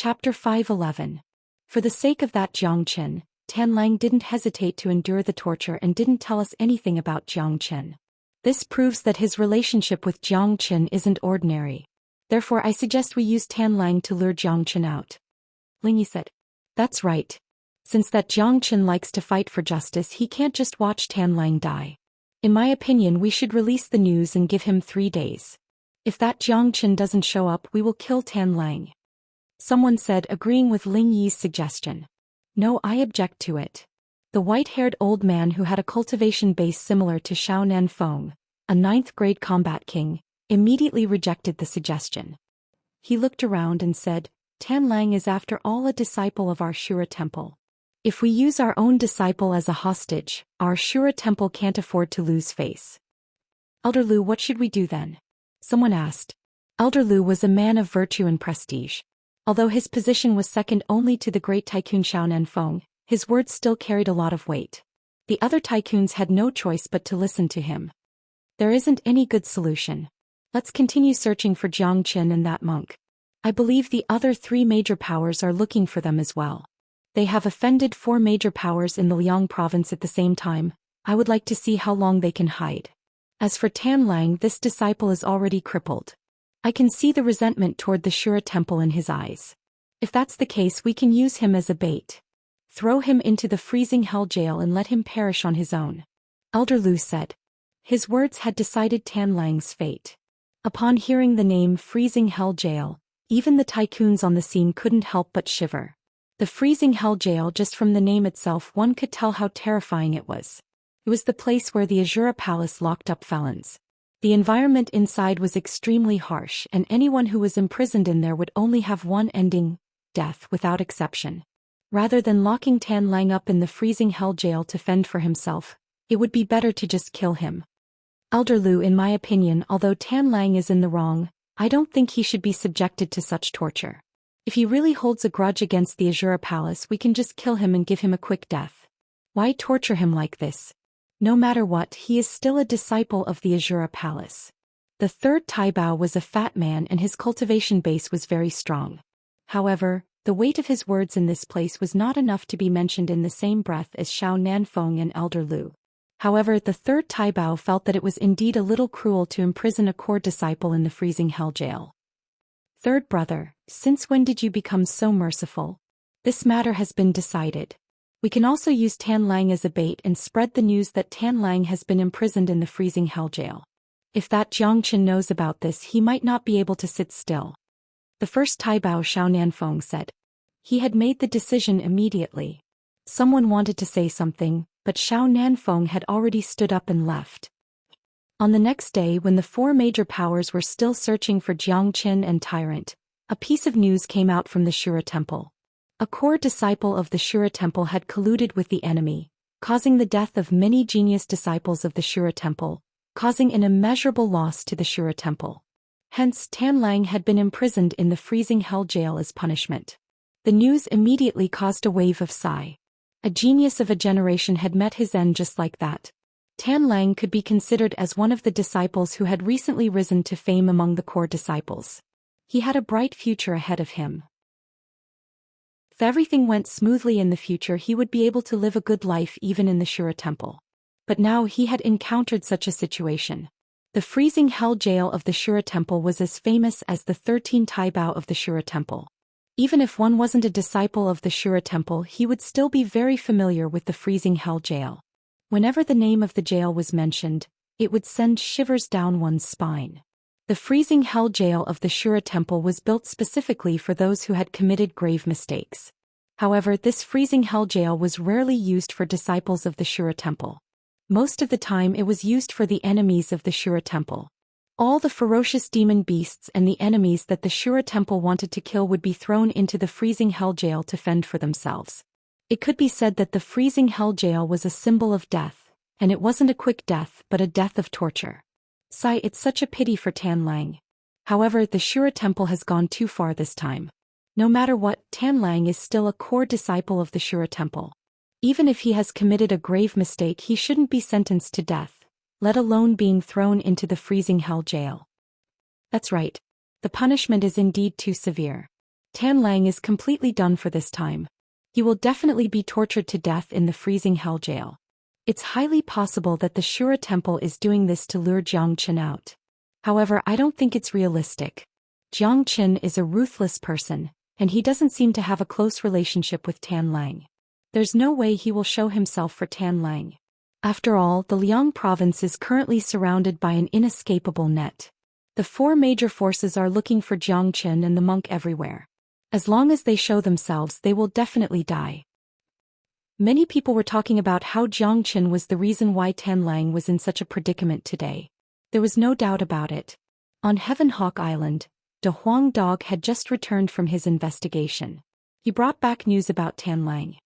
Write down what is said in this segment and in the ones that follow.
Chapter 511. For the sake of that Xianxia, Tanlang didn't hesitate to endure the torture and didn't tell us anything about Xianxia. This proves that his relationship with Xianxia isn't ordinary. Therefore I suggest we use Tanlang to lure Xianxia out. Lingyi said. That's right. Since that Xianxia likes to fight for justice, he can't just watch Tanlang die. In my opinion, we should release the news and give him 3 days. If that Xianxia doesn't show up, we will kill Tanlang. Someone said, agreeing with Ling Yi's suggestion. No, I object to it. The white-haired old man who had a cultivation base similar to Xiao Nanfeng, a 9th-grade combat king, immediately rejected the suggestion. He looked around and said, Tanlang is after all a disciple of our Shura temple. If we use our own disciple as a hostage, our Shura temple can't afford to lose face. Elder Lu, what should we do then? Someone asked. Elder Lu was a man of virtue and prestige. Although his position was second only to the great tycoon Xiao Nanfeng, his words still carried a lot of weight. The other tycoons had no choice but to listen to him. There isn't any good solution. Let's continue searching for Xianxia and that monk. I believe the other 3 major powers are looking for them as well. They have offended 4 major powers in the Liang province at the same time. I would like to see how long they can hide. As for Tanlang, this disciple is already crippled. I can see the resentment toward the Shura temple in his eyes. If that's the case, we can use him as a bait. Throw him into the freezing hell jail and let him perish on his own. Elder Lu said. His words had decided Tanlang's fate. Upon hearing the name freezing hell jail, even the tycoons on the scene couldn't help but shiver. The freezing hell jail, just from the name itself, one could tell how terrifying it was. It was the place where the Azura Palace locked up felons. The environment inside was extremely harsh, and anyone who was imprisoned in there would only have one ending: death without exception. Rather than locking Tanlang up in the freezing hell jail to fend for himself, it would be better to just kill him. Elder Lu, in my opinion, although Tanlang is in the wrong, I don't think he should be subjected to such torture. If he really holds a grudge against the Azura Palace, we can just kill him and give him a quick death. Why torture him like this? No matter what, he is still a disciple of the Azura Palace. The 3rd Taibao was a fat man and his cultivation base was very strong. However, the weight of his words in this place was not enough to be mentioned in the same breath as Xiao Nanfeng and Elder Lu. However, the 3rd Taibao felt that it was indeed a little cruel to imprison a core disciple in the freezing hell jail. 3rd brother, since when did you become so merciful? This matter has been decided. We can also use Tanlang as a bait and spread the news that Tanlang has been imprisoned in the freezing hell jail. If that Xianxia knows about this, he might not be able to sit still. The first Taibao, Xiao Nanfeng, said. He had made the decision immediately. Someone wanted to say something, but Xiao Nanfeng had already stood up and left. On the next day, when the 4 major powers were still searching for Xianxia and Tyrant, a piece of news came out from the Shura temple. A core disciple of the Shura temple had colluded with the enemy, causing the death of many genius disciples of the Shura temple, causing an immeasurable loss to the Shura temple. Hence, Tanlang had been imprisoned in the freezing hell jail as punishment. The news immediately caused a wave of sigh. A genius of a generation had met his end just like that. Tanlang could be considered as one of the disciples who had recently risen to fame among the core disciples. He had a bright future ahead of him. If everything went smoothly in the future, he would be able to live a good life even in the Shura temple. But now he had encountered such a situation. The freezing hell jail of the Shura temple was as famous as the 13 Taibao of the Shura temple. Even if one wasn't a disciple of the Shura temple, he would still be very familiar with the freezing hell jail. Whenever the name of the jail was mentioned, it would send shivers down one's spine. The freezing hell jail of the Shura temple was built specifically for those who had committed grave mistakes. However, this freezing hell jail was rarely used for disciples of the Shura temple. Most of the time it was used for the enemies of the Shura temple. All the ferocious demon beasts and the enemies that the Shura temple wanted to kill would be thrown into the freezing hell jail to fend for themselves. It could be said that the freezing hell jail was a symbol of death, and it wasn't a quick death but a death of torture. Sigh, it's such a pity for Tanlang. However, the Shura temple has gone too far this time. No matter what, Tanlang is still a core disciple of the Shura temple. Even if he has committed a grave mistake, he shouldn't be sentenced to death, let alone being thrown into the freezing hell jail. That's right. The punishment is indeed too severe. Tan Lang is completely done for this time. He will definitely be tortured to death in the freezing hell jail. It's highly possible that the Shura temple is doing this to lure Jiang Chen out. However, I don't think it's realistic. Jiang Chen is a ruthless person, and he doesn't seem to have a close relationship with Tan Lang. There's no way he will show himself for Tan Lang. After all, the Liang province is currently surrounded by an inescapable net. The four major forces are looking for Jiang Chen and the monk everywhere. As long as they show themselves, they will definitely die. Many people were talking about how Jiang Chen was the reason why Tan Lang was in such a predicament today. There was no doubt about it. On Heaven Hawk Island, De Huang Dog had just returned from his investigation. He brought back news about Tan Lang.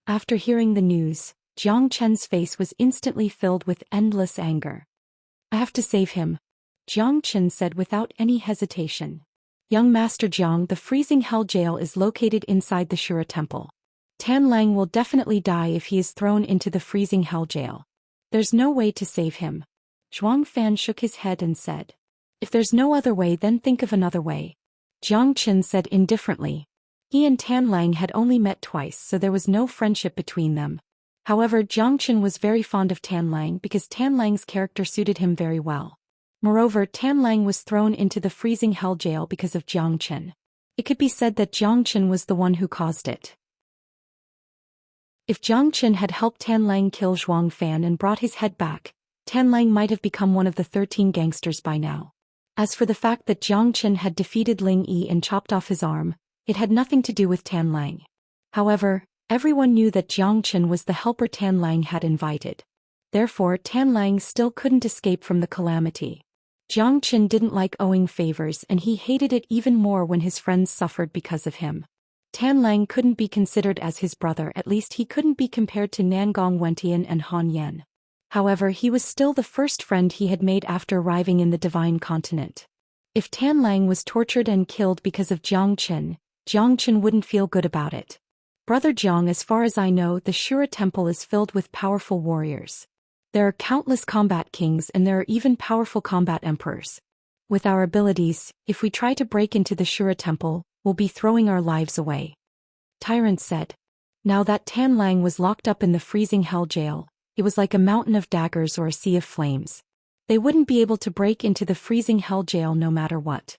After hearing the news, Jiang Chen's face was instantly filled with endless anger. I have to save him, Jiang Chen said without any hesitation. Young Master Jiang, the freezing hell jail is located inside the Shura temple. Tan Lang will definitely die if he is thrown into the freezing hell jail. There's no way to save him. Zhuang Fan shook his head and said. If there's no other way, then think of another way. Jiang Chen said indifferently. He and Tan Lang had only met twice, so there was no friendship between them. However, Jiang Chen was very fond of Tan Lang because Tan Lang's character suited him very well. Moreover, Tan Lang was thrown into the freezing hell jail because of Jiang Chen. It could be said that Jiang Chen was the one who caused it. If Jiang Chen had helped Tan Lang kill Zhuang Fan and brought his head back, Tan Lang might have become one of the 13 gangsters by now. As for the fact that Jiang Chen had defeated Ling Yi and chopped off his arm, it had nothing to do with Tan Lang. However, everyone knew that Jiang Chen was the helper Tan Lang had invited. Therefore, Tan Lang still couldn't escape from the calamity. Jiang Chen didn't like owing favors, and he hated it even more when his friends suffered because of him. Tan Lang couldn't be considered as his brother, at least he couldn't be compared to Nangong Wentian and Han Yan. However, he was still the first friend he had made after arriving in the Divine Continent. If Tan Lang was tortured and killed because of Jiang Chen wouldn't feel good about it. Brother Jiang, as far as I know, the Shura temple is filled with powerful warriors. There are countless combat kings and there are even powerful combat emperors. With our abilities, if we try to break into the Shura temple, we'll be throwing our lives away. Tyrant said. Now that Tan Lang was locked up in the freezing hell jail, it was like a mountain of daggers or a sea of flames. They wouldn't be able to break into the freezing hell jail no matter what.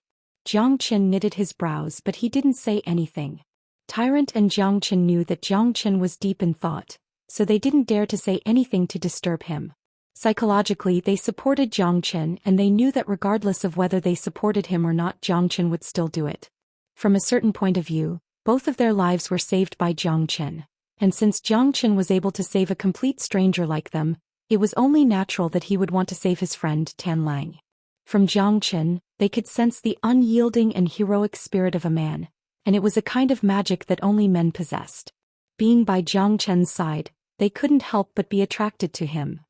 Jiang Chen knitted his brows, but he didn't say anything. Tyrant and Jiang Chen knew that Jiang Chen was deep in thought, so they didn't dare to say anything to disturb him. Psychologically, they supported Jiang Chen, and they knew that regardless of whether they supported him or not, Jiang Chen would still do it. From a certain point of view, both of their lives were saved by Jiang Chen. And since Jiang Chen was able to save a complete stranger like them, it was only natural that he would want to save his friend Tan Lang. From Jiang Chen, they could sense the unyielding and heroic spirit of a man, and it was a kind of magic that only men possessed. Being by Jiang Chen's side, they couldn't help but be attracted to him.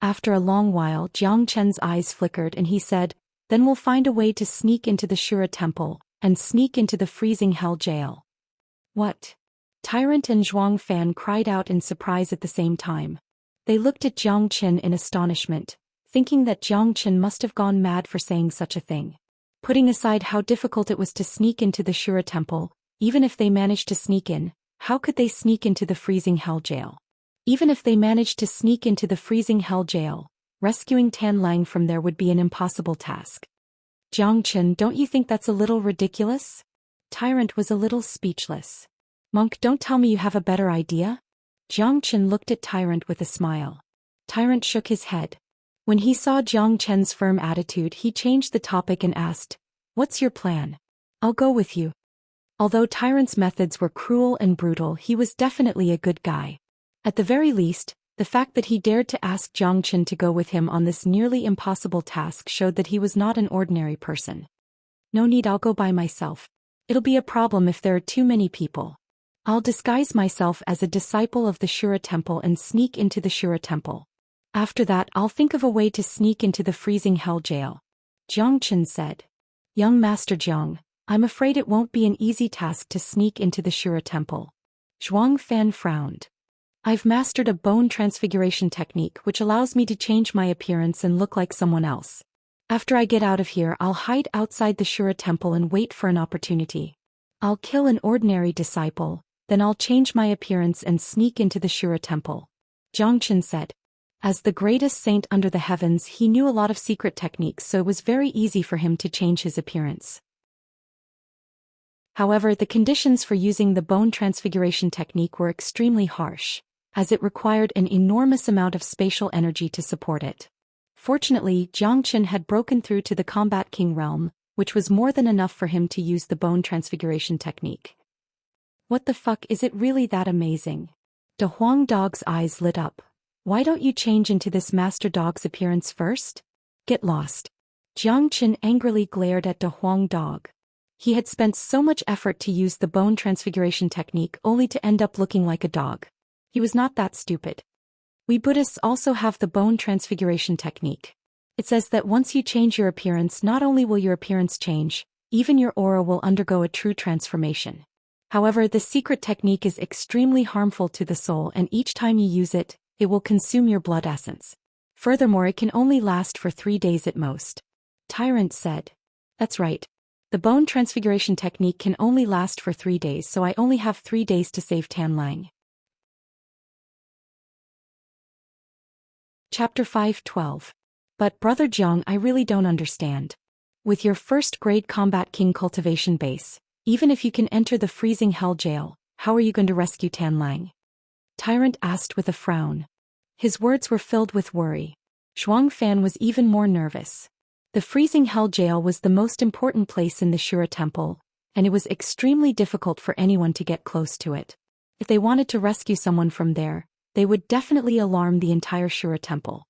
After a long while, Jiang Chen's eyes flickered and he said, "Then we'll find a way to sneak into the Shura temple, and sneak into the freezing hell jail." What? Tyrant and Zhuang Fan cried out in surprise at the same time. They looked at Jiang Chen in astonishment, thinking that Jiang Chen must have gone mad for saying such a thing. Putting aside how difficult it was to sneak into the Shura temple, even if they managed to sneak in, how could they sneak into the freezing hell jail? Even if they managed to sneak into the freezing hell jail, rescuing Tan Lang from there would be an impossible task. Jiang Chen, don't you think that's a little ridiculous? Tyrant was a little speechless. Monk, don't tell me you have a better idea? Jiang Chen looked at Tyrant with a smile. Tyrant shook his head. When he saw Jiang Chen's firm attitude, he changed the topic and asked, "What's your plan?" "I'll go with you." Although Tyrant's methods were cruel and brutal, he was definitely a good guy. At the very least, the fact that he dared to ask Jiang Chen to go with him on this nearly impossible task showed that he was not an ordinary person. "No need, I'll go by myself. It'll be a problem if there are too many people. I'll disguise myself as a disciple of the Shura temple and sneak into the Shura temple. After that, I'll think of a way to sneak into the freezing hell jail," Jiang Chen said. "Young Master Jiang, I'm afraid it won't be an easy task to sneak into the Shura temple." Zhuang Fan frowned. "I've mastered a bone transfiguration technique which allows me to change my appearance and look like someone else. After I get out of here, I'll hide outside the Shura temple and wait for an opportunity. I'll kill an ordinary disciple, then I'll change my appearance and sneak into the Shura temple. Zhang Qian said. As the greatest saint under the heavens, he knew a lot of secret techniques, so it was very easy for him to change his appearance. However, the conditions for using the bone transfiguration technique were extremely harsh, as it required an enormous amount of spatial energy to support it. Fortunately, Zhang Qian had broken through to the Combat King realm, which was more than enough for him to use the bone transfiguration technique. What the fuck, is it really that amazing? De Huang Dog's eyes lit up. Why don't you change into this master dog's appearance first? Get lost. Zhang Qian angrily glared at De Huang Dog. He had spent so much effort to use the bone transfiguration technique only to end up looking like a dog. He was not that stupid. We Buddhists also have the bone transfiguration technique. It says that once you change your appearance, not only will your appearance change, even your aura will undergo a true transformation. However, this secret technique is extremely harmful to the soul, and each time you use it, it will consume your blood essence. Furthermore, it can only last for 3 days at most. Tyrant said. That's right. The bone transfiguration technique can only last for 3 days, so I only have 3 days to save Tan Lang. Chapter 5:12. But Brother Jiang, I really don't understand. With your first grade Combat King cultivation base, even if you can enter the freezing hell jail, how are you going to rescue Tan Lang? Tyrant asked with a frown. His words were filled with worry. Zhuang Fan was even more nervous. The freezing hell jail was the most important place in the Shura temple, and it was extremely difficult for anyone to get close to it. If they wanted to rescue someone from there, they would definitely alarm the entire Shura temple.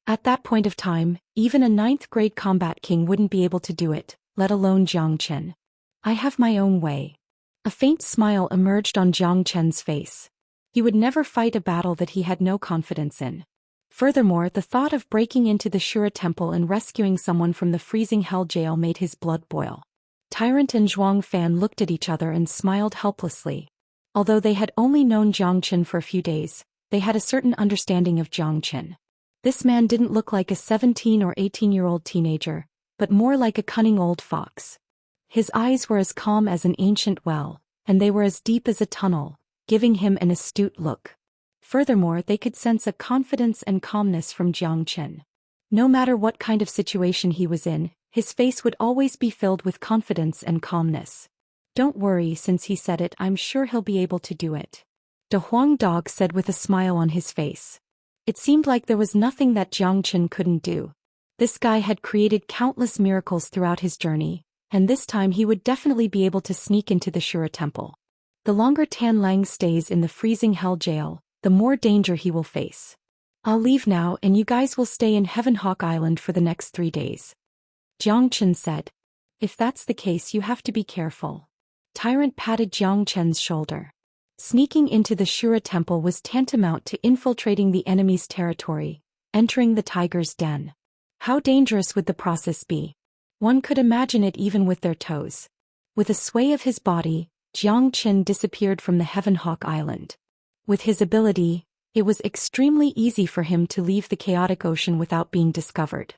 At that point of time, even a 9th grade combat king wouldn't be able to do it, let alone Zhang Qian. I have my own way. A faint smile emerged on Zhang Qian's face. He would never fight a battle that he had no confidence in. Furthermore, the thought of breaking into the Shura temple and rescuing someone from the freezing hell jail made his blood boil. Tyrant and Zhuang Fan looked at each other and smiled helplessly. Although they had only known Zhang Qian for a few days, they had a certain understanding of Zhang Qian. This man didn't look like a 17 or 18-year-old teenager, but more like a cunning old fox. His eyes were as calm as an ancient well, and they were as deep as a tunnel, giving him an astute look. Furthermore, they could sense a confidence and calmness from Zhang Qian. No matter what kind of situation he was in, his face would always be filled with confidence and calmness. Don't worry, since he said it, I'm sure he'll be able to do it. De Huang Dog said with a smile on his face. It seemed like there was nothing that Zhang Qian couldn't do. This guy had created countless miracles throughout his journey, and this time he would definitely be able to sneak into the Shura temple. The longer Tan Lang stays in the freezing hell jail, the more danger he will face. I'll leave now, and you guys will stay in Heaven Hawk Island for the next 3 days. Zhang Qian said. If that's the case, you have to be careful. Tyrant patted Zhang Qian's shoulder. Sneaking into the Shura temple was tantamount to infiltrating the enemy's territory, entering the tiger's den. How dangerous would the process be? One could imagine it even with their toes. With a sway of his body, Zhang Qian disappeared from the Heaven Hawk Island. With his ability, it was extremely easy for him to leave the chaotic ocean without being discovered.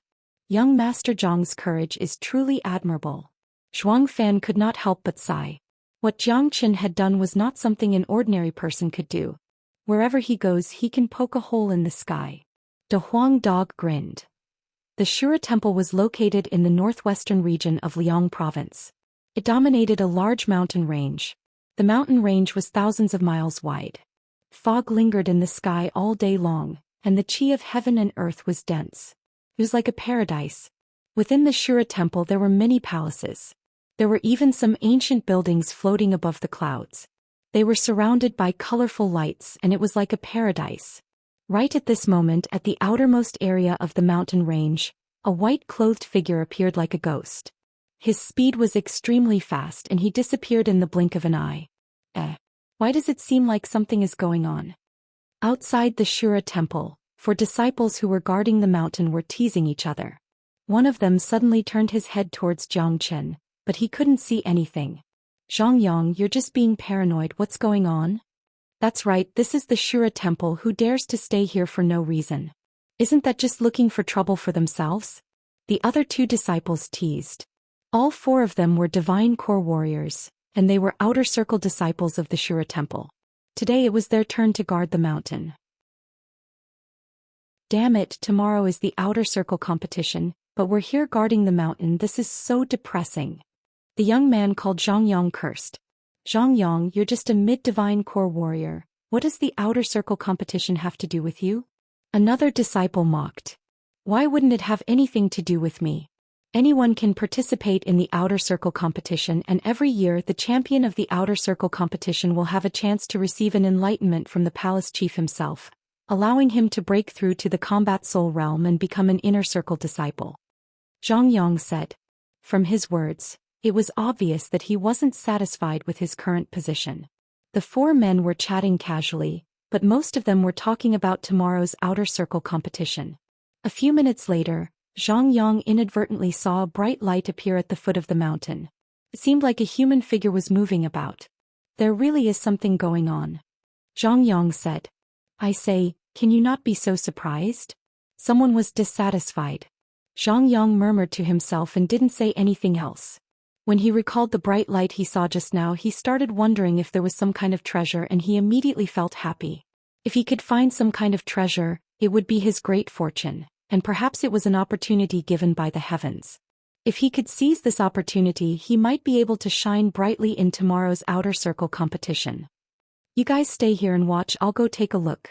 Young Master Zhang's courage is truly admirable. Zhuang Fan could not help but sigh. What Zhang Qian had done was not something an ordinary person could do. Wherever he goes, he can poke a hole in the sky. De Huang Dog grinned. The Shura temple was located in the northwestern region of Liang province. It dominated a large mountain range. The mountain range was thousands of miles wide. Fog lingered in the sky all day long, and the chi of heaven and earth was dense. It was like a paradise. Within the Shura temple there were many palaces. There were even some ancient buildings floating above the clouds. They were surrounded by colorful lights, and it was like a paradise. Right at this moment, at the outermost area of the mountain range, a white-clothed figure appeared like a ghost. His speed was extremely fast, and he disappeared in the blink of an eye. Why does it seem like something is going on? Outside the Shura temple, 4 disciples who were guarding the mountain were teasing each other. One of them suddenly turned his head towards Zhang Qian, but he couldn't see anything. Zhang Yang, you're just being paranoid, what's going on? That's right, this is the Shura temple. Who dares to stay here for no reason? Isn't that just looking for trouble for themselves? The other 2 disciples teased. All 4 of them were divine core warriors, and they were outer circle disciples of the Shura temple. Today it was their turn to guard the mountain. Damn it, tomorrow is the outer circle competition, but we're here guarding the mountain. This is so depressing. The young man called Zhang cursed. Zhang, you're just a mid-divine core warrior. What does the outer circle competition have to do with you? Another disciple mocked. Why wouldn't it have anything to do with me? Anyone can participate in the outer circle competition, and every year the champion of the outer circle competition will have a chance to receive an enlightenment from the palace chief himself, allowing him to break through to the combat soul realm and become an inner circle disciple. Zhang said. From his words, it was obvious that he wasn't satisfied with his current position. The four men were chatting casually, but most of them were talking about tomorrow's outer circle competition. A few minutes later, Zhang inadvertently saw a bright light appear at the foot of the mountain. It seemed like a human figure was moving about. There really is something going on. Zhang said. I say, can you not be so surprised? Someone was dissatisfied. Zhang murmured to himself and didn't say anything else. When he recalled the bright light he saw just now, he started wondering if there was some kind of treasure, and he immediately felt happy. If he could find some kind of treasure, it would be his great fortune, and perhaps it was an opportunity given by the heavens. If he could seize this opportunity, he might be able to shine brightly in tomorrow's outer circle competition. You guys stay here and watch, I'll go take a look.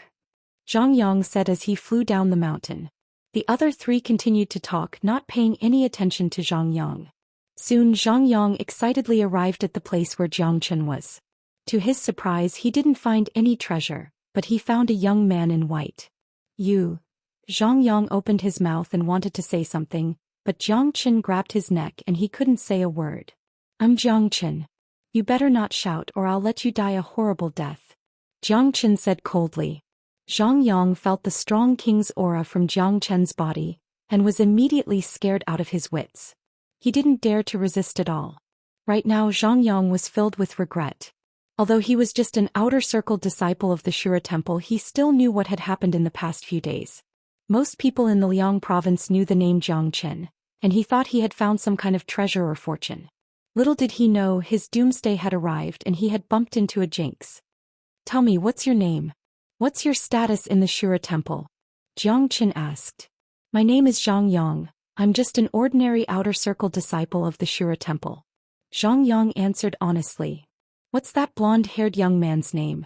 Zhang said as he flew down the mountain. The other three continued to talk, not paying any attention to Zhang. Soon Zhang excitedly arrived at the place where Jiangchen was. To his surprise, he didn't find any treasure, but he found a young man in white. You. Zhang opened his mouth and wanted to say something, but Jiangchen grabbed his neck and he couldn't say a word. I'm Jiangchen. You better not shout or I'll let you die a horrible death. Jiangchen said coldly. Zhang felt the strong king's aura from Jiangchen's body, and was immediately scared out of his wits. He didn't dare to resist at all. Right now Zhang was filled with regret. Although he was just an outer circle disciple of the Shura temple, he still knew what had happened in the past few days. Most people in the Liang province knew the name Jiangchen, and he thought he had found some kind of treasure or fortune. Little did he know his doomsday had arrived and he had bumped into a jinx. Tell me, what's your name? What's your status in the Shura temple? Jiangchen asked. My name is Zhang. I'm just an ordinary outer circle disciple of the Shura temple. Zhang answered honestly. What's that blonde-haired young man's name?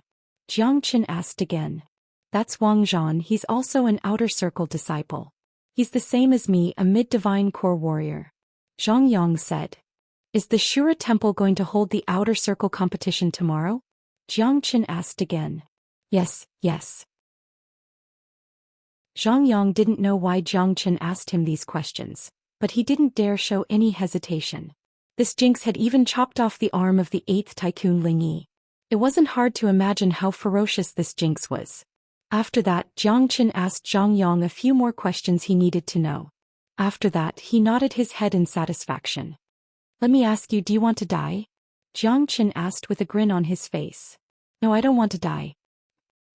Jiangchen asked again. That's Wang Zhan, he's also an outer circle disciple. He's the same as me, a mid-divine core warrior. Zhang said. Is the Shura temple going to hold the outer circle competition tomorrow? Jiangchen asked again. Yes. Zhang didn't know why Jiangchen asked him these questions, but he didn't dare show any hesitation. This jinx had even chopped off the arm of the 8th tycoon Ling Yi. It wasn't hard to imagine how ferocious this jinx was. After that, Jiangchen asked Zhang a few more questions he needed to know. After that, he nodded his head in satisfaction. Let me ask you, do you want to die? Jiangchen asked with a grin on his face. No, I don't want to die.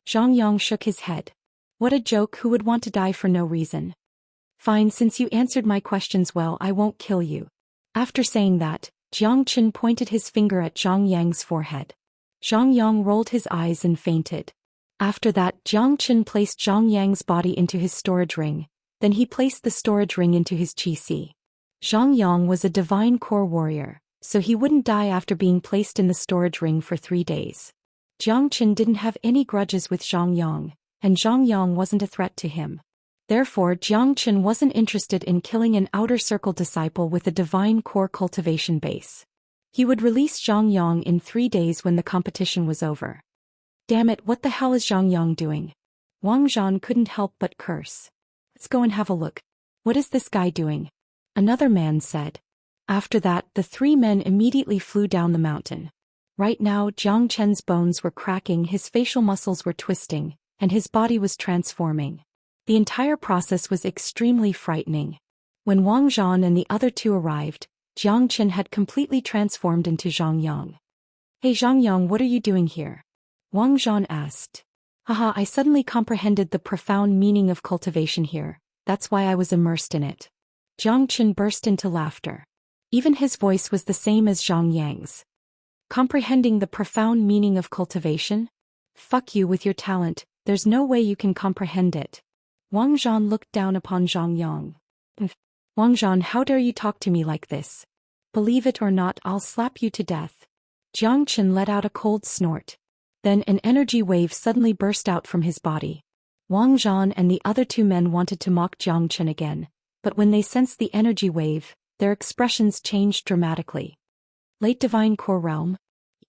Zhang shook his head. What a joke, who would want to die for no reason? Fine, since you answered my questions well, I won't kill you. After saying that, Jiangchen pointed his finger at Zhang Yang's forehead. Zhang rolled his eyes and fainted. After that, Jiangchen placed Zhang Yang's body into his storage ring, then he placed the storage ring into his qi. Zhang was a divine core warrior, so he wouldn't die after being placed in the storage ring for 3 days. Jiangchen didn't have any grudges with Zhang, and Zhang wasn't a threat to him. Therefore, Jiangchen wasn't interested in killing an outer circle disciple with a divine core cultivation base. He would release Zhang in 3 days when the competition was over. Damn it, what the hell is Zhang doing? Wang Zhan couldn't help but curse. Let's go and have a look. What is this guy doing? Another man said. After that, the 3 men immediately flew down the mountain. Right now, Jiangchen's bones were cracking, his facial muscles were twisting, and his body was transforming. The entire process was extremely frightening. When Wang Zhan and the other 2 arrived, Jiangchen had completely transformed into Zhang. Hey Zhang, what are you doing here? Wang Zhan asked. Haha, I suddenly comprehended the profound meaning of cultivation here, that's why I was immersed in it. Jiangchen burst into laughter. Even his voice was the same as Zhang Yang's. Comprehending the profound meaning of cultivation? Fuck you with your talent, there's no way you can comprehend it. Wang Zhan looked down upon Zhang Yang. Wang Zhan, how dare you talk to me like this? Believe it or not, I'll slap you to death. Jiang Chen let out a cold snort. Then an energy wave suddenly burst out from his body. Wang Zhan and the other two men wanted to mock Jiang Chen again, but when they sensed the energy wave, their expressions changed dramatically. Late Divine Core Realm?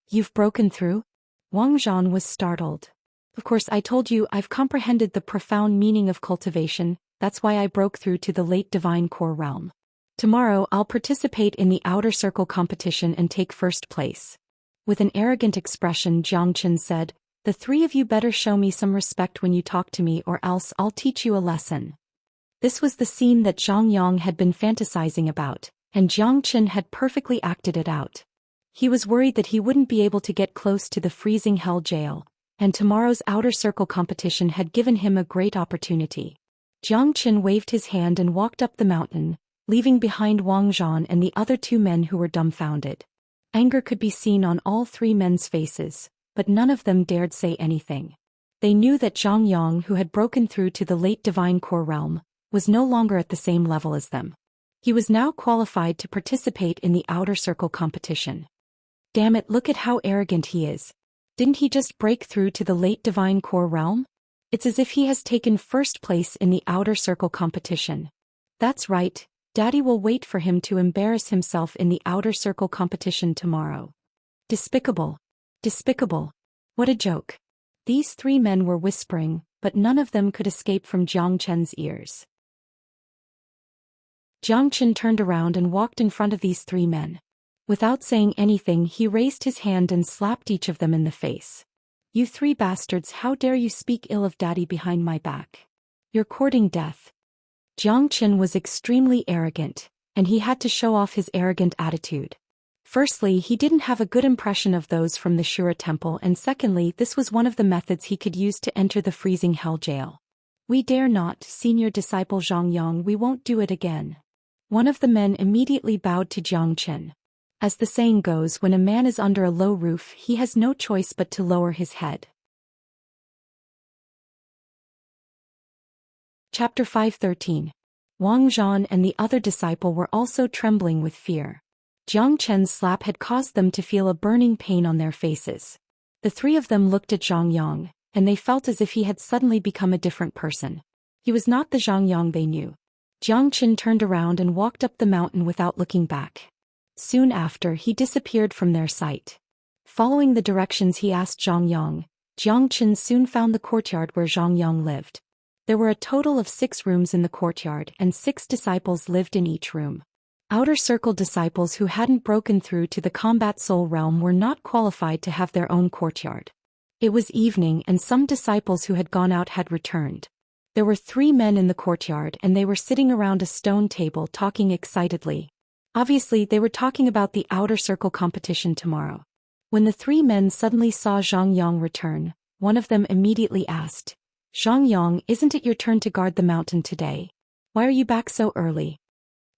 You've broken through? Wang Zhan was startled. Of course, I told you I've comprehended the profound meaning of cultivation, that's why I broke through to the Late Divine Core Realm. Tomorrow I'll participate in the Outer Circle competition and take first place. With an arrogant expression, Jiang Chen said, the three of you better show me some respect when you talk to me or else I'll teach you a lesson. This was the scene that Zhang Yang had been fantasizing about, and Jiang Chen had perfectly acted it out. He was worried that he wouldn't be able to get close to the freezing hell jail, and tomorrow's Outer Circle competition had given him a great opportunity. Jiang Chen waved his hand and walked up the mountain, leaving behind Wang Zhan and the other two men who were dumbfounded. Anger could be seen on all three men's faces, but none of them dared say anything. They knew that Zhang Yang, who had broken through to the Late Divine Core Realm, was no longer at the same level as them. He was now qualified to participate in the Outer Circle competition. Damn it, look at how arrogant he is. Didn't he just break through to the Late Divine Core Realm? It's as if he has taken first place in the Outer Circle competition. That's right, Daddy will wait for him to embarrass himself in the Outer Circle competition tomorrow. Despicable. Despicable. What a joke. These three men were whispering, but none of them could escape from Jiang Chen's ears. Jiang Chen turned around and walked in front of these three men. Without saying anything, he raised his hand and slapped each of them in the face. You three bastards, how dare you speak ill of Daddy behind my back? You're courting death. Jiang Chen was extremely arrogant, and he had to show off his arrogant attitude. Firstly, he didn't have a good impression of those from the Shura Temple, and secondly, this was one of the methods he could use to enter the freezing hell jail. We dare not, senior disciple Zhang Yang, we won't do it again. One of the men immediately bowed to Jiang Chen. As the saying goes, when a man is under a low roof, he has no choice but to lower his head. Chapter 5:13. Wang Zhan and the other disciple were also trembling with fear. Jiang Chen's slap had caused them to feel a burning pain on their faces. The three of them looked at Zhang Yang, and they felt as if he had suddenly become a different person. He was not the Zhang Yang they knew. Jiang Chen turned around and walked up the mountain without looking back. Soon after, he disappeared from their sight. Following the directions he asked Zhang Yang, Jiang Chen soon found the courtyard where Zhang Yang lived. There were a total of 6 rooms in the courtyard, and 6 disciples lived in each room. Outer Circle disciples who hadn't broken through to the Combat Soul Realm were not qualified to have their own courtyard. It was evening, and some disciples who had gone out had returned. There were 3 men in the courtyard, and they were sitting around a stone table talking excitedly. Obviously, they were talking about the Outer Circle competition tomorrow. When the 3 men suddenly saw Zhang Yang return, one of them immediately asked, Zhang Yang, isn't it your turn to guard the mountain today? Why are you back so early?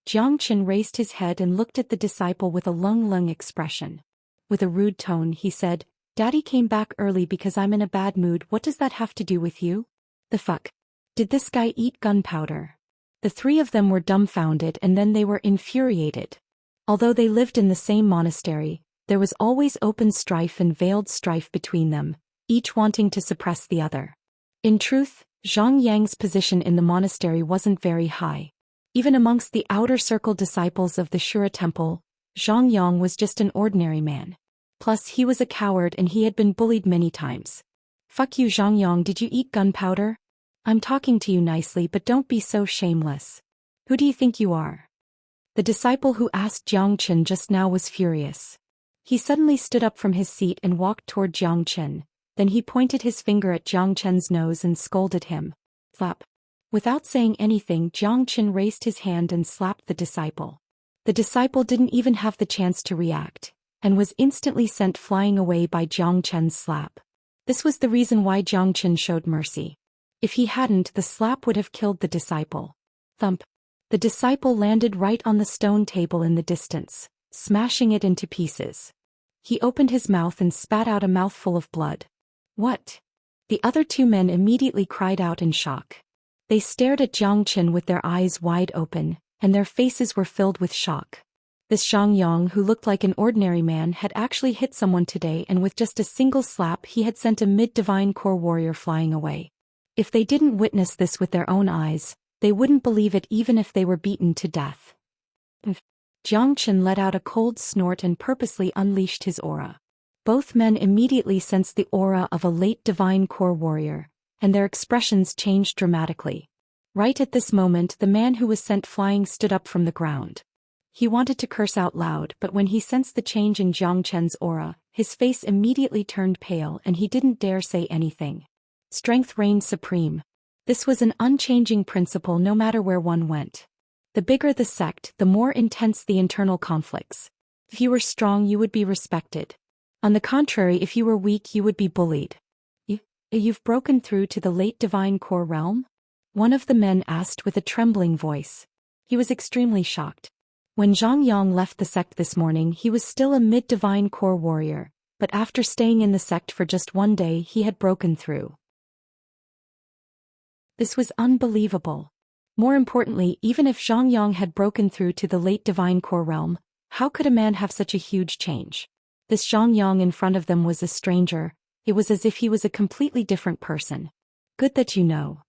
Jiang Chen raised his head and looked at the disciple with a lung expression. With a rude tone, he said, Daddy came back early because I'm in a bad mood. What does that have to do with you? The fuck? Did this guy eat gunpowder? The 3 of them were dumbfounded, and then they were infuriated. Although they lived in the same monastery, there was always open strife and veiled strife between them, each wanting to suppress the other. In truth, Zhang Yang's position in the monastery wasn't very high. Even amongst the Outer Circle disciples of the Shura Temple, Zhang Yang was just an ordinary man. Plus, he was a coward and he had been bullied many times. Fuck you, Zhang Yang, did you eat gunpowder? I'm talking to you nicely, but don't be so shameless. Who do you think you are? The disciple who asked Jiang Chen just now was furious. He suddenly stood up from his seat and walked toward Jiang Chen. Then he pointed his finger at Jiang Chen's nose and scolded him. Slap. Without saying anything, Jiang Chen raised his hand and slapped the disciple. The disciple didn't even have the chance to react, and was instantly sent flying away by Jiang Chen's slap. This was the reason why Jiang Chen showed mercy. If he hadn't, the slap would have killed the disciple. Thump. The disciple landed right on the stone table in the distance, smashing it into pieces. He opened his mouth and spat out a mouthful of blood. What? The other two men immediately cried out in shock. They stared at Xianxia with their eyes wide open, and their faces were filled with shock. This Xiangyang, who looked like an ordinary man, had actually hit someone today, and with just a single slap he had sent a mid-divine core warrior flying away. If they didn't witness this with their own eyes, they wouldn't believe it even if they were beaten to death. Xianxia let out a cold snort and purposely unleashed his aura. Both men immediately sensed the aura of a late divine core warrior, and their expressions changed dramatically. Right at this moment, the man who was sent flying stood up from the ground. He wanted to curse out loud, but when he sensed the change in Xianxia's aura, his face immediately turned pale and he didn't dare say anything. Strength reigned supreme. This was an unchanging principle no matter where one went. The bigger the sect, the more intense the internal conflicts. If you were strong, you would be respected. On the contrary, if you were weak, you would be bullied. You've broken through to the late divine core realm? One of the men asked with a trembling voice. He was extremely shocked. When Zhang Yang left the sect this morning, he was still a mid-divine core warrior, but after staying in the sect for just one day, he had broken through. This was unbelievable. More importantly, even if Zhang Yang had broken through to the late divine core realm, how could a man have such a huge change? This Zhang Yang in front of them was a stranger. It was as if he was a completely different person. Good that you know.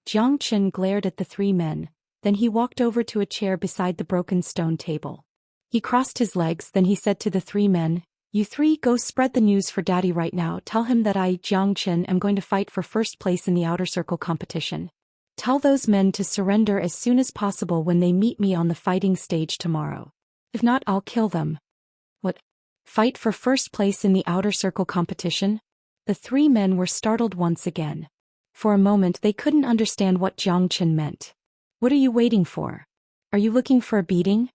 Xianxia glared at the three men, then he walked over to a chair beside the broken stone table. He crossed his legs, then he said to the three men, "You three go spread the news for Daddy right now. Tell him that I, Xianxia, am going to fight for first place in the outer circle competition. Tell those men to surrender as soon as possible when they meet me on the fighting stage tomorrow. If not, I'll kill them." What? Fight for first place in the outer circle competition? The three men were startled once again. For a moment they couldn't understand what Xianxia meant. What are you waiting for? Are you looking for a beating?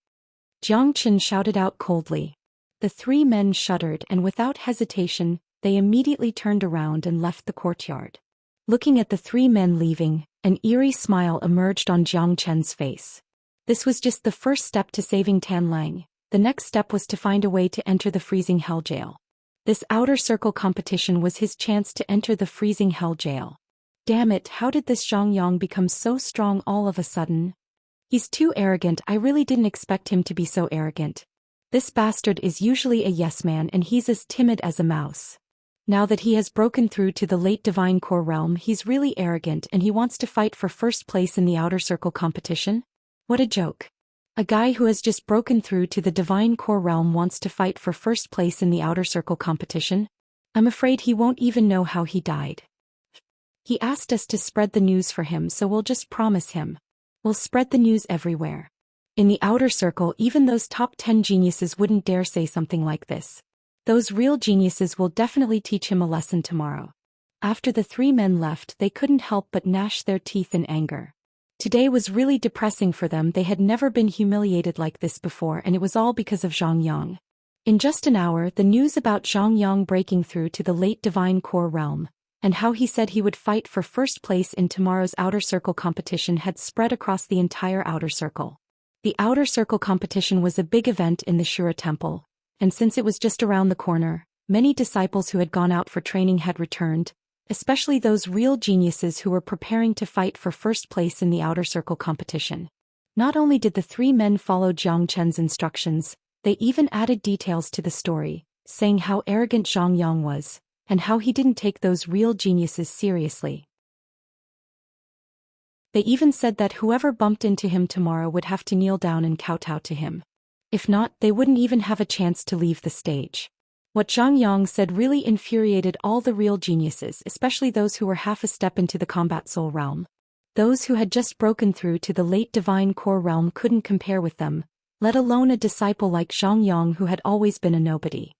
Xianxia shouted out coldly. The three men shuddered, and without hesitation, they immediately turned around and left the courtyard. Looking at the three men leaving, an eerie smile emerged on Xianxia's face. This was just the first step to saving Tan Lang. The next step was to find a way to enter the freezing hell jail. This outer circle competition was his chance to enter the freezing hell jail. Damn it, how did this Zhang Yang become so strong all of a sudden? He's too arrogant. I really didn't expect him to be so arrogant. This bastard is usually a yes man and he's as timid as a mouse. Now that he has broken through to the late divine core realm, he's really arrogant and he wants to fight for first place in the outer circle competition? What a joke. A guy who has just broken through to the divine core realm wants to fight for first place in the outer circle competition? I'm afraid he won't even know how he died. He asked us to spread the news for him, so we'll just promise him. We'll spread the news everywhere. In the outer circle, even those top 10 geniuses wouldn't dare say something like this. Those real geniuses will definitely teach him a lesson tomorrow. After the three men left, they couldn't help but gnash their teeth in anger. Today was really depressing for them. They had never been humiliated like this before, and it was all because of Zhang Yang. In just an hour, the news about Zhang Yang breaking through to the late divine core realm, and how he said he would fight for first place in tomorrow's outer circle competition had spread across the entire outer circle. The outer circle competition was a big event in the Shura temple, and since it was just around the corner, many disciples who had gone out for training had returned, especially those real geniuses who were preparing to fight for first place in the outer circle competition. Not only did the three men follow Xianxia's instructions, they even added details to the story, saying how arrogant Zhang Yang was, and how he didn't take those real geniuses seriously. They even said that whoever bumped into him tomorrow would have to kneel down and kowtow to him. If not, they wouldn't even have a chance to leave the stage. What Zhang Yang said really infuriated all the real geniuses, especially those who were half a step into the combat soul realm. Those who had just broken through to the late divine core realm couldn't compare with them, let alone a disciple like Zhang Yang who had always been a nobody.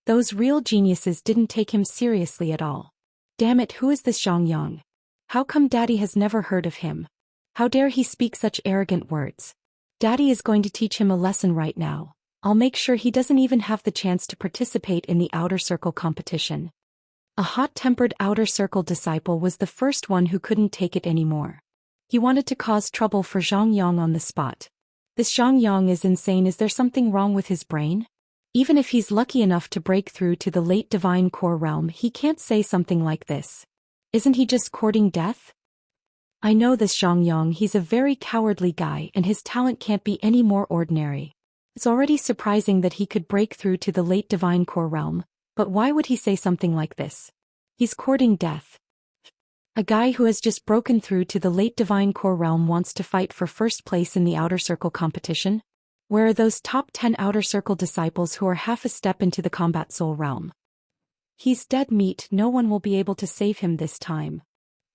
Those real geniuses didn't take him seriously at all. Damn it, who is this Zhang Yang? How come Daddy has never heard of him? How dare he speak such arrogant words? Daddy is going to teach him a lesson right now. I'll make sure he doesn't even have the chance to participate in the outer circle competition. A hot-tempered outer circle disciple was the first one who couldn't take it anymore. He wanted to cause trouble for Zhang Yang on the spot. This Zhang Yang is insane. Is there something wrong with his brain? Even if he's lucky enough to break through to the late divine core realm, he can't say something like this. Isn't he just courting death? I know this Xianxia, he's a very cowardly guy and his talent can't be any more ordinary. It's already surprising that he could break through to the late divine core realm, but why would he say something like this? He's courting death. A guy who has just broken through to the late divine core realm wants to fight for first place in the outer circle competition? Where are those top 10 outer circle disciples who are half a step into the combat soul realm? He's dead meat, no one will be able to save him this time.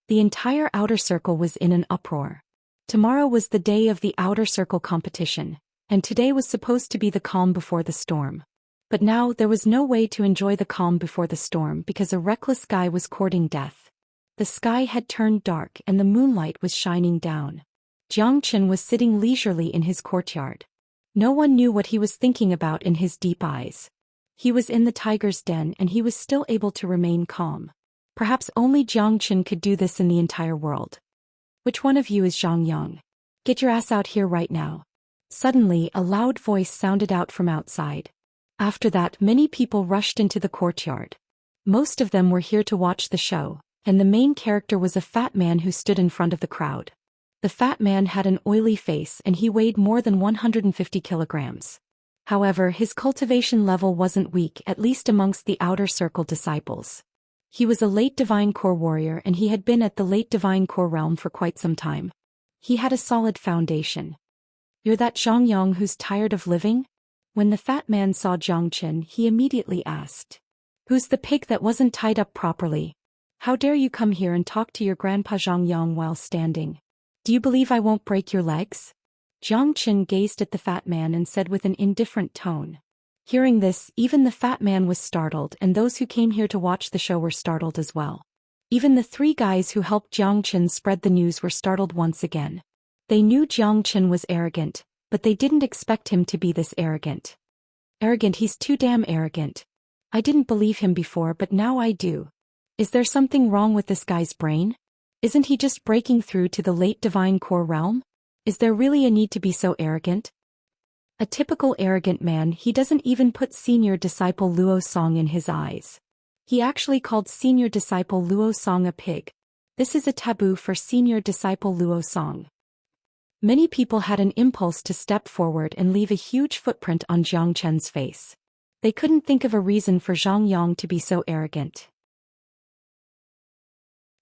The entire outer circle was in an uproar. Tomorrow was the day of the outer circle competition, and today was supposed to be the calm before the storm. But now there was no way to enjoy the calm before the storm because a reckless guy was courting death. The sky had turned dark and the moonlight was shining down. Xianxia was sitting leisurely in his courtyard. No one knew what he was thinking about in his deep eyes. He was in the tiger's den and he was still able to remain calm. Perhaps only Xianxia could do this in the entire world. Which one of you is Xianxia? Get your ass out here right now. Suddenly, a loud voice sounded out from outside. After that, many people rushed into the courtyard. Most of them were here to watch the show, and the main character was a fat man who stood in front of the crowd. The fat man had an oily face and he weighed more than 150 kilograms. However, his cultivation level wasn't weak, at least amongst the outer circle disciples. He was a late divine core warrior and he had been at the late divine core realm for quite some time. He had a solid foundation. You're that Xianxia who's tired of living? When the fat man saw Xianxia, he immediately asked. Who's the pig that wasn't tied up properly? How dare you come here and talk to your grandpa Xianxia while standing? Do you believe I won't break your legs? Xianxia gazed at the fat man and said with an indifferent tone. Hearing this, even the fat man was startled and those who came here to watch the show were startled as well. Even the three guys who helped Xianxia spread the news were startled once again. They knew Xianxia was arrogant, but they didn't expect him to be this arrogant. Arrogant, he's too damn arrogant. I didn't believe him before but now I do. Is there something wrong with this guy's brain? Isn't he just breaking through to the late divine core realm? Is there really a need to be so arrogant? A typical arrogant man, he doesn't even put senior disciple Luo Song in his eyes. He actually called senior disciple Luo Song a pig. This is a taboo for senior disciple Luo Song. Many people had an impulse to step forward and leave a huge footprint on Xianxia's face. They couldn't think of a reason for Xianxia to be so arrogant.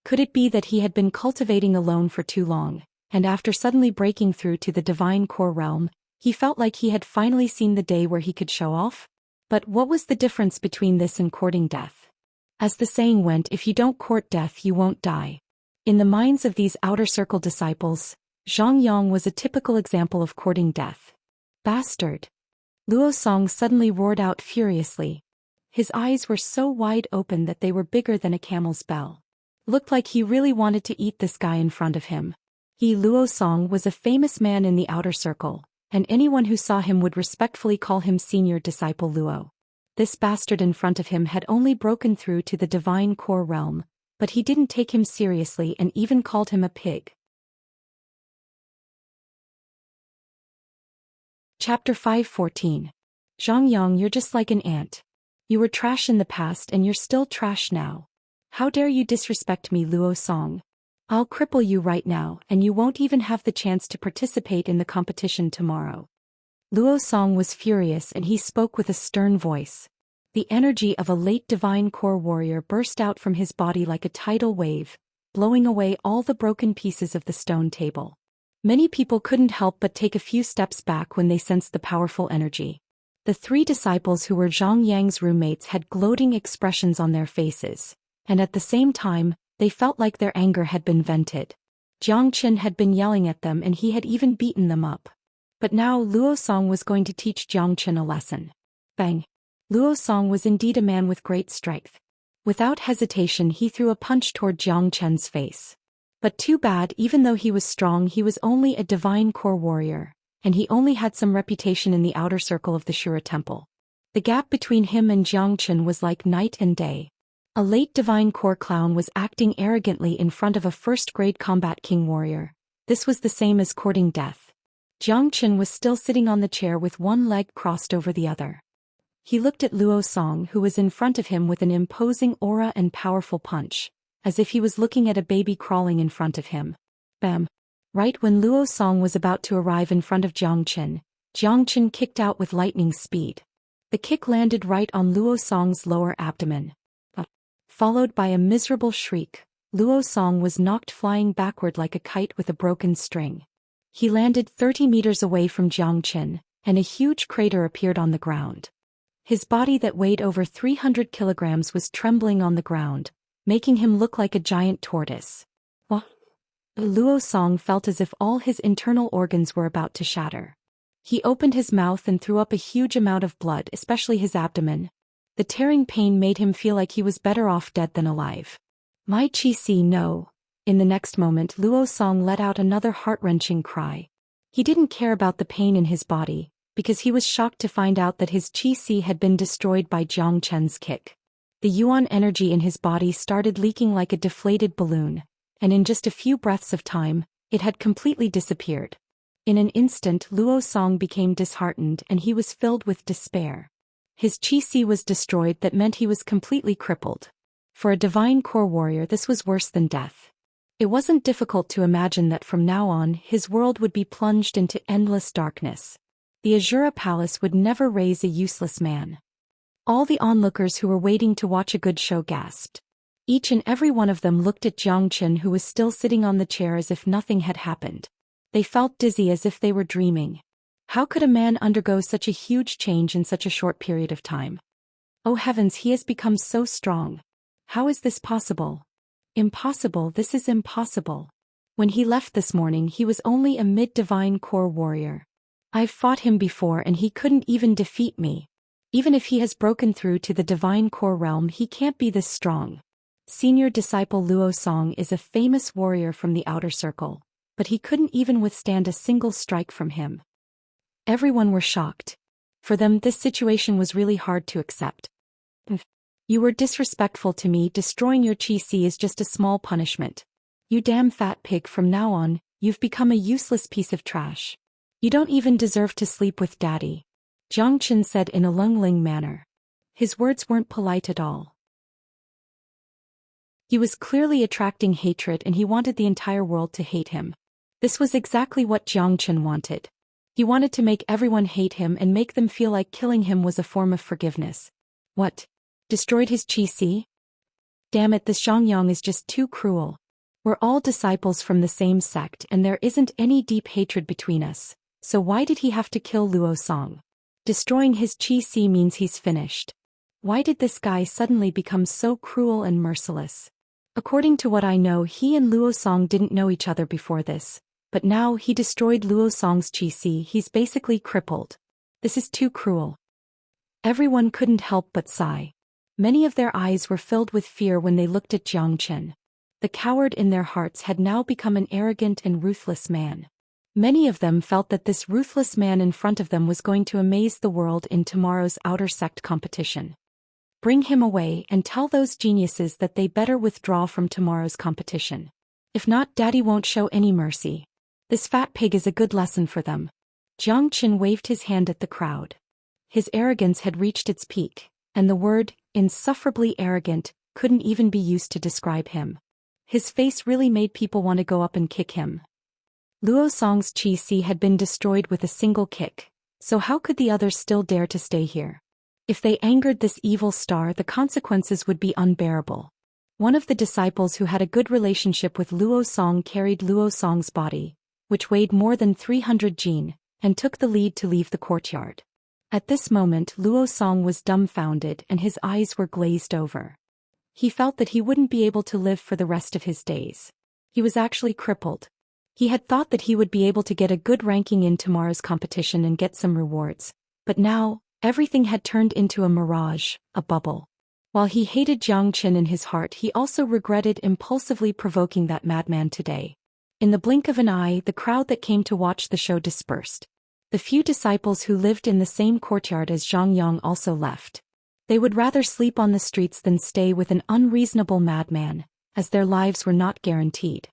Could it be that he had been cultivating alone for too long, and after suddenly breaking through to the divine core realm, he felt like he had finally seen the day where he could show off? But what was the difference between this and courting death? As the saying went, if you don't court death you won't die. In the minds of these outer circle disciples, Xianxia was a typical example of courting death. Bastard! Luo Song suddenly roared out furiously. His eyes were so wide open that they were bigger than a camel's bell. Looked like he really wanted to eat this guy in front of him. He, Luo Song, was a famous man in the outer circle, and anyone who saw him would respectfully call him senior disciple Luo. This bastard in front of him had only broken through to the divine core realm, but he didn't take him seriously and even called him a pig. Chapter 5:14. Xianxia, you're just like an ant. You were trash in the past and you're still trash now. How dare you disrespect me, Luo Song? I'll cripple you right now and you won't even have the chance to participate in the competition tomorrow. Luo Song was furious and he spoke with a stern voice. The energy of a late divine core warrior burst out from his body like a tidal wave, blowing away all the broken pieces of the stone table. Many people couldn't help but take a few steps back when they sensed the powerful energy. The three disciples who were Xianxia's roommates had gloating expressions on their faces, and at the same time, they felt like their anger had been vented. Xianxia had been yelling at them and he had even beaten them up. But now Luo Song was going to teach Xianxia a lesson. Bang! Luo Song was indeed a man with great strength. Without hesitation he threw a punch toward Xianxia's face. But too bad, even though he was strong he was only a divine core warrior, and he only had some reputation in the outer circle of the Shura temple. The gap between him and Xianxia was like night and day. A late divine core clown was acting arrogantly in front of a first-grade combat king warrior. This was the same as courting death. Xianxia was still sitting on the chair with one leg crossed over the other. He looked at Luo Song, who was in front of him with an imposing aura and powerful punch, as if he was looking at a baby crawling in front of him. Bam! Right when Luo Song was about to arrive in front of Jiang Chen kicked out with lightning speed. The kick landed right on Luo Song's lower abdomen. Followed by a miserable shriek, Luo Song was knocked flying backward like a kite with a broken string. He landed 30 meters away from Jiang Chen, and a huge crater appeared on the ground. His body that weighed over 300 kilograms was trembling on the ground, making him look like a giant tortoise. Luo Song felt as if all his internal organs were about to shatter. He opened his mouth and threw up a huge amount of blood, especially his abdomen. The tearing pain made him feel like he was better off dead than alive. My Qi no. In the next moment Luo Song let out another heart-wrenching cry. He didn't care about the pain in his body, because he was shocked to find out that his Qi had been destroyed by Jiang Chen's kick. The yuan energy in his body started leaking like a deflated balloon, and in just a few breaths of time, it had completely disappeared. In an instant Luo Song became disheartened and he was filled with despair. His Qi was destroyed, that meant he was completely crippled. For a divine core warrior this was worse than death. It wasn't difficult to imagine that from now on his world would be plunged into endless darkness. The Azura Palace would never raise a useless man. All the onlookers who were waiting to watch a good show gasped. Each and every one of them looked at Jiang Chen, who was still sitting on the chair as if nothing had happened. They felt dizzy as if they were dreaming. How could a man undergo such a huge change in such a short period of time? Oh heavens, he has become so strong. How is this possible? Impossible, this is impossible. When he left this morning he was only a mid-divine core warrior. I've fought him before and he couldn't even defeat me. Even if he has broken through to the divine core realm, he can't be this strong. Senior disciple Luo Song is a famous warrior from the outer circle, but he couldn't even withstand a single strike from him. Everyone were shocked. For them this situation was really hard to accept. You were disrespectful to me. Destroying your Qi is just a small punishment. You damn fat pig, from now on, you've become a useless piece of trash. You don't even deserve to sleep with Daddy, Jiang Chen said in a lungling manner. His words weren't polite at all. He was clearly attracting hatred and he wanted the entire world to hate him. This was exactly what Jiang Chen wanted. He wanted to make everyone hate him and make them feel like killing him was a form of forgiveness. What? Destroyed his Qi? Damn it, this Xiangyang is just too cruel. We're all disciples from the same sect and there isn't any deep hatred between us, so why did he have to kill Luo Song? Destroying his Qi means he's finished. Why did this guy suddenly become so cruel and merciless? According to what I know, he and Luo Song didn't know each other before this, but now he destroyed Luo Song's Qi. He's basically crippled. This is too cruel. Everyone couldn't help but sigh. Many of their eyes were filled with fear when they looked at Jiang Chen. The coward in their hearts had now become an arrogant and ruthless man. Many of them felt that this ruthless man in front of them was going to amaze the world in tomorrow's outer sect competition. Bring him away and tell those geniuses that they better withdraw from tomorrow's competition. If not, Daddy won't show any mercy. This fat pig is a good lesson for them. Jiang Chen waved his hand at the crowd. His arrogance had reached its peak, and the word, insufferably arrogant, couldn't even be used to describe him. His face really made people want to go up and kick him. Luo Song's Qi had been destroyed with a single kick, so how could the others still dare to stay here? If they angered this evil star, the consequences would be unbearable. One of the disciples who had a good relationship with Luo Song carried Luo Song's body, which weighed more than 300 jin, and took the lead to leave the courtyard. At this moment Luo Song was dumbfounded and his eyes were glazed over. He felt that he wouldn't be able to live for the rest of his days. He was actually crippled. He had thought that he would be able to get a good ranking in tomorrow's competition and get some rewards, but now, everything had turned into a mirage, a bubble. While he hated Jiang Chen in his heart, he also regretted impulsively provoking that madman today. In the blink of an eye, the crowd that came to watch the show dispersed. The few disciples who lived in the same courtyard as Zhang Yang also left. They would rather sleep on the streets than stay with an unreasonable madman, as their lives were not guaranteed.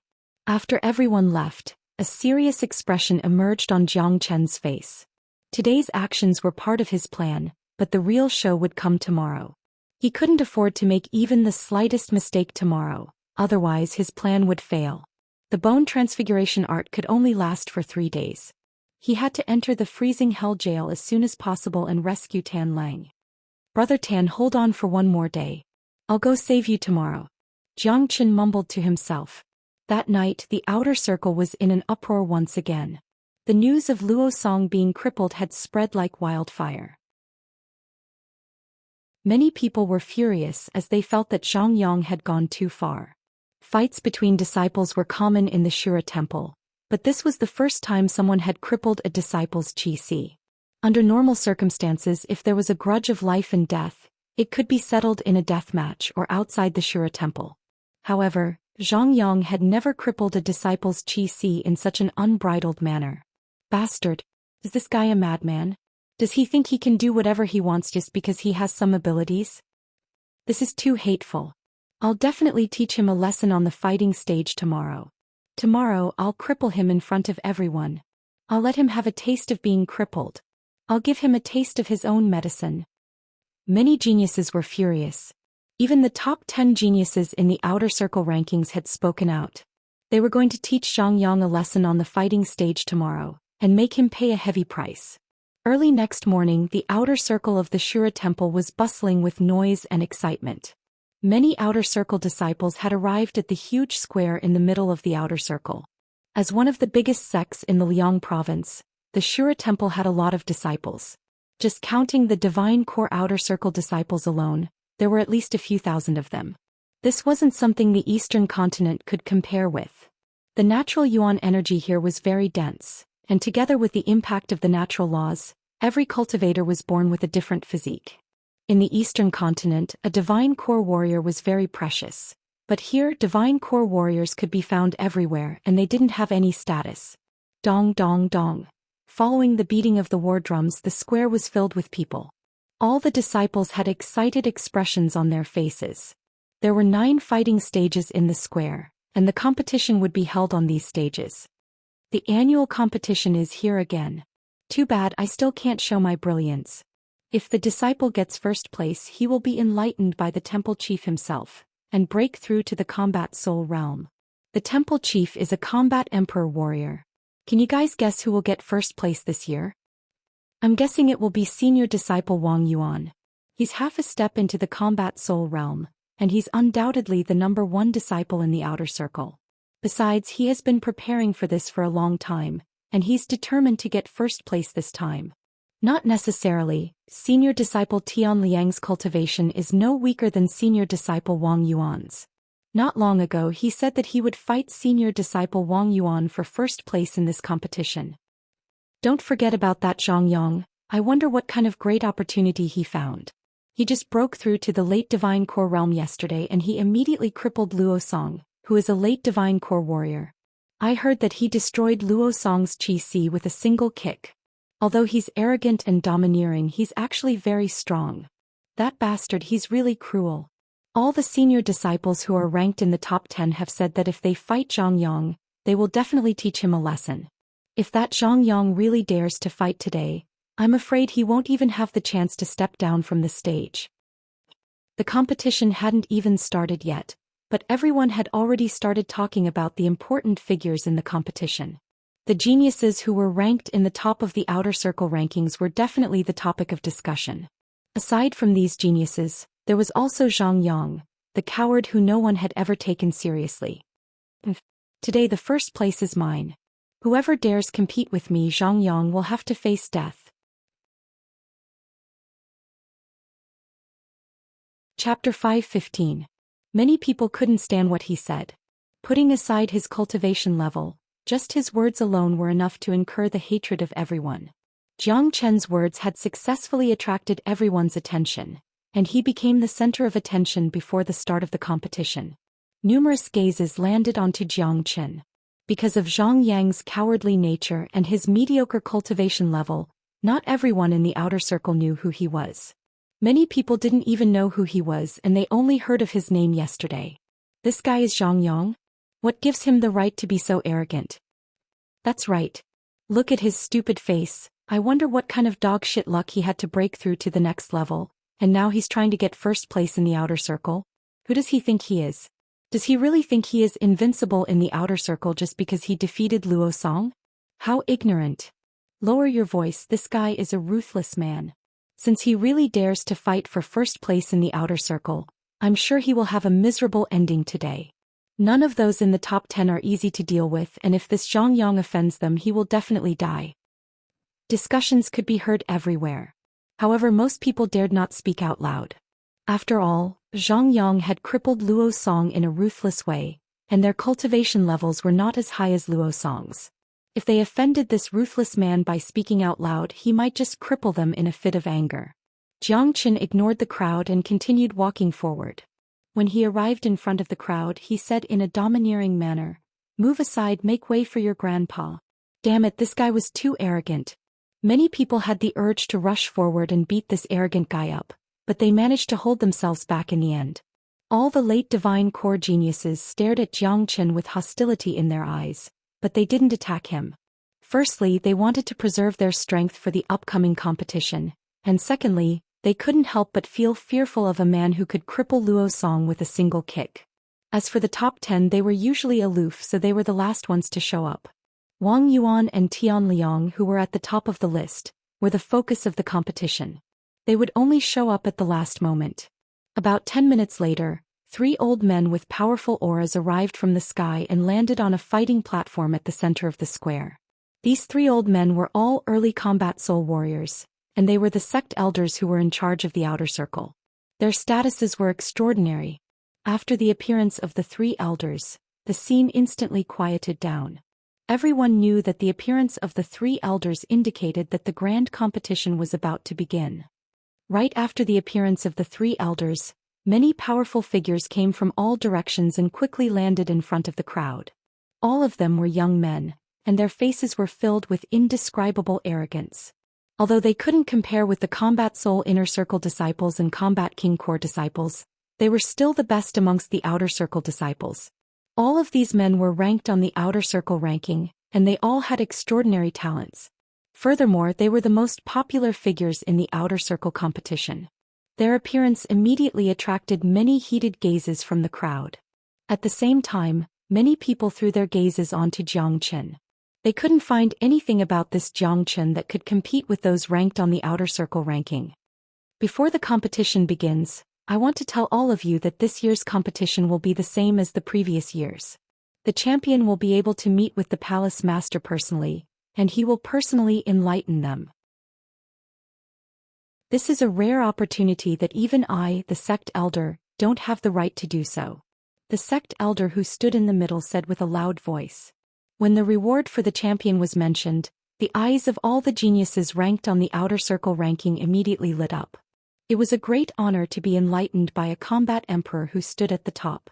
After everyone left, a serious expression emerged on Jiang Chen's face. Today's actions were part of his plan, but the real show would come tomorrow. He couldn't afford to make even the slightest mistake tomorrow, otherwise his plan would fail. The bone transfiguration art could only last for 3 days. He had to enter the freezing hell jail as soon as possible and rescue Tan Lang. Brother Tan, hold on for one more day. I'll go save you tomorrow. Jiang Qin mumbled to himself. That night the outer circle was in an uproar once again. The news of Luo Song being crippled had spread like wildfire. Many people were furious as they felt that Zhang Yang had gone too far. Fights between disciples were common in the Shura temple, but this was the first time someone had crippled a disciple's qi. Under normal circumstances, if there was a grudge of life and death, it could be settled in a death match or outside the Shura temple. However, Zhang Yang had never crippled a disciple's qi in such an unbridled manner. Bastard! Is this guy a madman? Does he think he can do whatever he wants just because he has some abilities? This is too hateful. I'll definitely teach him a lesson on the fighting stage tomorrow. Tomorrow I'll cripple him in front of everyone. I'll let him have a taste of being crippled. I'll give him a taste of his own medicine. Many geniuses were furious. Even the top 10 geniuses in the outer circle rankings had spoken out. They were going to teach Zhang Yang a lesson on the fighting stage tomorrow, and make him pay a heavy price. Early next morning, the outer circle of the Shura temple was bustling with noise and excitement. Many outer circle disciples had arrived at the huge square in the middle of the outer circle. As one of the biggest sects in the Liang province, the Shura temple had a lot of disciples. Just counting the divine core outer circle disciples alone, there were at least a few thousand of them. This wasn't something the eastern continent could compare with. The natural yuan energy here was very dense, and together with the impact of the natural laws, every cultivator was born with a different physique. In the eastern continent, a divine core warrior was very precious. But here, divine core warriors could be found everywhere and they didn't have any status. Dong dong dong. Following the beating of the war drums, the square was filled with people. All the disciples had excited expressions on their faces. There were 9 fighting stages in the square, and the competition would be held on these stages. The annual competition is here again. Too bad I still can't show my brilliance. If the disciple gets first place, he will be enlightened by the temple chief himself, and break through to the combat soul realm. The temple chief is a combat emperor warrior. Can you guys guess who will get first place this year? I'm guessing it will be senior disciple Wang Yuan. He's half a step into the combat soul realm, and he's undoubtedly the #1 disciple in the outer circle. Besides, he has been preparing for this for a long time, and he's determined to get first place this time. Not necessarily, senior disciple Tian Liang's cultivation is no weaker than senior disciple Wang Yuan's. Not long ago he said that he would fight senior disciple Wang Yuan for first place in this competition. Don't forget about that Zhang Yang. I wonder what kind of great opportunity he found. He just broke through to the late divine core realm yesterday and he immediately crippled Luo Song, who is a late divine core warrior. I heard that he destroyed Luo Song's qi with a single kick. Although he's arrogant and domineering, he's actually very strong. That bastard, he's really cruel. All the senior disciples who are ranked in the top 10 have said that if they fight Zhang Yang, they will definitely teach him a lesson. If that Zhang Yang really dares to fight today, I'm afraid he won't even have the chance to step down from the stage. The competition hadn't even started yet, but everyone had already started talking about the important figures in the competition. The geniuses who were ranked in the top of the outer circle rankings were definitely the topic of discussion. Aside from these geniuses, there was also Zhang Yang, the coward who no one had ever taken seriously. Today the first place is mine. Whoever dares compete with me, Zhang Yang, will have to face death. Chapter 5:15. Many people couldn't stand what he said. Putting aside his cultivation level, just his words alone were enough to incur the hatred of everyone. Jiang Chen's words had successfully attracted everyone's attention, and he became the center of attention before the start of the competition. Numerous gazes landed onto Jiang Chen. Because of Zhang Yang's cowardly nature and his mediocre cultivation level, not everyone in the outer circle knew who he was. Many people didn't even know who he was and they only heard of his name yesterday. This guy is Zhang Yang? What gives him the right to be so arrogant? That's right. Look at his stupid face, I wonder what kind of dog shit luck he had to break through to the next level, and now he's trying to get first place in the outer circle? Who does he think he is? Does he really think he is invincible in the outer circle just because he defeated Luo Song? How ignorant. Lower your voice, this guy is a ruthless man. Since he really dares to fight for first place in the outer circle, I'm sure he will have a miserable ending today. None of those in the top 10 are easy to deal with, and if this Zhang Yang offends them, he will definitely die. Discussions could be heard everywhere. However, most people dared not speak out loud. After all, Zhang Yang had crippled Luo Song in a ruthless way, and their cultivation levels were not as high as Luo Song's. If they offended this ruthless man by speaking out loud, he might just cripple them in a fit of anger. Jiang Qin ignored the crowd and continued walking forward. When he arrived in front of the crowd, he said in a domineering manner, "Move aside, make way for your grandpa." Damn it, this guy was too arrogant. Many people had the urge to rush forward and beat this arrogant guy up, but they managed to hold themselves back in the end. All the late divine core geniuses stared at Jiang Qin with hostility in their eyes, but they didn't attack him. Firstly, they wanted to preserve their strength for the upcoming competition, and secondly, they couldn't help but feel fearful of a man who could cripple Luo Song with a single kick. As for the top 10, they were usually aloof, so they were the last ones to show up. Wang Yuan and Tian Liang, who were at the top of the list, were the focus of the competition. They would only show up at the last moment. About 10 minutes later, 3 old men with powerful auras arrived from the sky and landed on a fighting platform at the center of the square. These 3 old men were all early combat soul warriors, and they were the sect elders who were in charge of the outer circle. Their statuses were extraordinary. After the appearance of the 3 elders, the scene instantly quieted down. Everyone knew that the appearance of the 3 elders indicated that the grand competition was about to begin. Right after the appearance of the 3 elders, many powerful figures came from all directions and quickly landed in front of the crowd. All of them were young men, and their faces were filled with indescribable arrogance. Although they couldn't compare with the Combat Soul Inner Circle disciples and Combat King Core disciples, they were still the best amongst the Outer Circle disciples. All of these men were ranked on the Outer Circle ranking, and they all had extraordinary talents. Furthermore, they were the most popular figures in the Outer Circle competition. Their appearance immediately attracted many heated gazes from the crowd. At the same time, many people threw their gazes onto Jiang Qin. They couldn't find anything about this Jiang Qin that could compete with those ranked on the Outer Circle ranking. Before the competition begins, I want to tell all of you that this year's competition will be the same as the previous years. The champion will be able to meet with the Palace Master personally, and he will personally enlighten them. This is a rare opportunity that even I, the sect elder, don't have the right to do so. The sect elder who stood in the middle said with a loud voice. When the reward for the champion was mentioned, the eyes of all the geniuses ranked on the Outer Circle ranking immediately lit up. It was a great honor to be enlightened by a combat emperor who stood at the top.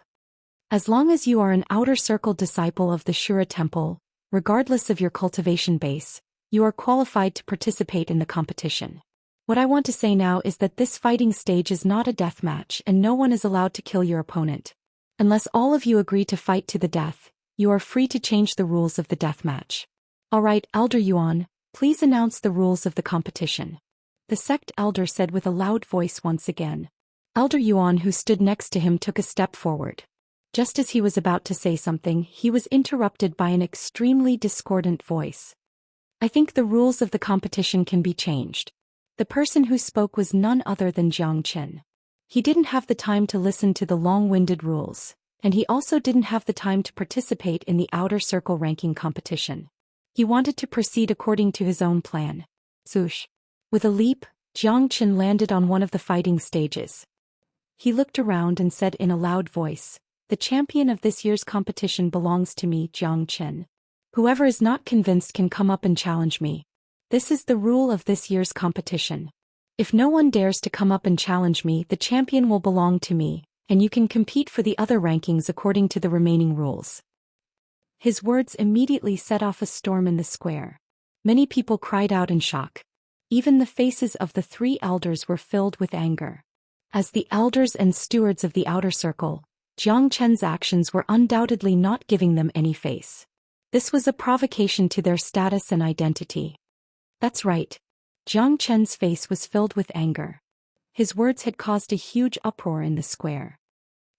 As long as you are an Outer Circle disciple of the Shura Temple, regardless of your cultivation base, you are qualified to participate in the competition. What I want to say now is that this fighting stage is not a death match and no one is allowed to kill your opponent. Unless all of you agree to fight to the death, you are free to change the rules of the death match. Alright, Elder Yuan, please announce the rules of the competition. The sect elder said with a loud voice once again. Elder Yuan, who stood next to him, took a step forward. Just as he was about to say something, he was interrupted by an extremely discordant voice. I think the rules of the competition can be changed. The person who spoke was none other than Jiang Qin. He didn't have the time to listen to the long-winded rules, and he also didn't have the time to participate in the Outer Circle ranking competition. He wanted to proceed according to his own plan. Swoosh. With a leap, Jiang Qin landed on one of the fighting stages. He looked around and said in a loud voice, "The champion of this year's competition belongs to me, Jiang Qin. Whoever is not convinced can come up and challenge me. This is the rule of this year's competition. If no one dares to come up and challenge me, the champion will belong to me, and you can compete for the other rankings according to the remaining rules." His words immediately set off a storm in the square. Many people cried out in shock. Even the faces of the 3 elders were filled with anger. As the elders and stewards of the Outer Circle, Jiang Qin's actions were undoubtedly not giving them any face. This was a provocation to their status and identity. That's right. Jiang Chen's face was filled with anger. His words had caused a huge uproar in the square.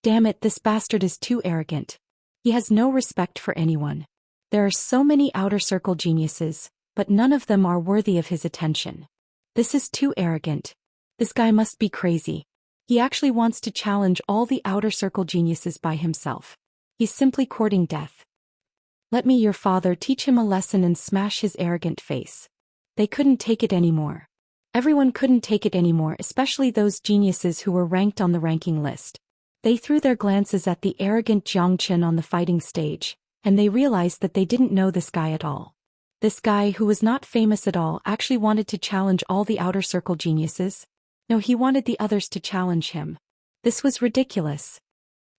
Damn it, this bastard is too arrogant. He has no respect for anyone. There are so many outer circle geniuses, but none of them are worthy of his attention. This is too arrogant. This guy must be crazy. He actually wants to challenge all the outer circle geniuses by himself. He's simply courting death. Let me, your father, teach him a lesson and smash his arrogant face. They couldn't take it anymore. Everyone couldn't take it anymore, especially those geniuses who were ranked on the ranking list. They threw their glances at the arrogant Zhou Xian on the fighting stage, and they realized that they didn't know this guy at all. This guy, who was not famous at all, actually wanted to challenge all the outer circle geniuses. No, he wanted the others to challenge him. This was ridiculous.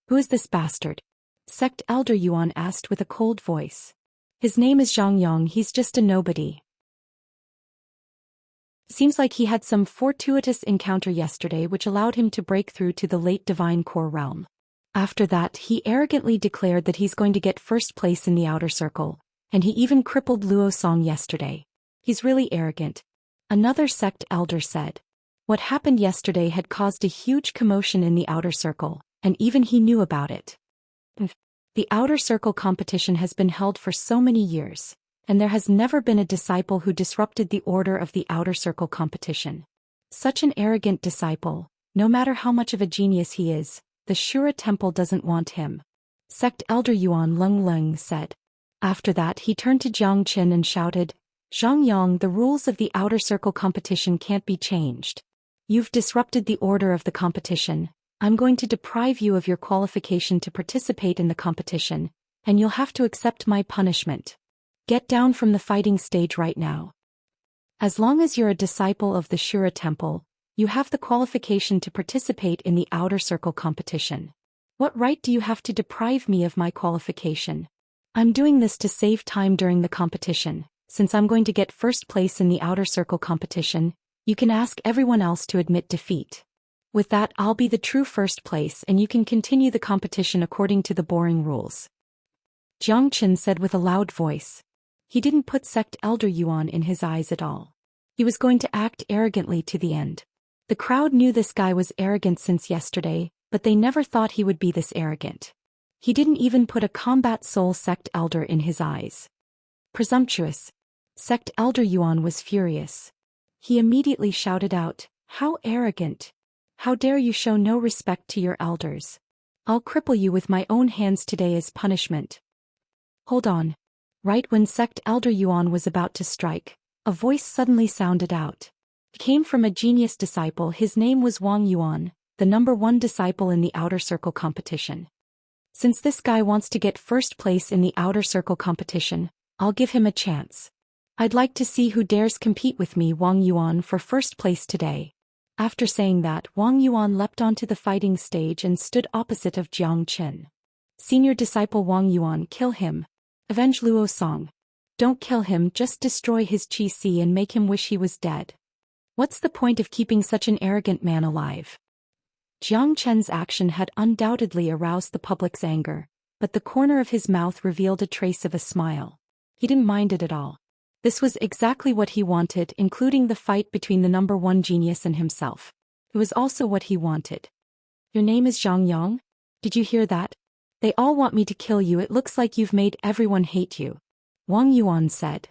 Who is this bastard? Sect Elder Yuan asked with a cold voice. His name is Zhang Yang, he's just a nobody. Seems like he had some fortuitous encounter yesterday which allowed him to break through to the late divine core realm. After that, he arrogantly declared that he's going to get first place in the outer circle, and he even crippled Luo Song yesterday. He's really arrogant. Another sect elder said. What happened yesterday had caused a huge commotion in the outer circle, and even he knew about it. The outer circle competition has been held for so many years, and there has never been a disciple who disrupted the order of the outer circle competition. Such an arrogant disciple, no matter how much of a genius he is, the Shura Temple doesn't want him. Sect Elder Yuan Leng Leng said. After that he turned to Jiang Chen and shouted, Zhang Yang, the rules of the outer circle competition can't be changed. You've disrupted the order of the competition. I'm going to deprive you of your qualification to participate in the competition, and you'll have to accept my punishment. Get down from the fighting stage right now. As long as you're a disciple of the Shura Temple, you have the qualification to participate in the outer circle competition. What right do you have to deprive me of my qualification? I'm doing this to save time during the competition. Since I'm going to get first place in the outer circle competition, you can ask everyone else to admit defeat. With that, I'll be the true first place and you can continue the competition according to the boring rules. Jiang Chen said with a loud voice. He didn't put Sect Elder Yuan in his eyes at all. He was going to act arrogantly to the end. The crowd knew this guy was arrogant since yesterday, but they never thought he would be this arrogant. He didn't even put a combat soul Sect Elder in his eyes. Presumptuous. Sect Elder Yuan was furious. He immediately shouted out, How arrogant! How dare you show no respect to your elders? I'll cripple you with my own hands today as punishment. Hold on. Right when Sect Elder Yuan was about to strike, a voice suddenly sounded out. It came from a genius disciple. His name was Wang Yuan, the #1 disciple in the outer circle competition. Since this guy wants to get first place in the outer circle competition, I'll give him a chance. I'd like to see who dares compete with me, Wang Yuan, for first place today. After saying that, Wang Yuan leapt onto the fighting stage and stood opposite of Jiang Chen. Senior disciple Wang Yuan, kill him. Avenge Luo Song. Don't kill him, just destroy his qi and make him wish he was dead. What's the point of keeping such an arrogant man alive? Jiang Chen's action had undoubtedly aroused the public's anger, but the corner of his mouth revealed a trace of a smile. He didn't mind it at all. This was exactly what he wanted, including the fight between the #1 genius and himself. It was also what he wanted. Your name is Zhang Yang? Did you hear that? They all want me to kill you. It looks like you've made everyone hate you. Wang Yuan said.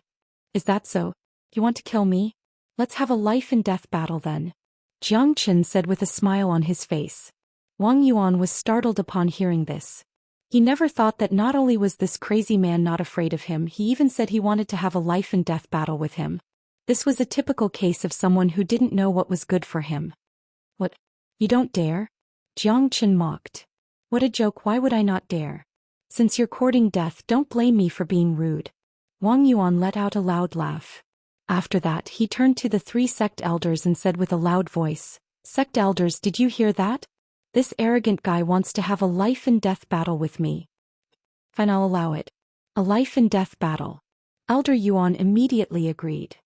Is that so? You want to kill me? Let's have a life and death battle then. Jiang Chen said with a smile on his face. Wang Yuan was startled upon hearing this. He never thought that not only was this crazy man not afraid of him, he even said he wanted to have a life and death battle with him. This was a typical case of someone who didn't know what was good for him. What? You don't dare? Jiang Chen mocked. What a joke, why would I not dare? Since you're courting death, don't blame me for being rude. Wang Yuan let out a loud laugh. After that, he turned to the 3 sect elders and said with a loud voice, Sect elders, did you hear that? This arrogant guy wants to have a life and death battle with me. Fine, I'll allow it. A life and death battle. Elder Yuan immediately agreed.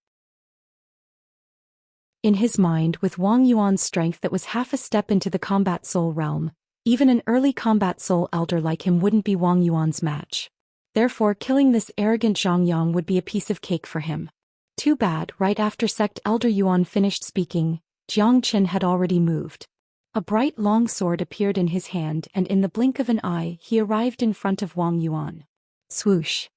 In his mind, with Wang Yuan's strength that was half a step into the combat soul realm, even an early combat soul elder like him wouldn't be Wang Yuan's match. Therefore, killing this arrogant Zhang Yang would be a piece of cake for him. Too bad, right after Sect Elder Yuan finished speaking, Xianxia had already moved. A bright long sword appeared in his hand and in the blink of an eye he arrived in front of Wang Yuan. Swoosh.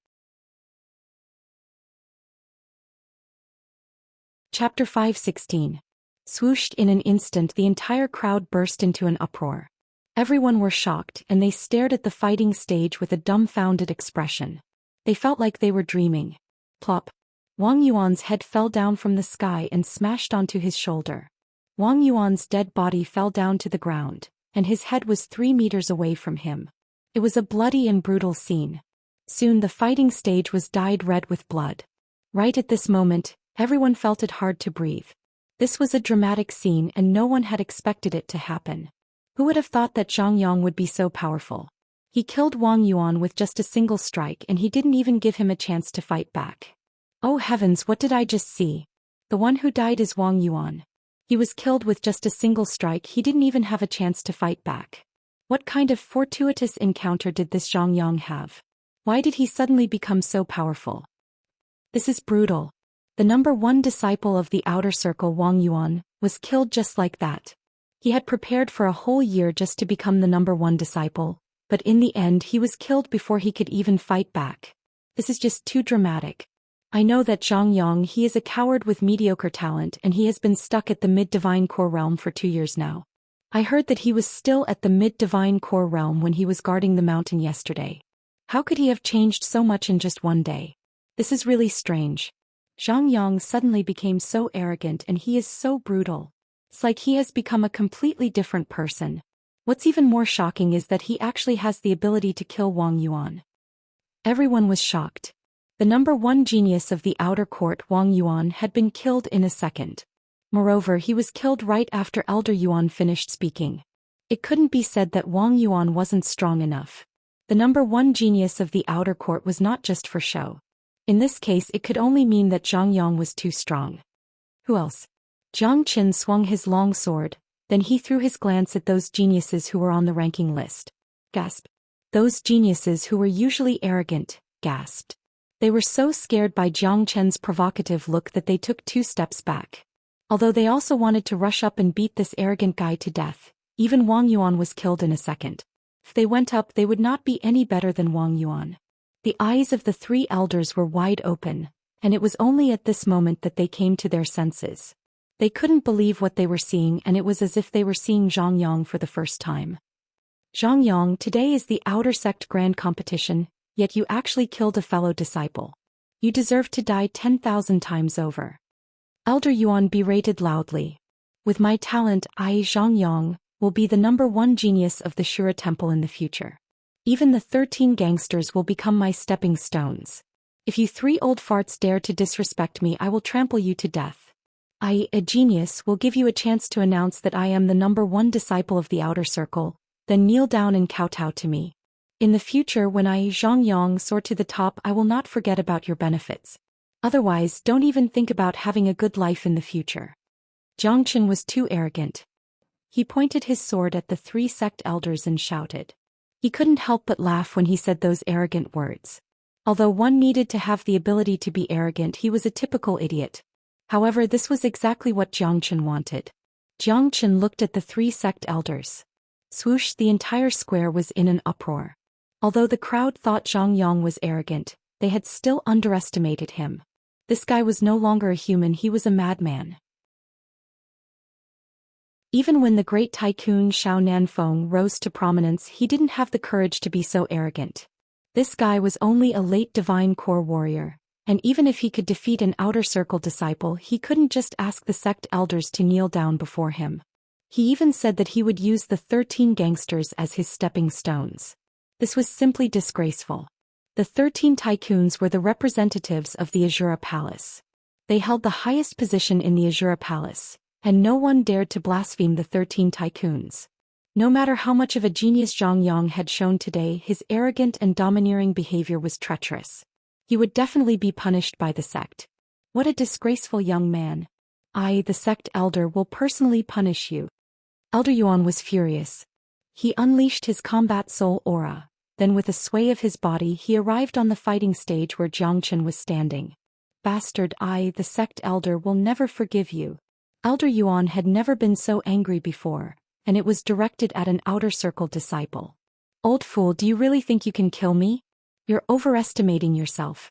Chapter 5:16. Swooshed in an instant the entire crowd burst into an uproar. Everyone were shocked and they stared at the fighting stage with a dumbfounded expression. They felt like they were dreaming. Plop. Wang Yuan's head fell down from the sky and smashed onto his shoulder. Wang Yuan's dead body fell down to the ground, and his head was 3 meters away from him. It was a bloody and brutal scene. Soon the fighting stage was dyed red with blood. Right at this moment, everyone felt it hard to breathe. This was a dramatic scene and no one had expected it to happen. Who would have thought that Zhang Yang would be so powerful? He killed Wang Yuan with just a single strike and he didn't even give him a chance to fight back. Oh heavens, what did I just see? The one who died is Wang Yuan. He was killed with just a single strike, he didn't even have a chance to fight back. What kind of fortuitous encounter did this Zhang Yang have? Why did he suddenly become so powerful? This is brutal. The number 1 disciple of the outer circle, Wang Yuan, was killed just like that. He had prepared for a whole year just to become the number 1 disciple, but in the end he was killed before he could even fight back. This is just too dramatic. I know that Zhang Yang, he is a coward with mediocre talent and he has been stuck at the mid-divine core realm for 2 years now. I heard that he was still at the mid-divine core realm when he was guarding the mountain yesterday. How could he have changed so much in just one day? This is really strange. Zhang Yang suddenly became so arrogant and he is so brutal. It's like he has become a completely different person. What's even more shocking is that he actually has the ability to kill Wang Yuan. Everyone was shocked. The number 1 genius of the outer court, Wang Yuan, had been killed in a second. Moreover, he was killed right after Elder Yuan finished speaking. It couldn't be said that Wang Yuan wasn't strong enough. The number 1 genius of the outer court was not just for show. In this case it could only mean that Zhang Yang was too strong. Who else? Zhang Qin swung his long sword, then he threw his glance at those geniuses who were on the ranking list. Gasp. Those geniuses who were usually arrogant, gasped. They were so scared by Zhang Qin's provocative look that they took 2 steps back. Although they also wanted to rush up and beat this arrogant guy to death, even Wang Yuan was killed in a second. If they went up they would not be any better than Wang Yuan. The eyes of the 3 elders were wide open, and it was only at this moment that they came to their senses. They couldn't believe what they were seeing and it was as if they were seeing Zhang Yang for the first time. Zhang Yang, today is the outer sect grand competition, yet you actually killed a fellow disciple. You deserve to die 10,000 times over. Elder Yuan berated loudly. With my talent, I, Zhang Yang, will be the number 1 genius of the Shura Temple in the future. Even the 13 gangsters will become my stepping stones. If you 3 old farts dare to disrespect me, I will trample you to death. I, a genius, will give you a chance to announce that I am the number 1 disciple of the outer circle, then kneel down and kowtow to me. In the future when I, Zhang Yang, soar to the top, I will not forget about your benefits. Otherwise, don't even think about having a good life in the future. Zhang Qin was too arrogant. He pointed his sword at the 3 sect elders and shouted. He couldn't help but laugh when he said those arrogant words. Although one needed to have the ability to be arrogant, he was a typical idiot. However, this was exactly what Zhang Qin wanted. Zhang Qin looked at the 3 sect elders. Swoosh, the entire square was in an uproar. Although the crowd thought Zhang Yang was arrogant, they had still underestimated him. This guy was no longer a human, he was a madman. Even when the great tycoon Xiao Nanfeng rose to prominence, he didn't have the courage to be so arrogant. This guy was only a late divine core warrior, and even if he could defeat an outer circle disciple, he couldn't just ask the sect elders to kneel down before him. He even said that he would use the 13 gangsters as his stepping stones. This was simply disgraceful. The 13 tycoons were the representatives of the Azura Palace. They held the highest position in the Azura Palace, and no one dared to blaspheme the 13 tycoons. No matter how much of a genius Zhang Yang had shown today, his arrogant and domineering behavior was treacherous. He would definitely be punished by the sect. What a disgraceful young man. I, the sect elder, will personally punish you. Elder Yuan was furious. He unleashed his combat soul aura. Then with a sway of his body he arrived on the fighting stage where Zhang Qin was standing. Bastard, the sect elder will never forgive you. Elder Yuan had never been so angry before, and it was directed at an outer circle disciple. Old fool, do you really think you can kill me? You're overestimating yourself.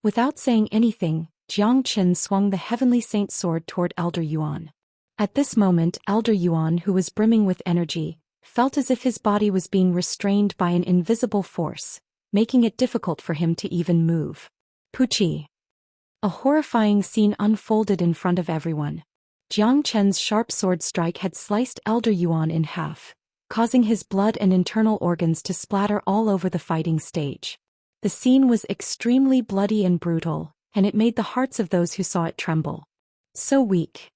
Without saying anything, Jiang Qin swung the heavenly saint sword toward Elder Yuan. At this moment, Elder Yuan, who was brimming with energy, felt as if his body was being restrained by an invisible force, making it difficult for him to even move. Puchi. A horrifying scene unfolded in front of everyone. Jiang Chen's sharp sword strike had sliced Elder Yuan in half, causing his blood and internal organs to splatter all over the fighting stage. The scene was extremely bloody and brutal, and it made the hearts of those who saw it tremble. So weak.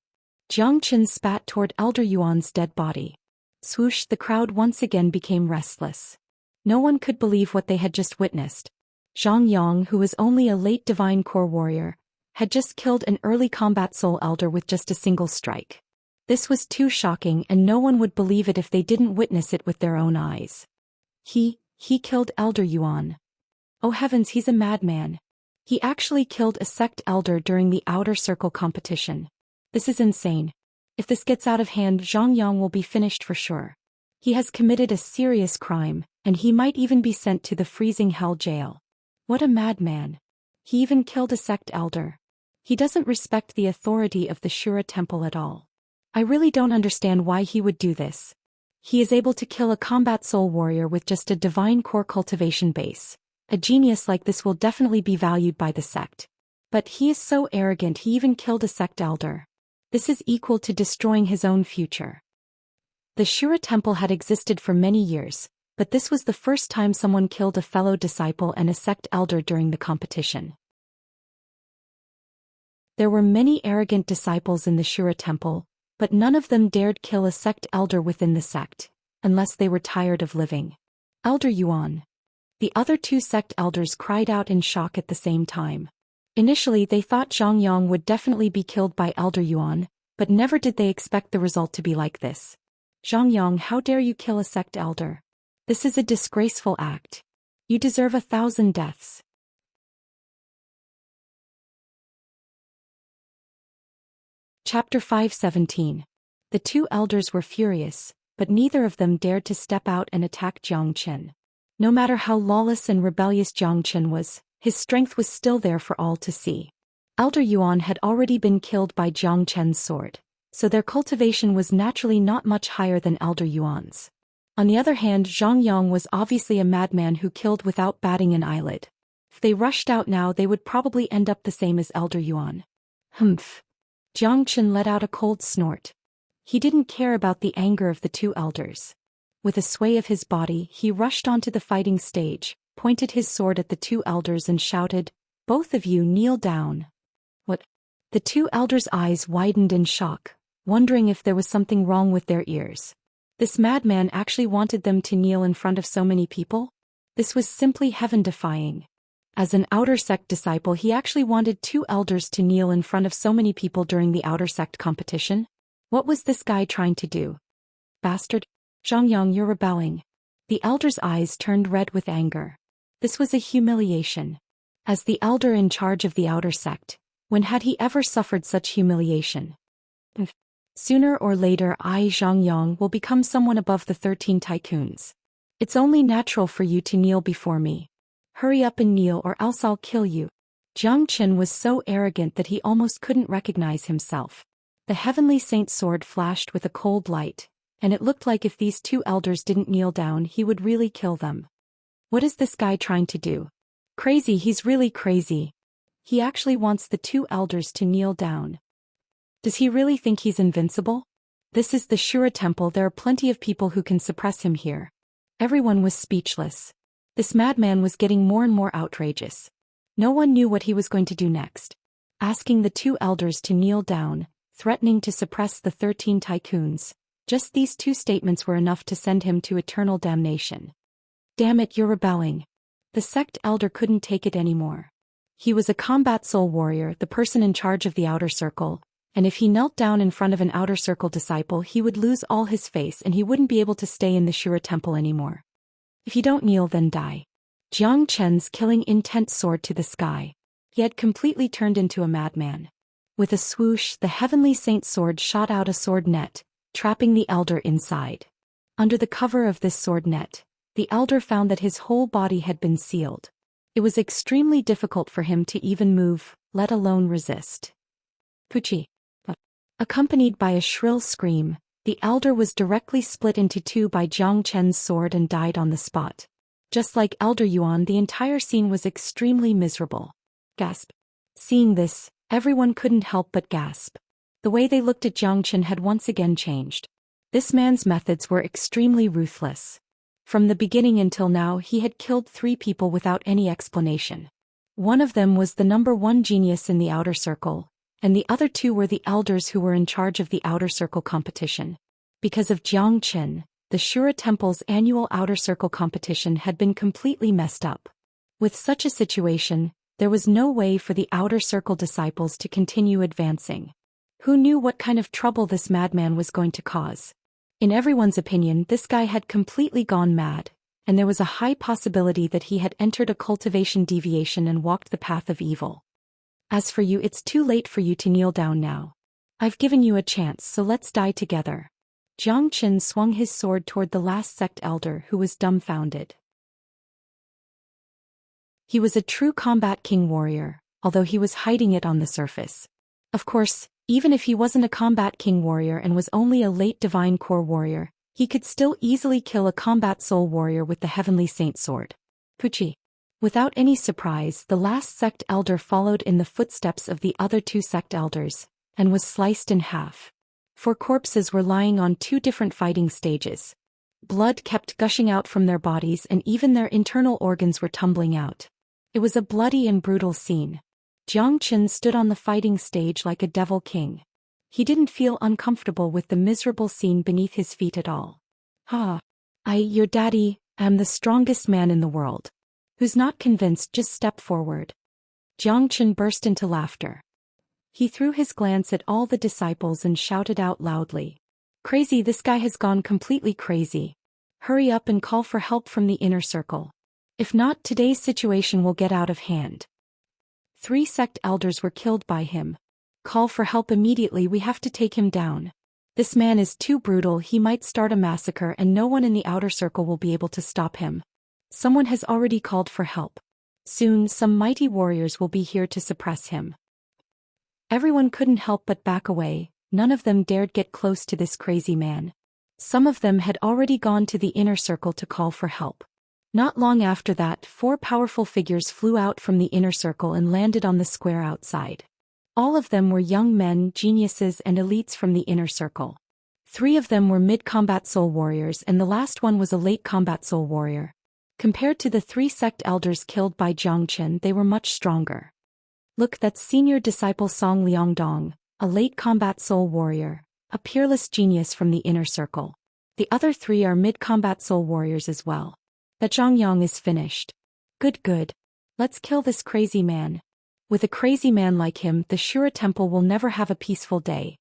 Jiang Chen spat toward Elder Yuan's dead body. Swoosh, the crowd once again became restless. No one could believe what they had just witnessed. Zhang Yang, who was only a late divine core warrior, had just killed an early combat soul elder with just a single strike. This was too shocking, and no one would believe it if they didn't witness it with their own eyes. He killed Elder Yuan. Oh heavens, he's a madman. He actually killed a sect elder during the outer circle competition. This is insane. If this gets out of hand, Zhang Yang will be finished for sure. He has committed a serious crime, and he might even be sent to the freezing hell jail. What a madman. He even killed a sect elder. He doesn't respect the authority of the Shura temple at all. I really don't understand why he would do this. He is able to kill a combat soul warrior with just a divine core cultivation base. A genius like this will definitely be valued by the sect. But he is so arrogant he even killed a sect elder. This is equal to destroying his own future. The Shura temple had existed for many years, but this was the first time someone killed a fellow disciple and a sect elder during the competition. There were many arrogant disciples in the Shura temple, but none of them dared kill a sect elder within the sect, unless they were tired of living. Elder Yuan. The other two sect elders cried out in shock at the same time. Initially they thought Zhang Yang would definitely be killed by Elder Yuan, but never did they expect the result to be like this. Zhang Yang, how dare you kill a sect elder? This is a disgraceful act. You deserve 1,000 deaths. Chapter 5:17. The two elders were furious, but neither of them dared to step out and attack Jiang Qin. No matter how lawless and rebellious Jiang Qin was, his strength was still there for all to see. Elder Yuan had already been killed by Jiang Chen's sword, so their cultivation was naturally not much higher than Elder Yuan's. On the other hand, Zhang Yang was obviously a madman who killed without batting an eyelid. If they rushed out now, they would probably end up the same as Elder Yuan. Humph. Jiang Qin let out a cold snort. He didn't care about the anger of the two elders. With a sway of his body, he rushed onto the fighting stage, pointed his sword at the two elders and shouted, "Both of you kneel down." What? The two elders' eyes widened in shock, wondering if there was something wrong with their ears. This madman actually wanted them to kneel in front of so many people? This was simply heaven-defying. As an outer sect disciple, he actually wanted two elders to kneel in front of so many people during the outer sect competition? What was this guy trying to do? Bastard! Zhang Yang, you're rebelling. The elder's eyes turned red with anger. This was a humiliation. As the elder in charge of the outer sect, when had he ever suffered such humiliation? Sooner or later Zhang Yang will become someone above the 13 tycoons. It's only natural for you to kneel before me. Hurry up and kneel or else I'll kill you. Jiang Qin was so arrogant that he almost couldn't recognize himself. The heavenly saint's sword flashed with a cold light, and it looked like if these two elders didn't kneel down he would really kill them. What is this guy trying to do? Crazy, he's really crazy. He actually wants the two elders to kneel down. Does he really think he's invincible? This is the Shura temple, there are plenty of people who can suppress him here. Everyone was speechless. This madman was getting more and more outrageous. No one knew what he was going to do next. Asking the two elders to kneel down, threatening to suppress the 13 tycoons. Just these two statements were enough to send him to eternal damnation. Damn it, you're rebelling. The sect elder couldn't take it anymore. He was a combat soul warrior, the person in charge of the outer circle, and if he knelt down in front of an outer circle disciple he would lose all his face and he wouldn't be able to stay in the Shura temple anymore. If you don't kneel then die. Jiang Chen's killing intent soared to the sky. He had completely turned into a madman. With a swoosh, the heavenly saint's sword shot out a sword net, trapping the elder inside. Under the cover of this sword net, the elder found that his whole body had been sealed. It was extremely difficult for him to even move, let alone resist. Puchi. Accompanied by a shrill scream, the elder was directly split into two by Jiang Chen's sword and died on the spot. Just like Elder Yuan, the entire scene was extremely miserable. Gasp. Seeing this, everyone couldn't help but gasp. The way they looked at Jiang Chen had once again changed. This man's methods were extremely ruthless. From the beginning until now, he had killed 3 people without any explanation. One of them was the number 1 genius in the outer circle, and the other 2 were the elders who were in charge of the outer circle competition. Because of Jiang Chen, the Shura Temple's annual outer circle competition had been completely messed up. With such a situation, there was no way for the outer circle disciples to continue advancing. Who knew what kind of trouble this madman was going to cause? In everyone's opinion, this guy had completely gone mad, and there was a high possibility that he had entered a cultivation deviation and walked the path of evil. As for you, it's too late for you to kneel down now. I've given you a chance, so let's die together. Jiang Chen swung his sword toward the last sect elder, who was dumbfounded. He was a true combat king warrior, although he was hiding it on the surface. Of course, even if he wasn't a combat king warrior and was only a late divine core warrior, he could still easily kill a combat soul warrior with the heavenly saint sword. Puchi. Without any surprise, the last sect elder followed in the footsteps of the other 2 sect elders, and was sliced in half. 4 corpses were lying on 2 different fighting stages. Blood kept gushing out from their bodies and even their internal organs were tumbling out. It was a bloody and brutal scene. Jiang Chen stood on the fighting stage like a devil king. He didn't feel uncomfortable with the miserable scene beneath his feet at all. Your daddy, am the strongest man in the world. Who's not convinced, just step forward. Jiang Chen burst into laughter. He threw his glance at all the disciples and shouted out loudly. Crazy, this guy has gone completely crazy. Hurry up and call for help from the inner circle. If not, today's situation will get out of hand. 3 sect elders were killed by him. Call for help immediately, we have to take him down. This man is too brutal, he might start a massacre and no one in the outer circle will be able to stop him. Someone has already called for help. Soon some mighty warriors will be here to suppress him. Everyone couldn't help but back away, none of them dared get close to this crazy man. Some of them had already gone to the inner circle to call for help. Not long after that, 4 powerful figures flew out from the inner circle and landed on the square outside. All of them were young men, geniuses and elites from the inner circle. 3 of them were mid-combat soul warriors and the last one was a late combat soul warrior. Compared to the 3 sect elders killed by Jiang Chen, they were much stronger. Look, that's senior disciple Song Liangdong, a late combat soul warrior, a peerless genius from the inner circle. The other 3 are mid-combat soul warriors as well. That Zhongyang is finished. Good. Let's kill this crazy man. With a crazy man like him, the Shura Temple will never have a peaceful day.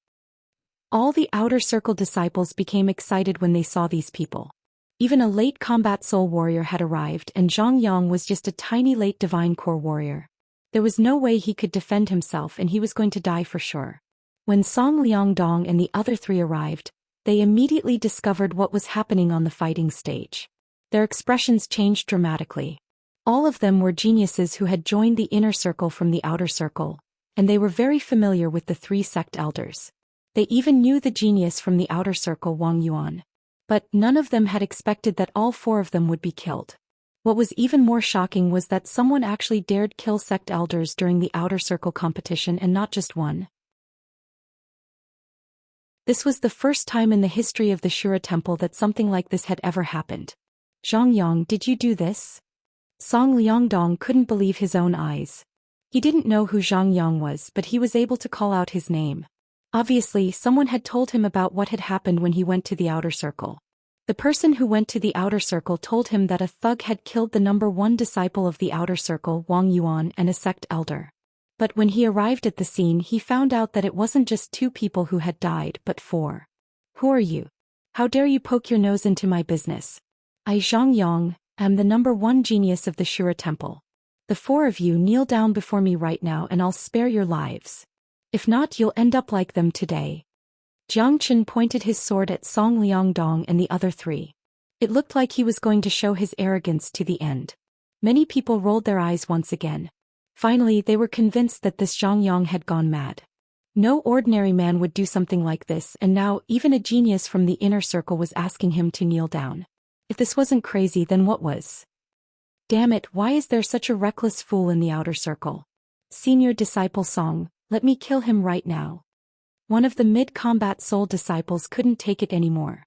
All the outer circle disciples became excited when they saw these people. Even a late combat soul warrior had arrived and Zhongyang was just a tiny late divine core warrior. There was no way he could defend himself and he was going to die for sure. When Song Liangdong and the other 3 arrived, they immediately discovered what was happening on the fighting stage. Their expressions changed dramatically. All of them were geniuses who had joined the inner circle from the outer circle, and they were very familiar with the 3 sect elders. They even knew the genius from the outer circle, Wang Yuan. But none of them had expected that all 4 of them would be killed. What was even more shocking was that someone actually dared kill sect elders during the outer circle competition and not just one. This was the first time in the history of the Shura Temple that something like this had ever happened. Zhongyang, did you do this? Song Liangdong couldn't believe his own eyes. He didn't know who Zhongyang was, but he was able to call out his name. Obviously, someone had told him about what had happened when he went to the outer circle. The person who went to the outer circle told him that a thug had killed the number 1 disciple of the outer circle, Wang Yuan, and a sect elder. But when he arrived at the scene, he found out that it wasn't just 2 people who had died, but 4. Who are you? How dare you poke your nose into my business? I, Zhongyang, am the number 1 genius of the Shura Temple. The four of you kneel down before me right now and I'll spare your lives. If not, you'll end up like them today. Jiang Chen pointed his sword at Song Liangdong and the other three. It looked like he was going to show his arrogance to the end. Many people rolled their eyes once again. Finally, they were convinced that this Zhang Yang had gone mad. No ordinary man would do something like this, and now even a genius from the inner circle was asking him to kneel down. If this wasn't crazy, then what was? Damn it, why is there such a reckless fool in the outer circle? Senior disciple Song, let me kill him right now. One of the mid-combat soul disciples couldn't take it anymore.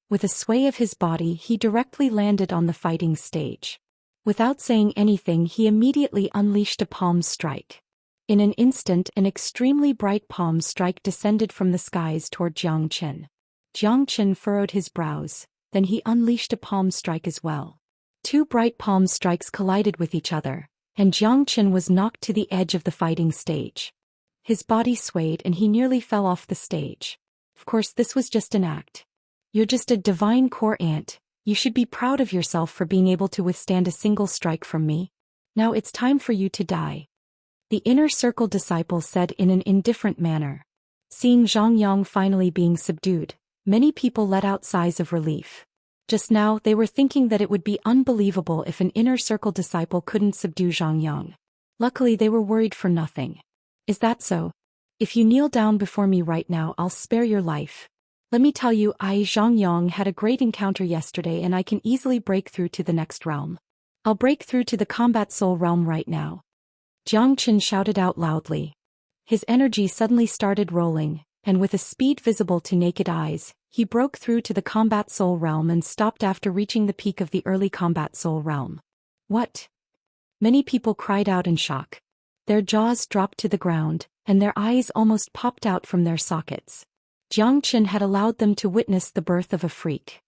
With a sway of his body, he directly landed on the fighting stage. Without saying anything, he immediately unleashed a palm strike. In an instant, an extremely bright palm strike descended from the skies toward Jiang Chen. Jiang Chen furrowed his brows, then he unleashed a palm strike as well. Two bright palm strikes collided with each other, and Jiang Chen was knocked to the edge of the fighting stage. His body swayed and he nearly fell off the stage. Of course, this was just an act. You're just a divine core ant. You should be proud of yourself for being able to withstand a single strike from me. Now it's time for you to die. The inner circle disciple said in an indifferent manner. Seeing Zhang Yang finally being subdued, many people let out sighs of relief. Just now, they were thinking that it would be unbelievable if an inner circle disciple couldn't subdue Zhang Yang. Luckily, they were worried for nothing. Is that so? If you kneel down before me right now, I'll spare your life. Let me tell you, Zhang Yang, had a great encounter yesterday and I can easily break through to the next realm. I'll break through to the combat soul realm right now. Jiang Chen shouted out loudly. His energy suddenly started rolling, and with a speed visible to naked eyes, he broke through to the combat soul realm and stopped after reaching the peak of the early combat soul realm. What? Many people cried out in shock. Their jaws dropped to the ground, and their eyes almost popped out from their sockets. Jiang Chen had allowed them to witness the birth of a freak.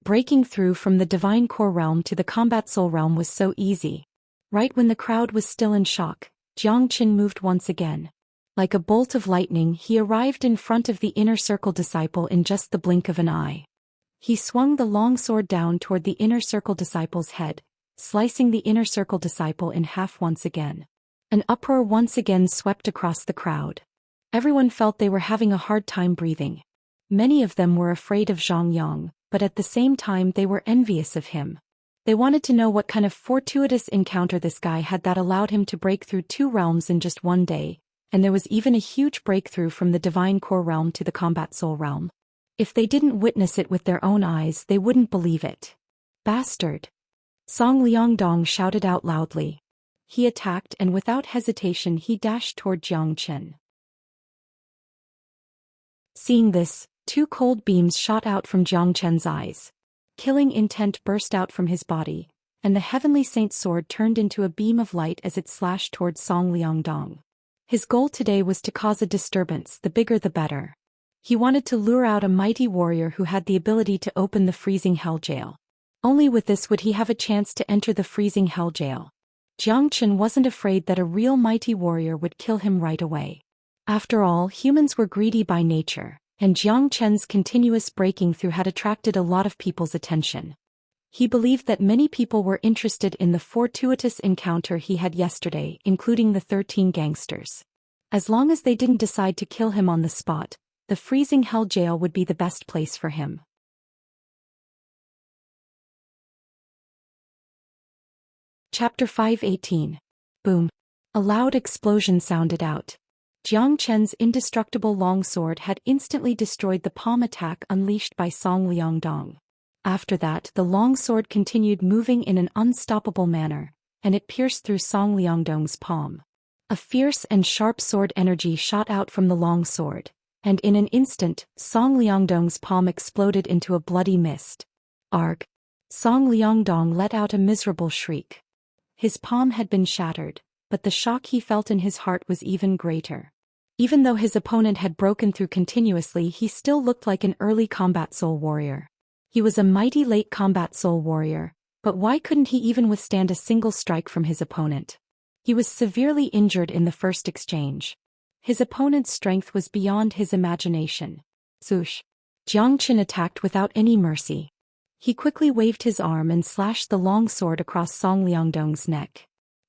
Breaking through from the divine core realm to the combat soul realm was so easy. Right when the crowd was still in shock, Jiang Chen moved once again. Like a bolt of lightning, he arrived in front of the inner circle disciple in just the blink of an eye. He swung the long sword down toward the inner circle disciple's head, slicing the inner circle disciple in half once again. An uproar once again swept across the crowd. Everyone felt they were having a hard time breathing. Many of them were afraid of Zhang Yang, but at the same time they were envious of him. They wanted to know what kind of fortuitous encounter this guy had that allowed him to break through 2 realms in just one day, and there was even a huge breakthrough from the divine core realm to the combat soul realm. If they didn't witness it with their own eyes, they wouldn't believe it. Bastard! Song Liangdong shouted out loudly. He attacked and without hesitation he dashed toward Jiang Chen. Seeing this, 2 cold beams shot out from Jiang Chen's eyes. Killing intent burst out from his body, and the heavenly saint's sword turned into a beam of light as it slashed toward Song Liangdong. His goal today was to cause a disturbance, the bigger the better. He wanted to lure out a mighty warrior who had the ability to open the freezing hell jail. Only with this would he have a chance to enter the freezing hell jail. Jiang Chen wasn't afraid that a real mighty warrior would kill him right away. After all, humans were greedy by nature, and Jiang Chen's continuous breaking through had attracted a lot of people's attention. He believed that many people were interested in the fortuitous encounter he had yesterday, including the 13 gangsters. As long as they didn't decide to kill him on the spot, the freezing hell jail would be the best place for him. Chapter 518. Boom. A loud explosion sounded out. Jiang Chen's indestructible longsword had instantly destroyed the palm attack unleashed by Song Liangdong. After that, the longsword continued moving in an unstoppable manner, and it pierced through Song Liangdong's palm. A fierce and sharp sword energy shot out from the longsword, and in an instant, Song Liangdong's palm exploded into a bloody mist. Arg! Song Liangdong let out a miserable shriek. His palm had been shattered, but the shock he felt in his heart was even greater. Even though his opponent had broken through continuously, he still looked like an early combat soul warrior. He was a mighty late combat soul warrior, but why couldn't he even withstand a single strike from his opponent? He was severely injured in the first exchange. His opponent's strength was beyond his imagination. Zhoosh! Jiang Chen attacked without any mercy. He quickly waved his arm and slashed the long sword across Song Liangdong's neck.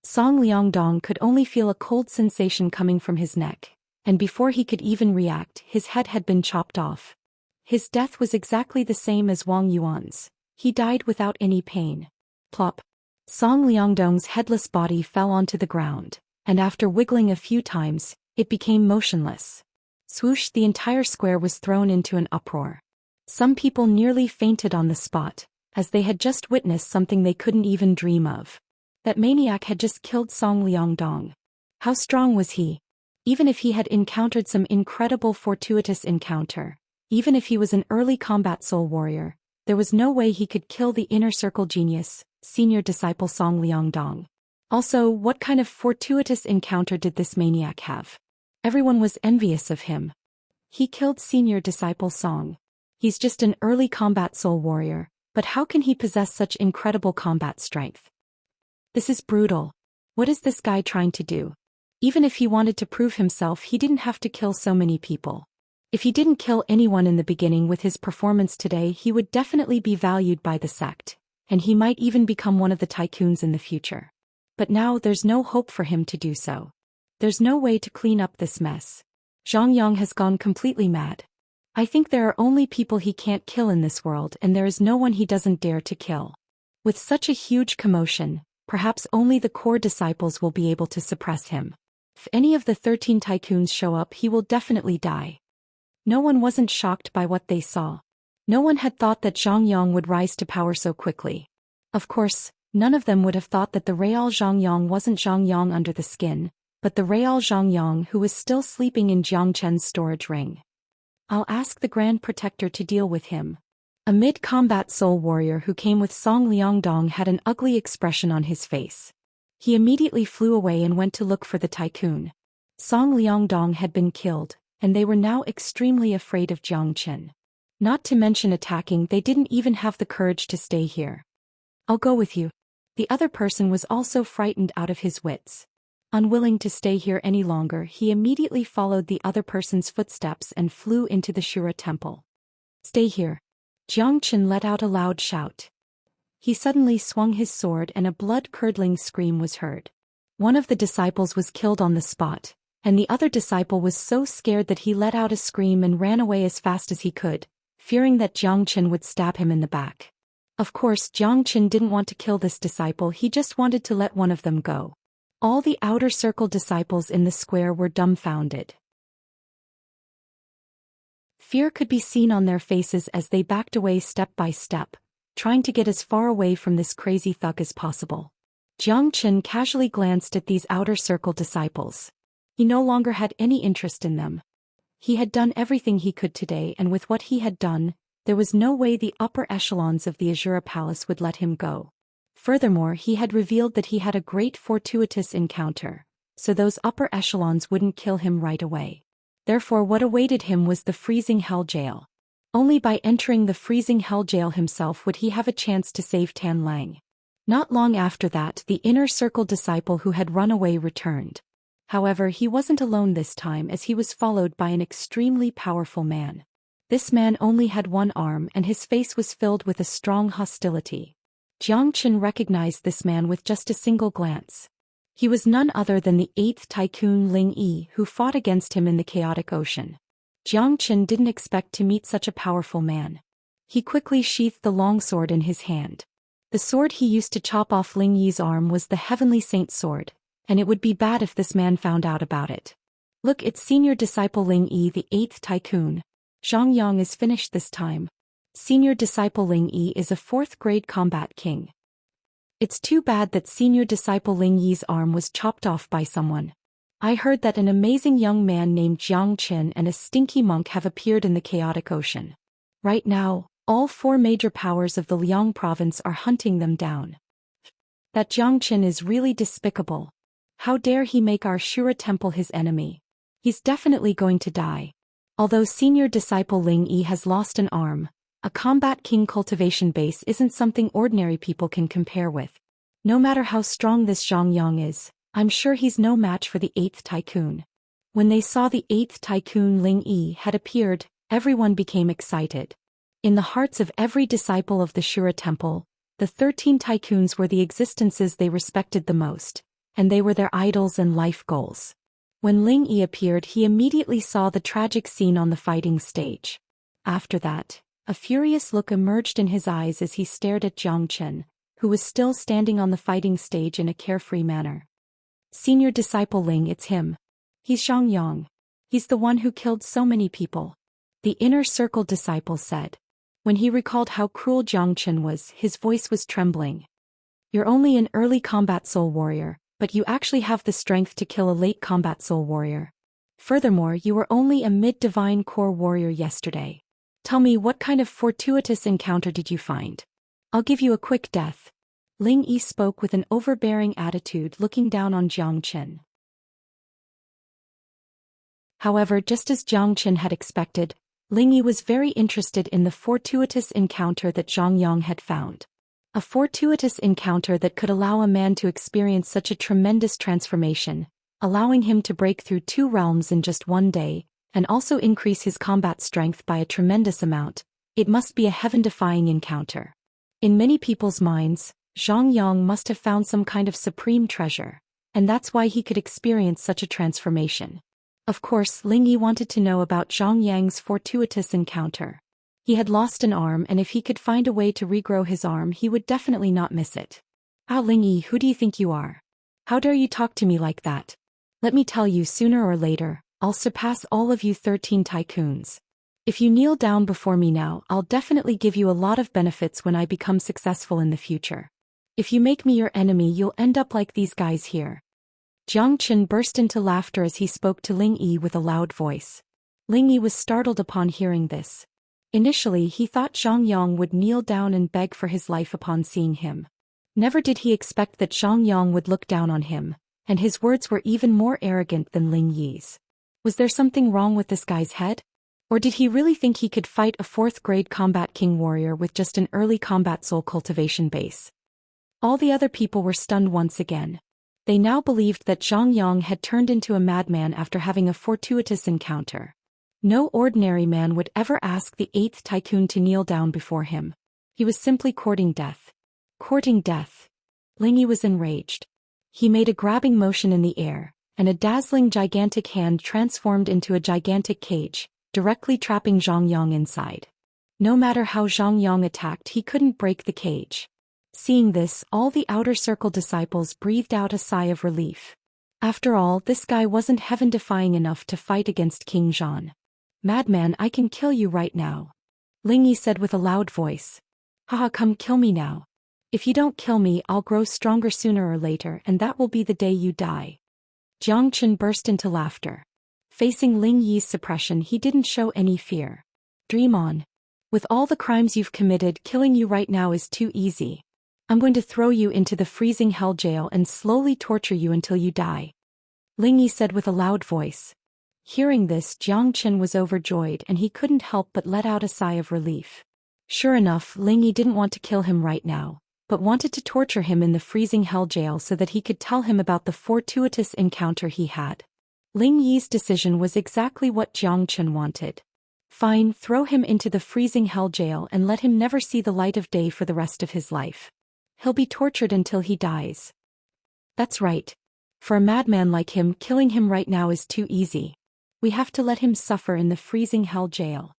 Song Liangdong could only feel a cold sensation coming from his neck, and before he could even react, his head had been chopped off. His death was exactly the same as Wang Yuan's. He died without any pain. Plop. Song Liangdong's headless body fell onto the ground, and after wiggling a few times, it became motionless. Swoosh! The entire square was thrown into an uproar. Some people nearly fainted on the spot, as they had just witnessed something they couldn't even dream of. That maniac had just killed Song Liangdong. How strong was he? Even if he had encountered some incredible fortuitous encounter, even if he was an early combat soul warrior, there was no way he could kill the inner circle genius, senior disciple Song Liangdong. Also, what kind of fortuitous encounter did this maniac have? Everyone was envious of him. He killed senior disciple Song. He's just an early combat soul warrior, but how can he possess such incredible combat strength? This is brutal. What is this guy trying to do? Even if he wanted to prove himself, he didn't have to kill so many people. If he didn't kill anyone in the beginning with his performance today, he would definitely be valued by the sect, and he might even become one of the tycoons in the future. But now there's no hope for him to do so. There's no way to clean up this mess. Zhang Yang has gone completely mad. I think there are only people he can't kill in this world, and there is no one he doesn't dare to kill. With such a huge commotion, perhaps only the core disciples will be able to suppress him. If any of the 13 tycoons show up, he will definitely die. No one wasn't shocked by what they saw. No one had thought that Zhang Yang would rise to power so quickly. Of course, none of them would have thought that the real Zhang Yang wasn't Zhang Yang under the skin, but the real Zhang Yang who was still sleeping in Jiang Chen's storage ring. I'll ask the Grand Protector to deal with him. A mid-combat soul warrior who came with Song Liangdong had an ugly expression on his face. He immediately flew away and went to look for the tycoon. Song Liangdong had been killed, and they were now extremely afraid of Jiang Chen. Not to mention attacking, they didn't even have the courage to stay here. I'll go with you. The other person was also frightened out of his wits. Unwilling to stay here any longer, he immediately followed the other person's footsteps and flew into the Shura temple. Stay here. Jiang Chen let out a loud shout. He suddenly swung his sword and a blood-curdling scream was heard. One of the disciples was killed on the spot, and the other disciple was so scared that he let out a scream and ran away as fast as he could, fearing that Jiang Chen would stab him in the back. Of course, Jiang Chen didn't want to kill this disciple, he just wanted to let one of them go. All the outer circle disciples in the square were dumbfounded. Fear could be seen on their faces as they backed away step by step, trying to get as far away from this crazy thug as possible. Jiang Chen casually glanced at these outer circle disciples. He no longer had any interest in them. He had done everything he could today, and with what he had done, there was no way the upper echelons of the Azura Palace would let him go. Furthermore, he had revealed that he had a great fortuitous encounter, so those upper echelons wouldn't kill him right away. Therefore, what awaited him was the freezing hell jail. Only by entering the freezing hell jail himself would he have a chance to save Tan Lang. Not long after that, the inner circle disciple who had run away returned. However, he wasn't alone this time, as he was followed by an extremely powerful man. This man only had one arm and his face was filled with a strong hostility. Jiang Chen recognized this man with just a single glance. He was none other than the 8th tycoon Ling Yi, who fought against him in the chaotic ocean. Jiang Chen didn't expect to meet such a powerful man. He quickly sheathed the longsword in his hand. The sword he used to chop off Ling Yi's arm was the Heavenly Saint sword, and it would be bad if this man found out about it. Look, it's senior disciple Ling Yi, the 8th tycoon. Zhang Yang is finished this time. Senior disciple Ling Yi is a 4th grade combat king. It's too bad that senior disciple Ling Yi's arm was chopped off by someone. I heard that an amazing young man named Jiang Chen and a stinky monk have appeared in the chaotic ocean. Right now, all 4 major powers of the Liang province are hunting them down. That Jiang Chen is really despicable. How dare he make our Shura temple his enemy? He's definitely going to die. Although senior disciple Ling Yi has lost an arm, a combat king cultivation base isn't something ordinary people can compare with. No matter how strong this Zhang Yang is, I'm sure he's no match for the 8th tycoon. When they saw the 8th tycoon Ling Yi had appeared, everyone became excited. In the hearts of every disciple of the Shura temple, the 13 tycoons were the existences they respected the most, and they were their idols and life goals. When Ling Yi appeared, he immediately saw the tragic scene on the fighting stage. After that, a furious look emerged in his eyes as he stared at Zhou Xian, who was still standing on the fighting stage in a carefree manner. "Senior disciple Ling, it's him. He's Xiangyang. He's the one who killed so many people," the inner circle disciple said. When he recalled how cruel Zhou Xian was, his voice was trembling. "You're only an early combat soul warrior, but you actually have the strength to kill a late combat soul warrior. Furthermore, you were only a mid-divine core warrior yesterday. Tell me, what kind of fortuitous encounter did you find? I'll give you a quick death." Ling Yi spoke with an overbearing attitude, looking down on Zhou Xian. However, just as Zhou Xian had expected, Ling Yi was very interested in the fortuitous encounter that Xiangyang had found. A fortuitous encounter that could allow a man to experience such a tremendous transformation, allowing him to break through 2 realms in just one day, and also increase his combat strength by a tremendous amount. It must be a heaven-defying encounter. In many people's minds, Xiangyang must have found some kind of supreme treasure, and that's why he could experience such a transformation. Of course, Ling Yi wanted to know about Xiangyang's fortuitous encounter. He had lost an arm, and if he could find a way to regrow his arm, he would definitely not miss it. "Ah, Ling Yi, who do you think you are? How dare you talk to me like that? Let me tell you, sooner or later, I'll surpass all of you 13 tycoons. If you kneel down before me now, I'll definitely give you a lot of benefits when I become successful in the future. If you make me your enemy, you'll end up like these guys here." Zhou Xian burst into laughter as he spoke to Ling Yi with a loud voice. Ling Yi was startled upon hearing this. Initially, he thought Xiangyang would kneel down and beg for his life upon seeing him. Never did he expect that Xiangyang would look down on him, and his words were even more arrogant than Ling Yi's. Was there something wrong with this guy's head? Or did he really think he could fight a 4th-grade combat king warrior with just an early combat soul cultivation base? All the other people were stunned once again. They now believed that Xiangyang had turned into a madman after having a fortuitous encounter. No ordinary man would ever ask the 8th tycoon to kneel down before him. He was simply courting death. Courting death. Ling Yi was enraged. He made a grabbing motion in the air, and a dazzling gigantic hand transformed into a gigantic cage, directly trapping Xiangyang inside. No matter how Xiangyang attacked, he couldn't break the cage. Seeing this, all the outer circle disciples breathed out a sigh of relief. After all, this guy wasn't heaven-defying enough to fight against King Zhan. "Madman, I can kill you right now," Ling Yi said with a loud voice. "Haha, come kill me now. If you don't kill me, I'll grow stronger sooner or later, and that will be the day you die." Zhou Xian burst into laughter. Facing Ling Yi's suppression, he didn't show any fear. "Dream on. With all the crimes you've committed, killing you right now is too easy. I'm going to throw you into the freezing hell jail and slowly torture you until you die," Ling Yi said with a loud voice. Hearing this, Zhou Xian was overjoyed, and he couldn't help but let out a sigh of relief. Sure enough, Ling Yi didn't want to kill him right now, but wanted to torture him in the freezing hell jail so that he could tell him about the fortuitous encounter he had. Ling Yi's decision was exactly what Zhou Xian wanted. Fine, throw him into the freezing hell jail and let him never see the light of day for the rest of his life. He'll be tortured until he dies. That's right. For a madman like him, killing him right now is too easy. We have to let him suffer in the freezing hell jail.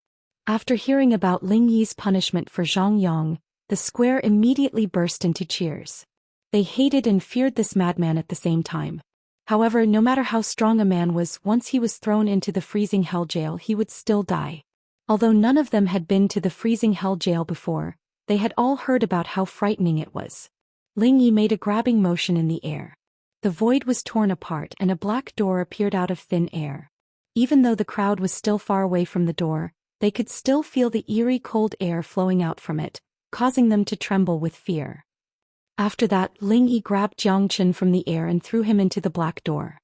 After hearing about Ling Yi's punishment for Xiangyang, the square immediately burst into cheers. They hated and feared this madman at the same time. However, no matter how strong a man was, once he was thrown into the freezing hell jail, he would still die. Although none of them had been to the freezing hell jail before, they had all heard about how frightening it was. Ling Yi made a grabbing motion in the air. The void was torn apart and a black door appeared out of thin air. Even though the crowd was still far away from the door, they could still feel the eerie cold air flowing out from it, causing them to tremble with fear. After that, Ling Yi grabbed Zhou Xian from the air and threw him into the black door.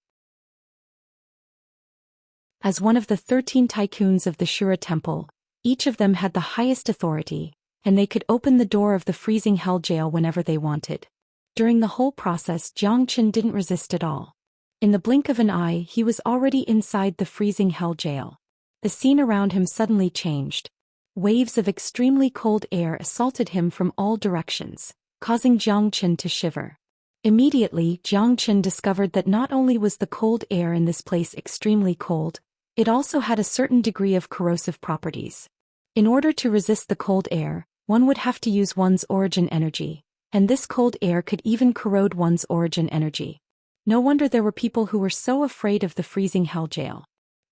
As one of the 13 tycoons of the Shura Temple, each of them had the highest authority, and they could open the door of the freezing hell jail whenever they wanted. During the whole process, Zhou Xian didn't resist at all. In the blink of an eye, he was already inside the freezing hell jail. The scene around him suddenly changed. Waves of extremely cold air assaulted him from all directions, causing Zhou Xian to shiver. Immediately, Jiang Qin discovered that not only was the cold air in this place extremely cold, it also had a certain degree of corrosive properties. In order to resist the cold air, one would have to use one's origin energy, and this cold air could even corrode one's origin energy. No wonder there were people who were so afraid of the freezing hell jail.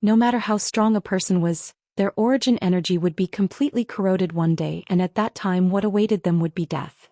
No matter how strong a person was, their origin energy would be completely corroded one day, and at that time what awaited them would be death.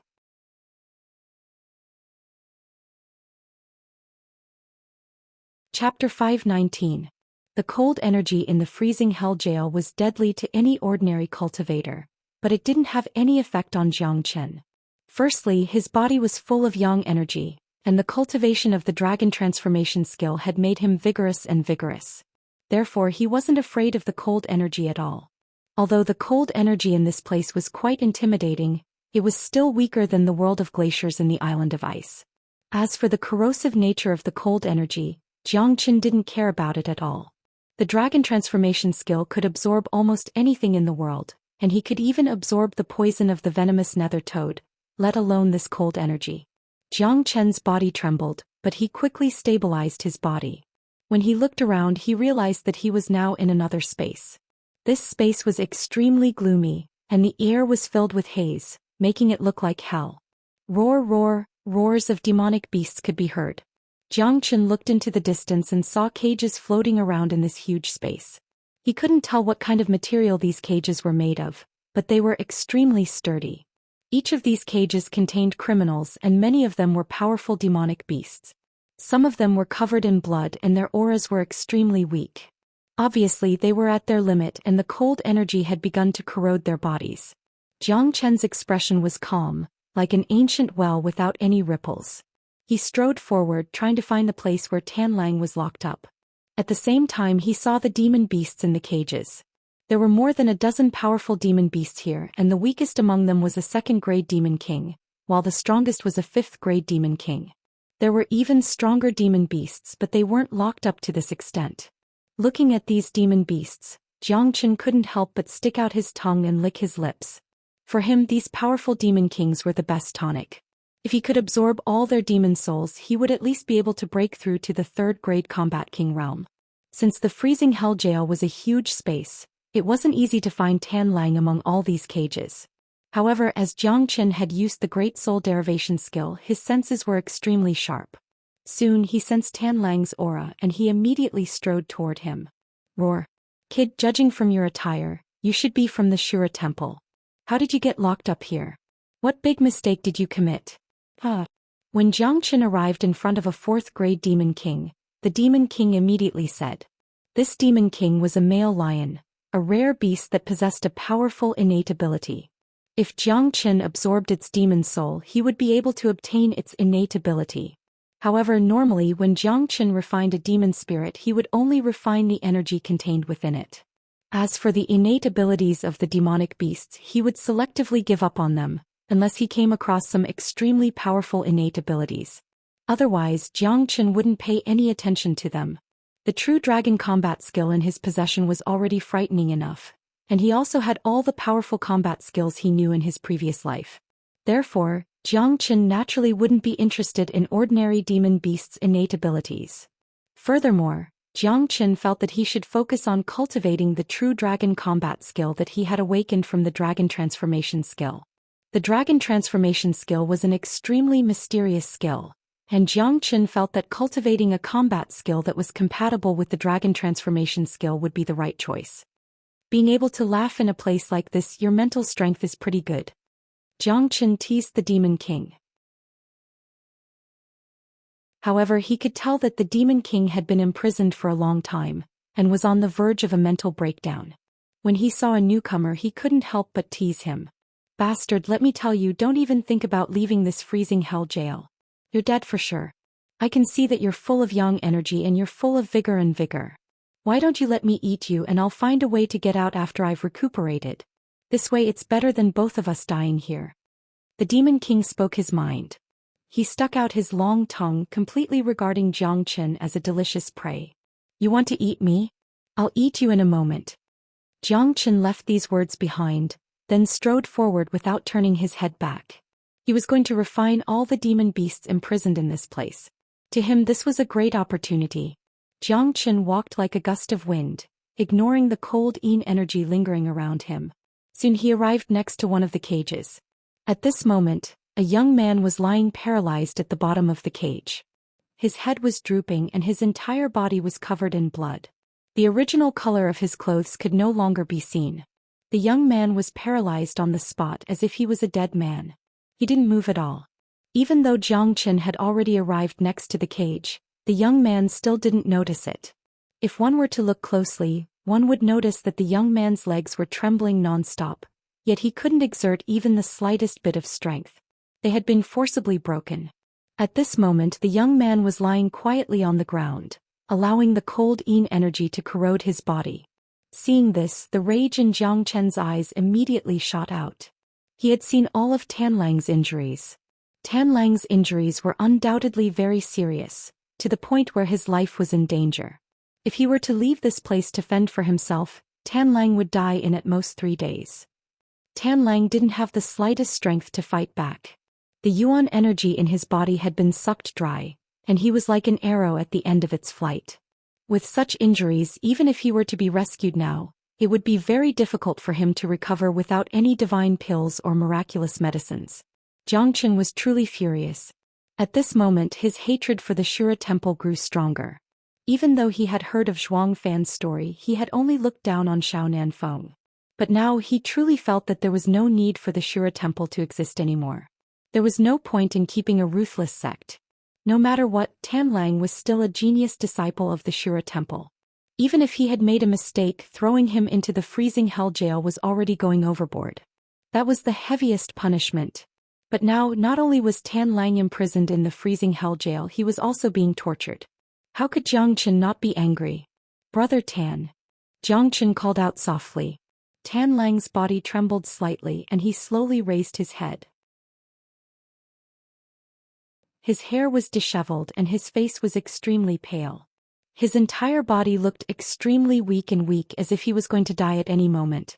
Chapter 519. The cold energy in the freezing hell jail was deadly to any ordinary cultivator, but it didn't have any effect on Jiang Qin. Firstly, his body was full of yang energy, and the cultivation of the dragon transformation skill had made him vigorous and vigorous. Therefore, he wasn't afraid of the cold energy at all. Although the cold energy in this place was quite intimidating, it was still weaker than the world of glaciers in the island of ice. As for the corrosive nature of the cold energy, Jiang Qin didn't care about it at all. The dragon transformation skill could absorb almost anything in the world, and he could even absorb the poison of the venomous nether toad, let alone this cold energy. Jiang Qin's body trembled, but he quickly stabilized his body. When he looked around, he realized that he was now in another space. This space was extremely gloomy, and the air was filled with haze, making it look like hell. Roar, roar, roars of demonic beasts could be heard. Jiang Qin looked into the distance and saw cages floating around in this huge space. He couldn't tell what kind of material these cages were made of, but they were extremely sturdy. Each of these cages contained criminals, and many of them were powerful demonic beasts. Some of them were covered in blood and their auras were extremely weak. Obviously, they were at their limit and the cold energy had begun to corrode their bodies. Jiang Qin's expression was calm, like an ancient well without any ripples. He strode forward, trying to find the place where Tanlang was locked up. At the same time, he saw the demon beasts in the cages. There were more than a dozen powerful demon beasts here, and the weakest among them was a second-grade demon king, while the strongest was a fifth-grade demon king. There were even stronger demon beasts, but they weren't locked up to this extent. Looking at these demon beasts, Jiang Qin couldn't help but stick out his tongue and lick his lips. For him, these powerful demon kings were the best tonic. If he could absorb all their demon souls, he would at least be able to break through to the third-grade combat king realm. Since the freezing hell jail was a huge space, it wasn't easy to find Tanlang among all these cages. However, as Jiang Qin had used the Great Soul Derivation skill, his senses were extremely sharp. Soon he sensed Tanlang's aura and he immediately strode toward him. Roar. Kid, judging from your attire, you should be from the Shura temple. How did you get locked up here? What big mistake did you commit? When Jiang Qin arrived in front of a fourth-grade demon king, the demon king immediately said. This demon king was a male lion, a rare beast that possessed a powerful innate ability. If Jiang Qin absorbed its demon soul, he would be able to obtain its innate ability. However, normally when Jiang Qin refined a demon spirit, he would only refine the energy contained within it. As for the innate abilities of the demonic beasts, he would selectively give up on them, unless he came across some extremely powerful innate abilities. Otherwise, Jiang Qin wouldn't pay any attention to them. The true dragon combat skill in his possession was already frightening enough, and he also had all the powerful combat skills he knew in his previous life. Therefore, Jiang Qin naturally wouldn't be interested in ordinary demon beasts' innate abilities. Furthermore, Jiang Qin felt that he should focus on cultivating the true dragon combat skill that he had awakened from the dragon transformation skill. The dragon transformation skill was an extremely mysterious skill, and Jiang Qin felt that cultivating a combat skill that was compatible with the dragon transformation skill would be the right choice. Being able to laugh in a place like this, your mental strength is pretty good. Jiang Qin teased the demon king. However, he could tell that the demon king had been imprisoned for a long time, and was on the verge of a mental breakdown. When he saw a newcomer, he couldn't help but tease him. Bastard, let me tell you, don't even think about leaving this freezing hell jail. You're dead for sure. I can see that you're full of yang energy and you're full of vigor. Why don't you let me eat you and I'll find a way to get out after I've recuperated. This way it's better than both of us dying here. The demon king spoke his mind. He stuck out his long tongue, completely regarding Jiang Qin as a delicious prey. You want to eat me? I'll eat you in a moment. Jiang Qin left these words behind, then strode forward without turning his head back. He was going to refine all the demon beasts imprisoned in this place. To him this was a great opportunity. Jiang Qin walked like a gust of wind, ignoring the cold energy lingering around him. Soon he arrived next to one of the cages. At this moment, a young man was lying paralyzed at the bottom of the cage. His head was drooping and his entire body was covered in blood. The original color of his clothes could no longer be seen. The young man was paralyzed on the spot as if he was a dead man. He didn't move at all. Even though Jiang Qin had already arrived next to the cage, the young man still didn't notice it. If one were to look closely, one would notice that the young man's legs were trembling non-stop, yet he couldn't exert even the slightest bit of strength. They had been forcibly broken. At this moment the young man was lying quietly on the ground, allowing the cold energy to corrode his body. Seeing this, the rage in Jiang Qin's eyes immediately shot out. He had seen all of Tan Lang's injuries. Tan Lang's injuries were undoubtedly very serious, to the point where his life was in danger. If he were to leave this place to fend for himself, Tan Lang would die in at most 3 days. Tan Lang didn't have the slightest strength to fight back. The yuan energy in his body had been sucked dry, and he was like an arrow at the end of its flight. With such injuries, even if he were to be rescued now, it would be very difficult for him to recover without any divine pills or miraculous medicines. Jiang Qin was truly furious. At this moment his hatred for the Shura temple grew stronger. Even though he had heard of Zhuang Fan's story, he had only looked down on Xiaonan Feng. But now he truly felt that there was no need for the Shura temple to exist anymore. There was no point in keeping a ruthless sect. No matter what, Tan Lang was still a genius disciple of the Shura temple. Even if he had made a mistake, throwing him into the freezing hell jail was already going overboard. That was the heaviest punishment. But now, not only was Tan Lang imprisoned in the freezing hell jail, he was also being tortured. How could Jiang Qin not be angry? "Brother Tan." Jiang Qin called out softly. Tan Lang's body trembled slightly and he slowly raised his head. His hair was disheveled and his face was extremely pale. His entire body looked extremely weak as if he was going to die at any moment.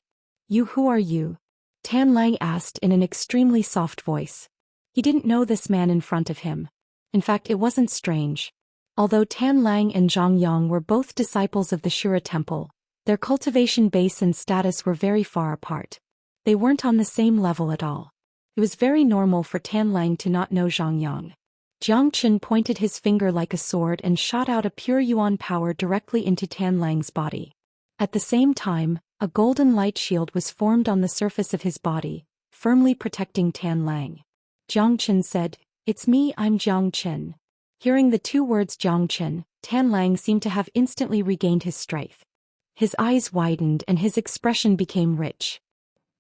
Who are you?" Tan Lang asked in an extremely soft voice. He didn't know this man in front of him. In fact, it wasn't strange. Although Tan Lang and Zhang Yang were both disciples of the Shura temple, their cultivation base and status were very far apart. They weren't on the same level at all. It was very normal for Tan Lang to not know Zhang Yang. Jiang Qin pointed his finger like a sword and shot out a pure yuan power directly into Tan Lang's body. At the same time, a golden light shield was formed on the surface of his body, firmly protecting Tan Lang. Jiang Qin said, "It's me, I'm Jiang Qin." Hearing the 2 words Jiang Qin, Tan Lang seemed to have instantly regained his strength. His eyes widened and his expression became rich.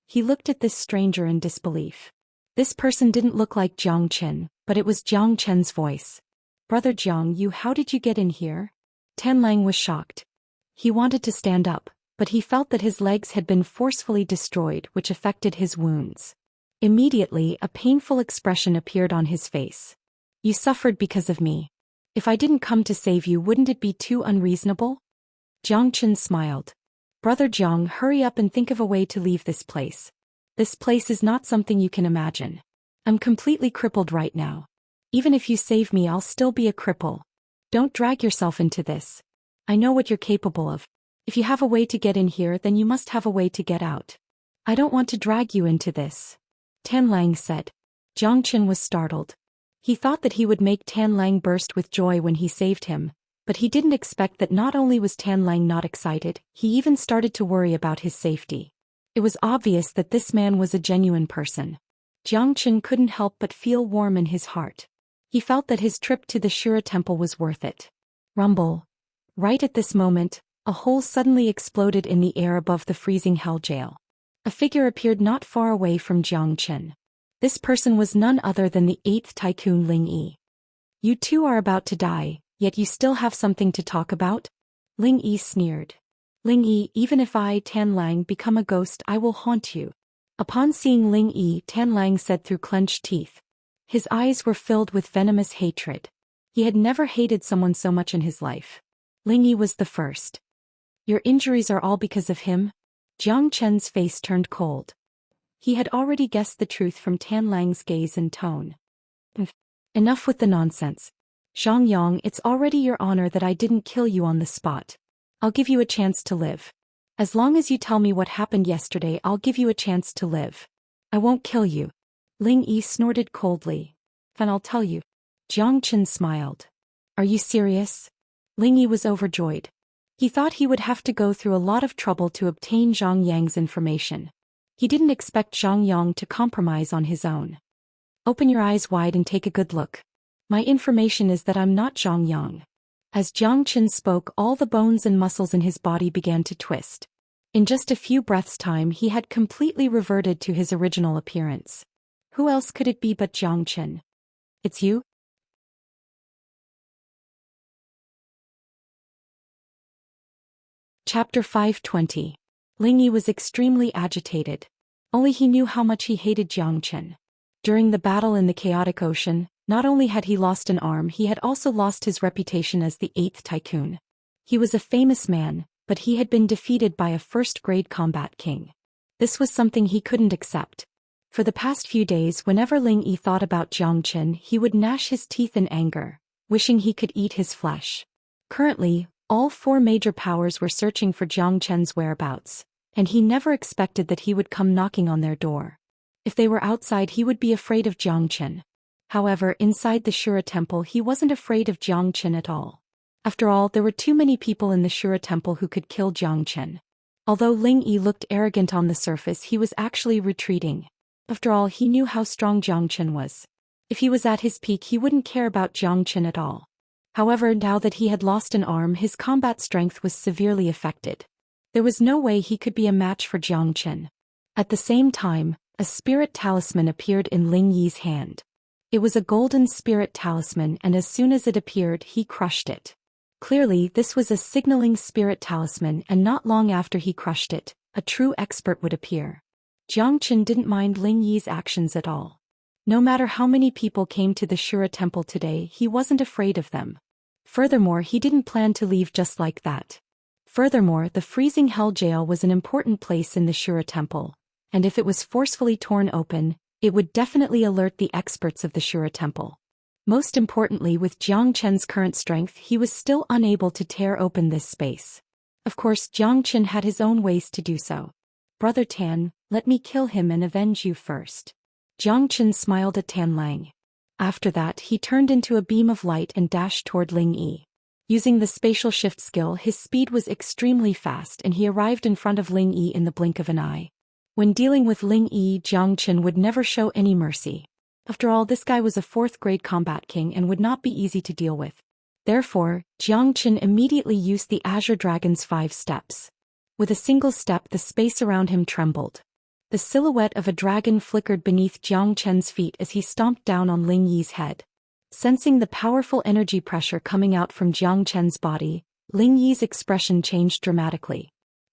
He looked at this stranger in disbelief. This person didn't look like Jiang Qin, but it was Jiang Qin's voice. "Brother Jiang, how did you get in here?" Tan Lang was shocked. He wanted to stand up, but he felt that his legs had been forcefully destroyed, which affected his wounds. Immediately, a painful expression appeared on his face. "You suffered because of me. If I didn't come to save you, wouldn't it be too unreasonable?" Jiang Qin smiled. "Brother Jiang, hurry up and think of a way to leave this place. This place is not something you can imagine. I'm completely crippled right now. Even if you save me, I'll still be a cripple. Don't drag yourself into this. I know what you're capable of. If you have a way to get in here, then you must have a way to get out. I don't want to drag you into this," Tan Lang said. Jiang Qin was startled. He thought that he would make Tan Lang burst with joy when he saved him, but he didn't expect that not only was Tan Lang not excited, he even started to worry about his safety. It was obvious that this man was a genuine person. Jiang Qin couldn't help but feel warm in his heart. He felt that his trip to the Shura temple was worth it. Rumble. Right at this moment, a hole suddenly exploded in the air above the freezing hell jail. A figure appeared not far away from Jiang Qin. This person was none other than the 8th Tycoon Ling Yi. "You two are about to die, yet you still have something to talk about?" Ling Yi sneered. "Ling Yi, even if I, Tan Lang, become a ghost, I will haunt you." Upon seeing Ling Yi, Tan Lang said through clenched teeth. His eyes were filled with venomous hatred. He had never hated someone so much in his life. Ling Yi was the first. "Your injuries are all because of him?" Jiang Chen's face turned cold. He had already guessed the truth from Tan Lang's gaze and tone. Enough with the nonsense. Zhang Yang, it's already your honor that I didn't kill you on the spot. I'll give you a chance to live. As long as you tell me what happened yesterday, I'll give you a chance to live. I won't kill you. Ling Yi snorted coldly. Then I'll tell you. Jiang Chen smiled. Are you serious? Ling Yi was overjoyed. He thought he would have to go through a lot of trouble to obtain Zhang Yang's information. He didn't expect Zhang Yang to compromise on his own. Open your eyes wide and take a good look. My information is that I'm not Zhang Yang. As Jiang Chen spoke, all the bones and muscles in his body began to twist. In just a few breaths' time, he had completely reverted to his original appearance. Who else could it be but Jiang Chen? It's you? Chapter 520. Ling Yi was extremely agitated. Only he knew how much he hated Jiang Chen. During the battle in the chaotic ocean, not only had he lost an arm, he had also lost his reputation as the 8th tycoon. He was a famous man, but he had been defeated by a first-grade combat king. This was something he couldn't accept. For the past few days, whenever Ling Yi thought about Jiang Chen, he would gnash his teeth in anger, wishing he could eat his flesh. Currently, all 4 major powers were searching for Jiang Chen's whereabouts, and he never expected that he would come knocking on their door. If they were outside, he would be afraid of Jiang Chen. However, inside the Shura temple, he wasn't afraid of Jiang Chen at all. After all, there were too many people in the Shura temple who could kill Jiang Chen. Although Ling Yi looked arrogant on the surface, he was actually retreating. After all, he knew how strong Jiang Chen was. If he was at his peak, he wouldn't care about Jiang Chen at all. However, now that he had lost an arm, his combat strength was severely affected. There was no way he could be a match for Jiang Chen. At the same time, a spirit talisman appeared in Ling Yi's hand. It was a golden spirit talisman, and as soon as it appeared, he crushed it. Clearly, this was a signaling spirit talisman, and not long after he crushed it, a true expert would appear. Jiang Chen didn't mind Ling Yi's actions at all. No matter how many people came to the Shura temple today, he wasn't afraid of them. Furthermore, he didn't plan to leave just like that. Furthermore, the freezing hell jail was an important place in the Shura temple, and if it was forcefully torn open, it would definitely alert the experts of the Shura temple. Most importantly, with Jiang Chen's current strength, he was still unable to tear open this space. Of course, Jiang Chen had his own ways to do so. Brother Tan, let me kill him and avenge you first. Jiang Chen smiled at Tan Lang. After that, he turned into a beam of light and dashed toward Ling Yi. Using the spatial shift skill, his speed was extremely fast and he arrived in front of Ling Yi in the blink of an eye. When dealing with Ling Yi, Jiang Chen would never show any mercy. After all, this guy was a 4th-grade combat king and would not be easy to deal with. Therefore, Jiang Chen immediately used the Azure Dragon's 5 steps. With a single step, the space around him trembled. The silhouette of a dragon flickered beneath Jiang Chen's feet as he stomped down on Ling Yi's head. Sensing the powerful energy pressure coming out from Jiang Chen's body, Ling Yi's expression changed dramatically.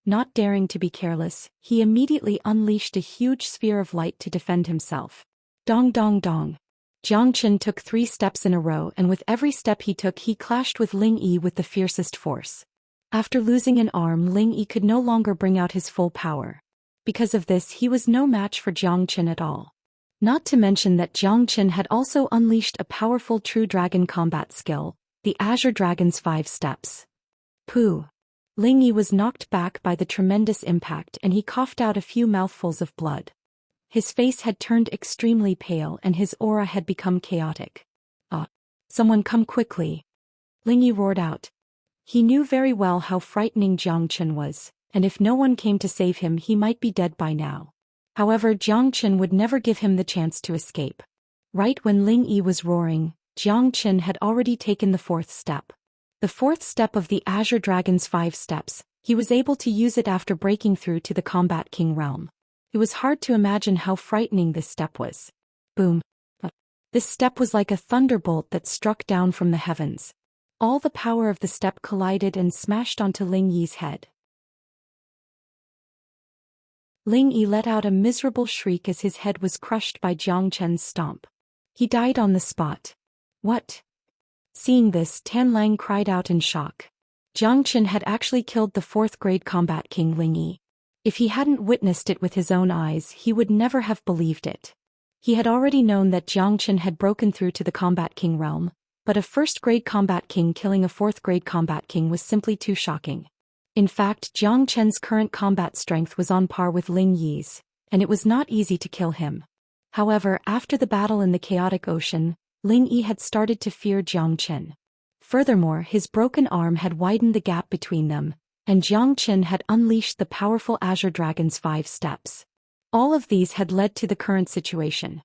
Not daring to be careless, he immediately unleashed a huge sphere of light to defend himself. Dong dong dong. Jiang Chen took 3 steps in a row, and with every step he took, he clashed with Ling Yi with the fiercest force. After losing an arm, Ling Yi could no longer bring out his full power. Because of this, he was no match for Jiang Chen at all. Not to mention that Jiang Chen had also unleashed a powerful true dragon combat skill, the Azure Dragon's 5 steps. Pooh. Ling Yi was knocked back by the tremendous impact and he coughed out a few mouthfuls of blood. His face had turned extremely pale and his aura had become chaotic. Someone come quickly. Ling Yi roared out. He knew very well how frightening Jiang Chen was, and if no one came to save him, he might be dead by now. However, Jiang Chen would never give him the chance to escape. Right when Ling Yi was roaring, Jiang Chen had already taken the 4th step. The 4th step of the Azure Dragon's 5 steps, he was able to use it after breaking through to the Combat King realm. It was hard to imagine how frightening this step was. Boom. This step was like a thunderbolt that struck down from the heavens. All the power of the step collided and smashed onto Ling Yi's head. Ling Yi let out a miserable shriek as his head was crushed by Jiang Chen's stomp. He died on the spot. What? Seeing this, Tan Lang cried out in shock. Jiang Chen had actually killed the 4th-grade combat king Ling Yi. If he hadn't witnessed it with his own eyes, he would never have believed it. He had already known that Xianxia had broken through to the Combat King realm, but a first-grade Combat King killing a fourth-grade Combat King was simply too shocking. In fact, Xianxia's current combat strength was on par with Ling Yi's, and it was not easy to kill him. However, after the battle in the Chaotic Ocean, Ling Yi had started to fear Xianxia. Furthermore, his broken arm had widened the gap between them, and Xianxia had unleashed the powerful Azure Dragon's 5 steps. All of these had led to the current situation.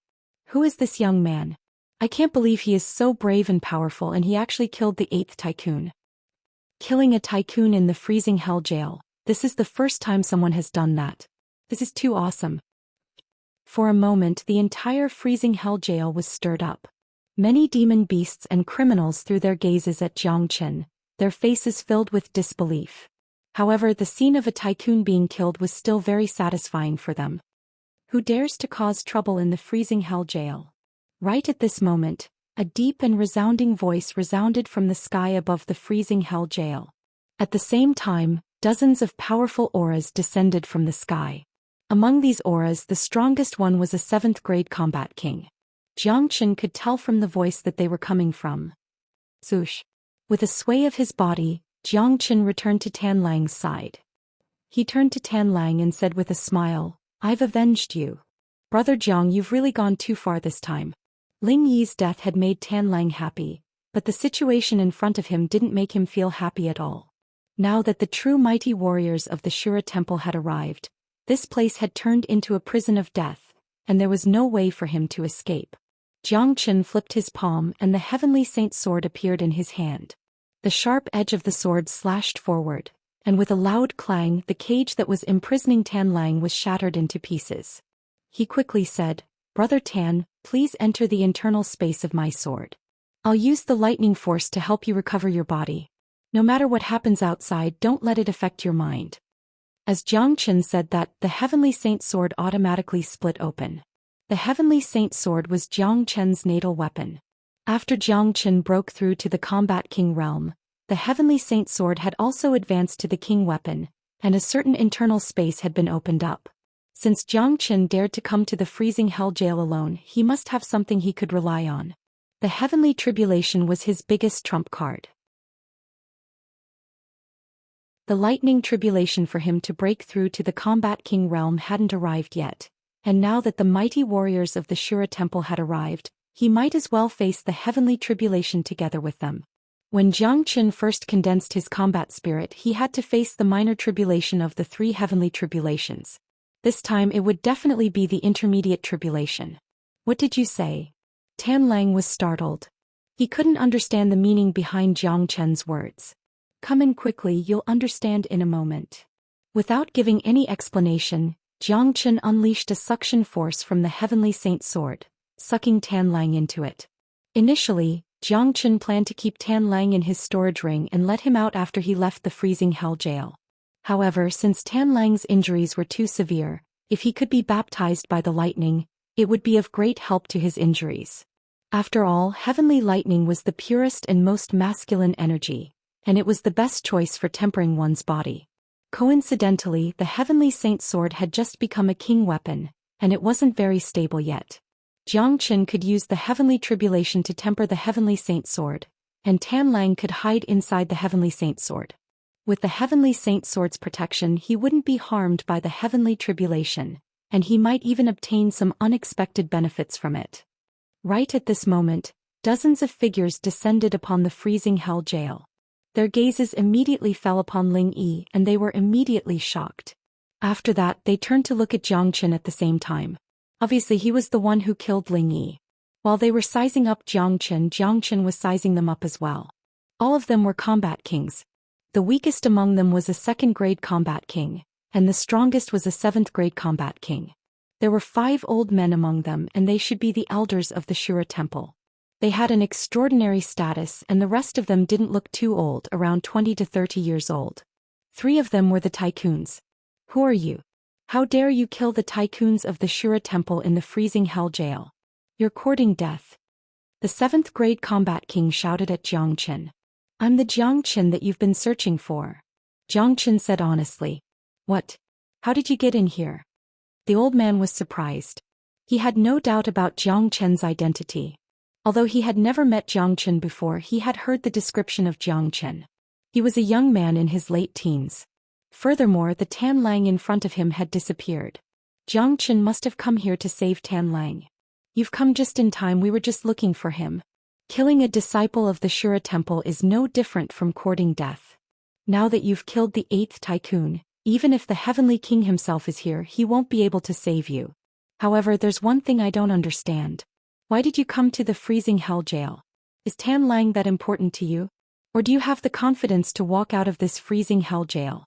Who is this young man? I can't believe he is so brave and powerful, and he actually killed the 8th tycoon. Killing a tycoon in the freezing hell jail. This is the first time someone has done that. This is too awesome. For a moment, the entire freezing hell jail was stirred up. Many demon beasts and criminals threw their gazes at Xianxia, their faces filled with disbelief. However, the scene of a tycoon being killed was still very satisfying for them. Who dares to cause trouble in the freezing hell jail? Right at this moment, a deep and resounding voice resounded from the sky above the freezing hell jail. At the same time, dozens of powerful auras descended from the sky. Among these auras, the strongest one was a 7th-grade Combat King. Xianxia could tell from the voice that they were coming from. Zhoush. With a sway of his body, Xianxia returned to Tan Lang's side. He turned to Tan Lang and said with a smile, "I've avenged you. Brother Jiang, you've really gone too far this time." Ling Yi's death had made Tan Lang happy, but the situation in front of him didn't make him feel happy at all. Now that the true mighty warriors of the Shura Temple had arrived, this place had turned into a prison of death, and there was no way for him to escape. Xianxia flipped his palm and the Heavenly Saint sword appeared in his hand. The sharp edge of the sword slashed forward, and with a loud clang, the cage that was imprisoning Tan Lang was shattered into pieces. He quickly said, "Brother Tan, please enter the internal space of my sword. I'll use the lightning force to help you recover your body. No matter what happens outside, don't let it affect your mind." As Xianxia said that, the Heavenly Saint sword automatically split open. The Heavenly Saint sword was Xianxia's natal weapon. After Xianxia broke through to the Combat King realm, the Heavenly Saint sword had also advanced to the King weapon, and a certain internal space had been opened up. Since Xianxia dared to come to the freezing hell jail alone, he must have something he could rely on. The Heavenly Tribulation was his biggest trump card. The lightning tribulation for him to break through to the Combat King realm hadn't arrived yet, and now that the mighty warriors of the Shura Temple had arrived, he might as well face the Heavenly Tribulation together with them. When Xianxia first condensed his combat spirit, he had to face the minor tribulation of the 3 heavenly tribulations. This time it would definitely be the intermediate tribulation. "What did you say?" Tan Lang was startled. He couldn't understand the meaning behind Xianxia's words. "Come in quickly, you'll understand in a moment." Without giving any explanation, Xianxia unleashed a suction force from the Heavenly Saint sword, sucking Tan Lang into it. Initially, Xianxia planned to keep Tan Lang in his storage ring and let him out after he left the freezing hell jail. However, since Tan Lang's injuries were too severe, if he could be baptized by the lightning, it would be of great help to his injuries. After all, heavenly lightning was the purest and most masculine energy, and it was the best choice for tempering one's body. Coincidentally, the Heavenly Saint sword had just become a king weapon, and it wasn't very stable yet. Xianxia could use the Heavenly Tribulation to temper the Heavenly Saint sword, and Tan Lang could hide inside the Heavenly Saint sword. With the Heavenly Saint sword's protection, he wouldn't be harmed by the Heavenly Tribulation, and he might even obtain some unexpected benefits from it. Right at this moment, dozens of figures descended upon the freezing hell jail. Their gazes immediately fell upon Ling Yi, and they were immediately shocked. After that, they turned to look at Xianxia at the same time. Obviously, he was the one who killed Ling Yi. While they were sizing up Xianxia was sizing them up as well. All of them were combat kings. The weakest among them was a 2nd-grade combat king, and the strongest was a 7th-grade combat king. There were 5 old men among them, and they should be the elders of the Shura Temple. They had an extraordinary status, and the rest of them didn't look too old, around 20 to 30 years old. 3 of them were the tycoons. "Who are you? How dare you kill the tycoons of the Shura Temple in the freezing hell jail? You're courting death." The 7th-grade combat king shouted at Xianxia. "I'm the Xianxia that you've been searching for," Xianxia said honestly. "What? How did you get in here? The old man was surprised. He had no doubt about Jiang Chen's identity. Although he had never met Jiang Chen before, he had heard the description of Jiang Chen. He was a young man in his late teens. Furthermore, the Tan Lang in front of him had disappeared. Jiang Chen must have come here to save Tan Lang. You've come just in time, we were just looking for him. Killing a disciple of the Shura Temple is no different from courting death. Now that you've killed the 8th tycoon, even if the Heavenly King himself is here, he won't be able to save you. However, there's one thing I don't understand. Why did you come to the freezing hell jail? Is Tan Lang that important to you? Or do you have the confidence to walk out of this freezing hell jail?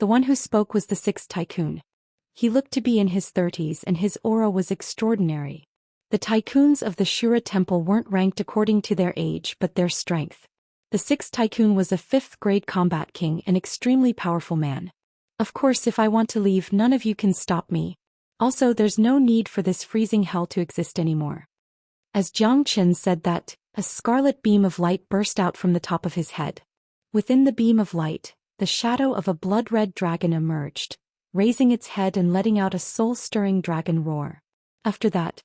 The one who spoke was the 6th tycoon. He looked to be in his 30s and his aura was extraordinary. The tycoons of the Shura Temple weren't ranked according to their age but their strength. The 6th tycoon was a 5th grade combat king, an extremely powerful man. Of course, if I want to leave, none of you can stop me. Also, there's no need for this freezing hell to exist anymore. As Jiang Chen said that, a scarlet beam of light burst out from the top of his head. Within the beam of light, the shadow of a blood-red dragon emerged, raising its head and letting out a soul-stirring dragon roar. After that,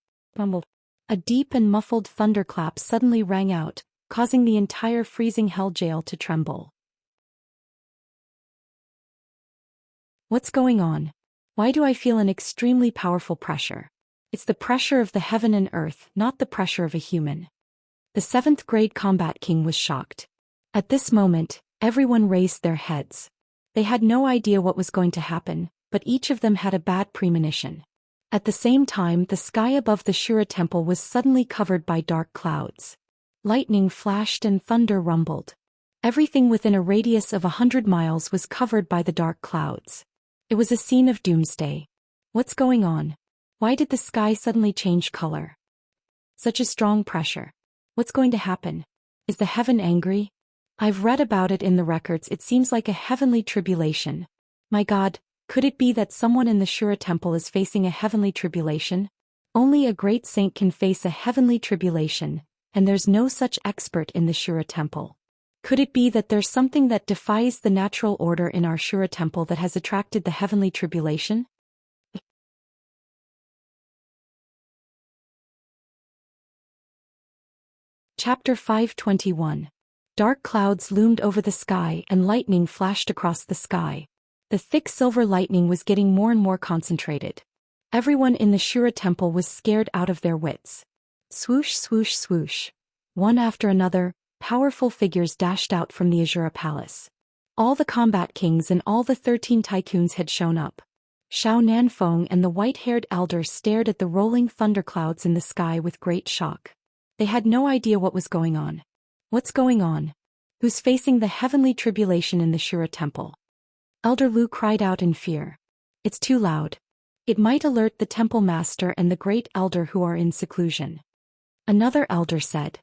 a deep and muffled thunderclap suddenly rang out, causing the entire freezing hell jail to tremble. What's going on? Why do I feel an extremely powerful pressure? It's the pressure of the heaven and earth, not the pressure of a human. The 7th grade combat king was shocked. At this moment, everyone raised their heads. They had no idea what was going to happen, but each of them had a bad premonition. At the same time, the sky above the Shura Temple was suddenly covered by dark clouds. Lightning flashed and thunder rumbled. Everything within a radius of 100 miles was covered by the dark clouds. It was a scene of doomsday. What's going on? Why did the sky suddenly change color? Such a strong pressure. What's going to happen? Is the heaven angry? I've read about it in the records. It seems like a heavenly tribulation. My God, could it be that someone in the Shura Temple is facing a heavenly tribulation? Only a great saint can face a heavenly tribulation, and there's no such expert in the Shura Temple. Could it be that there's something that defies the natural order in our Shura Temple that has attracted the heavenly tribulation? Chapter 521. Dark clouds loomed over the sky and lightning flashed across the sky. The thick silver lightning was getting more and more concentrated. Everyone in the Shura Temple was scared out of their wits. Swoosh, swoosh, swoosh. One after another, powerful figures dashed out from the Azura Palace. All the combat kings and all the 13 tycoons had shown up. Xiao Nanfeng and the white-haired elder stared at the rolling thunderclouds in the sky with great shock. They had no idea what was going on. What's going on? Who's facing the heavenly tribulation in the Shura Temple? Elder Lu cried out in fear. It's too loud. It might alert the temple master and the great elder who are in seclusion. Another elder said.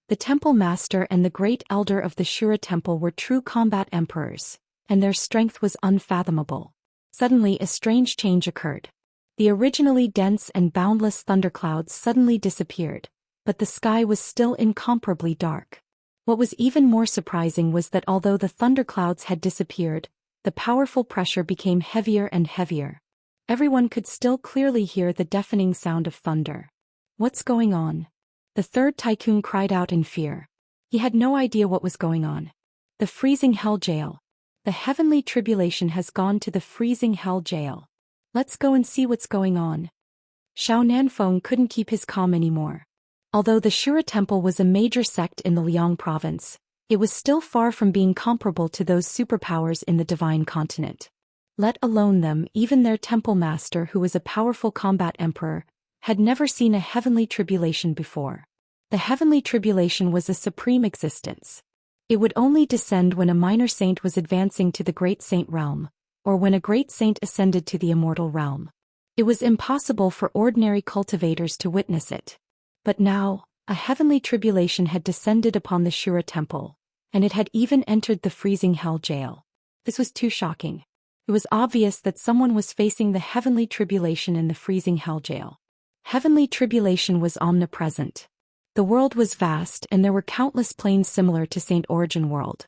The temple master and the great elder of the Shura Temple were true combat emperors, and their strength was unfathomable. Suddenly a strange change occurred. The originally dense and boundless thunderclouds suddenly disappeared, but the sky was still incomparably dark. What was even more surprising was that although the thunderclouds had disappeared, the powerful pressure became heavier and heavier. Everyone could still clearly hear the deafening sound of thunder. What's going on? The 3rd tycoon cried out in fear. He had no idea what was going on. The freezing hell jail. The heavenly tribulation has gone to the freezing hell jail. Let's go and see what's going on. Xiao Nanfeng couldn't keep his calm anymore. Although the Shura Temple was a major sect in the Liang province, it was still far from being comparable to those superpowers in the Divine Continent. Let alone them, even their temple master, who was a powerful combat emperor, had never seen a heavenly tribulation before. The heavenly tribulation was a supreme existence. It would only descend when a minor saint was advancing to the great saint realm, or when a great saint ascended to the immortal realm. It was impossible for ordinary cultivators to witness it. But now, a heavenly tribulation had descended upon the Shura Temple, and it had even entered the freezing hell jail. This was too shocking. It was obvious that someone was facing the heavenly tribulation in the freezing hell jail. Heavenly tribulation was omnipresent. The world was vast and there were countless planes similar to St. Origin World.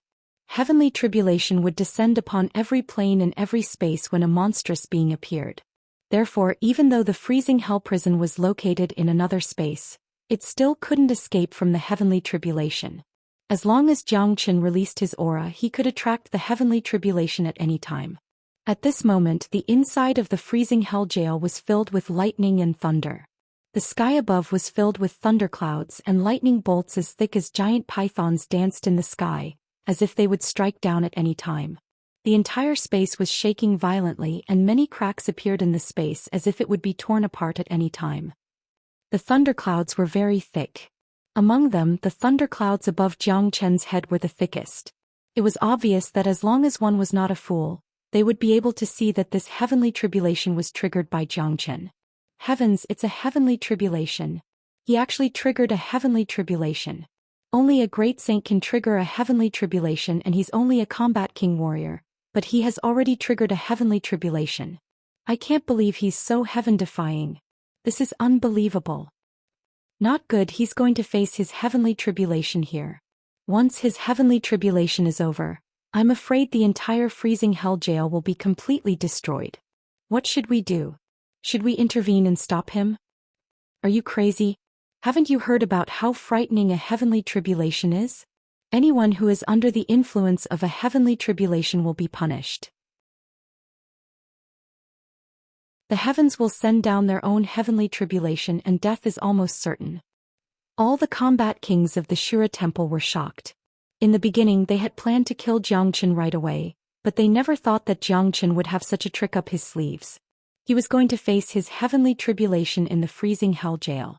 Heavenly tribulation would descend upon every plane and every space when a monstrous being appeared. Therefore, even though the freezing hell prison was located in another space, it still couldn't escape from the heavenly tribulation. As long as Xianxia released his aura, he could attract the heavenly tribulation at any time. At this moment, the inside of the freezing hell jail was filled with lightning and thunder. The sky above was filled with thunderclouds, and lightning bolts as thick as giant pythons danced in the sky, as if they would strike down at any time. The entire space was shaking violently, and many cracks appeared in the space as if it would be torn apart at any time. The thunderclouds were very thick. Among them, the thunderclouds above Xianxia's head were the thickest. It was obvious that as long as one was not a fool, they would be able to see that this heavenly tribulation was triggered by Xianxia. Heavens, it's a heavenly tribulation. He actually triggered a heavenly tribulation. Only a great saint can trigger a heavenly tribulation, and he's only a combat king warrior, but he has already triggered a heavenly tribulation. I can't believe he's so heaven-defying. This is unbelievable. Not good, he's going to face his heavenly tribulation here. Once his heavenly tribulation is over, I'm afraid the entire freezing hell jail will be completely destroyed. What should we do? Should we intervene and stop him? Are you crazy? Haven't you heard about how frightening a heavenly tribulation is? Anyone who is under the influence of a heavenly tribulation will be punished. The heavens will send down their own heavenly tribulation, and death is almost certain. All the combat kings of the Shura temple were shocked. In the beginning they had planned to kill Xianxia right away, but they never thought that Xianxia would have such a trick up his sleeves. He was going to face his heavenly tribulation in the freezing hell jail.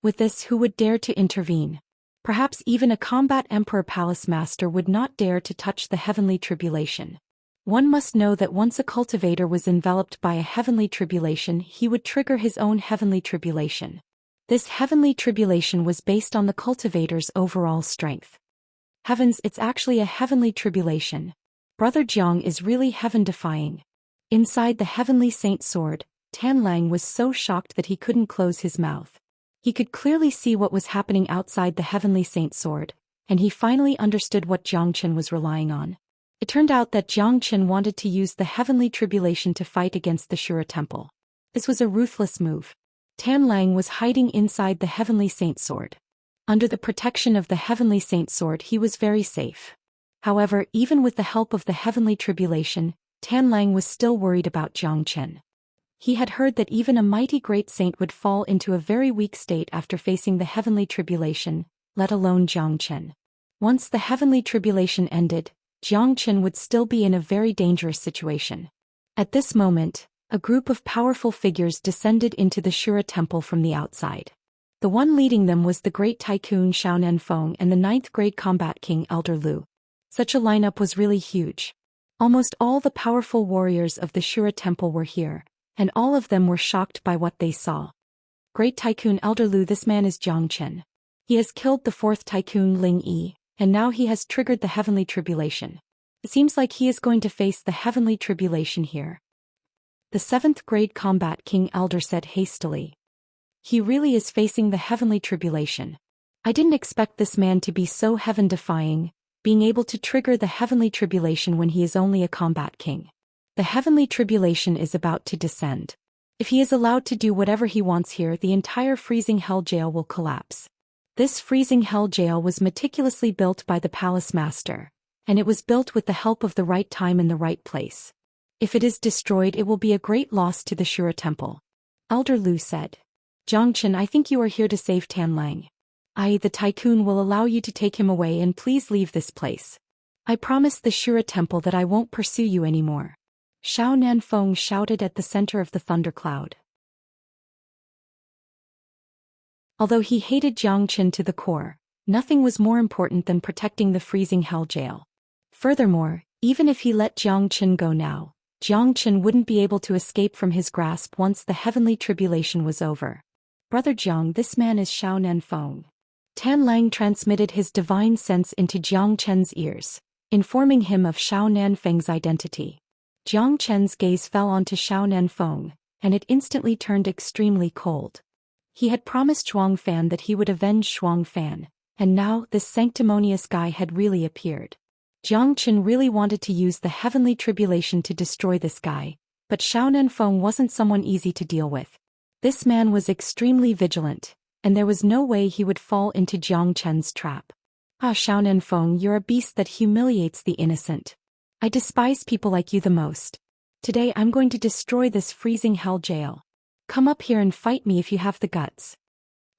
With this, who would dare to intervene? Perhaps even a combat emperor palace master would not dare to touch the heavenly tribulation. One must know that once a cultivator was enveloped by a heavenly tribulation, he would trigger his own heavenly tribulation. This heavenly tribulation was based on the cultivator's overall strength. Heavens, it's actually a heavenly tribulation. Brother Jiang is really heaven-defying. Inside the heavenly saint sword, Tanlang was so shocked that he couldn't close his mouth. He could clearly see what was happening outside the heavenly saint sword, and he finally understood what Xianxia was relying on. It turned out that Xianxia wanted to use the heavenly tribulation to fight against the Shura temple. This was a ruthless move. Tanlang was hiding inside the heavenly saint sword. Under the protection of the heavenly saint sword, he was very safe. However, even with the help of the heavenly tribulation, Tanlang was still worried about Xianxia. He had heard that even a mighty great saint would fall into a very weak state after facing the heavenly tribulation, let alone Xianxia. Once the heavenly tribulation ended, Xianxia would still be in a very dangerous situation. At this moment, a group of powerful figures descended into the Shura temple from the outside. The one leading them was the great tycoon Xianfeng and the 9th grade combat king Elder Lu. Such a lineup was really huge. Almost all the powerful warriors of the Shura temple were here, and all of them were shocked by what they saw. Great tycoon Elder Lu, this man is Xianxia. He has killed the 4th tycoon Ling Yi, and now he has triggered the heavenly tribulation. It seems like he is going to face the heavenly tribulation here. The 7th grade combat king Elder said hastily. He really is facing the heavenly tribulation. I didn't expect this man to be so heaven-defying, being able to trigger the heavenly tribulation when he is only a combat king. The heavenly tribulation is about to descend. If he is allowed to do whatever he wants here, the entire freezing hell jail will collapse. This freezing hell jail was meticulously built by the palace master, and it was built with the help of the right time in the right place. If it is destroyed, it will be a great loss to the Shura temple. Elder Lu said. Xianxia, I think you are here to save Tanlang. The tycoon will allow you to take him away, and please leave this place. I promise the Shura temple that I won't pursue you anymore. Xianfeng shouted at the center of the thundercloud. Although he hated Xianxia to the core, nothing was more important than protecting the freezing hell jail. Furthermore, even if he let Xianxia go now, Xianxia wouldn't be able to escape from his grasp once the heavenly tribulation was over. Brother Jiang, this man is Xianfeng. Tanlang transmitted his divine sense into Xianxia's ears, informing him of Xianfeng's identity. Xianxia's gaze fell onto Xianfeng, and it instantly turned extremely cold. He had promised Shuangfan that he would avenge Shuangfan, and now this sanctimonious guy had really appeared. Jiang Qin really wanted to use the heavenly tribulation to destroy this guy, but Xiao Feng wasn't someone easy to deal with. This man was extremely vigilant, and there was no way he would fall into Jiang Qin's trap. Ah, Xiao Feng, you're a beast that humiliates the innocent. I despise people like you the most. Today I'm going to destroy this freezing hell jail. Come up here and fight me if you have the guts.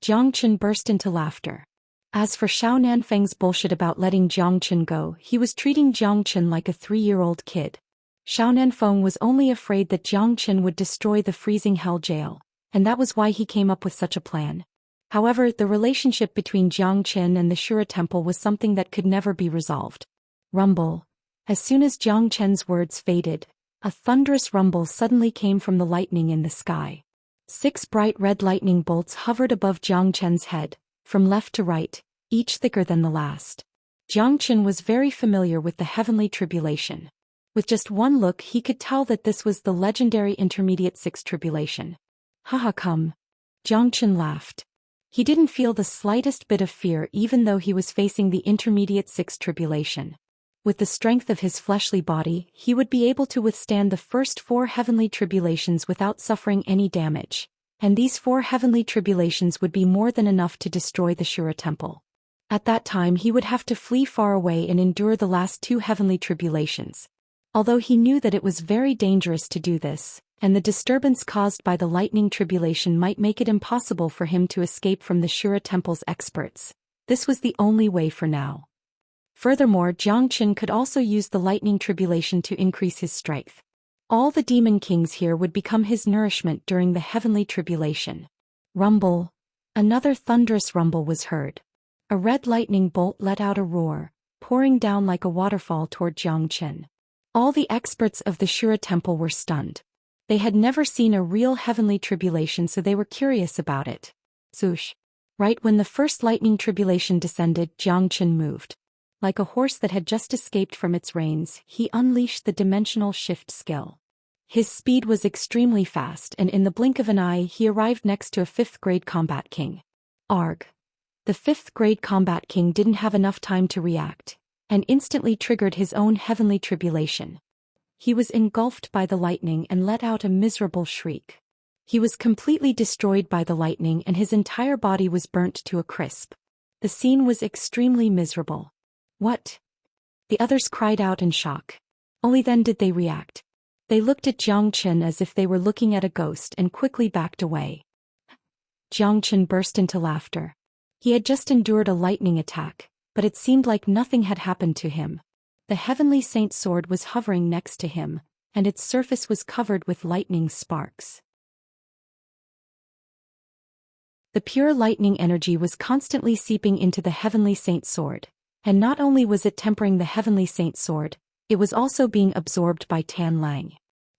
Jiang Qin burst into laughter. As for Xiao Feng's bullshit about letting Jiang Qin go, he was treating Jiang Qin like a 3-year-old kid. Xiao Feng was only afraid that Jiang Qin would destroy the freezing hell jail, and that was why he came up with such a plan. However, the relationship between Jiang Qin and the Shura Temple was something that could never be resolved. Rumble. As soon as Jiang Qin's words faded, a thunderous rumble suddenly came from the lightning in the sky. 6 bright red lightning bolts hovered above Jiang Qin's head, from left to right, each thicker than the last. Jiang Qin was very familiar with the heavenly tribulation. With just one look he could tell that this was the legendary Intermediate 6 tribulation. Haha, come. Jiang Qin laughed. He didn't feel the slightest bit of fear even though he was facing the Intermediate 6 tribulation. With the strength of his fleshly body, he would be able to withstand the first 4 heavenly tribulations without suffering any damage, and these 4 heavenly tribulations would be more than enough to destroy the Shura Temple. At that time he would have to flee far away and endure the last 2 heavenly tribulations. Although he knew that it was very dangerous to do this, and the disturbance caused by the lightning tribulation might make it impossible for him to escape from the Shura Temple's experts, this was the only way for now. Furthermore, Jiang Qin could also use the lightning tribulation to increase his strength. All the demon kings here would become his nourishment during the heavenly tribulation. Rumble. Another thunderous rumble was heard. A red lightning bolt let out a roar, pouring down like a waterfall toward Jiang Qin. All the experts of the Shura Temple were stunned. They had never seen a real heavenly tribulation, so they were curious about it. Swoosh. Right when the first lightning tribulation descended, Jiang Qin moved. Like a horse that had just escaped from its reins, he unleashed the dimensional shift skill. His speed was extremely fast, and in the blink of an eye he arrived next to a 5th grade combat king. Arg. The 5th grade combat king didn't have enough time to react, and instantly triggered his own heavenly tribulation. He was engulfed by the lightning and let out a miserable shriek. He was completely destroyed by the lightning and his entire body was burnt to a crisp. The scene was extremely miserable. What? The others cried out in shock. Only then did they react. They looked at Jiang Qin as if they were looking at a ghost and quickly backed away. Jiang Qin burst into laughter. He had just endured a lightning attack, but it seemed like nothing had happened to him. The heavenly saint's sword was hovering next to him, and its surface was covered with lightning sparks. The pure lightning energy was constantly seeping into the heavenly saint's sword. And not only was it tempering the heavenly saint's sword, it was also being absorbed by Tan Lang.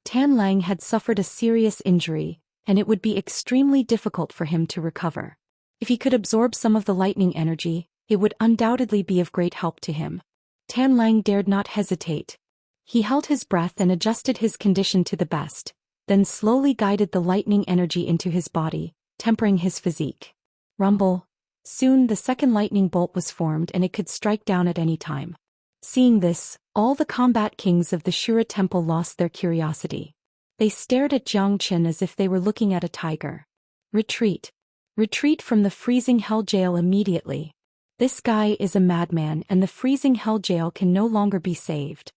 Tan Lang had suffered a serious injury, and it would be extremely difficult for him to recover. If he could absorb some of the lightning energy, it would undoubtedly be of great help to him. Tan Lang dared not hesitate. He held his breath and adjusted his condition to the best, then slowly guided the lightning energy into his body, tempering his physique. Rumble. Soon the second lightning bolt was formed and it could strike down at any time. Seeing this, all the combat kings of the Shura Temple lost their curiosity. They stared at Jiang Qin as if they were looking at a tiger. Retreat. Retreat from the freezing hell jail immediately. This guy is a madman and the freezing hell jail can no longer be saved.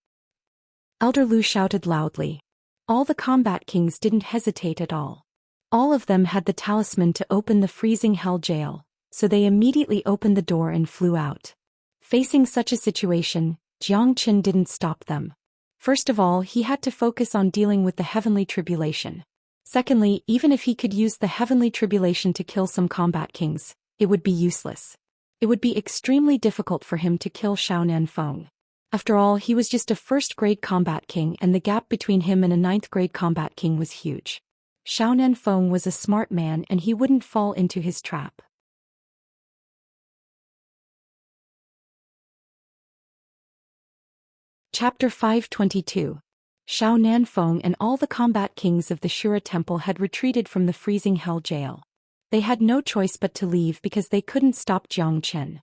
Elder Lu shouted loudly. All the combat kings didn't hesitate at all. All of them had the talisman to open the freezing hell jail, so they immediately opened the door and flew out. Facing such a situation, Jiang Qin didn't stop them. First of all, he had to focus on dealing with the heavenly tribulation. Secondly, even if he could use the heavenly tribulation to kill some combat kings, it would be useless. It would be extremely difficult for him to kill Xiao Feng. After all, he was just a 1st grade combat king and the gap between him and a 9th grade combat king was huge. Xiao Feng was a smart man and he wouldn't fall into his trap. Chapter 522. Xiao Feng and all the combat kings of the Shura Temple had retreated from the freezing hell jail. They had no choice but to leave because they couldn't stop Jiang Qin.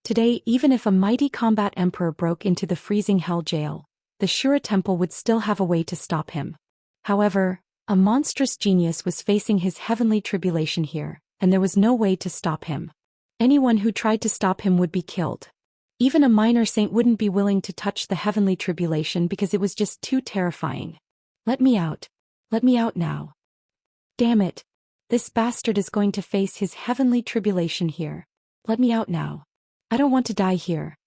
Today, even if a mighty combat emperor broke into the freezing hell jail, the Shura temple would still have a way to stop him. However, a monstrous genius was facing his heavenly tribulation here, and there was no way to stop him. Anyone who tried to stop him would be killed. Even a minor saint wouldn't be willing to touch the heavenly tribulation because it was just too terrifying. Let me out. Let me out now. Damn it. This bastard is going to face his heavenly tribulation here. Let me out now. I don't want to die here.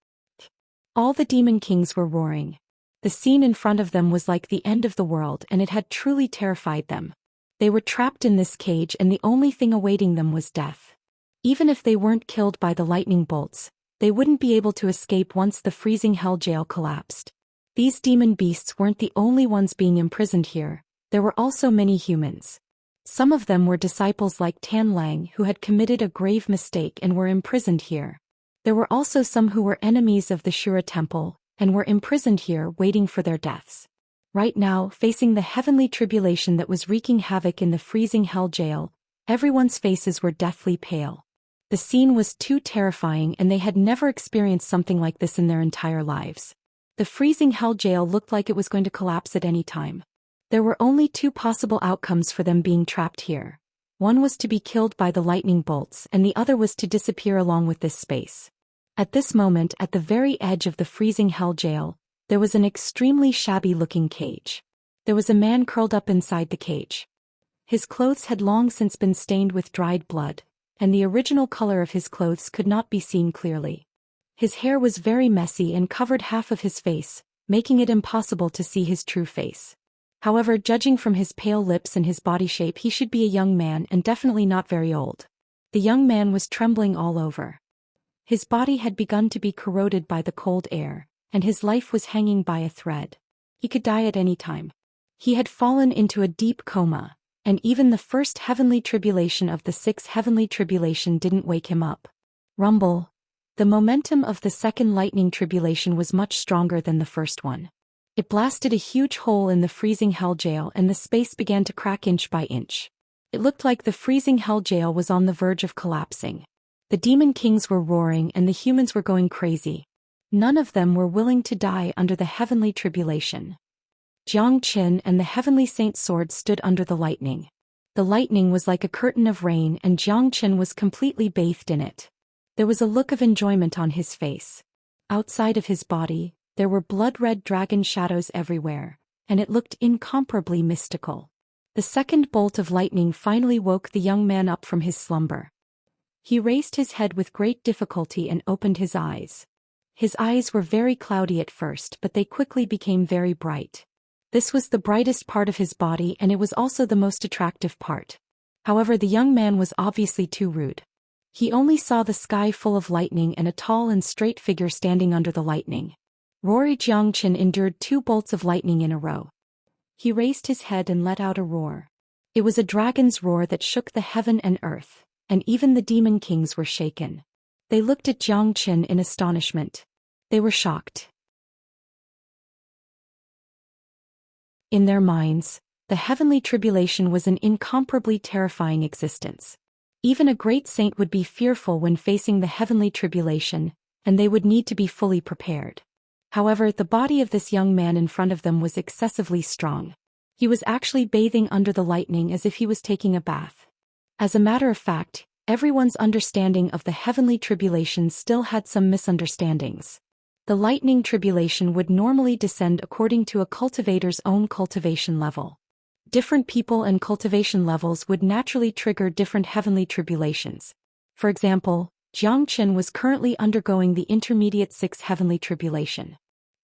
All the demon kings were roaring. The scene in front of them was like the end of the world, and it had truly terrified them. They were trapped in this cage, and the only thing awaiting them was death. Even if they weren't killed by the lightning bolts, they wouldn't be able to escape once the freezing hell jail collapsed. These demon beasts weren't the only ones being imprisoned here, there were also many humans. Some of them were disciples like Tan Lang who had committed a grave mistake and were imprisoned here. There were also some who were enemies of the Shura temple, and were imprisoned here waiting for their deaths. Right now, facing the heavenly tribulation that was wreaking havoc in the freezing hell jail, everyone's faces were deathly pale. The scene was too terrifying, and they had never experienced something like this in their entire lives. The freezing hell jail looked like it was going to collapse at any time. There were only two possible outcomes for them being trapped here. One was to be killed by the lightning bolts, and the other was to disappear along with this space. At this moment, at the very edge of the freezing hell jail, there was an extremely shabby-looking cage. There was a man curled up inside the cage. His clothes had long since been stained with dried blood, and the original color of his clothes could not be seen clearly. His hair was very messy and covered half of his face, making it impossible to see his true face. However, judging from his pale lips and his body shape, he should be a young man and definitely not very old. The young man was trembling all over. His body had begun to be corroded by the cold air, and his life was hanging by a thread. He could die at any time. He had fallen into a deep coma, and even the first heavenly tribulation of the sixth heavenly tribulation didn't wake him up. Rumble. The momentum of the second lightning tribulation was much stronger than the first one. It blasted a huge hole in the freezing hell jail, and the space began to crack inch by inch. It looked like the freezing hell jail was on the verge of collapsing. The demon kings were roaring and the humans were going crazy. None of them were willing to die under the heavenly tribulation. Xianxia and the heavenly saint's sword stood under the lightning. The lightning was like a curtain of rain, and Xianxia was completely bathed in it. There was a look of enjoyment on his face. Outside of his body, there were blood-red dragon shadows everywhere, and it looked incomparably mystical. The second bolt of lightning finally woke the young man up from his slumber. He raised his head with great difficulty and opened his eyes. His eyes were very cloudy at first, but they quickly became very bright. This was the brightest part of his body, and it was also the most attractive part. However, the young man was obviously too rude. He only saw the sky full of lightning and a tall and straight figure standing under the lightning. Rory Xianxia endured 2 bolts of lightning in a row. He raised his head and let out a roar. It was a dragon's roar that shook the heaven and earth, and even the demon kings were shaken. They looked at Xianxia in astonishment. They were shocked. In their minds, the heavenly tribulation was an incomparably terrifying existence. Even a great saint would be fearful when facing the heavenly tribulation, and they would need to be fully prepared. However, the body of this young man in front of them was excessively strong. He was actually bathing under the lightning as if he was taking a bath. As a matter of fact, everyone's understanding of the heavenly tribulation still had some misunderstandings. The lightning tribulation would normally descend according to a cultivator's own cultivation level. Different people and cultivation levels would naturally trigger different heavenly tribulations. For example, Xianxia was currently undergoing the intermediate 6th heavenly tribulation.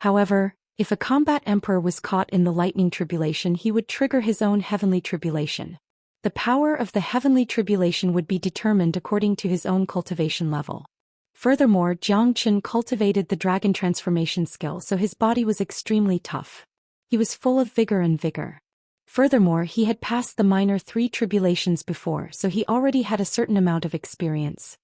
However, if a combat emperor was caught in the lightning tribulation, he would trigger his own heavenly tribulation. The power of the heavenly tribulation would be determined according to his own cultivation level. Furthermore, Xianxia cultivated the dragon transformation skill, so his body was extremely tough. He was full of vigor. Furthermore, he had passed the minor 3 tribulations before, so he already had a certain amount of experience.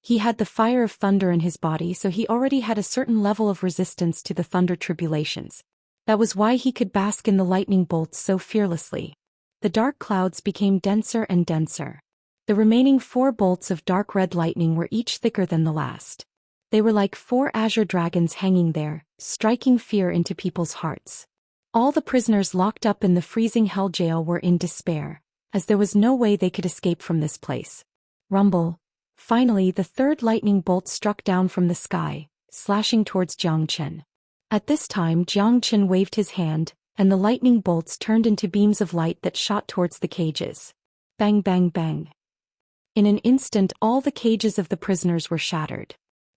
He had the fire of thunder in his body, so he already had a certain level of resistance to the thunder tribulations. That was why he could bask in the lightning bolts so fearlessly. The dark clouds became denser and denser. The remaining 4 bolts of dark red lightning were each thicker than the last. They were like 4 azure dragons hanging there, striking fear into people's hearts. All the prisoners locked up in the freezing hell jail were in despair, as there was no way they could escape from this place. Rumble. Finally, the third lightning bolt struck down from the sky, slashing towards Zhou Xian. At this time Zhou Xian waved his hand, and the lightning bolts turned into beams of light that shot towards the cages. Bang bang bang. In an instant all the cages of the prisoners were shattered.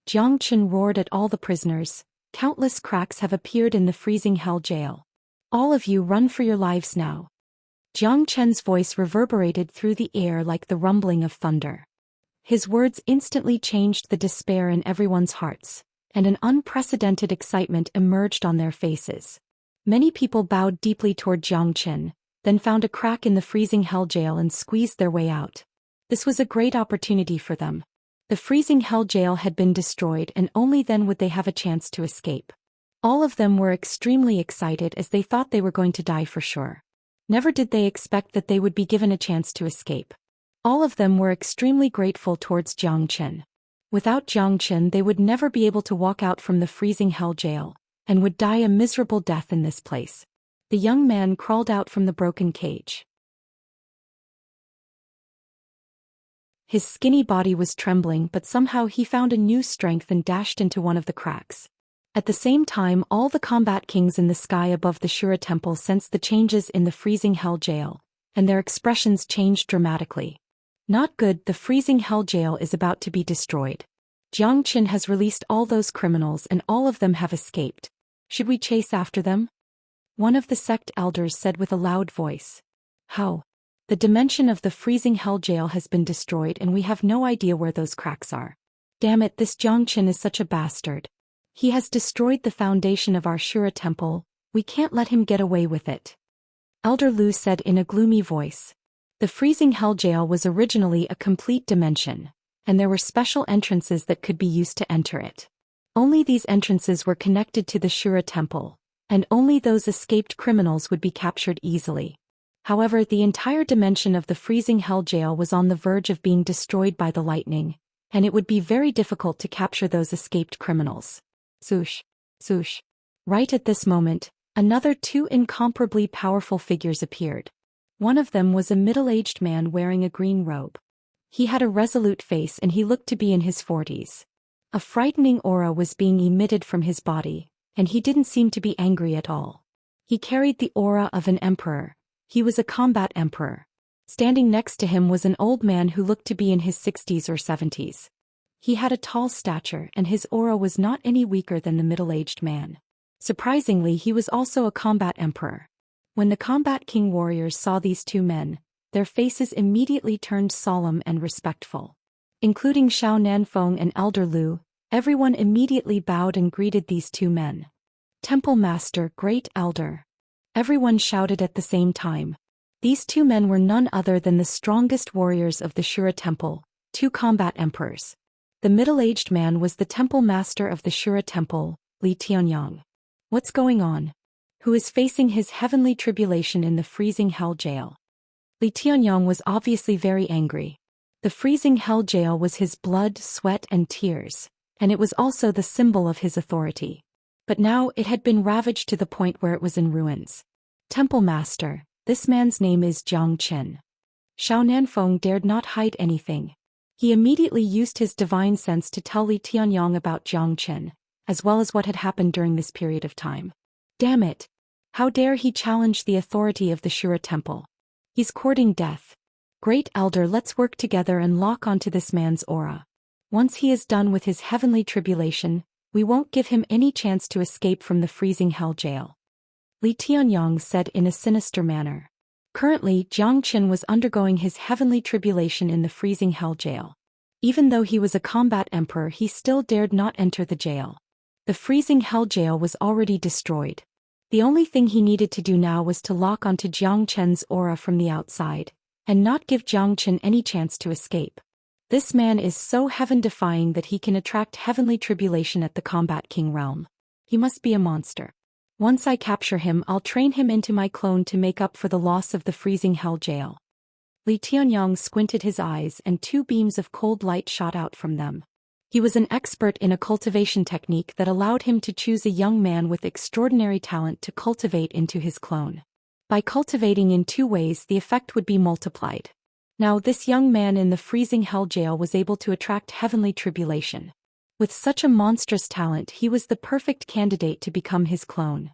Zhou Xian roared at all the prisoners, "Countless cracks have appeared in the freezing hell jail. All of you run for your lives now." Zhou Qian's voice reverberated through the air like the rumbling of thunder. His words instantly changed the despair in everyone's hearts, and an unprecedented excitement emerged on their faces. Many people bowed deeply toward Zhou Qian, then found a crack in the freezing hell jail and squeezed their way out. This was a great opportunity for them. The freezing hell jail had been destroyed, and only then would they have a chance to escape. All of them were extremely excited as they thought they were going to die for sure. Never did they expect that they would be given a chance to escape. All of them were extremely grateful towards Zhou Qian. Without Zhou Qian they would never be able to walk out from the freezing hell jail, and would die a miserable death in this place. The young man crawled out from the broken cage. His skinny body was trembling, but somehow he found a new strength and dashed into one of the cracks. At the same time all the combat kings in the sky above the Shura temple sensed the changes in the freezing hell jail, and their expressions changed dramatically. Not good, the freezing hell jail is about to be destroyed. Zhou Qian has released all those criminals and all of them have escaped. Should we chase after them? One of the sect elders said with a loud voice. How? The dimension of the freezing hell jail has been destroyed and we have no idea where those cracks are. Damn it, this Zhou Qian is such a bastard. He has destroyed the foundation of our Shura temple, we can't let him get away with it. Elder Lu said in a gloomy voice. The freezing hell jail was originally a complete dimension, and there were special entrances that could be used to enter it. Only these entrances were connected to the Shura temple, and only those escaped criminals would be captured easily. However, the entire dimension of the freezing hell jail was on the verge of being destroyed by the lightning, and it would be very difficult to capture those escaped criminals. Swoosh, swoosh. Right at this moment, another 2 incomparably powerful figures appeared. One of them was a middle-aged man wearing a green robe. He had a resolute face and he looked to be in his 40s. A frightening aura was being emitted from his body, and he didn't seem to be angry at all. He carried the aura of an emperor. He was a combat emperor. Standing next to him was an old man who looked to be in his 60s or 70s. He had a tall stature and his aura was not any weaker than the middle-aged man. Surprisingly, he was also a combat emperor. When the combat king warriors saw these 2 men, their faces immediately turned solemn and respectful. Including Xiao Nanfeng and Elder Lu, everyone immediately bowed and greeted these 2 men. Temple Master, Great Elder. Everyone shouted at the same time. These 2 men were none other than the strongest warriors of the Shura temple, 2 combat emperors. The middle-aged man was the temple master of the Shura temple, Li Tianyang. What's going on? Who is facing his heavenly tribulation in the freezing hell jail? Li Tianyang was obviously very angry. The freezing hell jail was his blood, sweat and tears, and it was also the symbol of his authority. But now it had been ravaged to the point where it was in ruins. Temple Master, this man's name is Zhou Qian. Xiao Nanfeng dared not hide anything. He immediately used his divine sense to tell Li Tianyang about Zhou Qian, as well as what had happened during this period of time. Damn it! How dare he challenge the authority of the Shura temple? He's courting death. Great Elder, let's work together and lock onto this man's aura. Once he is done with his heavenly tribulation, we won't give him any chance to escape from the freezing hell jail. Li Tianyang said in a sinister manner. Currently, Zhou Qian was undergoing his heavenly tribulation in the freezing hell jail. Even though he was a combat emperor, he still dared not enter the jail. The freezing hell jail was already destroyed. The only thing he needed to do now was to lock onto Zhou Qian's aura from the outside, and not give Zhou Qian any chance to escape. This man is so heaven-defying that he can attract heavenly tribulation at the Combat King realm. He must be a monster. Once I capture him, I'll train him into my clone to make up for the loss of the freezing hell jail. Li Tianyang squinted his eyes and 2 beams of cold light shot out from them. He was an expert in a cultivation technique that allowed him to choose a young man with extraordinary talent to cultivate into his clone. By cultivating in two ways, the effect would be multiplied. Now this young man in the freezing hell jail was able to attract heavenly tribulation. With such a monstrous talent, he was the perfect candidate to become his clone.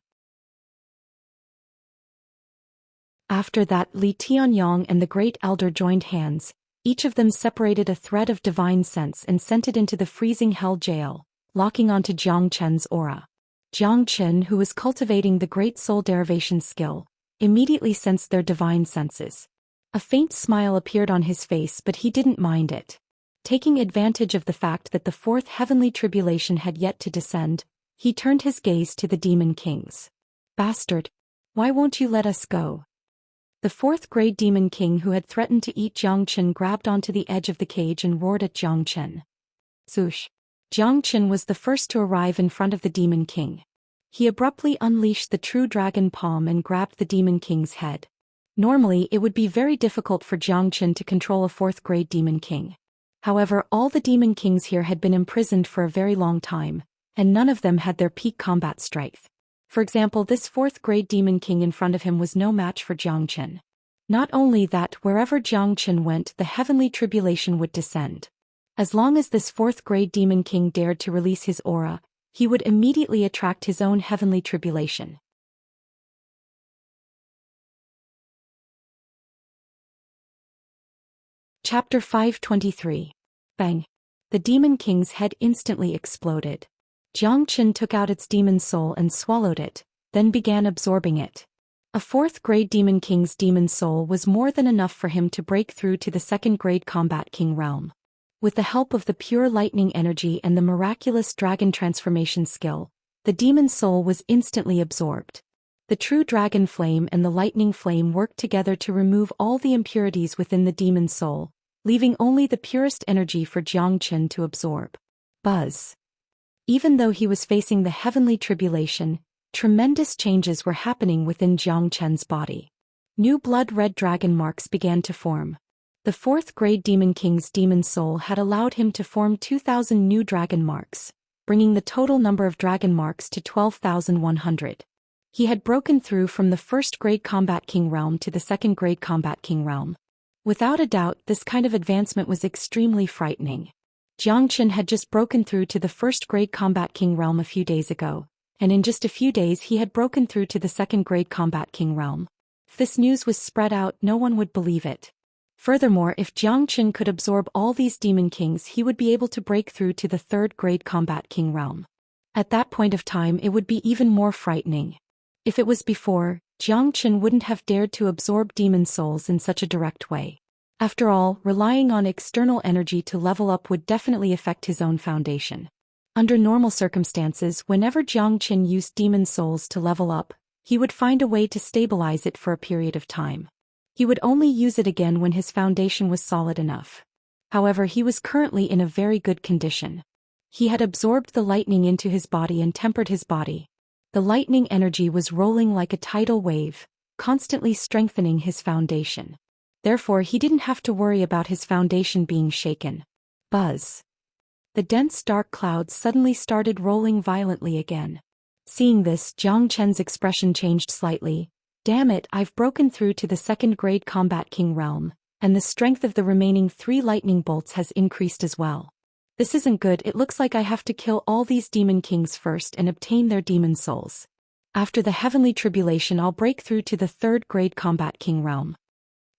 After that, Li Tianyang and the Great Elder joined hands. Each of them separated a thread of divine sense and sent it into the freezing hell jail, locking onto Jiang Chen's aura. Jiang Chen, who was cultivating the great soul derivation skill, immediately sensed their divine senses. A faint smile appeared on his face, but he didn't mind it. Taking advantage of the fact that the fourth heavenly tribulation had yet to descend, he turned his gaze to the demon kings. "Bastard! Why won't you let us go?" The fourth-grade demon king who had threatened to eat Jiang Chen grabbed onto the edge of the cage and roared at Jiang Chen. Swoosh! Jiang Chen was the first to arrive in front of the demon king. He abruptly unleashed the true dragon palm and grabbed the demon king's head. Normally, it would be very difficult for Jiang Chen to control a fourth-grade demon king. However, all the demon kings here had been imprisoned for a very long time, and none of them had their peak combat strength. For example, this fourth-grade demon king in front of him was no match for Jiang Chen. Not only that, wherever Jiang Chen went, the heavenly tribulation would descend. As long as this fourth-grade demon king dared to release his aura, he would immediately attract his own heavenly tribulation. Chapter 523. Bang! The demon king's head instantly exploded. Jiang Chen took out its demon soul and swallowed it, then began absorbing it. A fourth-grade demon king's demon soul was more than enough for him to break through to the second-grade combat king realm. With the help of the pure lightning energy and the miraculous dragon transformation skill, the demon soul was instantly absorbed. The true dragon flame and the lightning flame worked together to remove all the impurities within the demon soul, leaving only the purest energy for Jiang Chen to absorb. Buzz! Even though he was facing the heavenly tribulation, tremendous changes were happening within Jiang Chen's body. New blood-red dragon marks began to form. The fourth-grade demon king's demon soul had allowed him to form 2,000 new dragon marks, bringing the total number of dragon marks to 12,100. He had broken through from the first-grade combat king realm to the second-grade combat king realm. Without a doubt, this kind of advancement was extremely frightening. Jiang Chen had just broken through to the first-grade combat king realm a few days ago, and in just a few days he had broken through to the second-grade combat king realm. If this news was spread out, no one would believe it. Furthermore, if Jiang Chen could absorb all these demon kings, he would be able to break through to the third-grade combat king realm. At that point of time, it would be even more frightening. If it was before, Jiang Chen wouldn't have dared to absorb demon souls in such a direct way. After all, relying on external energy to level up would definitely affect his own foundation. Under normal circumstances, whenever Jiang Chen used demon souls to level up, he would find a way to stabilize it for a period of time. He would only use it again when his foundation was solid enough. However, he was currently in a very good condition. He had absorbed the lightning into his body and tempered his body. The lightning energy was rolling like a tidal wave, constantly strengthening his foundation. Therefore, he didn't have to worry about his foundation being shaken. Buzz! The dense dark clouds suddenly started rolling violently again. Seeing this, Jiang Chen's expression changed slightly. Damn it, I've broken through to the second-grade combat king realm, and the strength of the remaining 3 lightning bolts has increased as well. This isn't good. It looks like I have to kill all these demon kings first and obtain their demon souls. After the heavenly tribulation, I'll break through to the third-grade combat king realm.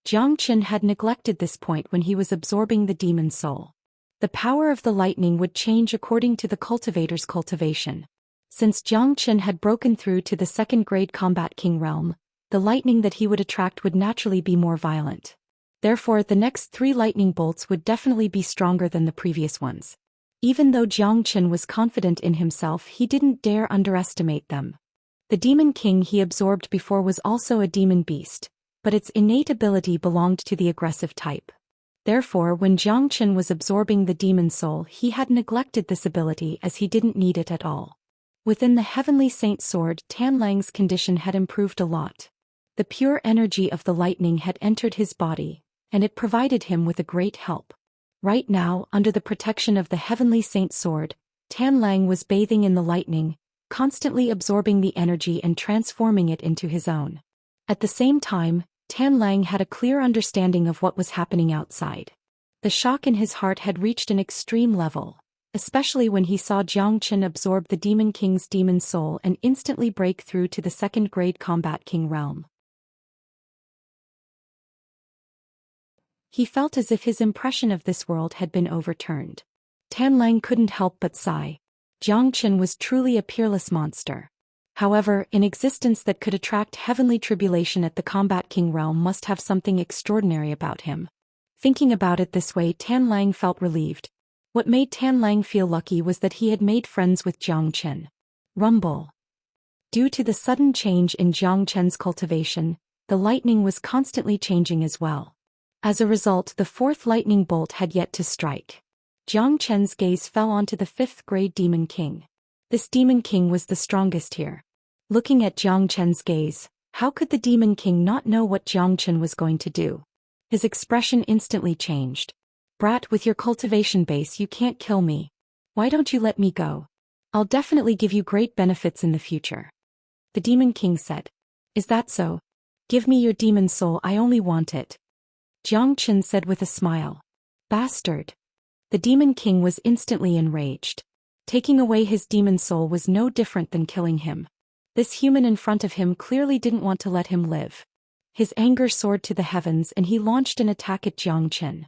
Jiang Chen had neglected this point when he was absorbing the demon soul. The power of the lightning would change according to the cultivator's cultivation. Since Jiang Chen had broken through to the second-grade combat king realm, the lightning that he would attract would naturally be more violent. Therefore, the next 3 lightning bolts would definitely be stronger than the previous ones. Even though Jiang Chen was confident in himself, he didn't dare underestimate them. The demon king he absorbed before was also a demon beast, but its innate ability belonged to the aggressive type. Therefore, when Jiang Chen was absorbing the demon soul, he had neglected this ability as he didn't need it at all. Within the heavenly saint sword, Tan Lang's condition had improved a lot. The pure energy of the lightning had entered his body, and it provided him with a great help. Right now, under the protection of the heavenly saint sword, Tan Lang was bathing in the lightning, constantly absorbing the energy and transforming it into his own. At the same time, Tan Lang had a clear understanding of what was happening outside. The shock in his heart had reached an extreme level, especially when he saw Jiang Qin absorb the Demon King's demon soul and instantly break through to the second-grade Combat King realm. He felt as if his impression of this world had been overturned. Tan Lang couldn't help but sigh. Jiang Qin was truly a peerless monster. However, an existence that could attract heavenly tribulation at the Combat King realm must have something extraordinary about him. Thinking about it this way, Tan Lang felt relieved. What made Tan Lang feel lucky was that he had made friends with Jiang Qin. Rumble. Due to the sudden change in Jiang Qin's cultivation, the lightning was constantly changing as well. As a result, the fourth lightning bolt had yet to strike. Jiang Qin's gaze fell onto the fifth-grade Demon King. This Demon King was the strongest here. Looking at Jiang Qin's gaze, how could the Demon King not know what Jiang Qin was going to do? His expression instantly changed. Brat, with your cultivation base you can't kill me. Why don't you let me go? I'll definitely give you great benefits in the future. The Demon King said. Is that so? Give me your demon soul, I only want it. Jiang Qin said with a smile. Bastard. The Demon King was instantly enraged. Taking away his demon soul was no different than killing him. This human in front of him clearly didn't want to let him live. His anger soared to the heavens and he launched an attack at Jiang Qin.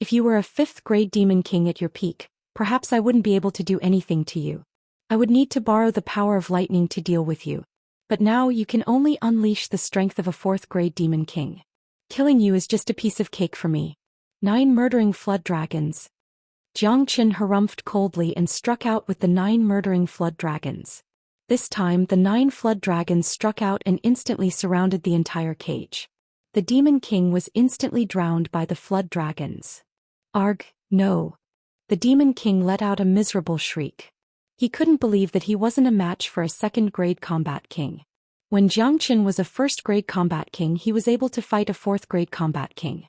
If you were a fifth-grade Demon King at your peak, perhaps I wouldn't be able to do anything to you. I would need to borrow the power of lightning to deal with you. But now you can only unleash the strength of a fourth-grade Demon King. Killing you is just a piece of cake for me. 9 murdering flood dragons. Jiang Qin harumphed coldly and struck out with the 9 murdering flood dragons. This time the 9 flood dragons struck out and instantly surrounded the entire cage. The Demon King was instantly drowned by the flood dragons. Arg, no. The Demon King let out a miserable shriek. He couldn't believe that he wasn't a match for a second-grade Combat King. When Jiang Qin was a first-grade Combat King, he was able to fight a fourth-grade Combat King.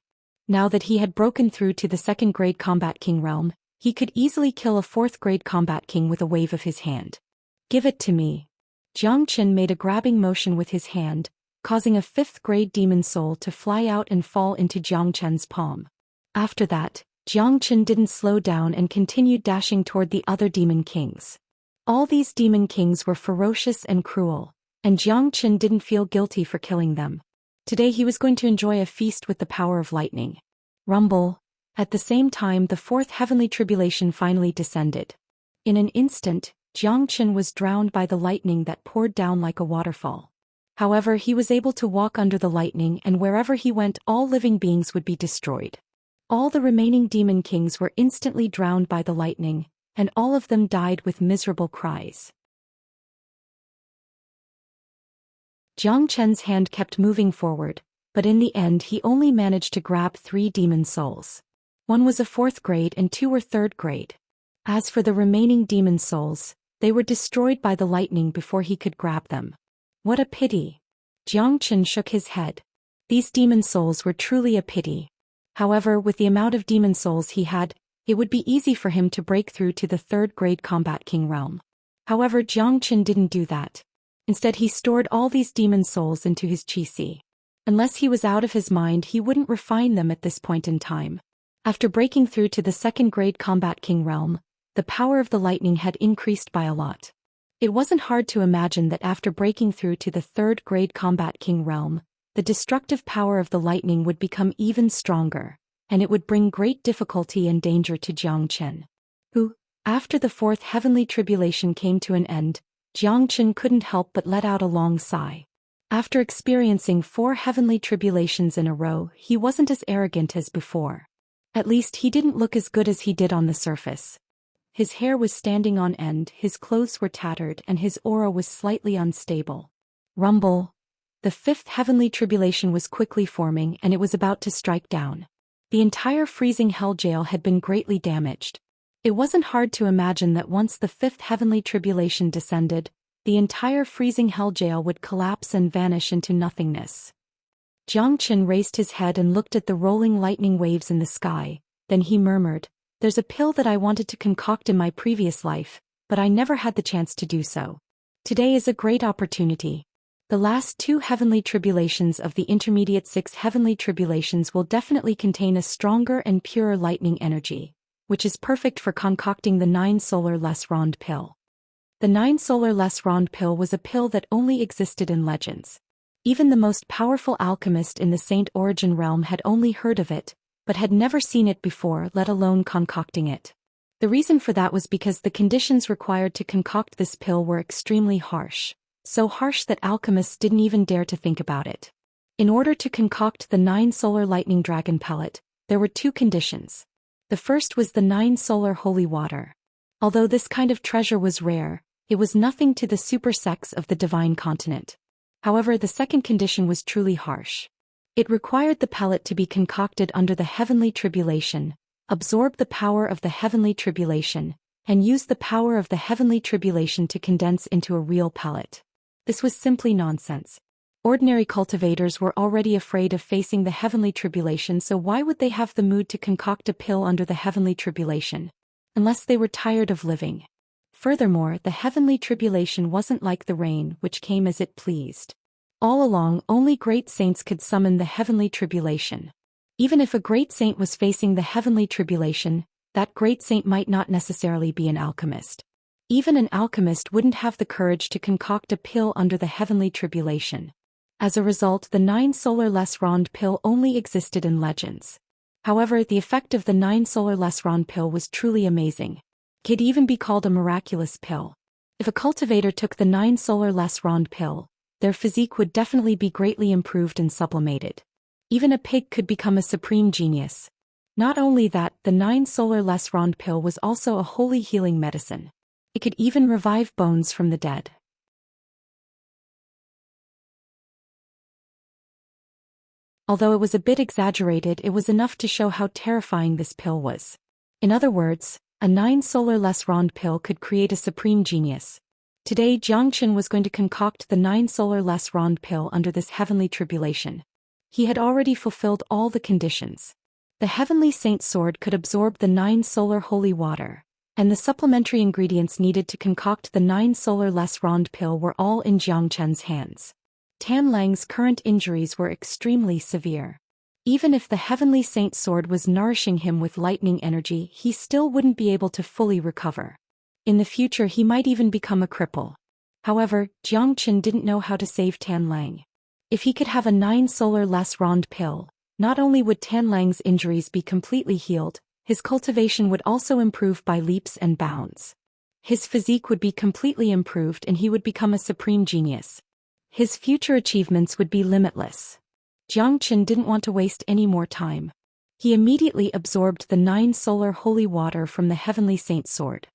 Now that he had broken through to the second-grade Combat King realm, he could easily kill a fourth-grade Combat King with a wave of his hand. Give it to me. Jiang Qin made a grabbing motion with his hand, causing a fifth-grade demon soul to fly out and fall into Jiang Qin's palm. After that, Jiang Qin didn't slow down and continued dashing toward the other Demon Kings. All these Demon Kings were ferocious and cruel, and Jiang Qin didn't feel guilty for killing them. Today he was going to enjoy a feast with the power of lightning. Rumble. At the same time, the fourth heavenly tribulation finally descended. In an instant, Jiang Qin was drowned by the lightning that poured down like a waterfall. However, he was able to walk under the lightning, and wherever he went, all living beings would be destroyed. All the remaining Demon Kings were instantly drowned by the lightning, and all of them died with miserable cries. Jiang Qin's hand kept moving forward, but in the end he only managed to grab 3 demon souls. 1 was a 4th grade and 2 were 3rd grade. As for the remaining demon souls, they were destroyed by the lightning before he could grab them. What a pity. Jiang Qin shook his head. These demon souls were truly a pity. However, with the amount of demon souls he had, it would be easy for him to break through to the 3rd grade Combat King realm. However, Jiang Qin didn't do that. Instead, he stored all these demon souls into his qi. Unless he was out of his mind, he wouldn't refine them at this point in time. After breaking through to the 2nd grade Combat King realm, the power of the lightning had increased by a lot. It wasn't hard to imagine that after breaking through to the 3rd grade Combat King realm, the destructive power of the lightning would become even stronger, and it would bring great difficulty and danger to Jiang Qin. Who, after the 4th heavenly tribulation came to an end, Jiang Qin couldn't help but let out a long sigh. After experiencing 4 heavenly tribulations in a row, he wasn't as arrogant as before. At least he didn't look as good as he did on the surface. His hair was standing on end, his clothes were tattered, and his aura was slightly unstable. Rumble. The 5th heavenly tribulation was quickly forming, and it was about to strike down. The entire freezing hell jail had been greatly damaged. It wasn't hard to imagine that once the 5th heavenly tribulation descended, the entire freezing hell jail would collapse and vanish into nothingness. Jiang Qin raised his head and looked at the rolling lightning waves in the sky, Then he murmured, "There's a pill that I wanted to concoct in my previous life, but I never had the chance to do so. Today is a great opportunity. The last 2 heavenly tribulations of the intermediate 6 heavenly tribulations will definitely contain a stronger and purer lightning energy, which is perfect for concocting the 9 solar less rond pill." The 9 solar less rond pill was a pill that only existed in legends. Even the most powerful alchemist in the Saint Origin realm had only heard of it, but had never seen it before, let alone concocting it. The reason for that was because the conditions required to concoct this pill were extremely harsh, so harsh that alchemists didn't even dare to think about it. In order to concoct the 9 solar lightning dragon pellet, there were 2 conditions. The first was the 9 solar holy water. Although this kind of treasure was rare, it was nothing to the super sex of the divine continent. However, the second condition was truly harsh. It required the pellet to be concocted under the heavenly tribulation, absorb the power of the heavenly tribulation, and use the power of the heavenly tribulation to condense into a real pellet. This was simply nonsense. Ordinary cultivators were already afraid of facing the heavenly tribulation, so why would they have the mood to concoct a pill under the heavenly tribulation? Unless they were tired of living. Furthermore, the heavenly tribulation wasn't like the rain, which came as it pleased. All along, only great saints could summon the heavenly tribulation. Even if a great saint was facing the heavenly tribulation, that great saint might not necessarily be an alchemist. Even an alchemist wouldn't have the courage to concoct a pill under the heavenly tribulation. As a result, the 9 solar less rond pill only existed in legends. However, the effect of the 9 solar less rond pill was truly amazing. It could even be called a miraculous pill. If a cultivator took the 9 solar less rond pill, their physique would definitely be greatly improved and sublimated. Even a pig could become a supreme genius. Not only that, the 9 solar less rond pill was also a holy healing medicine. It could even revive bones from the dead. Although it was a bit exaggerated, it was enough to show how terrifying this pill was. In other words, a 9 solar less rond pill could create a supreme genius. Today Xianxia was going to concoct the 9 solar less rond pill under this heavenly tribulation. He had already fulfilled all the conditions. The heavenly saint sword could absorb the 9 solar holy water, and the supplementary ingredients needed to concoct the 9 solar less rond pill were all in Xianxia's hands. Tan Lang's current injuries were extremely severe. Even if the heavenly saint sword was nourishing him with lightning energy, he still wouldn't be able to fully recover. In the future he might even become a cripple. However, Xianxia didn't know how to save Tan Lang. If he could have a 9 solar less rond pill, not only would Tan Lang's injuries be completely healed, his cultivation would also improve by leaps and bounds. His physique would be completely improved and he would become a supreme genius. His future achievements would be limitless. Xianxia didn't want to waste any more time. He immediately absorbed the 9 solar holy water from the heavenly saint sword.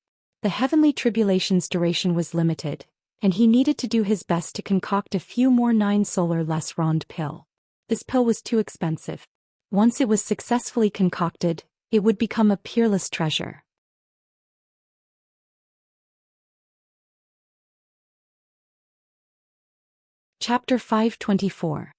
The heavenly tribulation's duration was limited, and he needed to do his best to concoct a few more 9 solar less rond pill. This pill was too expensive. Once it was successfully concocted, it would become a peerless treasure. Chapter 524.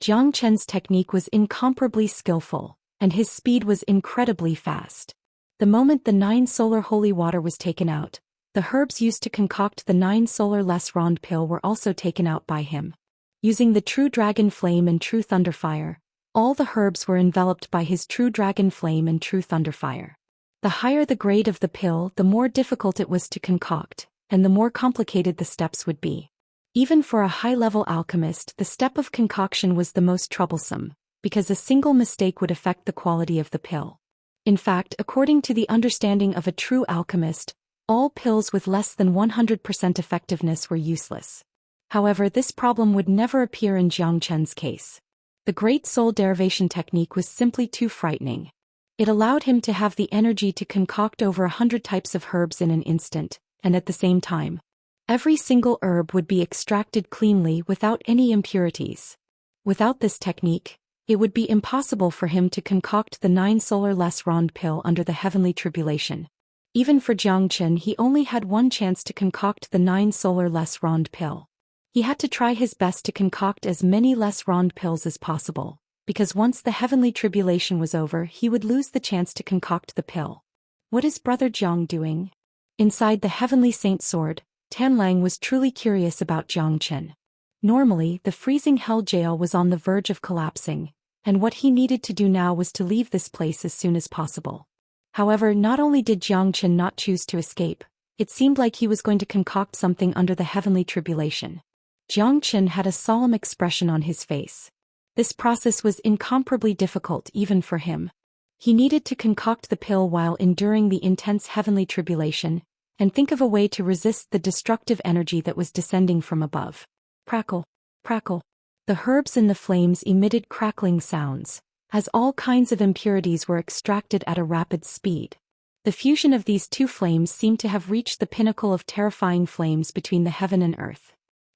Xianxia's technique was incomparably skillful, and his speed was incredibly fast. The moment the 9 solar holy water was taken out, the herbs used to concoct the 9 solar less rond pill were also taken out by him. Using the true dragon flame and true thunder fire, all the herbs were enveloped by his true dragon flame and true thunder fire. The higher the grade of the pill, the more difficult it was to concoct, and the more complicated the steps would be. Even for a high-level alchemist, the step of concoction was the most troublesome, because a single mistake would affect the quality of the pill. In fact, according to the understanding of a true alchemist, all pills with less than 100% effectiveness were useless. However, this problem would never appear in Xianxia's case. The Great Soul Derivation technique was simply too frightening. It allowed him to have the energy to concoct over 100 types of herbs in an instant, and at the same time, every single herb would be extracted cleanly without any impurities. Without this technique, it would be impossible for him to concoct the 9 solar less rond pill under the heavenly tribulation. Even for Xianxia, he only had one chance to concoct the 9 solar less rond pill. He had to try his best to concoct as many less rond pills as possible, because once the heavenly tribulation was over he would lose the chance to concoct the pill. What is Brother Jiang doing? Inside the heavenly saint sword, Tianlang was truly curious about Jiangchen. Normally, the freezing hell jail was on the verge of collapsing, and what he needed to do now was to leave this place as soon as possible. However, not only did Jiangchen not choose to escape, it seemed like he was going to concoct something under the heavenly tribulation. Jiangchen had a solemn expression on his face. This process was incomparably difficult even for him. He needed to concoct the pill while enduring the intense heavenly tribulation, and think of a way to resist the destructive energy that was descending from above. Crackle, crackle. The herbs in the flames emitted crackling sounds, as all kinds of impurities were extracted at a rapid speed. The fusion of these two flames seemed to have reached the pinnacle of terrifying flames between the heaven and earth.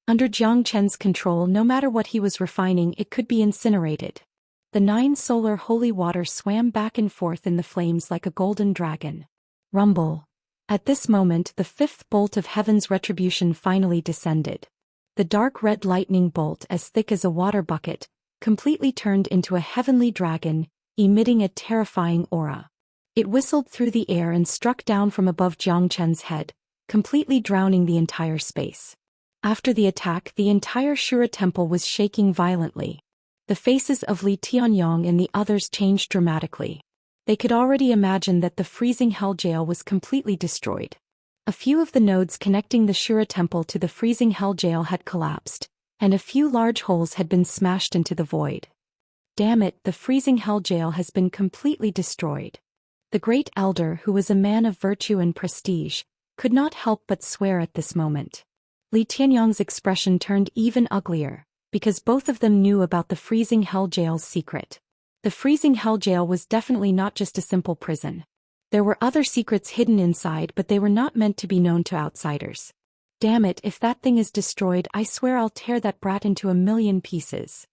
Under Jiangchen's control, no matter what he was refining, it could be incinerated. The 9 solar holy water swam back and forth in the flames like a golden dragon. Rumble. At this moment, the 5th bolt of heaven's retribution finally descended. The dark red lightning bolt, as thick as a water bucket, completely turned into a heavenly dragon, emitting a terrifying aura. It whistled through the air and struck down from above Jiangchen's head, completely drowning the entire space. After the attack, the entire Shura temple was shaking violently. The faces of Li Tianyong and the others changed dramatically. They could already imagine that the freezing hell jail was completely destroyed. A few of the nodes connecting the Shura temple to the freezing hell jail had collapsed, and a few large holes had been smashed into the void. Damn it, the freezing hell jail has been completely destroyed. The great elder, who was a man of virtue and prestige, could not help but swear at this moment. Li Tianyong's expression turned even uglier, because both of them knew about the freezing hell jail's secret. The freezing hell jail was definitely not just a simple prison. There were other secrets hidden inside, but they were not meant to be known to outsiders. Damn it, if that thing is destroyed, I swear I'll tear that brat into a million pieces.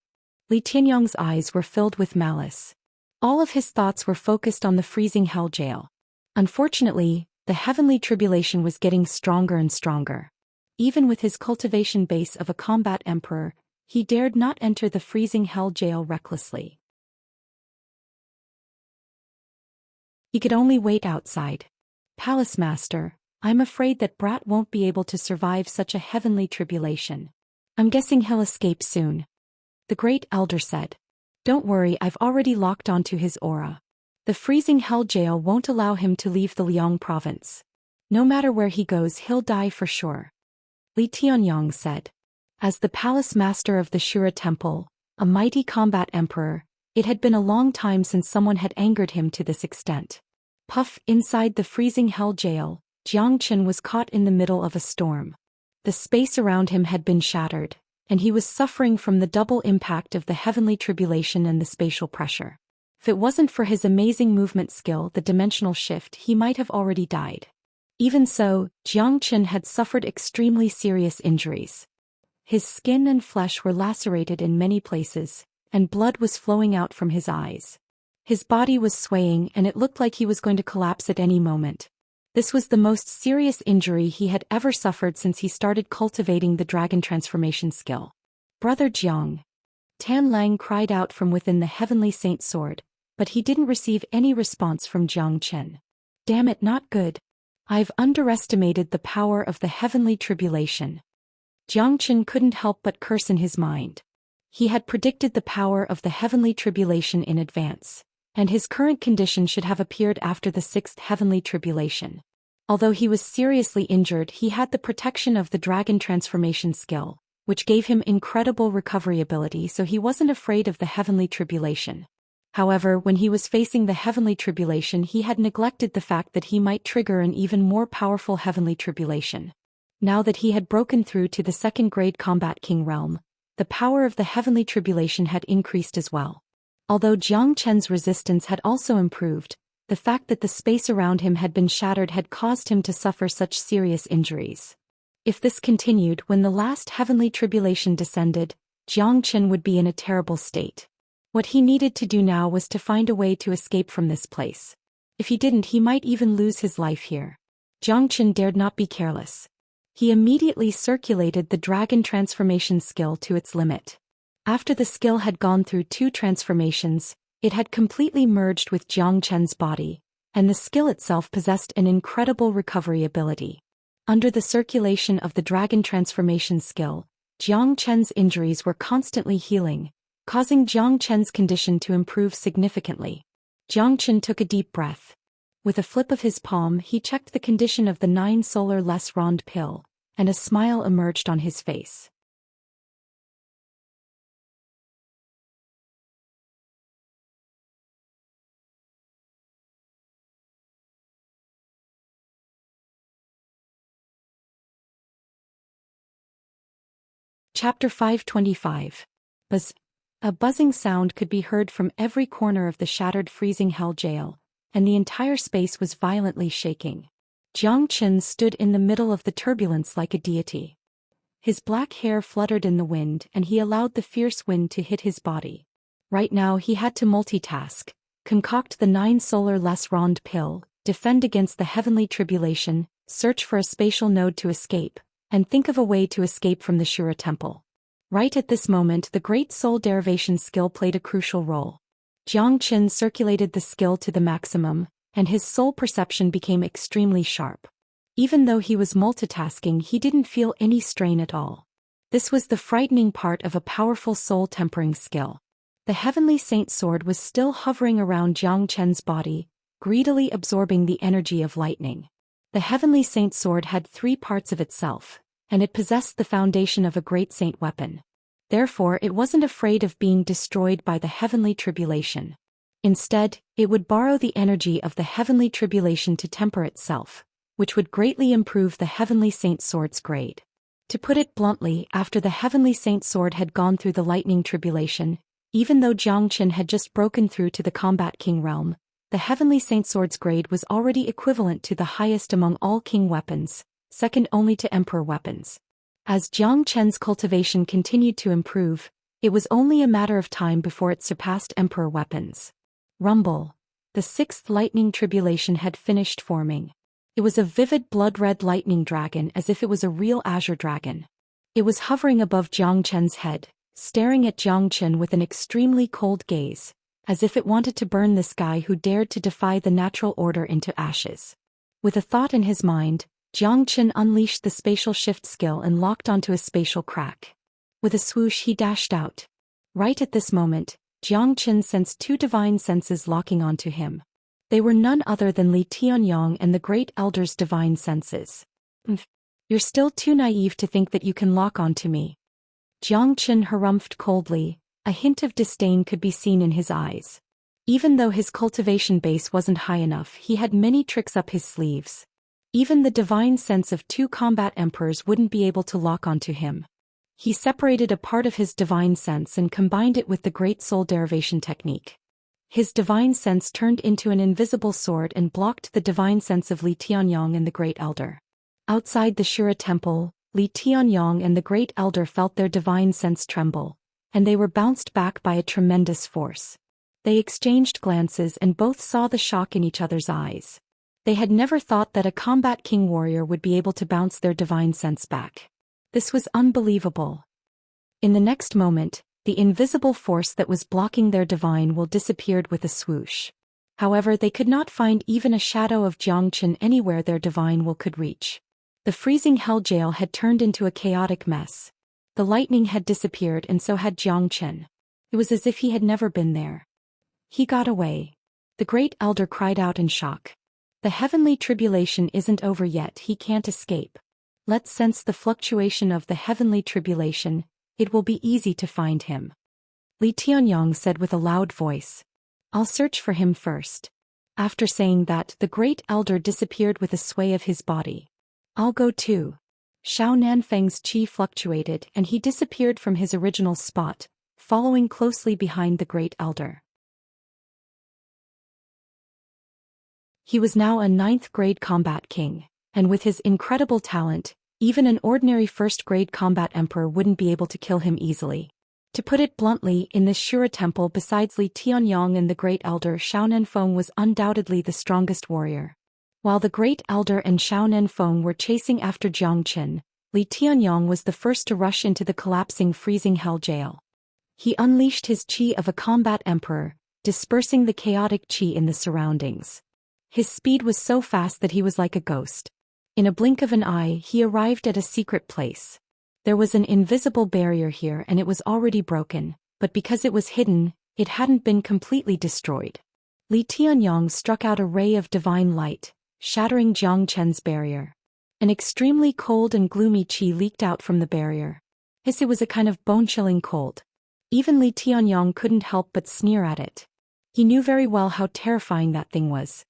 Li Tianyong's eyes were filled with malice. All of his thoughts were focused on the freezing hell jail. Unfortunately, the heavenly tribulation was getting stronger and stronger. Even with his cultivation base of a combat emperor, he dared not enter the freezing hell jail recklessly. He could only wait outside. Palace Master, I'm afraid that brat won't be able to survive such a heavenly tribulation. I'm guessing he'll escape soon. The great elder said. Don't worry, I've already locked onto his aura. The freezing hell jail won't allow him to leave the Liang province. No matter where he goes, he'll die for sure. Li Tianyong said. As the palace master of the Shura temple, a mighty combat emperor, it had been a long time since someone had angered him to this extent. Puff, inside the freezing hell jail, Jiangchen was caught in the middle of a storm. The space around him had been shattered, and he was suffering from the double impact of the heavenly tribulation and the spatial pressure. If it wasn't for his amazing movement skill, the dimensional shift, he might have already died. Even so, Jiangchen had suffered extremely serious injuries. His skin and flesh were lacerated in many places, and blood was flowing out from his eyes. His body was swaying and it looked like he was going to collapse at any moment. This was the most serious injury he had ever suffered since he started cultivating the dragon transformation skill. Brother Jiang. Tianlang cried out from within the heavenly saint sword, but he didn't receive any response from Jiangchen. Damn it, not good. I've underestimated the power of the heavenly tribulation. Jiangchen couldn't help but curse in his mind. He had predicted the power of the heavenly tribulation in advance, and his current condition should have appeared after the 6th heavenly tribulation. Although he was seriously injured, he had the protection of the dragon transformation skill, which gave him incredible recovery ability, so he wasn't afraid of the heavenly tribulation. However, when he was facing the heavenly tribulation, he had neglected the fact that he might trigger an even more powerful heavenly tribulation. Now that he had broken through to the 2nd grade combat king realm, the power of the heavenly tribulation had increased as well. Although Jiangchen's resistance had also improved, the fact that the space around him had been shattered had caused him to suffer such serious injuries. If this continued, when the last heavenly tribulation descended, Jiangchen would be in a terrible state. What he needed to do now was to find a way to escape from this place. If he didn't, he might even lose his life here. Jiangchen dared not be careless. He immediately circulated the dragon transformation skill to its limit. After the skill had gone through 2 transformations, it had completely merged with Jiang Chen's body, and the skill itself possessed an incredible recovery ability. Under the circulation of the dragon transformation skill, Jiang Chen's injuries were constantly healing, causing Jiang Chen's condition to improve significantly. Jiang Chen took a deep breath. With a flip of his palm, he checked the condition of the 9 solar less rond pill, and a smile emerged on his face. Chapter 525. Buzz. A buzzing sound could be heard from every corner of the shattered freezing hell jail, and the entire space was violently shaking. Jiang Chen stood in the middle of the turbulence like a deity. His black hair fluttered in the wind and he allowed the fierce wind to hit his body. Right now he had to multitask, concoct the 9 solar less rond pill, defend against the heavenly tribulation, search for a spatial node to escape, and think of a way to escape from the Shura temple. Right at this moment the great soul derivation skill played a crucial role. Jiang Chen circulated the skill to the maximum, and his soul perception became extremely sharp. Even though he was multitasking, he didn't feel any strain at all. This was the frightening part of a powerful soul tempering skill. The heavenly saint sword was still hovering around Jiang Chen's body, greedily absorbing the energy of lightning. The heavenly saint sword had 3 parts of itself, and it possessed the foundation of a great saint weapon. Therefore it wasn't afraid of being destroyed by the heavenly tribulation. Instead, it would borrow the energy of the heavenly tribulation to temper itself, which would greatly improve the heavenly saint sword's grade. To put it bluntly, after the heavenly saint sword had gone through the lightning tribulation, even though Jiang Chen had just broken through to the combat king realm, the heavenly saint sword's grade was already equivalent to the highest among all king weapons, second only to emperor weapons. As Jiang Chen's cultivation continued to improve, it was only a matter of time before it surpassed emperor weapons. Rumble. The 6th lightning tribulation had finished forming. It was a vivid blood-red lightning dragon, as if it was a real azure dragon. It was hovering above Jiang Chen's head, staring at Jiang Chen with an extremely cold gaze, as if it wanted to burn this guy who dared to defy the natural order into ashes. With a thought in his mind, Jiang Chen unleashed the spatial shift skill and locked onto a spatial crack. With a swoosh he dashed out. Right at this moment, Jiang Chen sensed 2 divine senses locking onto him. They were none other than Li Tianyang and the Great Elder's divine senses. You're still too naive to think that you can lock onto me. Jiang Chen harumphed coldly, a hint of disdain could be seen in his eyes. Even though his cultivation base wasn't high enough, he had many tricks up his sleeves. Even the divine sense of 2 combat emperors wouldn't be able to lock onto him. He separated a part of his divine sense and combined it with the great soul derivation technique. His divine sense turned into an invisible sword and blocked the divine sense of Li Tianyang and the Great Elder. Outside the Shura temple, Li Tianyang and the Great Elder felt their divine sense tremble, and they were bounced back by a tremendous force. They exchanged glances and both saw the shock in each other's eyes. They had never thought that a combat king warrior would be able to bounce their divine sense back. This was unbelievable. In the next moment, the invisible force that was blocking their divine will disappeared with a swoosh. However, they could not find even a shadow of Jiang Chen anywhere their divine will could reach. The freezing hell jail had turned into a chaotic mess. The lightning had disappeared and so had Jiang Chen. It was as if he had never been there. He got away. The Great Elder cried out in shock. The heavenly tribulation isn't over yet, he can't escape. Let's sense the fluctuation of the heavenly tribulation, it will be easy to find him. Li Tianyang said with a loud voice. I'll search for him first. After saying that, the Great Elder disappeared with a sway of his body. I'll go too. Shao Nanfeng's chi fluctuated and he disappeared from his original spot, following closely behind the Great Elder. He was now a 9th-grade combat king, and with his incredible talent, even an ordinary 1st-grade combat emperor wouldn't be able to kill him easily. To put it bluntly, in this Shura temple besides Li Tianyang and the Great Elder, Shao Nanfeng was undoubtedly the strongest warrior. While the Great Elder and Shao Nanfeng were chasing after Jiang Chen, Li Tianyang was the first to rush into the collapsing freezing hell jail. He unleashed his qi of a combat emperor, dispersing the chaotic qi in the surroundings. His speed was so fast that he was like a ghost. In a blink of an eye, he arrived at a secret place. There was an invisible barrier here and it was already broken, but because it was hidden, it hadn't been completely destroyed. Li Tianyong struck out a ray of divine light, shattering Jiang Chen's barrier. An extremely cold and gloomy qi leaked out from the barrier. It was a kind of bone-chilling cold. Even Li Tianyong couldn't help but sneer at it. He knew very well how terrifying that thing was.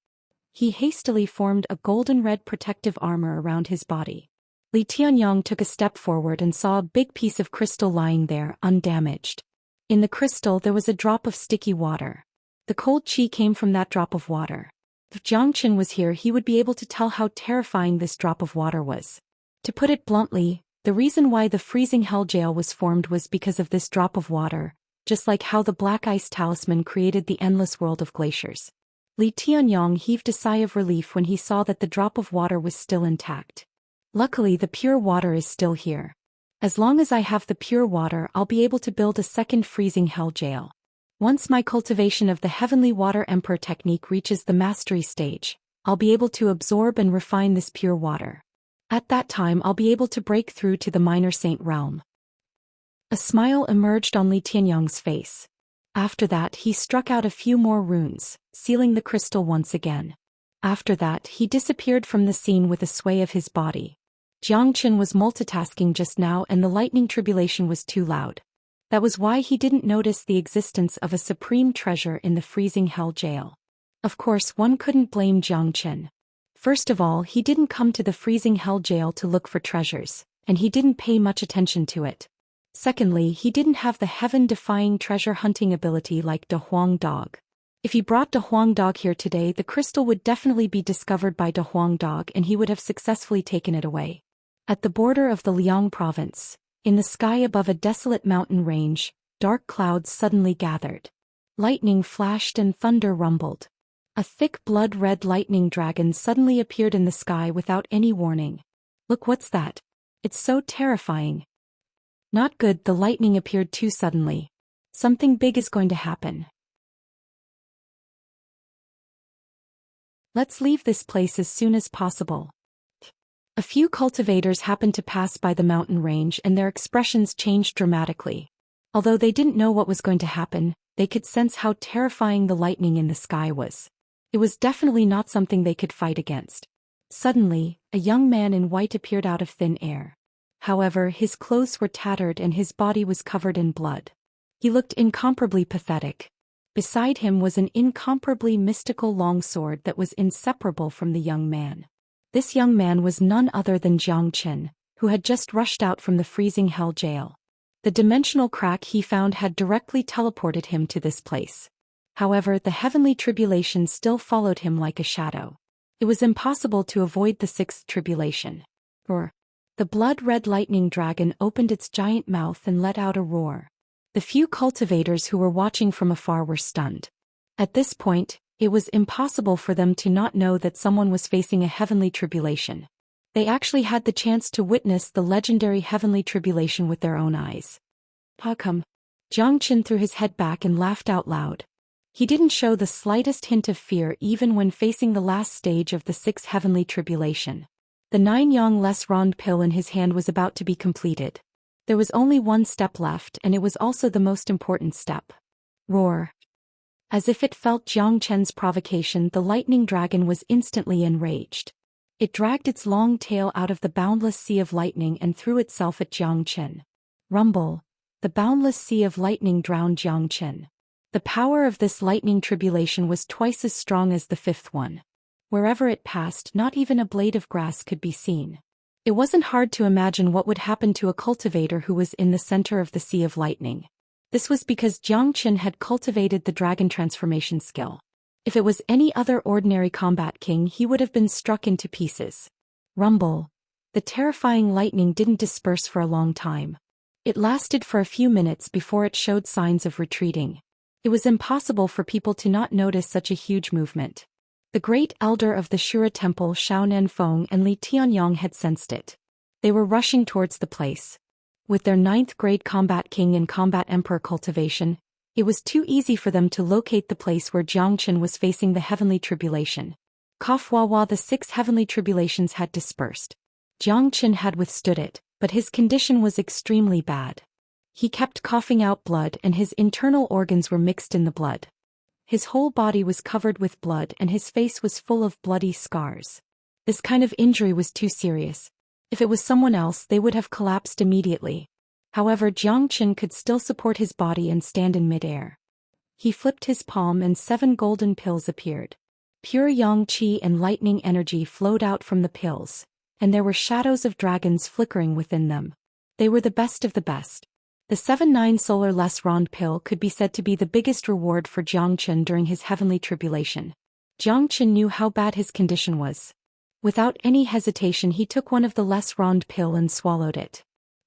He hastily formed a golden-red protective armor around his body. Li Tianyong took a step forward and saw a big piece of crystal lying there, undamaged. In the crystal there was a drop of sticky water. The cold qi came from that drop of water. If Jiang Chen was here, he would be able to tell how terrifying this drop of water was. To put it bluntly, the reason why the freezing hell jail was formed was because of this drop of water, just like how the black ice talisman created the endless world of glaciers. Li Tianyong heaved a sigh of relief when he saw that the drop of water was still intact. Luckily, the pure water is still here. As long as I have the pure water, I'll be able to build a second freezing hell jail. Once my cultivation of the Heavenly Water Emperor technique reaches the mastery stage, I'll be able to absorb and refine this pure water. At that time I'll be able to break through to the minor saint realm. A smile emerged on Li Tianyong's face. After that he struck out a few more runes, sealing the crystal once again. After that he disappeared from the scene with a sway of his body. Jiang Chen was multitasking just now and the lightning tribulation was too loud. That was why he didn't notice the existence of a supreme treasure in the freezing hell jail. Of course, one couldn't blame Jiang Chen. First of all, he didn't come to the freezing hell jail to look for treasures, and he didn't pay much attention to it. Secondly, he didn't have the heaven-defying treasure hunting ability like De Huang Dog. If he brought De Huang Dog here today, the crystal would definitely be discovered by De Huang Dog and he would have successfully taken it away. At the border of the Liang province, in the sky above a desolate mountain range, dark clouds suddenly gathered. Lightning flashed and thunder rumbled. A thick blood-red lightning dragon suddenly appeared in the sky without any warning. Look, what's that? It's so terrifying. Not good, the lightning appeared too suddenly. Something big is going to happen. Let's leave this place as soon as possible. A few cultivators happened to pass by the mountain range and their expressions changed dramatically. Although they didn't know what was going to happen, they could sense how terrifying the lightning in the sky was. It was definitely not something they could fight against. Suddenly, a young man in white appeared out of thin air. However, his clothes were tattered and his body was covered in blood. He looked incomparably pathetic. Beside him was an incomparably mystical longsword that was inseparable from the young man. This young man was none other than Jiang Chen, who had just rushed out from the freezing hell jail. The dimensional crack he found had directly teleported him to this place. However, the heavenly tribulation still followed him like a shadow. It was impossible to avoid the sixth tribulation. The blood-red lightning dragon opened its giant mouth and let out a roar. The few cultivators who were watching from afar were stunned. At this point, it was impossible for them to not know that someone was facing a heavenly tribulation. They actually had the chance to witness the legendary heavenly tribulation with their own eyes. How come? Jiang Chen threw his head back and laughed out loud. He didn't show the slightest hint of fear even when facing the last stage of the sixth heavenly tribulation. The 9 Les Rond pill in his hand was about to be completed. There was only one step left and it was also the most important step. Roar. As if it felt Jiang Chen's provocation, the lightning dragon was instantly enraged. It dragged its long tail out of the boundless sea of lightning and threw itself at Jiang Chen. Rumble. The boundless sea of lightning drowned Jiang Chen. The power of this lightning tribulation was twice as strong as the fifth one. Wherever it passed, not even a blade of grass could be seen. It wasn't hard to imagine what would happen to a cultivator who was in the center of the sea of lightning. This was because Jiang Chen had cultivated the dragon transformation skill. If it was any other ordinary combat king, he would have been struck into pieces. Rumble. The terrifying lightning didn't disperse for a long time. It lasted for a few minutes before it showed signs of retreating. It was impossible for people to not notice such a huge movement. The great elder of the Shura temple, Shao Nanfeng, and Li Tianyong had sensed it. They were rushing towards the place. With their 9th grade combat king and combat emperor cultivation, it was too easy for them to locate the place where Xianxia was facing the heavenly tribulation. While the 6 heavenly tribulations had dispersed, Xianxia had withstood it, but his condition was extremely bad. He kept coughing out blood and his internal organs were mixed in the blood. His whole body was covered with blood and his face was full of bloody scars. This kind of injury was too serious. If it was someone else, they would have collapsed immediately. However, Xianxia could still support his body and stand in midair. He flipped his palm and 7 golden pills appeared. Pure yang qi and lightning energy flowed out from the pills, and there were shadows of dragons flickering within them. They were the best of the best. The 7-9 solar less rond pill could be said to be the biggest reward for Xianxia during his heavenly tribulation. Xianxia knew how bad his condition was. Without any hesitation he took one of the less rond pill and swallowed it.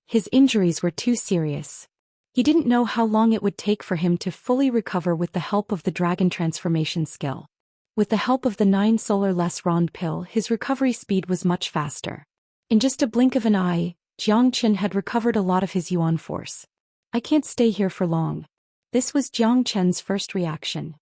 His injuries were too serious. He didn't know how long it would take for him to fully recover with the help of the dragon transformation skill. With the help of the 9 solar less rond pill, his recovery speed was much faster. In just a blink of an eye, Xianxia had recovered a lot of his yuan force. I can't stay here for long. This was Xianxia's first reaction.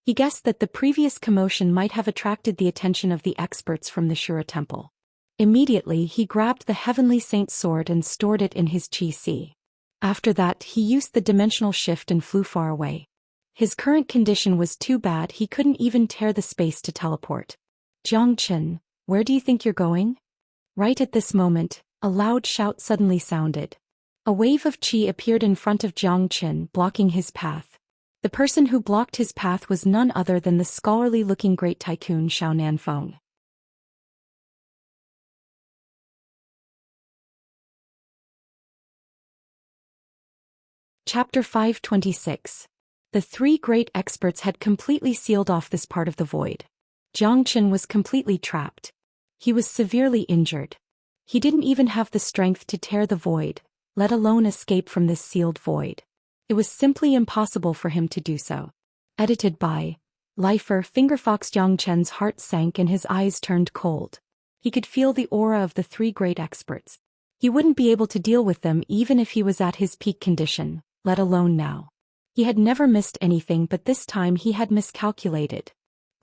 He guessed that the previous commotion might have attracted the attention of the experts from the Shura temple. Immediately he grabbed the heavenly saint's sword and stored it in his qi si. After that he used the dimensional shift and flew far away. His current condition was too bad he couldn't even tear the space to teleport. Xianxia, where do you think you're going? Right at this moment, a loud shout suddenly sounded. A wave of qi appeared in front of Xianxia, blocking his path. The person who blocked his path was none other than the scholarly-looking great tycoon Xiaonanfeng. Chapter 526. The 3 great experts had completely sealed off this part of the void. Xianxia was completely trapped. He was severely injured. He didn't even have the strength to tear the void, let alone escape from this sealed void. It was simply impossible for him to do so. Edited by Lifer Fingerfox. Xianxia's heart sank and his eyes turned cold. He could feel the aura of the 3 great experts. He wouldn't be able to deal with them even if he was at his peak condition, let alone now. He had never missed anything, but this time he had miscalculated.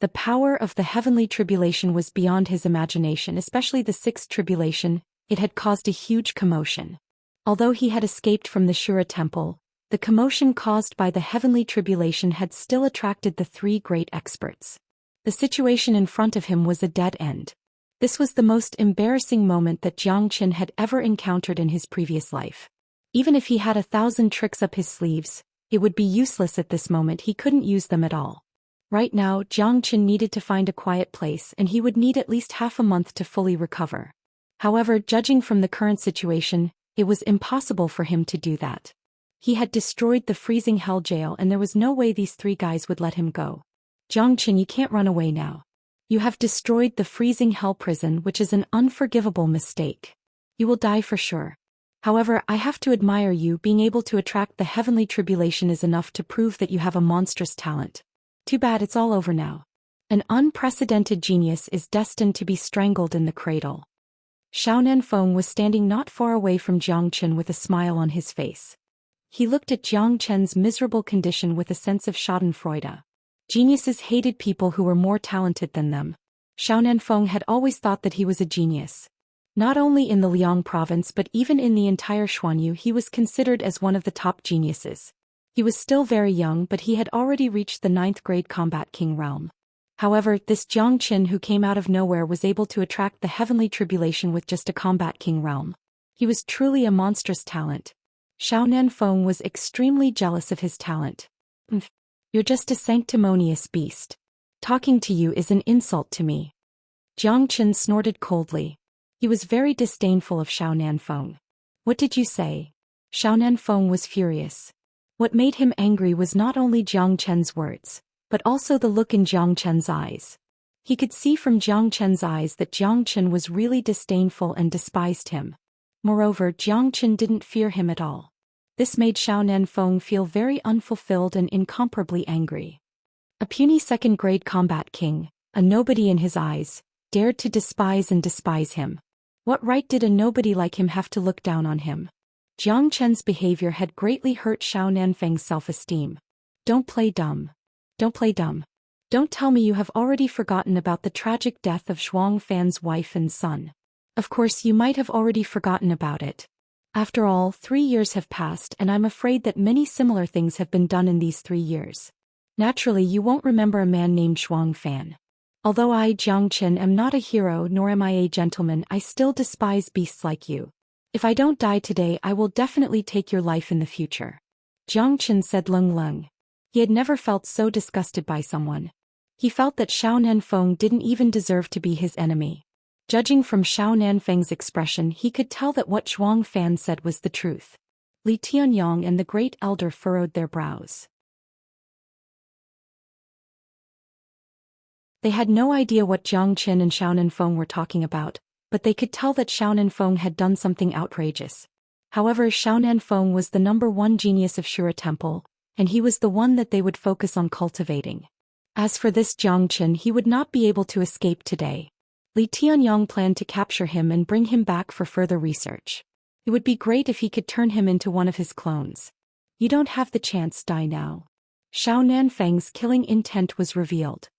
The power of the heavenly tribulation was beyond his imagination, especially the 6th tribulation. It had caused a huge commotion. Although he had escaped from the Shura temple, the commotion caused by the heavenly tribulation had still attracted the 3 great experts. The situation in front of him was a dead end. This was the most embarrassing moment that Xianxia had ever encountered in his previous life. Even if he had 1,000 tricks up his sleeves, it would be useless at this moment. He couldn't use them at all. Right now, Xianxia needed to find a quiet place and he would need at least half a month to fully recover. However, judging from the current situation, it was impossible for him to do that. He had destroyed the freezing hell jail and there was no way these 3 guys would let him go. Xianxia, you can't run away now. You have destroyed the freezing hell prison, which is an unforgivable mistake. You will die for sure. However, I have to admire you. Being able to attract the heavenly tribulation is enough to prove that you have a monstrous talent. Too bad it's all over now. An unprecedented genius is destined to be strangled in the cradle. Xiaonanfeng was standing not far away from Xianxia with a smile on his face. He looked at Xianxia's miserable condition with a sense of schadenfreude. Geniuses hated people who were more talented than them. Xiaonanfeng had always thought that he was a genius. Not only in the Liang province but even in the entire Xuanyu he was considered as one of the top geniuses. He was still very young but he had already reached the 9th grade combat king realm. However, this Xianxia who came out of nowhere was able to attract the heavenly tribulation with just a combat king realm. He was truly a monstrous talent. Xiaonanfeng was extremely jealous of his talent. You're just a sanctimonious beast. Talking to you is an insult to me. Xianxia snorted coldly. He was very disdainful of Xiaonanfeng. What did you say? Xiaonanfeng was furious. What made him angry was not only Xianxia's words, but also the look in Xianxia's eyes. He could see from Xianxia's eyes that Xianxia was really disdainful and despised him. Moreover, Xianxia didn't fear him at all. This made Xiaonanfeng feel very unfulfilled and incomparably angry. A puny 2nd grade combat king, a nobody in his eyes, dared to despise him. What right did a nobody like him have to look down on him? Jiang Chen's behavior had greatly hurt Xiao Nanfeng's self-esteem. Don't play dumb. Don't play dumb. Don't tell me you have already forgotten about the tragic death of Zhuang Fan's wife and son. Of course you might have already forgotten about it. After all, 3 years have passed and I'm afraid that many similar things have been done in these 3 years. Naturally you won't remember a man named Zhuang Fan. Although I, Jiang Chen, am not a hero nor am I a gentleman, I still despise beasts like you. If I don't die today I will definitely take your life in the future. Jiang Chen said Lung Lung. He had never felt so disgusted by someone. He felt that Xiao Nanfeng didn't even deserve to be his enemy. Judging from Xiao Nanfeng's expression he could tell that what Zhuang Fan said was the truth. Li Tianyong and the great elder furrowed their brows. They had no idea what Jiang Chen and Xiao Nanfeng were talking about, but they could tell that Xiao Nanfeng had done something outrageous. However, Xiao Nanfeng was the #1 genius of Shura Temple, and he was the one that they would focus on cultivating. As for this Jiang Chen, he would not be able to escape today. Li Tianyong planned to capture him and bring him back for further research. It would be great if he could turn him into one of his clones. You don't have the chance, die now. Xiao Nanfeng's killing intent was revealed.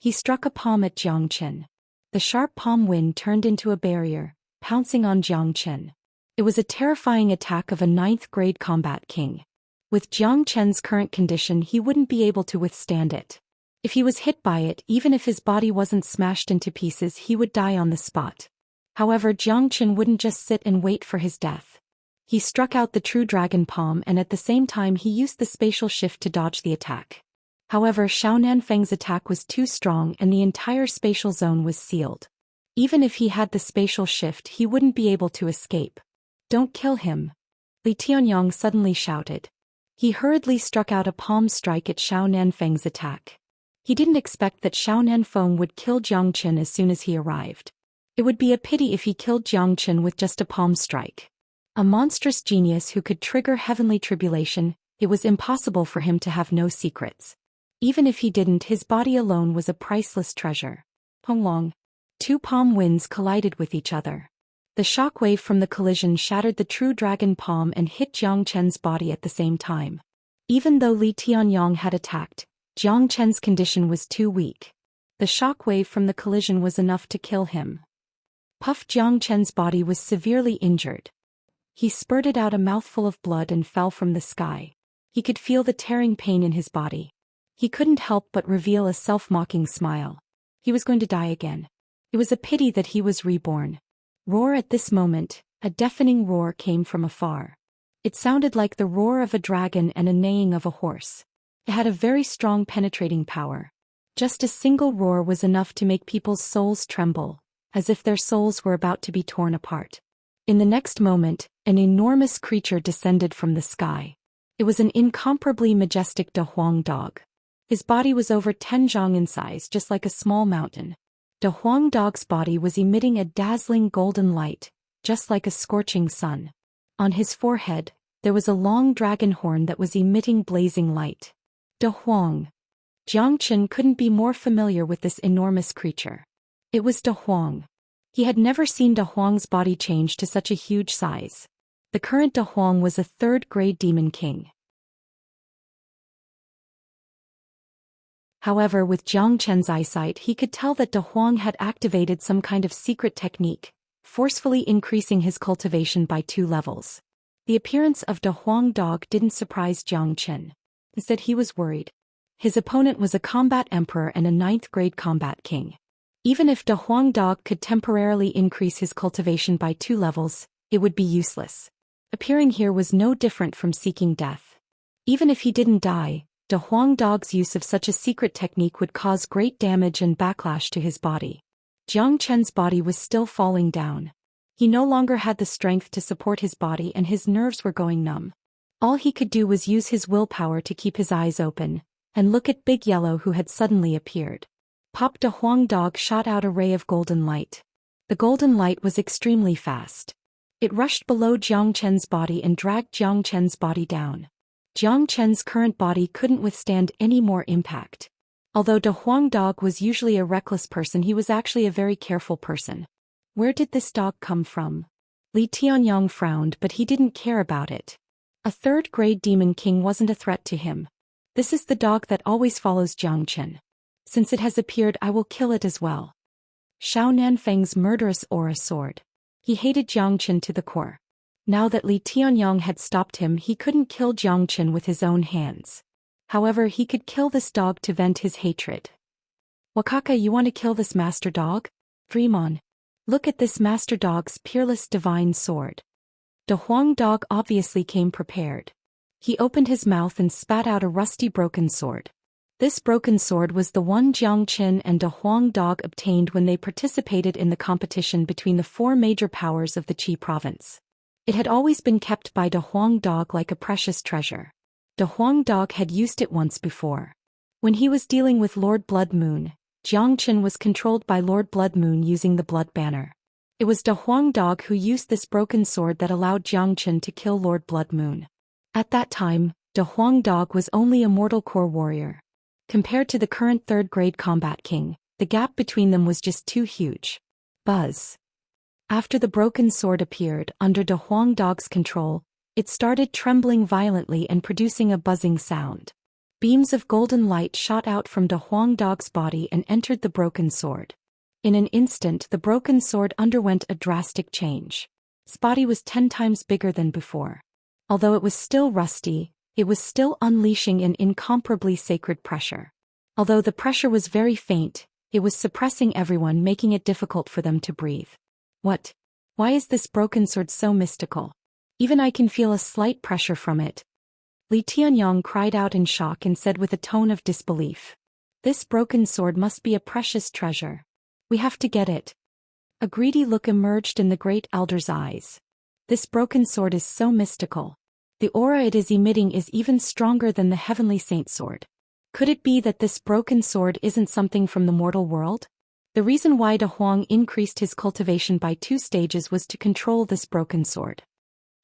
He struck a palm at Jiang Chen. The sharp palm wind turned into a barrier, pouncing on Jiang Chen. It was a terrifying attack of a 9th grade combat king. With Jiang Chen's current condition he wouldn't be able to withstand it. If he was hit by it, even if his body wasn't smashed into pieces, he would die on the spot. However, Jiang Chen wouldn't just sit and wait for his death. He struck out the true dragon palm and at the same time he used the spatial shift to dodge the attack. However, Xiao Nanfeng's attack was too strong and the entire spatial zone was sealed. Even if he had the spatial shift, he wouldn't be able to escape. Don't kill him. Li Tianyong suddenly shouted. He hurriedly struck out a palm strike at Xiao Nanfeng's attack. He didn't expect that Xiao Nanfeng would kill Jiang Chen as soon as he arrived. It would be a pity if he killed Jiang Chen with just a palm strike. A monstrous genius who could trigger heavenly tribulation, it was impossible for him to have no secrets. Even if he didn't, his body alone was a priceless treasure. Honglong. 2 palm winds collided with each other. The shockwave from the collision shattered the true dragon palm and hit Jiang Chen's body at the same time. Even though Li Tianyong had attacked, Jiang Chen's condition was too weak. The shockwave from the collision was enough to kill him. Puff Jiang Chen's body was severely injured. He spurted out a mouthful of blood and fell from the sky. He could feel the tearing pain in his body. He couldn't help but reveal a self-mocking smile. He was going to die again. It was a pity that he was reborn. Roar at this moment, a deafening roar came from afar. It sounded like the roar of a dragon and a neighing of a horse. It had a very strong penetrating power. Just a single roar was enough to make people's souls tremble, as if their souls were about to be torn apart. In the next moment, an enormous creature descended from the sky. It was an incomparably majestic De Huang dog. His body was over 10 zhang in size, just like a small mountain. De Huang dog's body was emitting a dazzling golden light, just like a scorching sun. On his forehead, there was a long dragon horn that was emitting blazing light. De Huang. Jiang Chen couldn't be more familiar with this enormous creature. It was De Huang. He had never seen De Huang's body change to such a huge size. The current De Huang was a 3rd-grade demon king. However, with Jiang Chen's eyesight he could tell that De Huang had activated some kind of secret technique, forcefully increasing his cultivation by 2 levels. The appearance of De Huang dog didn't surprise Jiang Chen. Instead he was worried. His opponent was a combat emperor and a 9th-grade combat king. Even if De Huang dog could temporarily increase his cultivation by 2 levels, it would be useless. Appearing here was no different from seeking death. Even if he didn't die, De Huang dog's use of such a secret technique would cause great damage and backlash to his body. Jiang Chen's body was still falling down. He no longer had the strength to support his body and his nerves were going numb. All he could do was use his willpower to keep his eyes open, and look at Big Yellow who had suddenly appeared. Pop De Huang dog shot out a ray of golden light. The golden light was extremely fast. It rushed below Jiang Chen's body and dragged Jiang Chen's body down. Jiang Chen's current body couldn't withstand any more impact. Although De Huang dog was usually a reckless person, he was actually a very careful person. Where did this dog come from? Li Tianyong frowned, but he didn't care about it. A third-grade demon king wasn't a threat to him. This is the dog that always follows Jiangchen. Since it has appeared, I will kill it as well. Xiao Nanfeng's murderous aura soared. He hated Jiangchen to the core. Now that Li Tianyong had stopped him, he couldn't kill Jiangchen with his own hands. However, he could kill this dog to vent his hatred. Wakaka, you want to kill this master dog? Dream on. Look at this master dog's peerless divine sword. De Huang dog obviously came prepared. He opened his mouth and spat out a rusty broken sword. This broken sword was the one Jiangchen and De Huang dog obtained when they participated in the competition between the 4 major powers of the Qi province. It had always been kept by De Huang dog like a precious treasure. De Huang dog had used it once before. When he was dealing with Lord Blood Moon, Jiangchen was controlled by Lord Blood Moon using the Blood Banner. It was De Huang dog who used this broken sword that allowed Jiangchen to kill Lord Blood Moon. At that time, De Huang dog was only a mortal core warrior. Compared to the current third-grade combat king, the gap between them was just too huge. Buzz. After the broken sword appeared under De Huang dog's control, it started trembling violently and producing a buzzing sound. Beams of golden light shot out from De Huang dog's body and entered the broken sword. In an instant, the broken sword underwent a drastic change. Its body was 10 times bigger than before. Although it was still rusty, it was still unleashing an incomparably sacred pressure. Although the pressure was very faint, it was suppressing everyone, making it difficult for them to breathe. What? Why is this broken sword so mystical? Even I can feel a slight pressure from it. Li Tianyong cried out in shock and said with a tone of disbelief. This broken sword must be a precious treasure. We have to get it. A greedy look emerged in the great elder's eyes. This broken sword is so mystical. The aura it is emitting is even stronger than the heavenly saint sword. Could it be that this broken sword isn't something from the mortal world? The reason why De Huang increased his cultivation by 2 stages was to control this broken sword.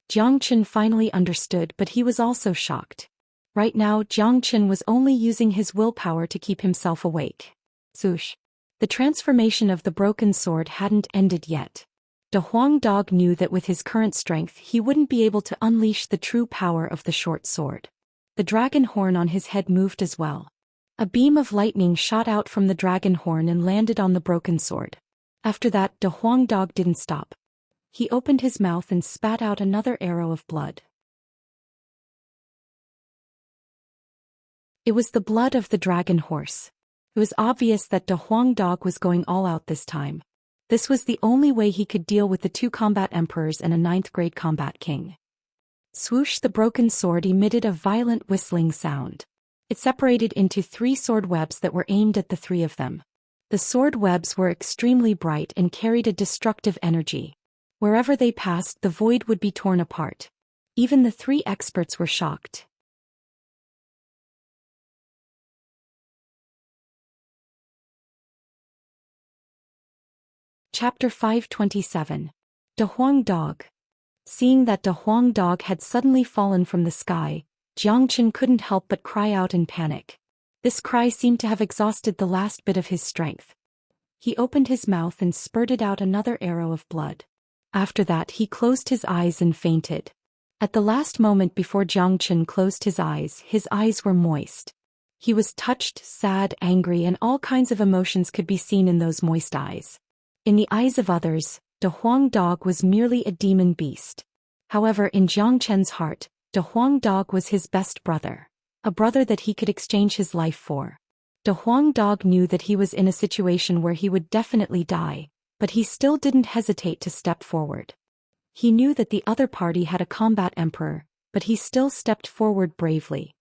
Jiangchen finally understood, but he was also shocked. Right now, Jiangchen was only using his willpower to keep himself awake. Swoosh. The transformation of the broken sword hadn't ended yet. De Huang dog knew that with his current strength he wouldn't be able to unleash the true power of the short sword. The dragon horn on his head moved as well. A beam of lightning shot out from the dragon horn and landed on the broken sword. After that, De Huang dog didn't stop. He opened his mouth and spat out another arrow of blood. It was the blood of the dragon horse. It was obvious that De Huang dog was going all out this time. This was the only way he could deal with the 2 combat emperors and a 9th-grade combat king. Swoosh, the broken sword emitted a violent whistling sound. It separated into 3 sword webs that were aimed at the 3 of them. The sword webs were extremely bright and carried a destructive energy. Wherever they passed, the void would be torn apart. Even the 3 experts were shocked. Chapter 527. De Huang dog. Seeing that De Huang dog had suddenly fallen from the sky, Jiangchen couldn't help but cry out in panic. This cry seemed to have exhausted the last bit of his strength. He opened his mouth and spurted out another arrow of blood. After that, he closed his eyes and fainted. At the last moment before Jiangchen closed his eyes were moist. He was touched, sad, angry, and all kinds of emotions could be seen in those moist eyes. In the eyes of others, De Huang dog was merely a demon beast. However, in Jiangchen's heart, De Huang dog was his best brother. A brother that he could exchange his life for. De Huang dog knew that he was in a situation where he would definitely die, but he still didn't hesitate to step forward. He knew that the other party had a combat emperor, but he still stepped forward bravely.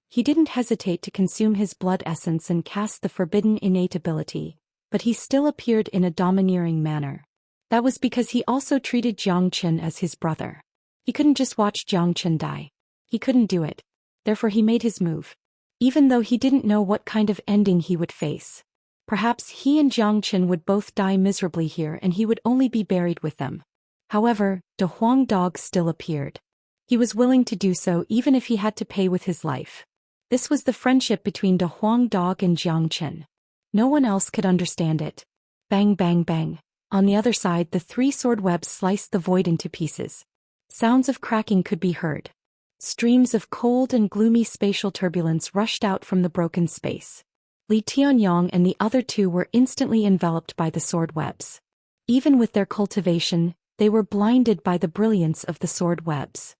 He didn't hesitate to consume his blood essence and cast the forbidden innate ability, but he still appeared in a domineering manner. That was because he also treated Jiangchen as his brother. He couldn't just watch Jiangchen die. He couldn't do it. Therefore he made his move. Even though he didn't know what kind of ending he would face. Perhaps he and Jiangchen would both die miserably here and he would only be buried with them. However, De Huang dog still appeared. He was willing to do so even if he had to pay with his life. This was the friendship between De Huang dog and Jiangchen. No one else could understand it. Bang bang bang. On the other side, the 3 sword webs sliced the void into pieces. Sounds of cracking could be heard. Streams of cold and gloomy spatial turbulence rushed out from the broken space. Li Tianyong and the other 2 were instantly enveloped by the sword webs. Even with their cultivation, they were blinded by the brilliance of the sword webs.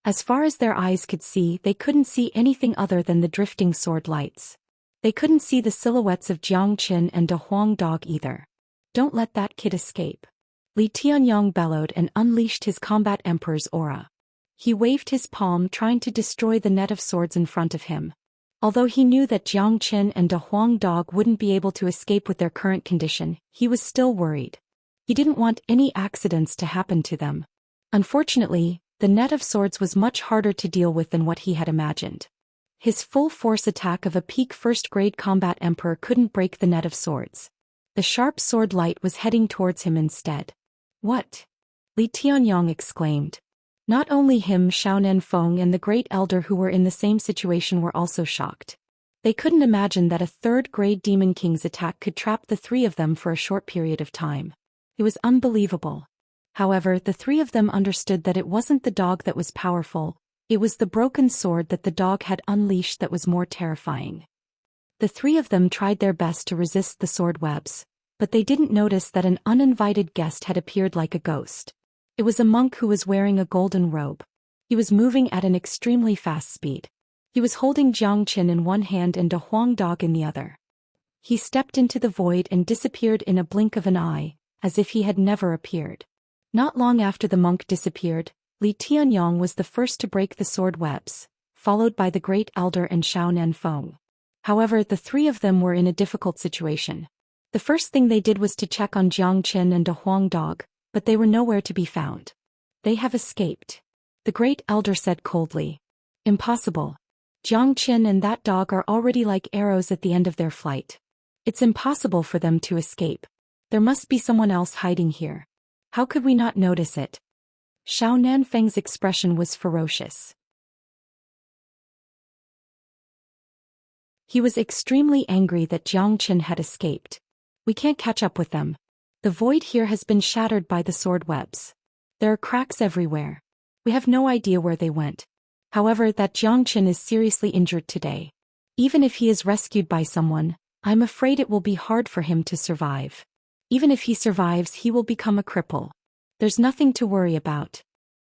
As far as their eyes could see, they couldn't see anything other than the drifting sword lights. They couldn't see the silhouettes of Jiang Qin and De Huang Dog either. "Don't let that kid escape." Li Tianyong bellowed and unleashed his combat emperor's aura. He waved his palm, trying to destroy the net of swords in front of him. Although he knew that Jiang Qin and De Huang Dog wouldn't be able to escape with their current condition, he was still worried. He didn't want any accidents to happen to them. Unfortunately, the net of swords was much harder to deal with than what he had imagined. His full-force attack of a peak first-grade combat emperor couldn't break the net of swords. The sharp sword light was heading towards him instead. "What?" Li Tianyong exclaimed. Not only him, Xiaonan Feng and the Great Elder who were in the same situation were also shocked. They couldn't imagine that a third-grade Demon King's attack could trap the 3 of them for a short period of time. It was unbelievable. However, the 3 of them understood that it wasn't the dog that was powerful, it was the broken sword that the dog had unleashed that was more terrifying. The 3 of them tried their best to resist the sword webs, but they didn't notice that an uninvited guest had appeared like a ghost. It was a monk who was wearing a golden robe. He was moving at an extremely fast speed. He was holding Jiang Qin in one hand and De Huang Dog in the other. He stepped into the void and disappeared in a blink of an eye, as if he had never appeared. Not long after the monk disappeared, Li Tianyong was the first to break the sword webs, followed by the Great Elder and Xiaonan Feng. However, the 3 of them were in a difficult situation. The first thing they did was to check on Jiang Qin and De Huang Dog, but they were nowhere to be found. "They have escaped," the Great Elder said coldly. "Impossible. Jiang Qin and that dog are already like arrows at the end of their flight. It's impossible for them to escape. There must be someone else hiding here. How could we not notice it?" Xiaonan Feng's expression was ferocious. He was extremely angry that Jiang Qin had escaped. "We can't catch up with them. The void here has been shattered by the sword webs. There are cracks everywhere. We have no idea where they went. However, that Jiang Qin is seriously injured today. Even if he is rescued by someone, I'm afraid it will be hard for him to survive. Even if he survives, he will become a cripple. There's nothing to worry about,"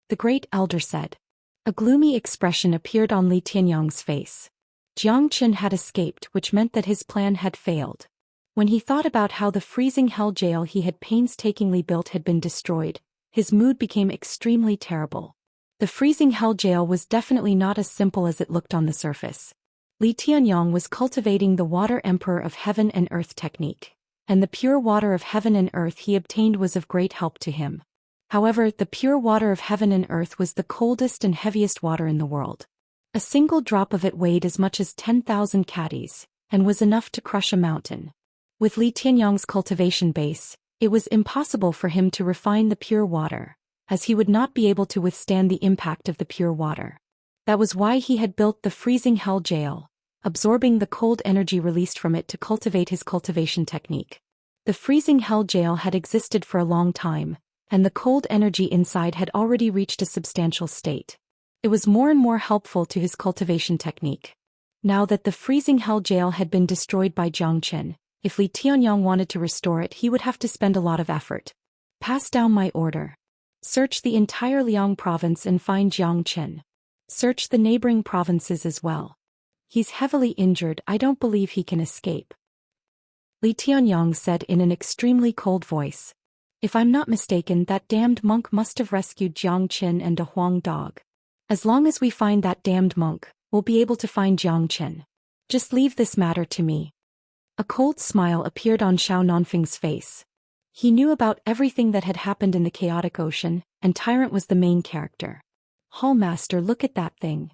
the Great Elder said. A gloomy expression appeared on Li Tianyong's face. Jiang Qin had escaped, which meant that his plan had failed. When he thought about how the freezing hell jail he had painstakingly built had been destroyed, his mood became extremely terrible. The freezing hell jail was definitely not as simple as it looked on the surface. Li Tianyong was cultivating the Water Emperor of Heaven and Earth technique, and the pure water of heaven and earth he obtained was of great help to him. However, the pure water of heaven and earth was the coldest and heaviest water in the world. A single drop of it weighed as much as 10,000 catties, and was enough to crush a mountain. With Li Tianyong's cultivation base, it was impossible for him to refine the pure water, as he would not be able to withstand the impact of the pure water. That was why he had built the freezing hell jail, absorbing the cold energy released from it to cultivate his cultivation technique. The freezing hell jail had existed for a long time, and the cold energy inside had already reached a substantial state. It was more and more helpful to his cultivation technique. Now that the freezing hell jail had been destroyed by Jiang Qin, if Li Tianyong wanted to restore it, he would have to spend a lot of effort. "Pass down my order. Search the entire Liang province and find Jiang Qin. Search the neighboring provinces as well. He's heavily injured, I don't believe he can escape," Li Tianyong said in an extremely cold voice. "If I'm not mistaken, that damned monk must have rescued Jiang Qin and De Huang Dog. As long as we find that damned monk, we'll be able to find Jiang Qin. Just leave this matter to me." A cold smile appeared on Xiao Nanfeng's face. He knew about everything that had happened in the chaotic ocean, and Tyrant was the main character. "Hallmaster, look at that thing."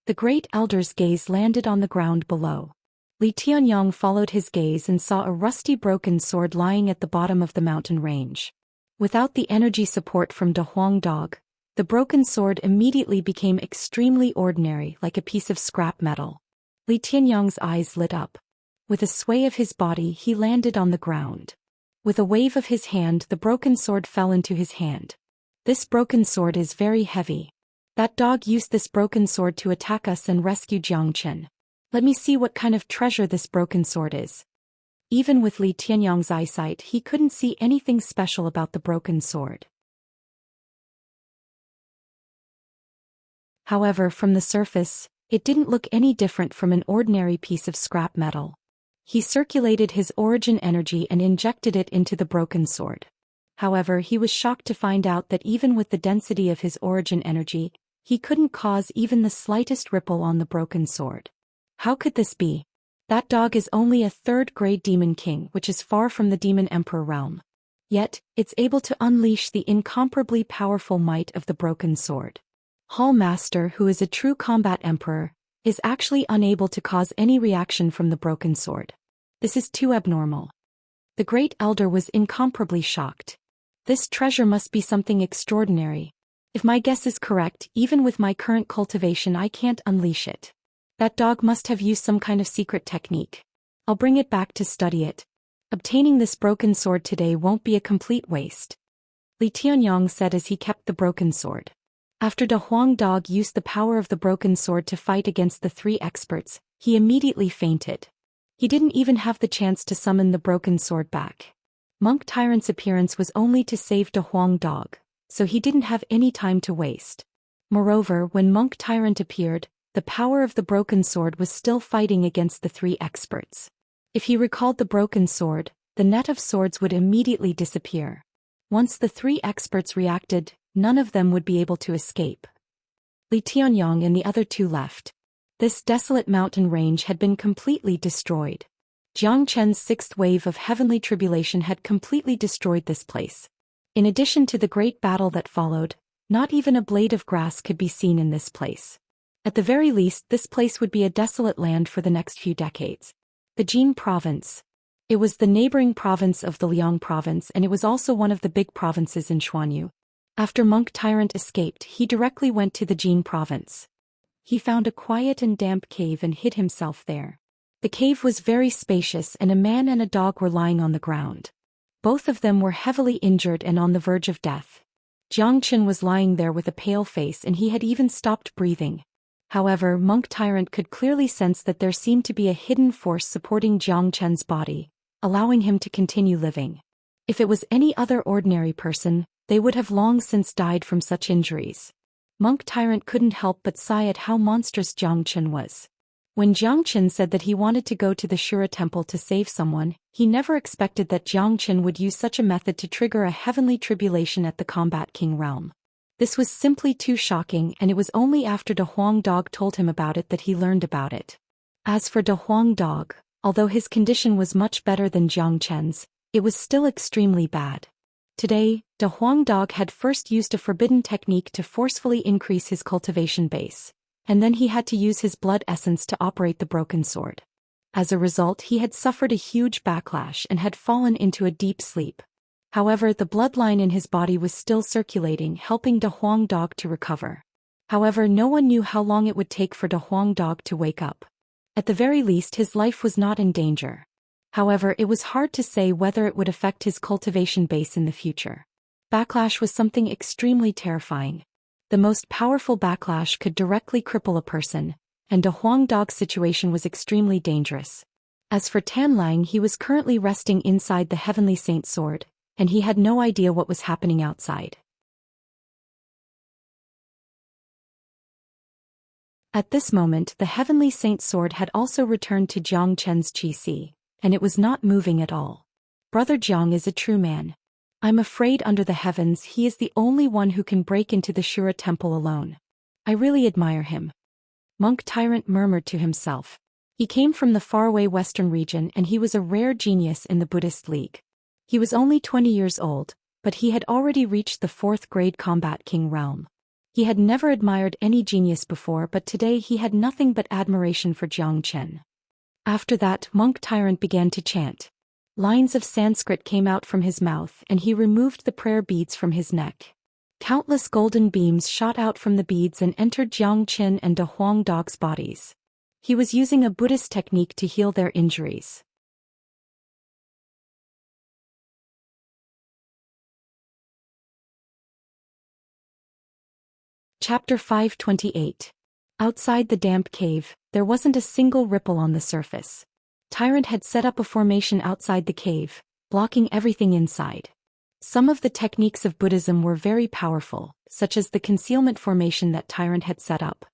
The Great Elder's gaze landed on the ground below. Li Tianyong followed his gaze and saw a rusty broken sword lying at the bottom of the mountain range. Without the energy support from De Huang Dog, the broken sword immediately became extremely ordinary, like a piece of scrap metal. Li Tianyong's eyes lit up. With a sway of his body, he landed on the ground. With a wave of his hand, the broken sword fell into his hand. This broken sword is very heavy. That dog used this broken sword to attack us and rescue Xianxia. Let me see what kind of treasure this broken sword is. Even with Li Tianyang's eyesight, he couldn't see anything special about the broken sword. However, from the surface, it didn't look any different from an ordinary piece of scrap metal. He circulated his origin energy and injected it into the broken sword. However, he was shocked to find out that even with the density of his origin energy, he couldn't cause even the slightest ripple on the broken sword. How could this be? That dog is only a third-grade demon king, which is far from the demon emperor realm. Yet, it's able to unleash the incomparably powerful might of the broken sword. Hall Master, who is a true combat emperor, is actually unable to cause any reaction from the broken sword. This is too abnormal. The Great Elder was incomparably shocked. This treasure must be something extraordinary. If my guess is correct, even with my current cultivation I can't unleash it. That dog must have used some kind of secret technique. I'll bring it back to study it. Obtaining this broken sword today won't be a complete waste. Li Tianyang said as he kept the broken sword. After De Huang Dog used the power of the broken sword to fight against the three experts, he immediately fainted. He didn't even have the chance to summon the broken sword back. Monk Tyrant's appearance was only to save De Huang Dog, so he didn't have any time to waste. Moreover, when Monk Tyrant appeared, the power of the broken sword was still fighting against the three experts. If he recalled the broken sword, the net of swords would immediately disappear. Once the three experts reacted, none of them would be able to escape. Li Tianyang and the other two left. This desolate mountain range had been completely destroyed. Xianxia's sixth wave of heavenly tribulation had completely destroyed this place. In addition to the great battle that followed, not even a blade of grass could be seen in this place. At the very least, this place would be a desolate land for the next few decades. The Jin province. It was the neighboring province of the Liang province, and it was also one of the big provinces in Xuanyu. After Monk Tyrant escaped, he directly went to the Jin province. He found a quiet and damp cave and hid himself there. The cave was very spacious and a man and a dog were lying on the ground. Both of them were heavily injured and on the verge of death. Xianxia was lying there with a pale face and he had even stopped breathing. However, Monk Tyrant could clearly sense that there seemed to be a hidden force supporting Xianxia's body, allowing him to continue living. If it was any other ordinary person, they would have long since died from such injuries. Monk Tyrant couldn't help but sigh at how monstrous Xianxia was. When Xianxia said that he wanted to go to the Shura temple to save someone, he never expected that Xianxia would use such a method to trigger a heavenly tribulation at the Combat King realm. This was simply too shocking, and it was only after De Huang Dog told him about it that he learned about it. As for De Huang Dog, although his condition was much better than Xianxia's, it was still extremely bad. Today, De Huang Dog had first used a forbidden technique to forcefully increase his cultivation base, and then he had to use his blood essence to operate the broken sword. As a result, he had suffered a huge backlash and had fallen into a deep sleep. However, the bloodline in his body was still circulating, helping De Huang Dog to recover. However, no one knew how long it would take for De Huang Dog to wake up. At the very least, his life was not in danger. However, it was hard to say whether it would affect his cultivation base in the future. Backlash was something extremely terrifying. The most powerful backlash could directly cripple a person, and De Huang Dog's situation was extremely dangerous. As for Tan Lang, he was currently resting inside the Heavenly Saint's sword, and he had no idea what was happening outside. At this moment, the Heavenly Saint's sword had also returned to Xianxia's qi, and it was not moving at all. Brother Jiang is a true man. I'm afraid under the heavens he is the only one who can break into the Shura temple alone. I really admire him. Monk Tyrant murmured to himself. He came from the faraway western region and he was a rare genius in the Buddhist League. He was only 20 years old, but he had already reached the 4th grade Combat King realm. He had never admired any genius before, but today he had nothing but admiration for Xianxia. After that, Monk Tyrant began to chant. Lines of Sanskrit came out from his mouth and he removed the prayer beads from his neck. Countless golden beams shot out from the beads and entered Xianxia and De Huang Dog's bodies. He was using a Buddhist technique to heal their injuries. Chapter 528. Outside the damp cave, there wasn't a single ripple on the surface. Tyrant had set up a formation outside the cave, blocking everything inside. Some of the techniques of Buddhism were very powerful, such as the concealment formation that Tyrant had set up.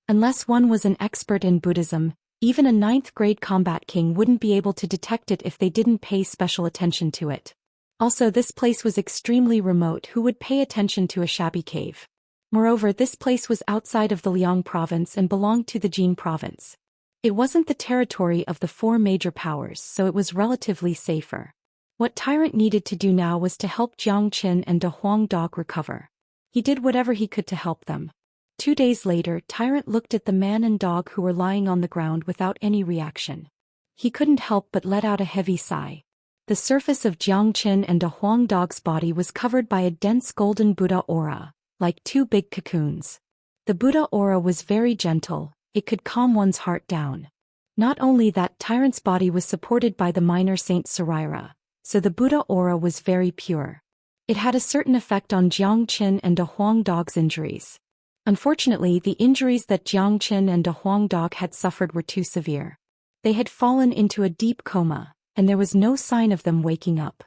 Unless one was an expert in Buddhism, even a 9th-grade combat king wouldn't be able to detect it if they didn't pay special attention to it. Also, this place was extremely remote. Who would pay attention to a shabby cave? Moreover, this place was outside of the Liang province and belonged to the Jin province. It wasn't the territory of the 4 major powers, so it was relatively safer. What Tyrant needed to do now was to help Jiang Qin and De Huang Dog recover. He did whatever he could to help them. 2 days later, Tyrant looked at the man and dog who were lying on the ground without any reaction. He couldn't help but let out a heavy sigh. The surface of Jiang Qin and De Huang Dog's body was covered by a dense golden Buddha aura, like 2 big cocoons. The Buddha aura was very gentle, it could calm one's heart down. Not only that, Tyrant's body was supported by the minor Saint Sarira, so the Buddha aura was very pure. It had a certain effect on Jiang Qin and De Huang Dog's injuries. Unfortunately, the injuries that Jiang Qin and De Huang Dog had suffered were too severe. They had fallen into a deep coma, and there was no sign of them waking up.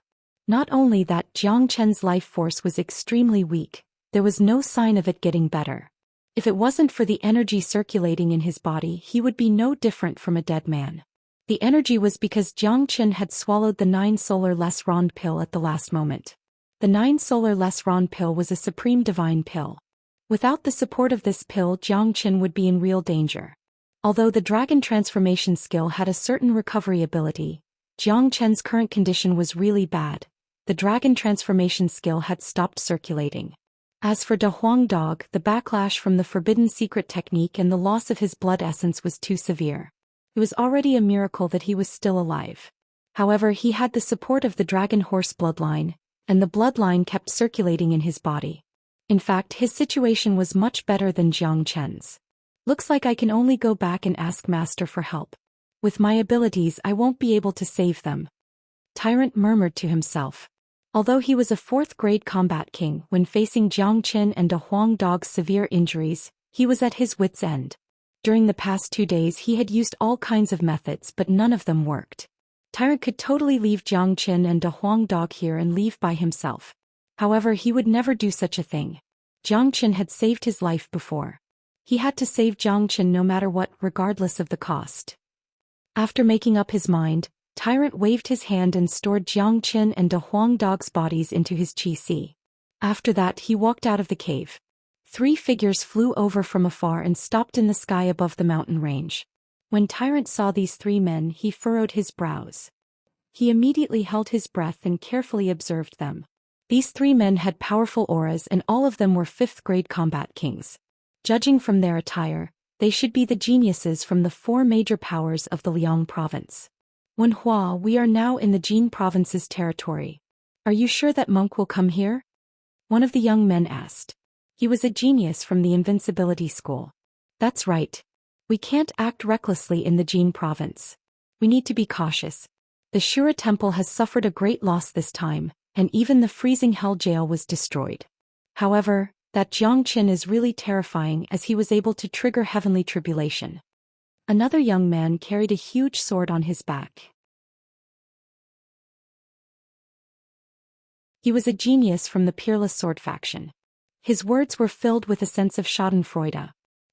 Not only that, Jiang Qin's life force was extremely weak. There was no sign of it getting better. If it wasn't for the energy circulating in his body, he would be no different from a dead man. The energy was because Jiang Qin had swallowed the 9 solar less rond pill at the last moment. The 9 solar less rond pill was a supreme divine pill. Without the support of this pill, Jiang Qin would be in real danger. Although the dragon transformation skill had a certain recovery ability, Jiang Qin's current condition was really bad. The dragon transformation skill had stopped circulating. As for De Huang Dog, the backlash from the forbidden secret technique and the loss of his blood essence was too severe. It was already a miracle that he was still alive. However, he had the support of the dragon horse bloodline, and the bloodline kept circulating in his body. In fact, his situation was much better than Jiang Qin's. Looks like I can only go back and ask Master for help. With my abilities, I won't be able to save them. Tyrant murmured to himself. Although he was a 4th-grade combat king, when facing Jiang Qin and De Huang Dog's severe injuries, he was at his wits' end. During the past 2 days he had used all kinds of methods, but none of them worked. Tyrant could totally leave Jiang Qin and De Huang Dog here and leave by himself. However, he would never do such a thing. Jiang Qin had saved his life before. He had to save Jiang Qin no matter what, regardless of the cost. After making up his mind, Tyrant waved his hand and stored Jiang Qin and De Huang Dog's bodies into his qi. After that, he walked out of the cave. 3 figures flew over from afar and stopped in the sky above the mountain range. When Tyrant saw these 3 men, he furrowed his brows. He immediately held his breath and carefully observed them. These 3 men had powerful auras, and all of them were 5th-grade combat kings. Judging from their attire, they should be the geniuses from the 4 major powers of the Liang province. Wenhua, we are now in the Jin province's territory. Are you sure that monk will come here? One of the young men asked. He was a genius from the invincibility school. That's right. We can't act recklessly in the Jin province. We need to be cautious. The Shura temple has suffered a great loss this time, and even the freezing hell jail was destroyed. However, that Jiang Qin is really terrifying, as he was able to trigger heavenly tribulation. Another young man carried a huge sword on his back. He was a genius from the Peerless Sword faction. His words were filled with a sense of schadenfreude.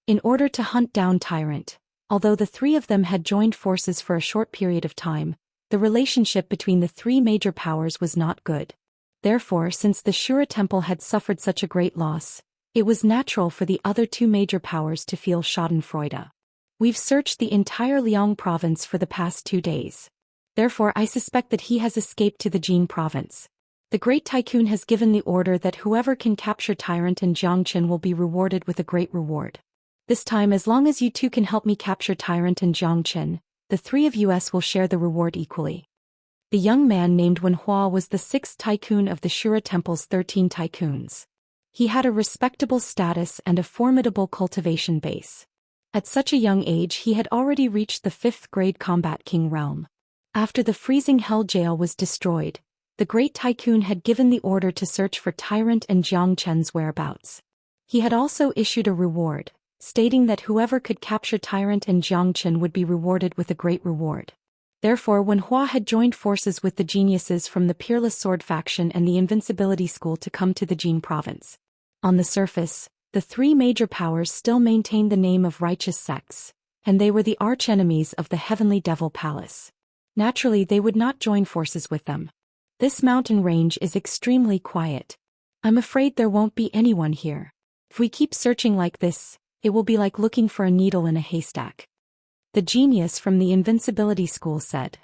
In order to hunt down Tyrant, although the 3 of them had joined forces for a short period of time, the relationship between the 3 major powers was not good. Therefore, since the Shura temple had suffered such a great loss, it was natural for the other 2 major powers to feel schadenfreude. We've searched the entire Liang province for the past 2 days. Therefore, I suspect that he has escaped to the Jin province. The Great Tycoon has given the order that whoever can capture Tyrant and Jiang Qin will be rewarded with a great reward. This time, as long as you 2 can help me capture Tyrant and Jiang Qin, the 3 of us will share the reward equally. The young man named Wenhua was the 6th tycoon of the Shura temple's 13 tycoons. He had a respectable status and a formidable cultivation base. At such a young age, he had already reached the 5th-grade combat king realm. After the freezing hell jail was destroyed, the Great Tycoon had given the order to search for Tyrant and Jiang Qin's whereabouts. He had also issued a reward, stating that whoever could capture Tyrant and Xianxia would be rewarded with a great reward. Therefore, when Hua had joined forces with the geniuses from the Peerless Sword faction and the Invincibility School to come to the Jin province. On the surface, the three major powers still maintained the name of righteous sects, and they were the arch-enemies of the Heavenly Devil Palace. Naturally, they would not join forces with them. This mountain range is extremely quiet. I'm afraid there won't be anyone here. If we keep searching like this, it will be like looking for a needle in a haystack. The genius from the Invincibility School said.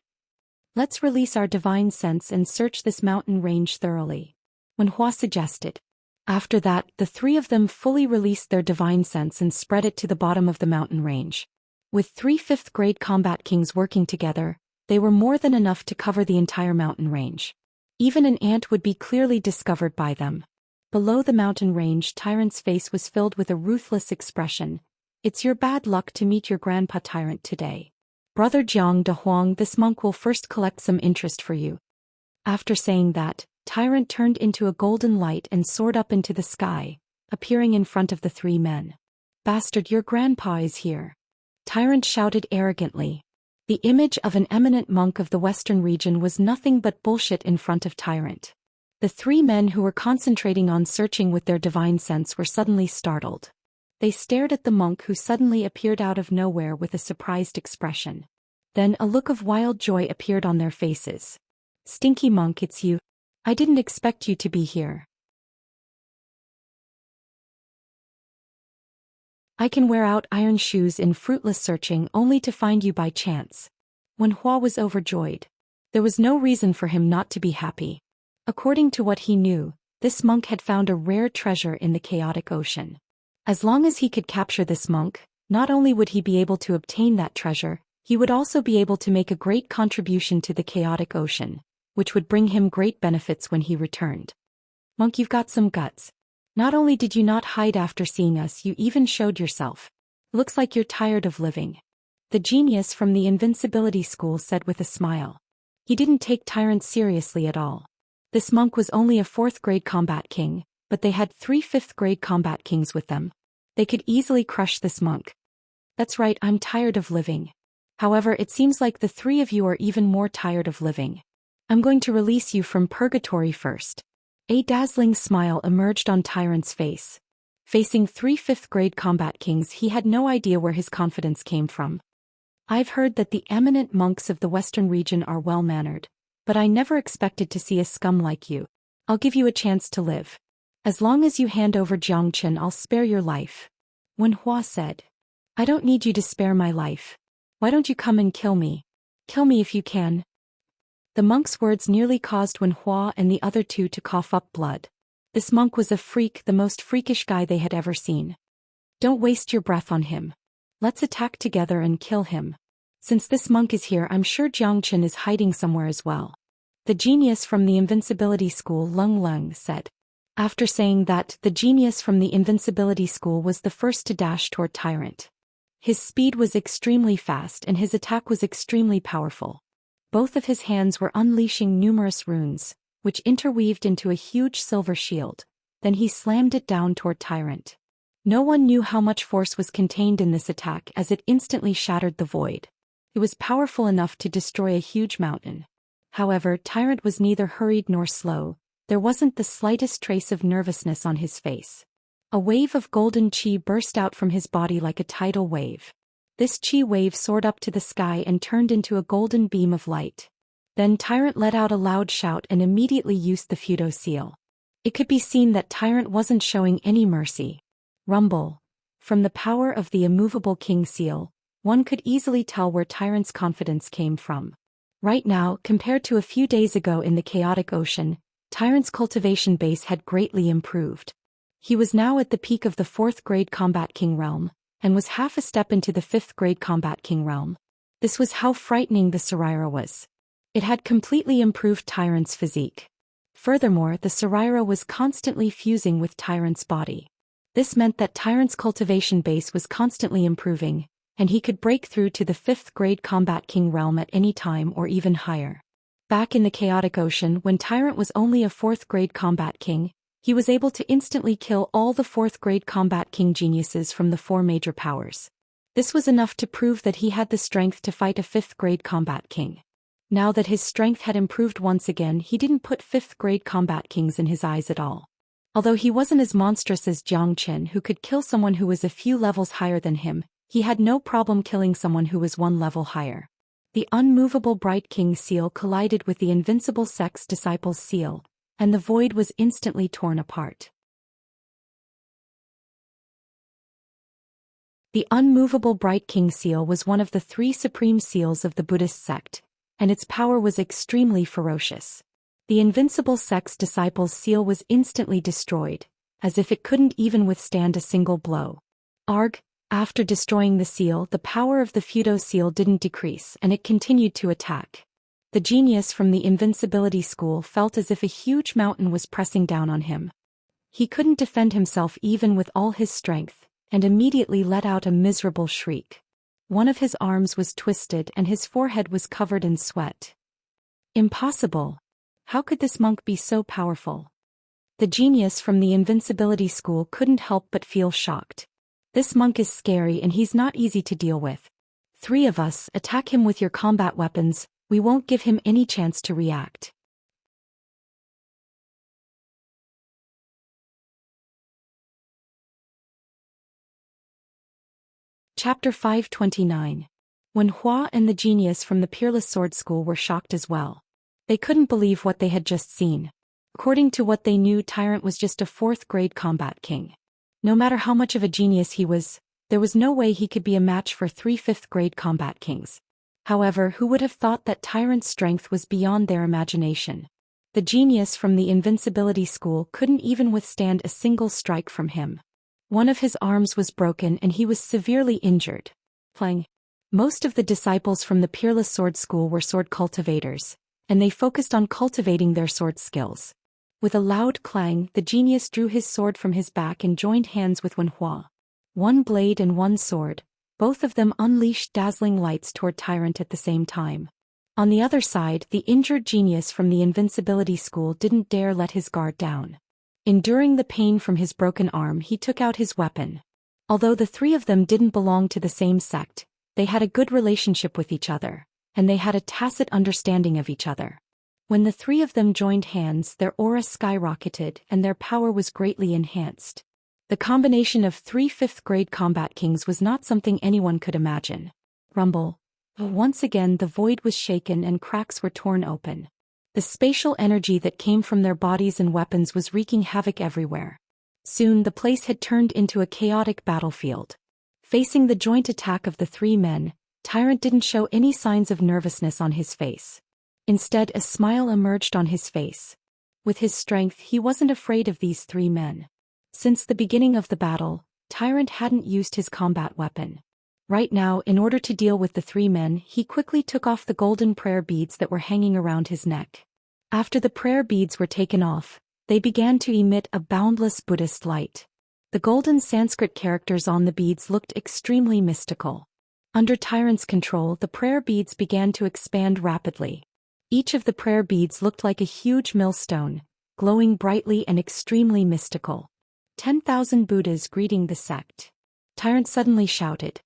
Let's release our divine sense and search this mountain range thoroughly. When Hua suggested. After that, the three of them fully released their divine sense and spread it to the bottom of the mountain range. With 3 5th-grade combat kings working together, they were more than enough to cover the entire mountain range. Even an ant would be clearly discovered by them. Below the mountain range, Tyrant's face was filled with a ruthless expression. It's your bad luck to meet your grandpa Tyrant today. Brother Jiang de Huang, this monk will first collect some interest for you. After saying that, Tyrant turned into a golden light and soared up into the sky, appearing in front of the three men. Bastard, your grandpa is here. Tyrant shouted arrogantly. The image of an eminent monk of the western region was nothing but bullshit in front of Tyrant. The three men who were concentrating on searching with their divine sense were suddenly startled. They stared at the monk who suddenly appeared out of nowhere with a surprised expression. Then a look of wild joy appeared on their faces. Stinky monk, it's you. I didn't expect you to be here. I can wear out iron shoes in fruitless searching only to find you by chance. When Hua was overjoyed, there was no reason for him not to be happy. According to what he knew, this monk had found a rare treasure in the chaotic ocean. As long as he could capture this monk, not only would he be able to obtain that treasure, he would also be able to make a great contribution to the chaotic ocean, which would bring him great benefits when he returned. Monk, you've got some guts. Not only did you not hide after seeing us, you even showed yourself. Looks like you're tired of living. The genius from the Invincibility School said with a smile. He didn't take Tyrant seriously at all. This monk was only a 4th-grade combat king, but they had 3 5th-grade combat kings with them. They could easily crush this monk. That's right, I'm tired of living. However, it seems like the three of you are even more tired of living. I'm going to release you from purgatory first. A dazzling smile emerged on Tyrant's face. Facing 3 5th-grade combat kings, he had no idea where his confidence came from. I've heard that the eminent monks of the western region are well-mannered, but I never expected to see a scum like you. I'll give you a chance to live. As long as you hand over Xianxia, I'll spare your life. When Hua said, I don't need you to spare my life. Why don't you come and kill me? Kill me if you can. The monk's words nearly caused Wen Hua and the other two to cough up blood. This monk was a freak, the most freakish guy they had ever seen. Don't waste your breath on him. Let's attack together and kill him. Since this monk is here, I'm sure Xianxia is hiding somewhere as well. The genius from the Invincibility School, Lung Lung, said. After saying that, the genius from the Invincibility School was the first to dash toward Tyrant. His speed was extremely fast and his attack was extremely powerful. Both of his hands were unleashing numerous runes, which interweaved into a huge silver shield. Then he slammed it down toward Tyrant. No one knew how much force was contained in this attack as it instantly shattered the void. It was powerful enough to destroy a huge mountain. However, Tyrant was neither hurried nor slow. There wasn't the slightest trace of nervousness on his face. A wave of golden chi burst out from his body like a tidal wave. This chi wave soared up to the sky and turned into a golden beam of light. Then Tyrant let out a loud shout and immediately used the Fudo seal. It could be seen that Tyrant wasn't showing any mercy. Rumble. From the power of the immovable king seal, one could easily tell where Tyrant's confidence came from. Right now, compared to a few days ago in the chaotic ocean, Tyrant's cultivation base had greatly improved. He was now at the peak of the 4th-grade combat king realm, and was half a step into the 5th-grade combat king realm. This was how frightening the Saraira was. It had completely improved Tyrant's physique. Furthermore, the Saraira was constantly fusing with Tyrant's body. This meant that Tyrant's cultivation base was constantly improving, and he could break through to the 5th-grade combat king realm at any time or even higher. Back in the chaotic ocean, when Tyrant was only a 4th-grade combat king, He was able to instantly kill all the 4th-grade combat king geniuses from the 4 major powers. This was enough to prove that he had the strength to fight a 5th-grade combat king. Now that his strength had improved once again, he didn't put 5th-grade combat kings in his eyes at all. Although he wasn't as monstrous as Zhou Xian, who could kill someone who was a few levels higher than him, he had no problem killing someone who was 1 level higher. The unmovable Bright King's seal collided with the invincible Sex Disciple's seal, and the void was instantly torn apart. The unmovable Bright King seal was one of the 3 supreme seals of the Buddhist sect, and its power was extremely ferocious. The invincible Sex Disciple's seal was instantly destroyed, as if it couldn't even withstand a single blow. Arg! After destroying the seal, the power of the Fudo seal didn't decrease and it continued to attack. The genius from the invincibility school felt as if a huge mountain was pressing down on him. He couldn't defend himself even with all his strength, and immediately let out a miserable shriek. One of his arms was twisted and his forehead was covered in sweat. Impossible! How could this monk be so powerful? The genius from the invincibility school couldn't help but feel shocked. This monk is scary and he's not easy to deal with. 3 of us, attack him with your combat weapons, we won't give him any chance to react. Chapter 529. When Hua and the genius from the Peerless Sword School were shocked as well. They couldn't believe what they had just seen. According to what they knew, Tyrant was just a 4th-grade combat king. No matter how much of a genius he was, there was no way he could be a match for 3 5th-grade combat kings. However, who would have thought that Tyrant's strength was beyond their imagination? The genius from the invincibility school couldn't even withstand a single strike from him. One of his arms was broken and he was severely injured. Most of the disciples from the Peerless Sword School were sword cultivators, and they focused on cultivating their sword skills. With a loud clang, the genius drew his sword from his back and joined hands with Wenhua. 1 blade and 1 sword, both of them unleashed dazzling lights toward Tyrant at the same time. On the other side, the injured genius from the invincibility school didn't dare let his guard down. Enduring the pain from his broken arm, he took out his weapon. Although the 3 of them didn't belong to the same sect, they had a good relationship with each other, and they had a tacit understanding of each other. When the 3 of them joined hands, their aura skyrocketed and their power was greatly enhanced. The combination of 3 5th-grade combat kings was not something anyone could imagine. Rumble. Once again the void was shaken and cracks were torn open. The spatial energy that came from their bodies and weapons was wreaking havoc everywhere. Soon the place had turned into a chaotic battlefield. Facing the joint attack of the 3 men, Tyrant didn't show any signs of nervousness on his face. Instead, a smile emerged on his face. With his strength, he wasn't afraid of these 3 men. Since the beginning of the battle, Tyrant hadn't used his combat weapon. Right now, in order to deal with the 3 men, he quickly took off the golden prayer beads that were hanging around his neck. After the prayer beads were taken off, they began to emit a boundless Buddhist light. The golden Sanskrit characters on the beads looked extremely mystical. Under Tyrant's control, the prayer beads began to expand rapidly. Each of the prayer beads looked like a huge millstone, glowing brightly and extremely mystical. 10,000 Buddhas greeting the sect. Tyrant suddenly shouted.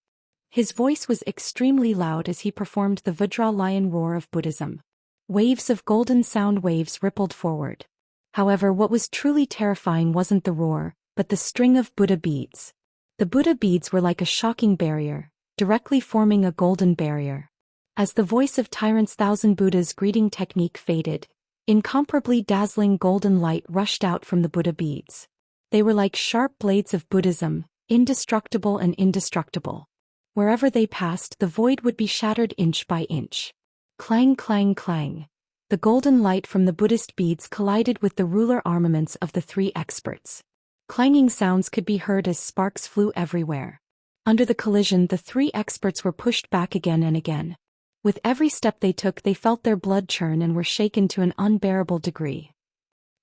His voice was extremely loud as he performed the Vajra lion roar of Buddhism. Waves of golden sound waves rippled forward. However, what was truly terrifying wasn't the roar, but the string of Buddha beads. The Buddha beads were like a shocking barrier, directly forming a golden barrier. As the voice of Tyrant's 1,000 Buddhas greeting technique faded, incomparably dazzling golden light rushed out from the Buddha beads. They were like sharp blades of Buddhism, indestructible and indestructible. Wherever they passed, the void would be shattered inch by inch. Clang, clang, clang. The golden light from the Buddhist beads collided with the ruler armaments of the 3 experts. Clanging sounds could be heard as sparks flew everywhere. Under the collision, the 3 experts were pushed back again and again. With every step they took, they felt their blood churn and were shaken to an unbearable degree.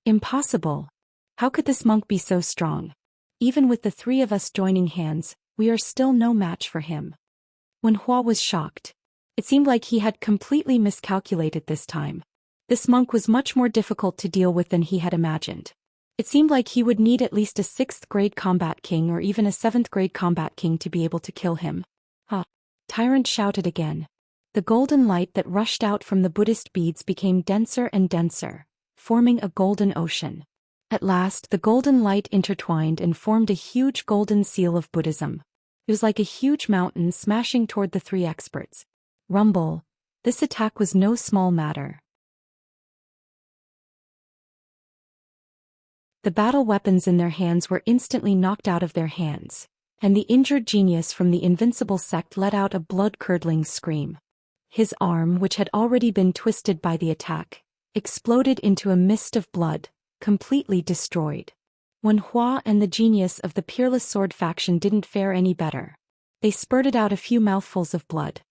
Impossible. How could this monk be so strong? Even with the 3 of us joining hands, we are still no match for him. When Hua was shocked. It seemed like he had completely miscalculated this time. This monk was much more difficult to deal with than he had imagined. It seemed like he would need at least a 6th grade combat king or even a 7th grade combat king to be able to kill him. Ah! Tyrant shouted again. The golden light that rushed out from the Buddhist beads became denser and denser, forming a golden ocean. At last, the golden light intertwined and formed a huge golden seal of Buddhism. It was like a huge mountain smashing toward the 3 experts. Rumble. This attack was no small matter. The battle weapons in their hands were instantly knocked out of their hands, and the injured genius from the invincible sect let out a blood-curdling scream. His arm, which had already been twisted by the attack, exploded into a mist of blood, completely destroyed. Wenhua and the genius of the Peerless Sword faction didn't fare any better. They spurted out a few mouthfuls of blood.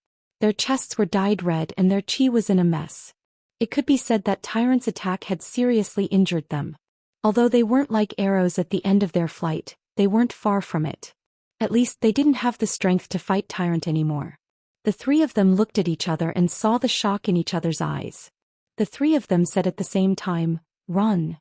Their chests were dyed red and their chi was in a mess. It could be said that Tyrant's attack had seriously injured them. Although they weren't like arrows at the end of their flight, they weren't far from it. At least they didn't have the strength to fight Tyrant anymore. The 3 of them looked at each other and saw the shock in each other's eyes. The 3 of them said at the same time, "Run."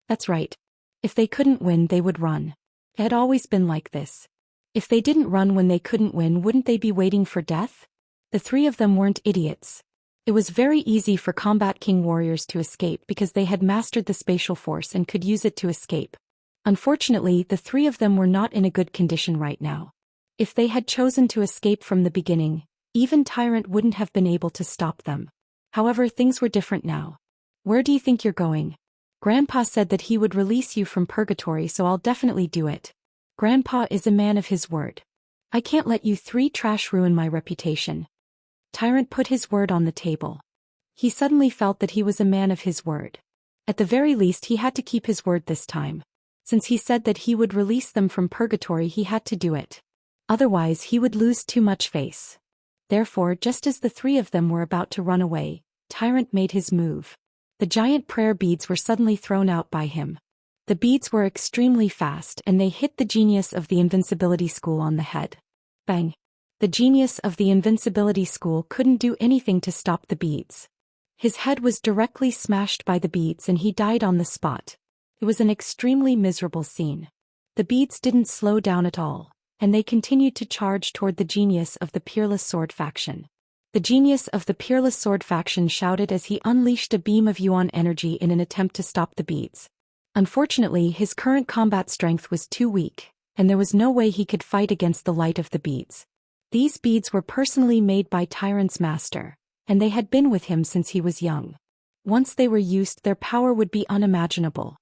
That's right. If they couldn't win, they would run. It had always been like this. If they didn't run when they couldn't win, wouldn't they be waiting for death? The 3 of them weren't idiots. It was very easy for Combat King warriors to escape because they had mastered the spatial force and could use it to escape. Unfortunately, the 3 of them were not in a good condition right now. If they had chosen to escape from the beginning, even Tyrant wouldn't have been able to stop them. However, things were different now. "Where do you think you're going?" "Grandpa said that he would release you from purgatory, so I'll definitely do it. Grandpa is a man of his word. I can't let you 3 trash ruin my reputation." Tyrant put his word on the table. He suddenly felt that he was a man of his word. At the very least, he had to keep his word this time. Since he said that he would release them from purgatory, he had to do it. Otherwise, he would lose too much face. Therefore, just as the 3 of them were about to run away, Tyrant made his move. The giant prayer beads were suddenly thrown out by him. The beads were extremely fast and they hit the genius of the Invincibility School on the head. Bang! The genius of the Invincibility School couldn't do anything to stop the beads. His head was directly smashed by the beads and he died on the spot. It was an extremely miserable scene. The beads didn't slow down at all, and they continued to charge toward the genius of the Peerless Sword faction. The genius of the Peerless Sword faction shouted as he unleashed a beam of yuan energy in an attempt to stop the beads. Unfortunately, his current combat strength was too weak, and there was no way he could fight against the light of the beads. These beads were personally made by Tyrant's master, and they had been with him since he was young. Once they were used, their power would be unimaginable.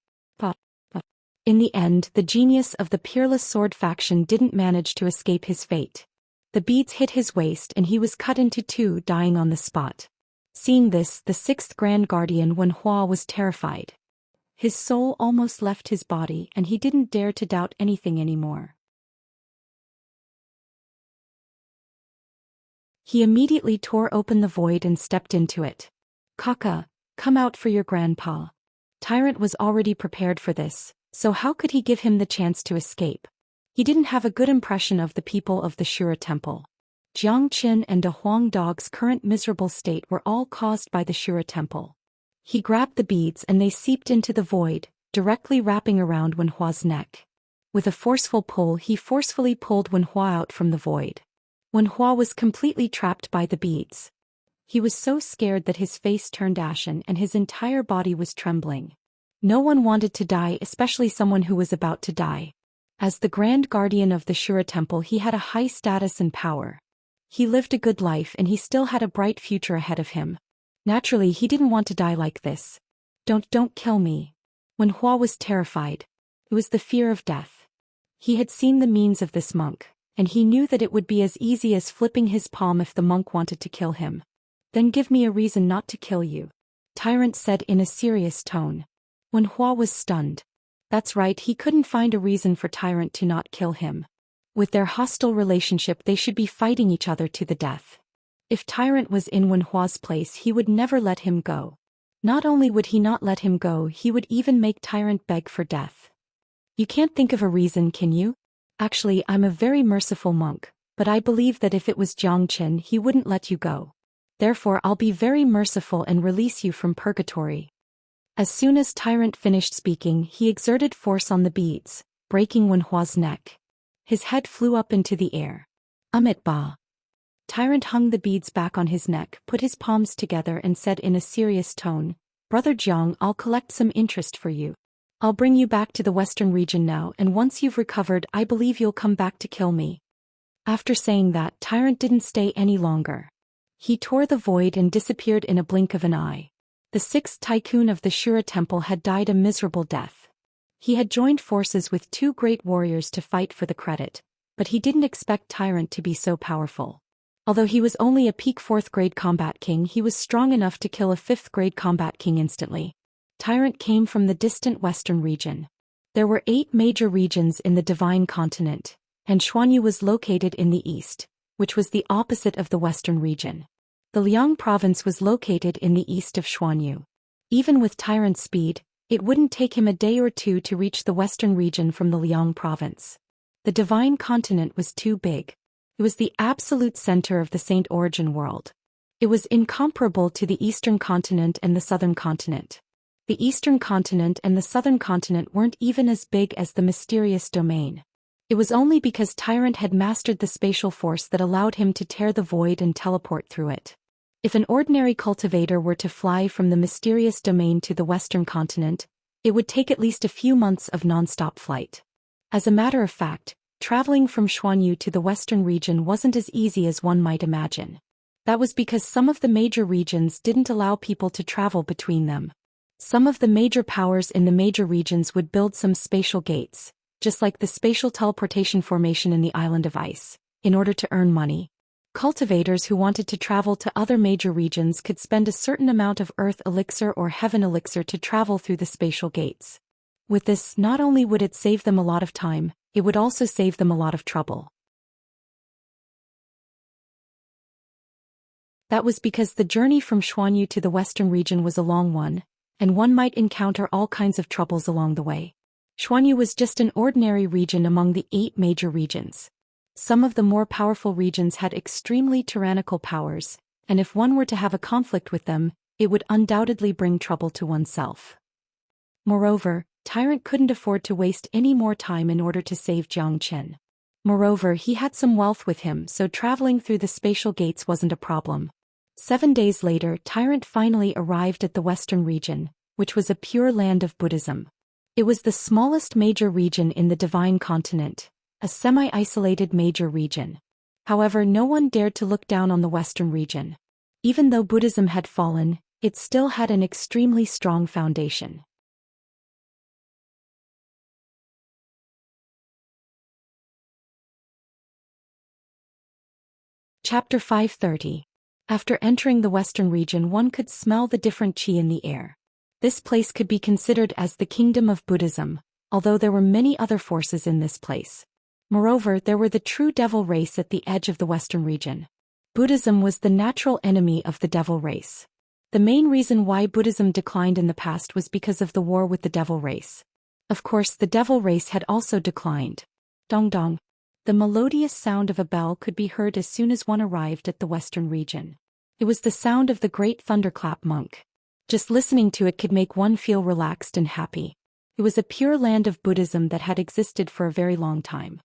In the end, the genius of the Peerless Sword faction didn't manage to escape his fate. The beads hit his waist and he was cut into 2, dying on the spot. Seeing this, the 6th Grand Guardian Wenhua was terrified. His soul almost left his body and he didn't dare to doubt anything anymore. He immediately tore open the void and stepped into it. "Kaka, come out for your grandpa." Tyrant was already prepared for this, so how could he give him the chance to escape? He didn't have a good impression of the people of the Shura Temple. Jiang Qin and De Huang Dog's current miserable state were all caused by the Shura Temple. He grabbed the beads and they seeped into the void, directly wrapping around Wenhua's neck. With a forceful pull, he forcefully pulled Wenhua out from the void. Wenhua was completely trapped by the beads. He was so scared that his face turned ashen and his entire body was trembling. No one wanted to die, especially someone who was about to die. As the Grand Guardian of the Shura Temple, he had a high status and power. He lived a good life and he still had a bright future ahead of him. Naturally, he didn't want to die like this. Don't kill me." Wenhua was terrified. It was the fear of death. He had seen the means of this monk, and he knew that it would be as easy as flipping his palm if the monk wanted to kill him. "Then give me a reason not to kill you," Tyrant said in a serious tone. Wenhua was stunned. That's right, he couldn't find a reason for Tyrant to not kill him. With their hostile relationship, they should be fighting each other to the death. If Tyrant was in Wenhua's place, he would never let him go. Not only would he not let him go, he would even make Tyrant beg for death. "You can't think of a reason, can you?" "Actually, I'm a very merciful monk, but I believe that if it was Jiang Qin, he wouldn't let you go. Therefore, I'll be very merciful and release you from purgatory." As soon as Tyrant finished speaking, he exerted force on the beads, breaking Wenhua's neck. His head flew up into the air. Amit Ba. Tyrant hung the beads back on his neck, put his palms together and said in a serious tone, "Brother Jiang, I'll collect some interest for you. I'll bring you back to the western region now, and once you've recovered I believe you'll come back to kill me." After saying that, Tyrant didn't stay any longer. He tore the void and disappeared in a blink of an eye. The sixth tycoon of the Shura temple had died a miserable death. He had joined forces with two great warriors to fight for the credit, but he didn't expect Tyrant to be so powerful. Although he was only a peak 4th grade combat king, he was strong enough to kill a 5th grade combat king instantly. Tyrant came from the distant western region. There were 8 major regions in the Divine Continent, and Xuanyu was located in the east, which was the opposite of the western region. The Liang province was located in the east of Xuanyu. Even with Tyrant's speed, it wouldn't take him a day or two to reach the western region from the Liang province. The Divine Continent was too big. It was the absolute center of the Saint Origin world. It was incomparable to the Eastern Continent and the Southern Continent. The Eastern Continent and the Southern Continent weren't even as big as the mysterious domain. It was only because Tyrant had mastered the spatial force that allowed him to tear the void and teleport through it. If an ordinary cultivator were to fly from the mysterious domain to the Western Continent, it would take at least a few months of non-stop flight. As a matter of fact, traveling from Xuanyu to the western region wasn't as easy as one might imagine. That was because some of the major regions didn't allow people to travel between them. Some of the major powers in the major regions would build some spatial gates, just like the spatial teleportation formation in the Island of Ice, in order to earn money. Cultivators who wanted to travel to other major regions could spend a certain amount of Earth Elixir or Heaven Elixir to travel through the spatial gates. With this, not only would it save them a lot of time, it would also save them a lot of trouble. That was because the journey from Xuanyu to the western region was a long one, and one might encounter all kinds of troubles along the way. Xuanyu was just an ordinary region among the 8 major regions. Some of the more powerful regions had extremely tyrannical powers, and if one were to have a conflict with them, it would undoubtedly bring trouble to oneself. Moreover, Tyrant couldn't afford to waste any more time in order to save Jiang Qin. Moreover, he had some wealth with him, so traveling through the spatial gates wasn't a problem. 7 days later, Tyrant finally arrived at the western region, which was a pure land of Buddhism. It was the smallest major region in the Divine Continent, a semi-isolated major region. However, no one dared to look down on the western region. Even though Buddhism had fallen, it still had an extremely strong foundation. Chapter 530. After entering the western region, one could smell the different qi in the air. This place could be considered as the kingdom of Buddhism, although there were many other forces in this place. Moreover, there were the true devil race at the edge of the western region. Buddhism was the natural enemy of the devil race. The main reason why Buddhism declined in the past was because of the war with the devil race. Of course, the devil race had also declined. Dong dong. The melodious sound of a bell could be heard as soon as one arrived at the western region. It was the sound of the great thunderclap monk. Just listening to it could make one feel relaxed and happy. It was a pure land of Buddhism that had existed for a very long time.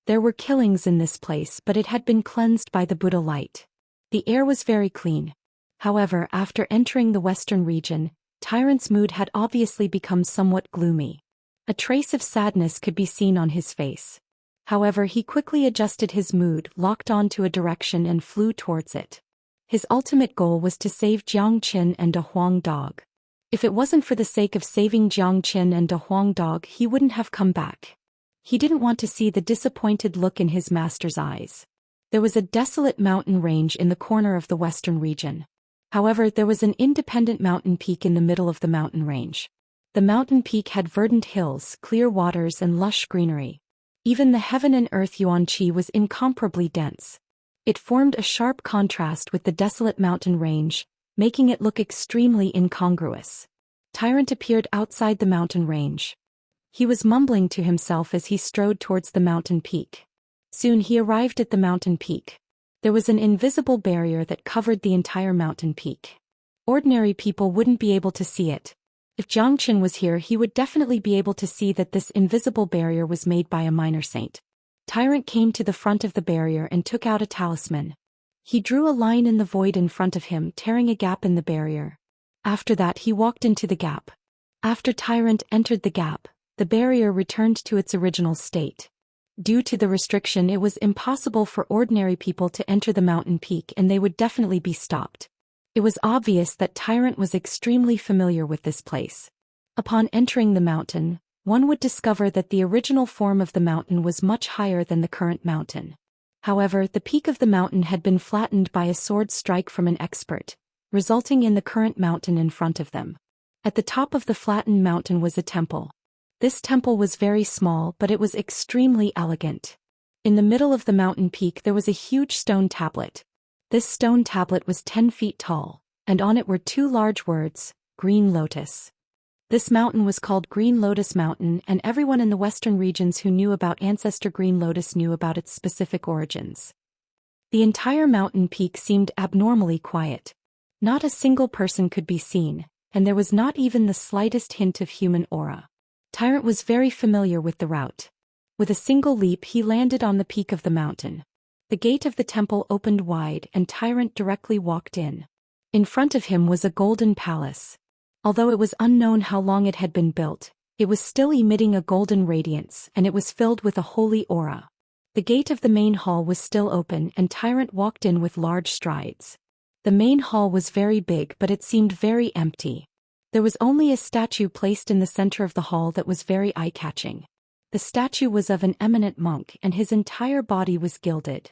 There were killings in this place, but it had been cleansed by the Buddha light. The air was very clean. However, after entering the western region, Tyrant's mood had obviously become somewhat gloomy. A trace of sadness could be seen on his face. However, he quickly adjusted his mood, locked on to a direction and flew towards it. His ultimate goal was to save Jiang Qin and a Huang dog. If it wasn't for the sake of saving Jiang Qin and a Huang dog, he wouldn't have come back. He didn't want to see the disappointed look in his master's eyes. There was a desolate mountain range in the corner of the western region. However, there was an independent mountain peak in the middle of the mountain range. The mountain peak had verdant hills, clear waters and lush greenery. Even the heaven and earth yuan qi was incomparably dense. It formed a sharp contrast with the desolate mountain range, making it look extremely incongruous. Tyrant appeared outside the mountain range. He was mumbling to himself as he strode towards the mountain peak. Soon he arrived at the mountain peak. There was an invisible barrier that covered the entire mountain peak. Ordinary people wouldn't be able to see it. If Xianxia was here, he would definitely be able to see that this invisible barrier was made by a minor saint. Tyrant came to the front of the barrier and took out a talisman. He drew a line in the void in front of him, tearing a gap in the barrier. After that he walked into the gap. After Tyrant entered the gap, the barrier returned to its original state. Due to the restriction, it was impossible for ordinary people to enter the mountain peak, and they would definitely be stopped. It was obvious that Tyrant was extremely familiar with this place. Upon entering the mountain, one would discover that the original form of the mountain was much higher than the current mountain. However, the peak of the mountain had been flattened by a sword strike from an expert, resulting in the current mountain in front of them. At the top of the flattened mountain was a temple. This temple was very small, but it was extremely elegant. In the middle of the mountain peak there was a huge stone tablet. This stone tablet was 10 feet tall, and on it were 2 large words, Green Lotus. This mountain was called Green Lotus Mountain, and everyone in the western regions who knew about Ancestor Green Lotus knew about its specific origins. The entire mountain peak seemed abnormally quiet. Not a single person could be seen, and there was not even the slightest hint of human aura. Tyrant was very familiar with the route. With a single leap he landed on the peak of the mountain. The gate of the temple opened wide and Tyrant directly walked in. In front of him was a golden palace. Although it was unknown how long it had been built, it was still emitting a golden radiance, and it was filled with a holy aura. The gate of the main hall was still open and Tyrant walked in with large strides. The main hall was very big, but it seemed very empty. There was only a statue placed in the center of the hall that was very eye-catching. The statue was of an eminent monk and his entire body was gilded.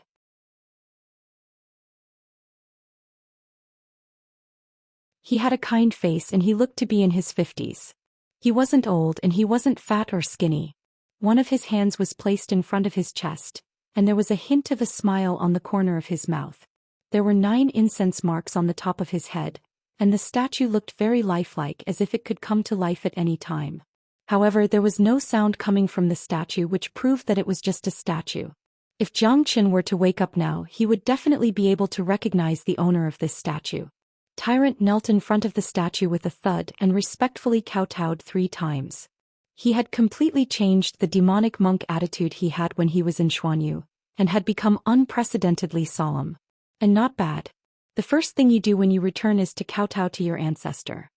He had a kind face and he looked to be in his 50s. He wasn't old and he wasn't fat or skinny. One of his hands was placed in front of his chest, and there was a hint of a smile on the corner of his mouth. There were 9 incense marks on the top of his head, and the statue looked very lifelike, as if it could come to life at any time. However, there was no sound coming from the statue, which proved that it was just a statue. If Xianxia were to wake up now, he would definitely be able to recognize the owner of this statue. Tyrant knelt in front of the statue with a thud and respectfully kowtowed 3 times. He had completely changed the demonic monk attitude he had when he was in Xuanyu, and had become unprecedentedly solemn. And not bad. The first thing you do when you return is to kowtow to your ancestor.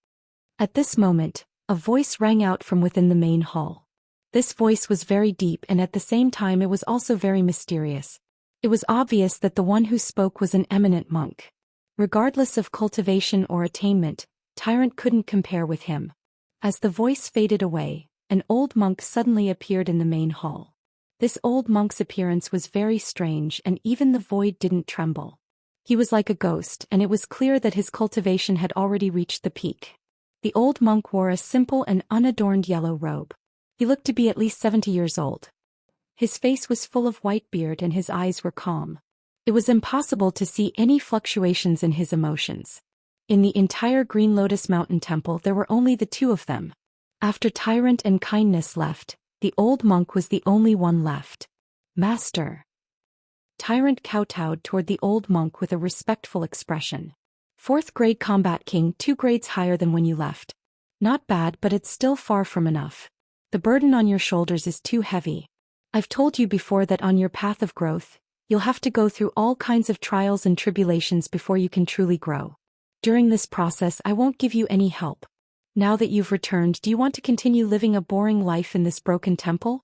At this moment, a voice rang out from within the main hall. This voice was very deep and at the same time it was also very mysterious. It was obvious that the one who spoke was an eminent monk. Regardless of cultivation or attainment, Tyrant couldn't compare with him. As the voice faded away, an old monk suddenly appeared in the main hall. This old monk's appearance was very strange and even the void didn't tremble. He was like a ghost, and it was clear that his cultivation had already reached the peak. The old monk wore a simple and unadorned yellow robe. He looked to be at least 70 years old. His face was full of white beard and his eyes were calm. It was impossible to see any fluctuations in his emotions. In the entire Green Lotus Mountain Temple there were only the 2 of them. After Tyrant and Kindness left, the old monk was the only one left. Master. Tyrant kowtowed toward the old monk with a respectful expression. 4th grade combat king, 2 grades higher than when you left. Not bad, but it's still far from enough. The burden on your shoulders is too heavy. I've told you before that on your path of growth, you'll have to go through all kinds of trials and tribulations before you can truly grow. During this process I won't give you any help. Now that you've returned, do you want to continue living a boring life in this broken temple?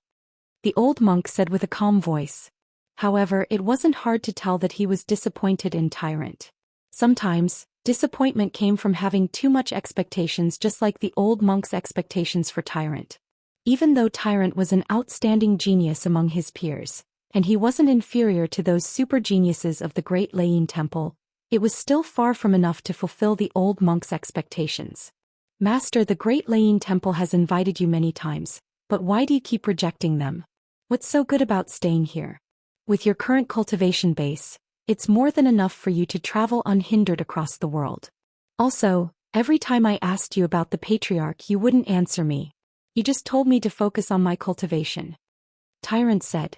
The old monk said with a calm voice. However, it wasn't hard to tell that he was disappointed in Tyrant. Sometimes, disappointment came from having too much expectations, just like the old monk's expectations for Tyrant. Even though Tyrant was an outstanding genius among his peers, and he wasn't inferior to those super geniuses of the Great Layin Temple, it was still far from enough to fulfill the old monk's expectations. Master, the Great Layin Temple has invited you many times, but why do you keep rejecting them? What's so good about staying here? With your current cultivation base, it's more than enough for you to travel unhindered across the world. Also, every time I asked you about the Patriarch you wouldn't answer me. You just told me to focus on my cultivation. Tyrant said.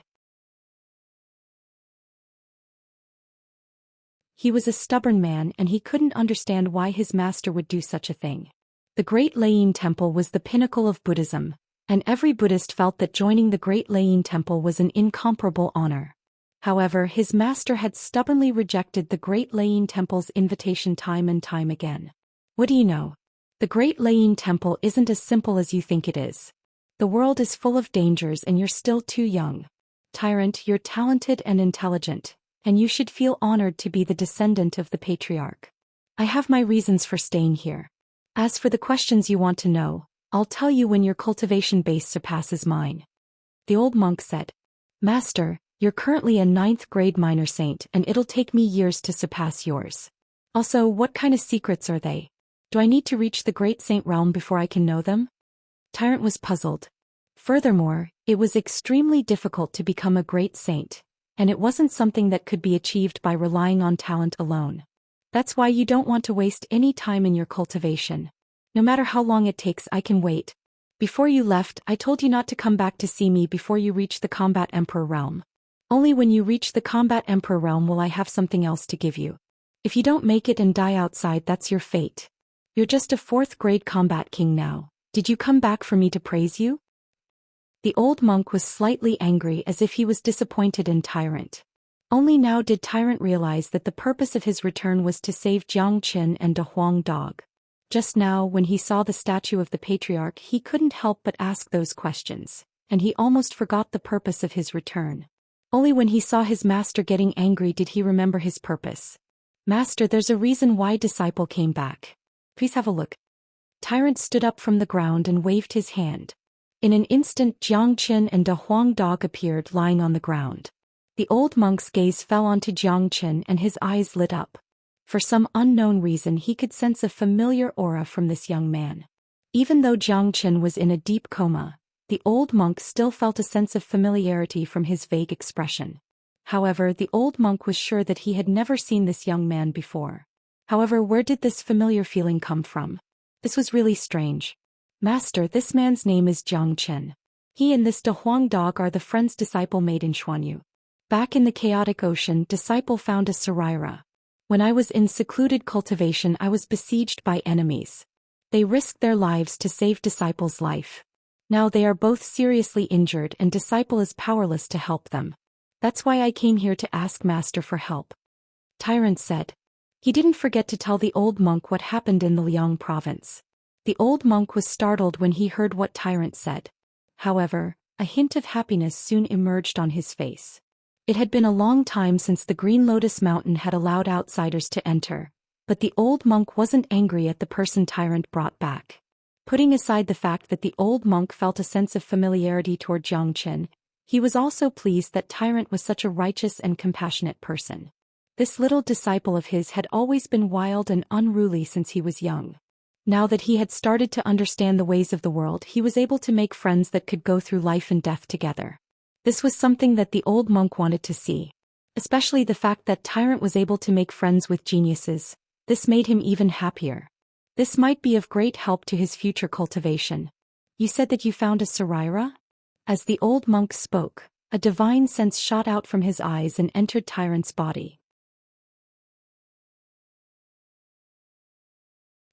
He was a stubborn man and he couldn't understand why his master would do such a thing. The Great Leyin Temple was the pinnacle of Buddhism, and every Buddhist felt that joining the Great Leyin Temple was an incomparable honor. However, his master had stubbornly rejected the Great Leyin Temple's invitation time and time again. What do you know? The Great Leyin Temple isn't as simple as you think it is. The world is full of dangers and you're still too young. Tyrant, you're talented and intelligent, and you should feel honored to be the descendant of the patriarch. I have my reasons for staying here. As for the questions you want to know, I'll tell you when your cultivation base surpasses mine. The old monk said. Master, you're currently a 9th grade minor saint and it'll take me years to surpass yours. Also, what kind of secrets are they? Do I need to reach the great saint realm before I can know them? Tyrant was puzzled. Furthermore, it was extremely difficult to become a great saint, and it wasn't something that could be achieved by relying on talent alone. That's why you don't want to waste any time in your cultivation. No matter how long it takes, I can wait. Before you left, I told you not to come back to see me before you reach the Combat Emperor realm. Only when you reach the Combat Emperor realm will I have something else to give you. If you don't make it and die outside, that's your fate. You're just a 4th grade combat king now. Did you come back for me to praise you? The old monk was slightly angry, as if he was disappointed in Tyrant. Only now did Tyrant realize that the purpose of his return was to save Xianxia and the Huang dog. Just now, when he saw the statue of the patriarch, he couldn't help but ask those questions, and he almost forgot the purpose of his return. Only when he saw his master getting angry did he remember his purpose. Master, there's a reason why disciple came back. Please have a look. Tyrant stood up from the ground and waved his hand. In an instant, Xianxia and the Huang dog appeared lying on the ground. The old monk's gaze fell onto Xianxia and his eyes lit up. For some unknown reason he could sense a familiar aura from this young man. Even though Xianxia was in a deep coma, the old monk still felt a sense of familiarity from his vague expression. However, the old monk was sure that he had never seen this young man before. However, where did this familiar feeling come from? This was really strange. Master, this man's name is Xianxia. He and this De Huang dog are the friend's disciple made in Xuanyu. Back in the chaotic ocean, disciple found a Saraira. When I was in secluded cultivation, I was besieged by enemies. They risked their lives to save disciple's life. Now they are both seriously injured and disciple is powerless to help them. That's why I came here to ask master for help. Tyrant said. He didn't forget to tell the old monk what happened in the Liang province. The old monk was startled when he heard what Tyrant said. However, a hint of happiness soon emerged on his face. It had been a long time since the Green Lotus Mountain had allowed outsiders to enter, but the old monk wasn't angry at the person Tyrant brought back. Putting aside the fact that the old monk felt a sense of familiarity toward Xianxia, he was also pleased that Tyrant was such a righteous and compassionate person. This little disciple of his had always been wild and unruly since he was young. Now that he had started to understand the ways of the world, he was able to make friends that could go through life and death together. This was something that the old monk wanted to see. Especially the fact that Tyrant was able to make friends with geniuses. This made him even happier. This might be of great help to his future cultivation. You said that you found a Saraira? As the old monk spoke, a divine sense shot out from his eyes and entered Tyrant's body.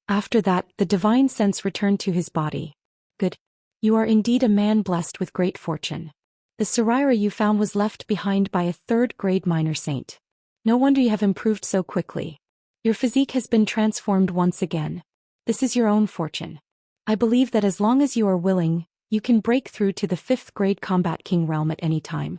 After that, the divine sense returned to his body. Good. You are indeed a man blessed with great fortune. The Saraira you found was left behind by a 3rd grade minor saint. No wonder you have improved so quickly. Your physique has been transformed once again. This is your own fortune. I believe that as long as you are willing, you can break through to the 5th grade combat king realm at any time.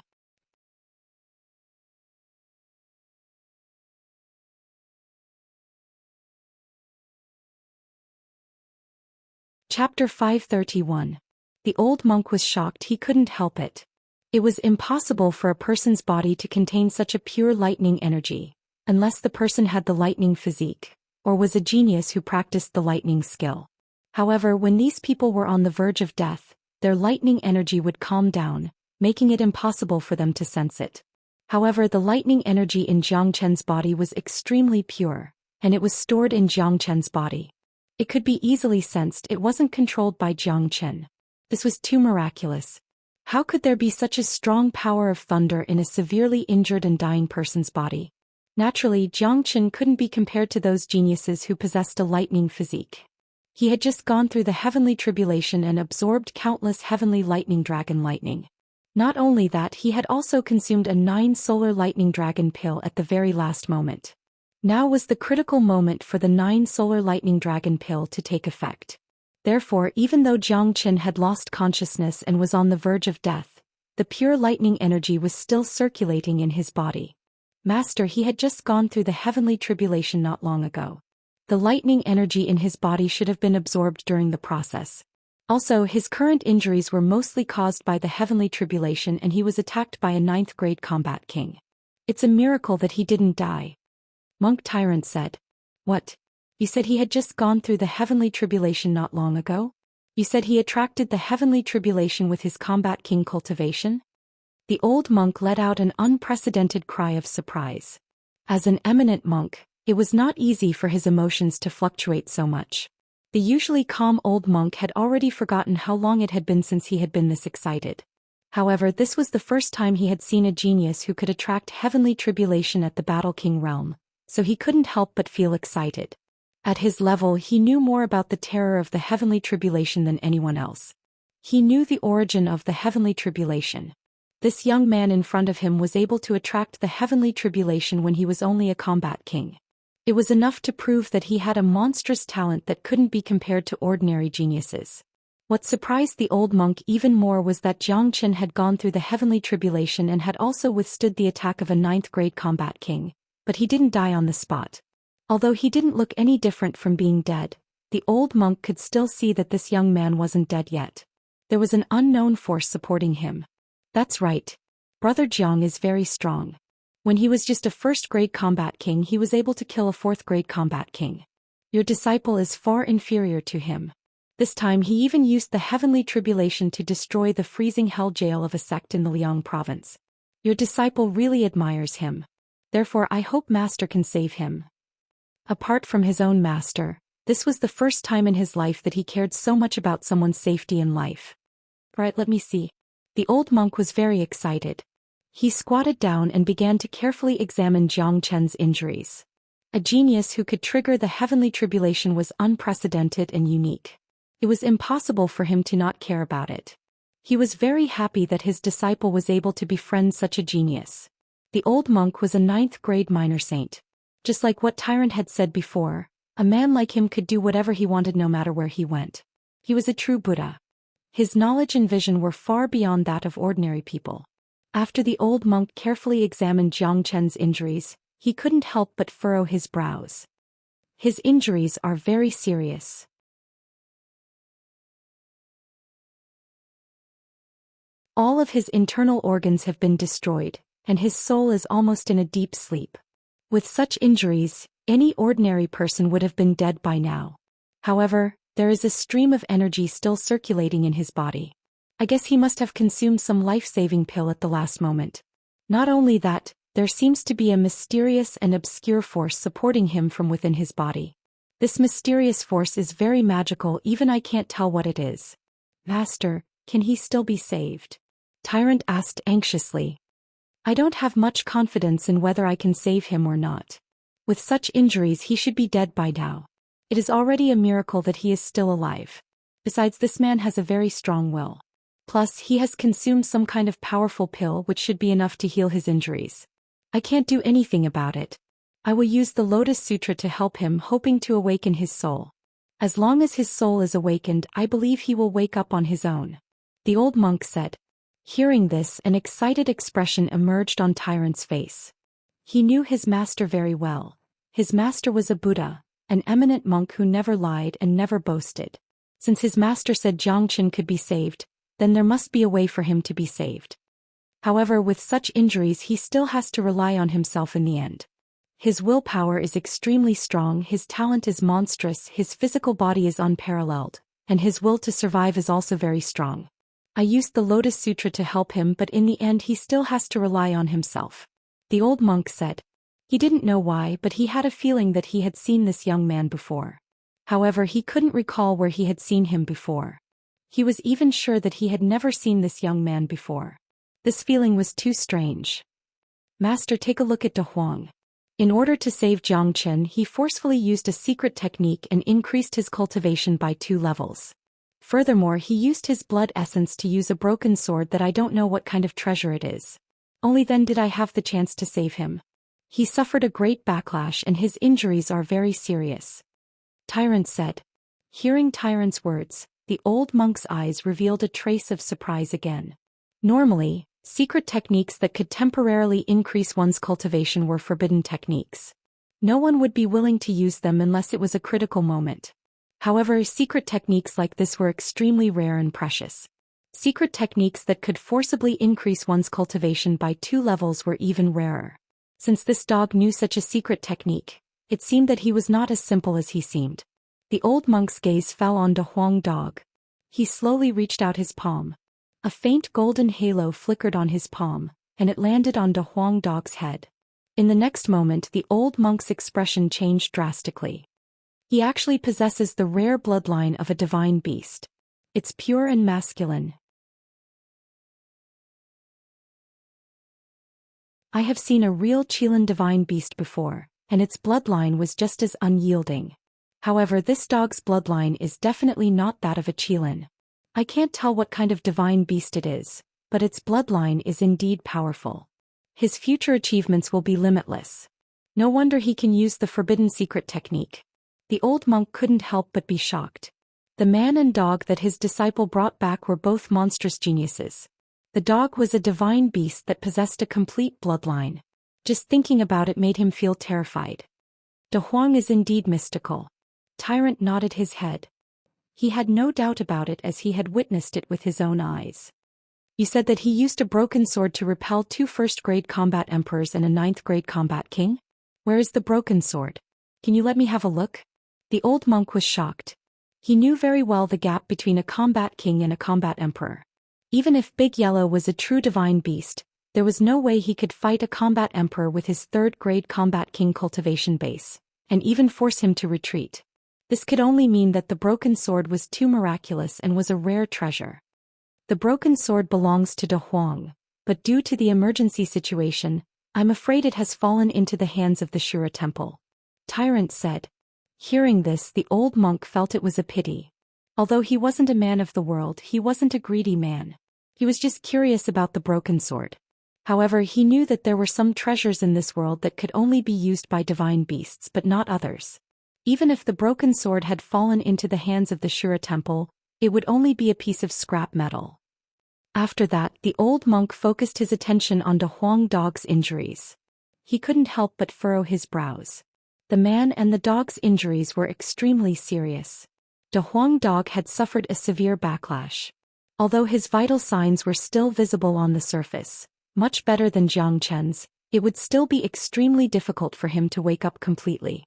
Chapter 531. The old monk was shocked. He couldn't help it. It was impossible for a person's body to contain such a pure lightning energy, unless the person had the lightning physique, or was a genius who practiced the lightning skill. However, when these people were on the verge of death, their lightning energy would calm down, making it impossible for them to sense it. However, the lightning energy in Xianxia's body was extremely pure, and it was stored in Xianxia's body. It could be easily sensed. It wasn't controlled by Xianxia. This was too miraculous. How could there be such a strong power of thunder in a severely injured and dying person's body? Naturally, Xianxia couldn't be compared to those geniuses who possessed a lightning physique. He had just gone through the heavenly tribulation and absorbed countless heavenly lightning dragon lightning. Not only that, he had also consumed a 9 solar lightning dragon pill at the very last moment. Now was the critical moment for the 9 solar lightning dragon pill to take effect. Therefore, even though Jiang Qin had lost consciousness and was on the verge of death, the pure lightning energy was still circulating in his body. Master, he had just gone through the heavenly tribulation not long ago. The lightning energy in his body should have been absorbed during the process. Also, his current injuries were mostly caused by the heavenly tribulation and he was attacked by a 9th grade combat king. It's a miracle that he didn't die. Monk Tyrant said. What? You said he had just gone through the heavenly tribulation not long ago? You said he attracted the heavenly tribulation with his combat king cultivation? The old monk let out an unprecedented cry of surprise. As an eminent monk, it was not easy for his emotions to fluctuate so much. The usually calm old monk had already forgotten how long it had been since he had been this excited. However, this was the first time he had seen a genius who could attract heavenly tribulation at the Battle King realm, so he couldn't help but feel excited. At his level, he knew more about the terror of the heavenly tribulation than anyone else. He knew the origin of the heavenly tribulation. This young man in front of him was able to attract the heavenly tribulation when he was only a combat king. It was enough to prove that he had a monstrous talent that couldn't be compared to ordinary geniuses. What surprised the old monk even more was that Jiang Qin had gone through the heavenly tribulation and had also withstood the attack of a 9th grade combat king, but he didn't die on the spot. Although he didn't look any different from being dead, the old monk could still see that this young man wasn't dead yet. There was an unknown force supporting him. That's right. Brother Jiang is very strong. When he was just a 1st grade combat king, he was able to kill a 4th grade combat king. Your disciple is far inferior to him. This time he even used the heavenly tribulation to destroy the freezing hell jail of a sect in the Liang province. Your disciple really admires him. Therefore I hope Master can save him. Apart from his own master, this was the first time in his life that he cared so much about someone's safety and life. Right, let me see. The old monk was very excited. He squatted down and began to carefully examine Jiang Qin's injuries. A genius who could trigger the heavenly tribulation was unprecedented and unique. It was impossible for him to not care about it. He was very happy that his disciple was able to befriend such a genius. The old monk was a 9th grade minor saint. Just like what Tyrant had said before, a man like him could do whatever he wanted no matter where he went. He was a true Buddha. His knowledge and vision were far beyond that of ordinary people. After the old monk carefully examined Jiang Qin's injuries, he couldn't help but furrow his brows. His injuries are very serious. All of his internal organs have been destroyed, and his soul is almost in a deep sleep. With such injuries, any ordinary person would have been dead by now. However, there is a stream of energy still circulating in his body. I guess he must have consumed some life-saving pill at the last moment. Not only that, there seems to be a mysterious and obscure force supporting him from within his body. This mysterious force is very magical, even I can't tell what it is. Master, can he still be saved? Tyrant asked anxiously. I don't have much confidence in whether I can save him or not. With such injuries he should be dead by now. It is already a miracle that he is still alive. Besides, this man has a very strong will. Plus, he has consumed some kind of powerful pill which should be enough to heal his injuries. I can't do anything about it. I will use the Lotus Sutra to help him, hoping to awaken his soul. As long as his soul is awakened, I believe he will wake up on his own. The old monk said. Hearing this, an excited expression emerged on Tyrant's face. He knew his master very well. His master was a Buddha, an eminent monk who never lied and never boasted. Since his master said Jiang Qin could be saved, then there must be a way for him to be saved. However, with such injuries he still has to rely on himself in the end. His willpower is extremely strong, his talent is monstrous, his physical body is unparalleled, and his will to survive is also very strong. I used the Lotus Sutra to help him, but in the end he still has to rely on himself. The old monk said. He didn't know why, but he had a feeling that he had seen this young man before. However, he couldn't recall where he had seen him before. He was even sure that he had never seen this young man before. This feeling was too strange. Master, take a look at De Huang. In order to save Xianxia, he forcefully used a secret technique and increased his cultivation by 2 levels. Furthermore, he used his blood essence to use a broken sword that I don't know what kind of treasure it is. Only then did I have the chance to save him. He suffered a great backlash and his injuries are very serious. Tyrant said. Hearing Tyrant's words, the old monk's eyes revealed a trace of surprise again. Normally, secret techniques that could temporarily increase one's cultivation were forbidden techniques. No one would be willing to use them unless it was a critical moment. However, secret techniques like this were extremely rare and precious. Secret techniques that could forcibly increase one's cultivation by 2 levels were even rarer. Since this dog knew such a secret technique, it seemed that he was not as simple as he seemed. The old monk's gaze fell on the Huang dog. He slowly reached out his palm. A faint golden halo flickered on his palm, and it landed on the Huang dog's head. In the next moment, the old monk's expression changed drastically. He actually possesses the rare bloodline of a divine beast. It's pure and masculine. I have seen a real Qilin divine beast before, and its bloodline was just as unyielding. However, this dog's bloodline is definitely not that of a Qilin. I can't tell what kind of divine beast it is, but its bloodline is indeed powerful. His future achievements will be limitless. No wonder he can use the forbidden secret technique. The old monk couldn't help but be shocked. The man and dog that his disciple brought back were both monstrous geniuses. The dog was a divine beast that possessed a complete bloodline. Just thinking about it made him feel terrified. De Huang is indeed mystical. Tyrant nodded his head. He had no doubt about it as he had witnessed it with his own eyes. You said that he used a broken sword to repel 2 first-grade combat emperors and a 9th-grade combat king? Where is the broken sword? Can you let me have a look? The old monk was shocked. He knew very well the gap between a combat king and a combat emperor. Even if Big Yellow was a true divine beast, there was no way he could fight a combat emperor with his 3rd-grade combat king cultivation base, and even force him to retreat. This could only mean that the broken sword was too miraculous and was a rare treasure. The broken sword belongs to De Huang, but due to the emergency situation, I'm afraid it has fallen into the hands of the Shura temple. Tyrant said. Hearing this, the old monk felt it was a pity. Although he wasn't a man of the world, he wasn't a greedy man. He was just curious about the broken sword. However, he knew that there were some treasures in this world that could only be used by divine beasts but not others. Even if the broken sword had fallen into the hands of the Shura temple, it would only be a piece of scrap metal. After that, the old monk focused his attention on the Huang dog's injuries. He couldn't help but furrow his brows. The man and the dog's injuries were extremely serious. The Huang dog had suffered a severe backlash. Although his vital signs were still visible on the surface, much better than Xianxia's, it would still be extremely difficult for him to wake up completely.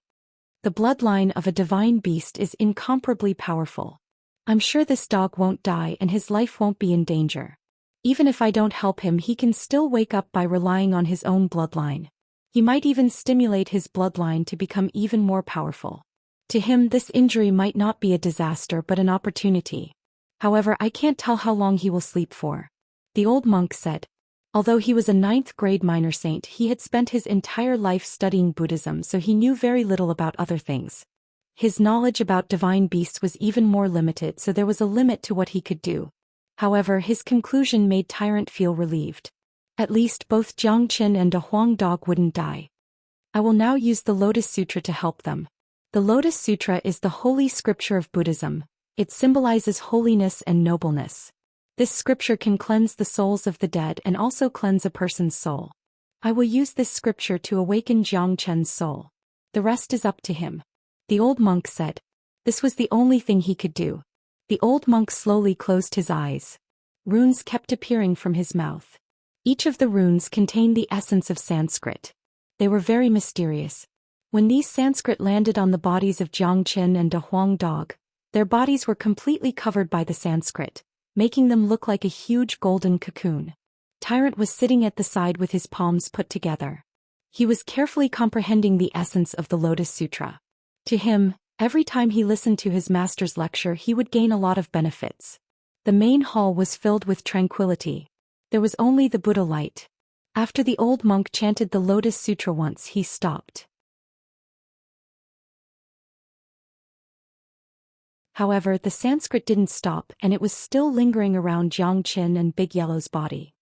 The bloodline of a divine beast is incomparably powerful. I'm sure this dog won't die and his life won't be in danger. Even if I don't help him, he can still wake up by relying on his own bloodline. He might even stimulate his bloodline to become even more powerful. To him, this injury might not be a disaster but an opportunity. However, I can't tell how long he will sleep for. The old monk said. Although he was a 9th-grade minor saint, he had spent his entire life studying Buddhism, so he knew very little about other things. His knowledge about divine beasts was even more limited, so there was a limit to what he could do. However, his conclusion made Tyrant feel relieved. At least both Xianxia and the Huang dog wouldn't die. I will now use the Lotus Sutra to help them. The Lotus Sutra is the holy scripture of Buddhism. It symbolizes holiness and nobleness. This scripture can cleanse the souls of the dead and also cleanse a person's soul. I will use this scripture to awaken Xianxia's soul. The rest is up to him. The old monk said. This was the only thing he could do. The old monk slowly closed his eyes. Runes kept appearing from his mouth. Each of the runes contained the essence of Sanskrit. They were very mysterious. When these Sanskrit landed on the bodies of Xianxia and the Huang dog, their bodies were completely covered by the Sanskrit, making them look like a huge golden cocoon. Tyrant was sitting at the side with his palms put together. He was carefully comprehending the essence of the Lotus Sutra. To him, every time he listened to his master's lecture, he would gain a lot of benefits. The main hall was filled with tranquility. There was only the Buddha light. After the old monk chanted the Lotus Sutra once, he stopped. However, the Sanskrit didn't stop, and it was still lingering around Jiang Qin and Big Yellow's body.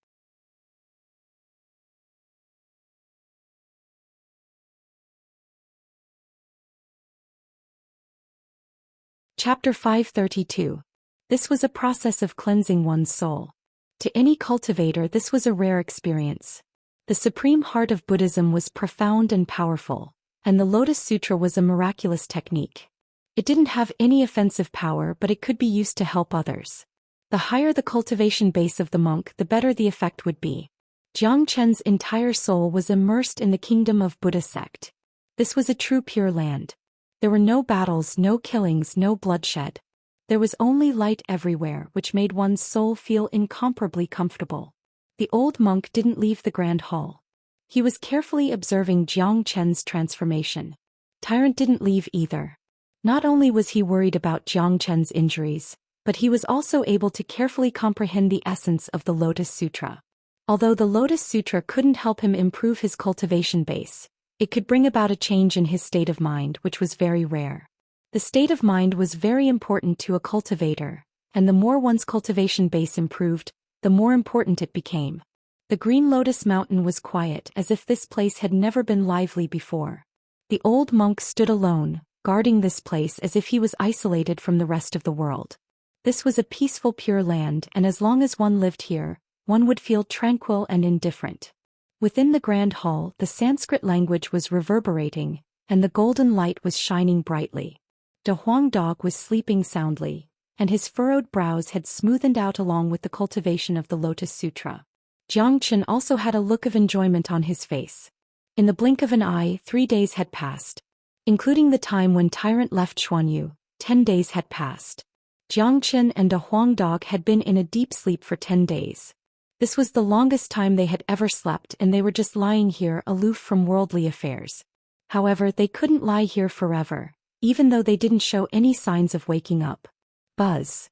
Chapter 532. This was a process of cleansing one's soul. To any cultivator, this was a rare experience. The supreme heart of Buddhism was profound and powerful, and the Lotus Sutra was a miraculous technique. It didn't have any offensive power, but it could be used to help others. The higher the cultivation base of the monk, the better the effect would be. Jiang Chen's entire soul was immersed in the kingdom of Buddha sect. This was a true Pure Land. There were no battles, no killings, no bloodshed. There was only light everywhere, which made one's soul feel incomparably comfortable. The old monk didn't leave the grand hall. He was carefully observing Jiang Chen's transformation. Tyrant didn't leave either. Not only was he worried about Jiang Chen's injuries, but he was also able to carefully comprehend the essence of the Lotus Sutra. Although the Lotus Sutra couldn't help him improve his cultivation base, it could bring about a change in his state of mind, which was very rare. The state of mind was very important to a cultivator, and the more one's cultivation base improved, the more important it became. The Green Lotus Mountain was quiet, as if this place had never been lively before. The old monk stood alone, guarding this place as if he was isolated from the rest of the world. This was a peaceful Pure Land, and as long as one lived here, one would feel tranquil and indifferent. Within the grand hall, the Sanskrit language was reverberating, and the golden light was shining brightly. De Huang Dog was sleeping soundly, and his furrowed brows had smoothened out along with the cultivation of the Lotus Sutra. Jiang Qin also had a look of enjoyment on his face. In the blink of an eye, 3 days had passed. Including the time when Tyrant left Xuanyu, 10 days had passed. Jiang Qin and De Huang Dog had been in a deep sleep for 10 days. This was the longest time they had ever slept, and they were just lying here aloof from worldly affairs. However, they couldn't lie here forever, even though they didn't show any signs of waking up. Buzz.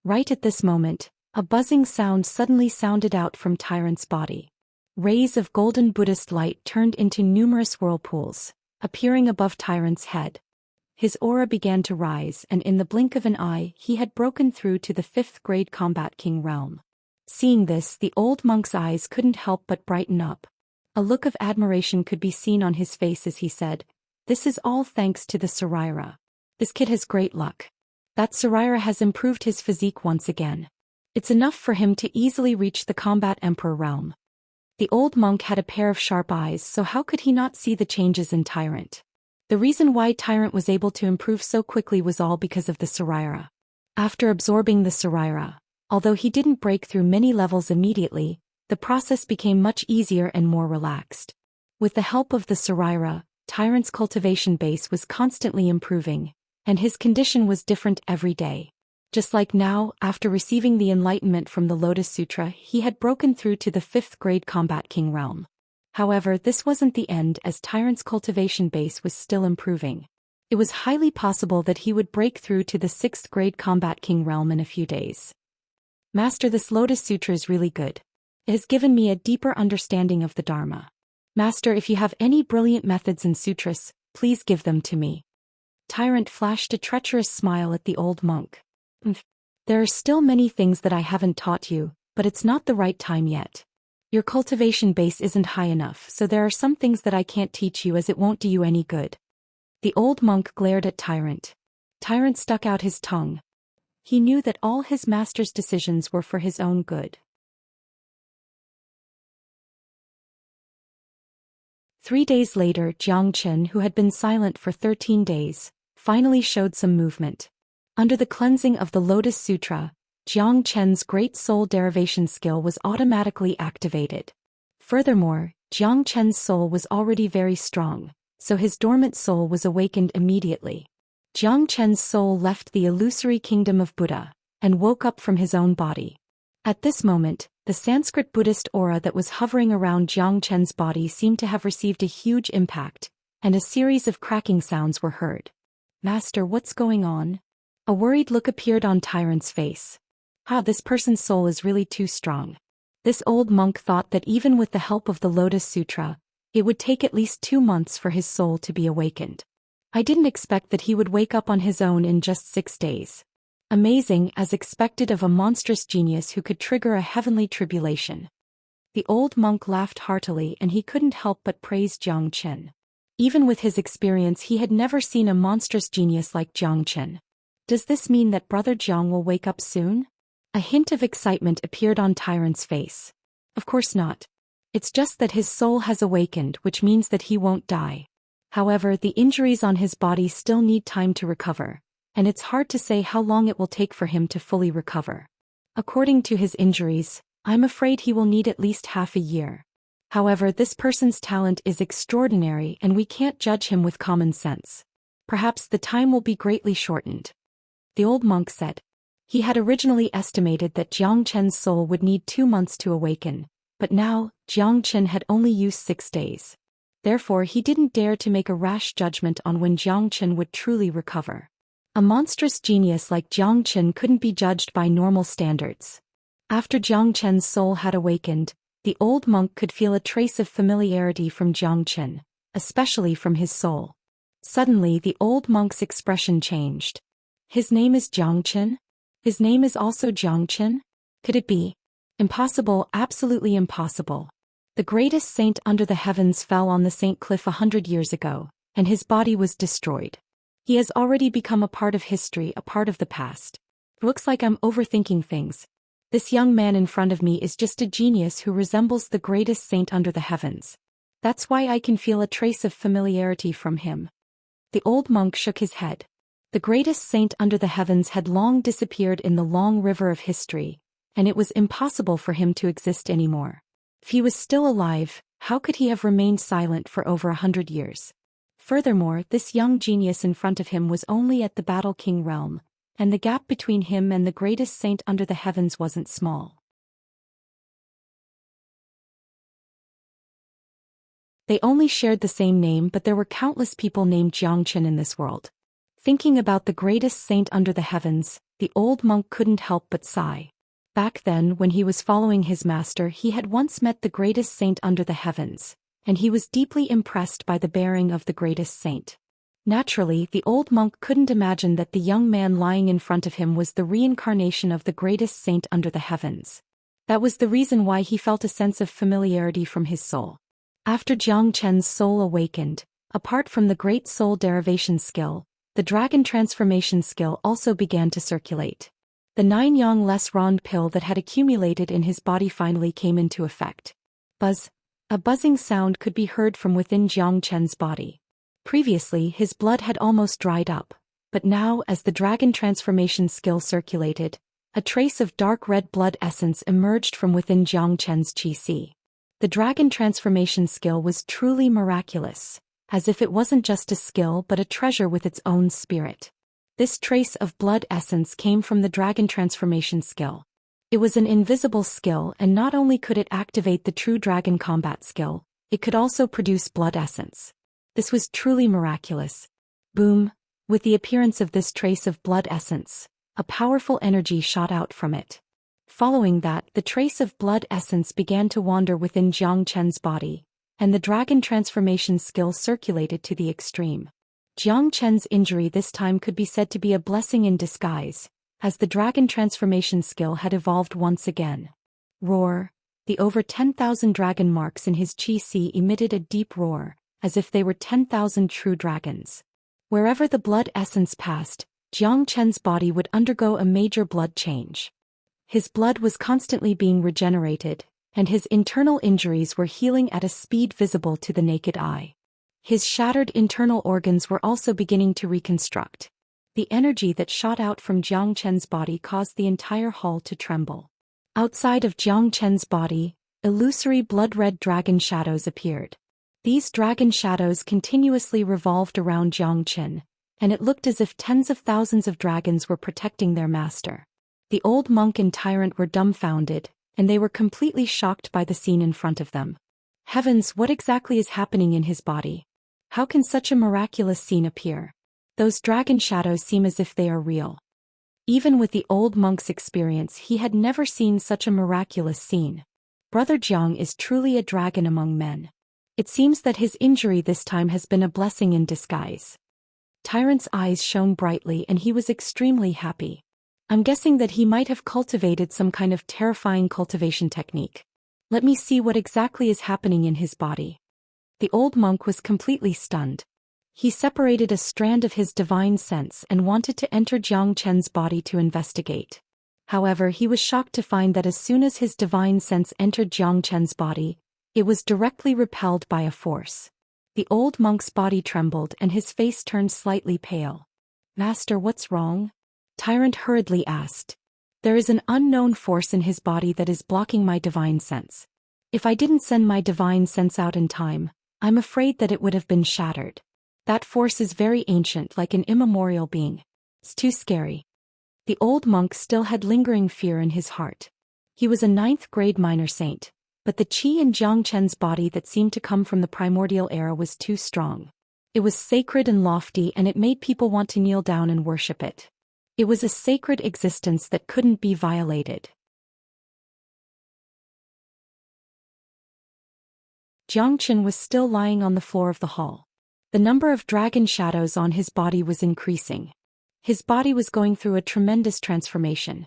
Right at this moment, a buzzing sound suddenly sounded out from Tyrant's body. Rays of golden Buddhist light turned into numerous whirlpools, appearing above Tyrant's head. His aura began to rise, and in the blink of an eye, he had broken through to the 5th grade Combat King realm. Seeing this, the old monk's eyes couldn't help but brighten up. A look of admiration could be seen on his face as he said, "This is all thanks to the Saraira. This kid has great luck. That Saraira has improved his physique once again. It's enough for him to easily reach the Combat Emperor realm." The old monk had a pair of sharp eyes, so how could he not see the changes in Tyrant? The reason why Tyrant was able to improve so quickly was all because of the Saraira. After absorbing the Saraira, although he didn't break through many levels immediately, the process became much easier and more relaxed. With the help of the Saraira, Tyrant's cultivation base was constantly improving, and his condition was different every day. Just like now, after receiving the enlightenment from the Lotus Sutra, he had broken through to the 5th grade Combat King realm. However, this wasn't the end, as Tyrant's cultivation base was still improving. It was highly possible that he would break through to the 6th grade Combat King realm in a few days. "Master, this Lotus Sutra is really good. It has given me a deeper understanding of the Dharma. Master, if you have any brilliant methods and sutras, please give them to me." Tyrant flashed a treacherous smile at the old monk. "There are still many things that I haven't taught you, but it's not the right time yet. Your cultivation base isn't high enough, so there are some things that I can't teach you as it won't do you any good." The old monk glared at Tyrant. Tyrant stuck out his tongue. He knew that all his master's decisions were for his own good. 3 days later, Jiang Qin, who had been silent for 13 days, finally showed some movement. Under the cleansing of the Lotus Sutra, Jiang Chen's great soul derivation skill was automatically activated. Furthermore, Jiang Chen's soul was already very strong, so his dormant soul was awakened immediately. Jiang Chen's soul left the illusory kingdom of Buddha, and woke up from his own body. At this moment, the Sanskrit Buddhist aura that was hovering around Jiang Chen's body seemed to have received a huge impact, and a series of cracking sounds were heard. "Master, what's going on?" A worried look appeared on Tyrant's face. "This person's soul is really too strong. This old monk thought that even with the help of the Lotus Sutra, it would take at least 2 months for his soul to be awakened. I didn't expect that he would wake up on his own in just 6 days. Amazing, as expected of a monstrous genius who could trigger a heavenly tribulation. The old monk laughed heartily, and he couldn't help but praise Zhou Xian. Even with his experience, he had never seen a monstrous genius like Zhou Xian. Does this mean that Brother Zhang will wake up soon? A hint of excitement appeared on Tyrant's face. Of course not. It's just that his soul has awakened, which means that he won't die. However, the injuries on his body still need time to recover, and it's hard to say how long it will take for him to fully recover. According to his injuries, I'm afraid he will need at least half a year. However, this person's talent is extraordinary and we can't judge him with common sense. Perhaps the time will be greatly shortened. The old monk said. He had originally estimated that Zhou Qian's soul would need 2 months to awaken, but now, Zhou Qian had only used 6 days. Therefore he didn't dare to make a rash judgment on when Zhou Qian would truly recover. A monstrous genius like Zhou Qian couldn't be judged by normal standards. After Zhou Qian's soul had awakened, the old monk could feel a trace of familiarity from Zhou Qian, especially from his soul. Suddenly the old monk's expression changed. His name is Zhou Qian? His name is also Zhou Qian? Could it be? Impossible, absolutely impossible. The greatest saint under the heavens fell on the Saint Cliff 100 years ago, and his body was destroyed. He has already become a part of history, a part of the past. Looks like I'm overthinking things. This young man in front of me is just a genius who resembles the greatest saint under the heavens. That's why I can feel a trace of familiarity from him. The old monk shook his head. The greatest saint under the heavens had long disappeared in the long river of history, and it was impossible for him to exist anymore. If he was still alive, how could he have remained silent for over 100 years? Furthermore, this young genius in front of him was only at the Battle King realm, and the gap between him and the greatest saint under the heavens wasn't small. They only shared the same name, but there were countless people named Zhou Qian in this world. Thinking about the greatest saint under the heavens, the old monk couldn't help but sigh. Back then, when he was following his master, he had once met the greatest saint under the heavens, and he was deeply impressed by the bearing of the greatest saint. Naturally, the old monk couldn't imagine that the young man lying in front of him was the reincarnation of the greatest saint under the heavens. That was the reason why he felt a sense of familiarity from his soul. After Zhou Qian's soul awakened, apart from the great soul derivation skill, the dragon transformation skill also began to circulate. The 9 yang less rond pill that had accumulated in his body finally came into effect. Buzz. A buzzing sound could be heard from within Zhou Qian's body. Previously, his blood had almost dried up, but now, as the dragon transformation skill circulated, a trace of dark red blood essence emerged from within Zhou Qian's qi. The dragon transformation skill was truly miraculous, as if it wasn't just a skill but a treasure with its own spirit. This trace of blood essence came from the dragon transformation skill. It was an invisible skill, and not only could it activate the true dragon combat skill, it could also produce blood essence. This was truly miraculous. Boom! With the appearance of this trace of blood essence, a powerful energy shot out from it. Following that, the trace of blood essence began to wander within Zhou Qian's body, and the dragon transformation skill circulated to the extreme. Zhou Qian's injury this time could be said to be a blessing in disguise, as the dragon transformation skill had evolved once again. Roar! The over 10,000 dragon marks in his qi emitted a deep roar, as if they were 10,000 true dragons. Wherever the blood essence passed, Zhou Qian's body would undergo a major blood change. His blood was constantly being regenerated, and his internal injuries were healing at a speed visible to the naked eye. His shattered internal organs were also beginning to reconstruct. The energy that shot out from Zhou Qian's body caused the entire hall to tremble. Outside of Zhou Qian's body, illusory blood-red dragon shadows appeared. These dragon shadows continuously revolved around Zhou Qian, and it looked as if tens of thousands of dragons were protecting their master. The old monk and tyrant were dumbfounded, and they were completely shocked by the scene in front of them. Heavens, what exactly is happening in his body? How can such a miraculous scene appear? Those dragon shadows seem as if they are real. Even with the old monk's experience, he had never seen such a miraculous scene. Brother Jiang is truly a dragon among men. It seems that his injury this time has been a blessing in disguise. Tyrant's eyes shone brightly and he was extremely happy. I'm guessing that he might have cultivated some kind of terrifying cultivation technique. Let me see what exactly is happening in his body. The old monk was completely stunned. He separated a strand of his divine sense and wanted to enter Jiang Chen's body to investigate. However, he was shocked to find that as soon as his divine sense entered Jiang Chen's body, it was directly repelled by a force. The old monk's body trembled and his face turned slightly pale. "Master, what's wrong?" Tyrant hurriedly asked. "There is an unknown force in his body that is blocking my divine sense. If I didn't send my divine sense out in time, I'm afraid that it would have been shattered. That force is very ancient, like an immemorial being. It's too scary." The old monk still had lingering fear in his heart. He was a 9th-grade minor saint, but the qi in Jiang Chen's body that seemed to come from the primordial era was too strong. It was sacred and lofty and it made people want to kneel down and worship it. It was a sacred existence that couldn't be violated. Jiang Chen was still lying on the floor of the hall. The number of dragon shadows on his body was increasing. His body was going through a tremendous transformation.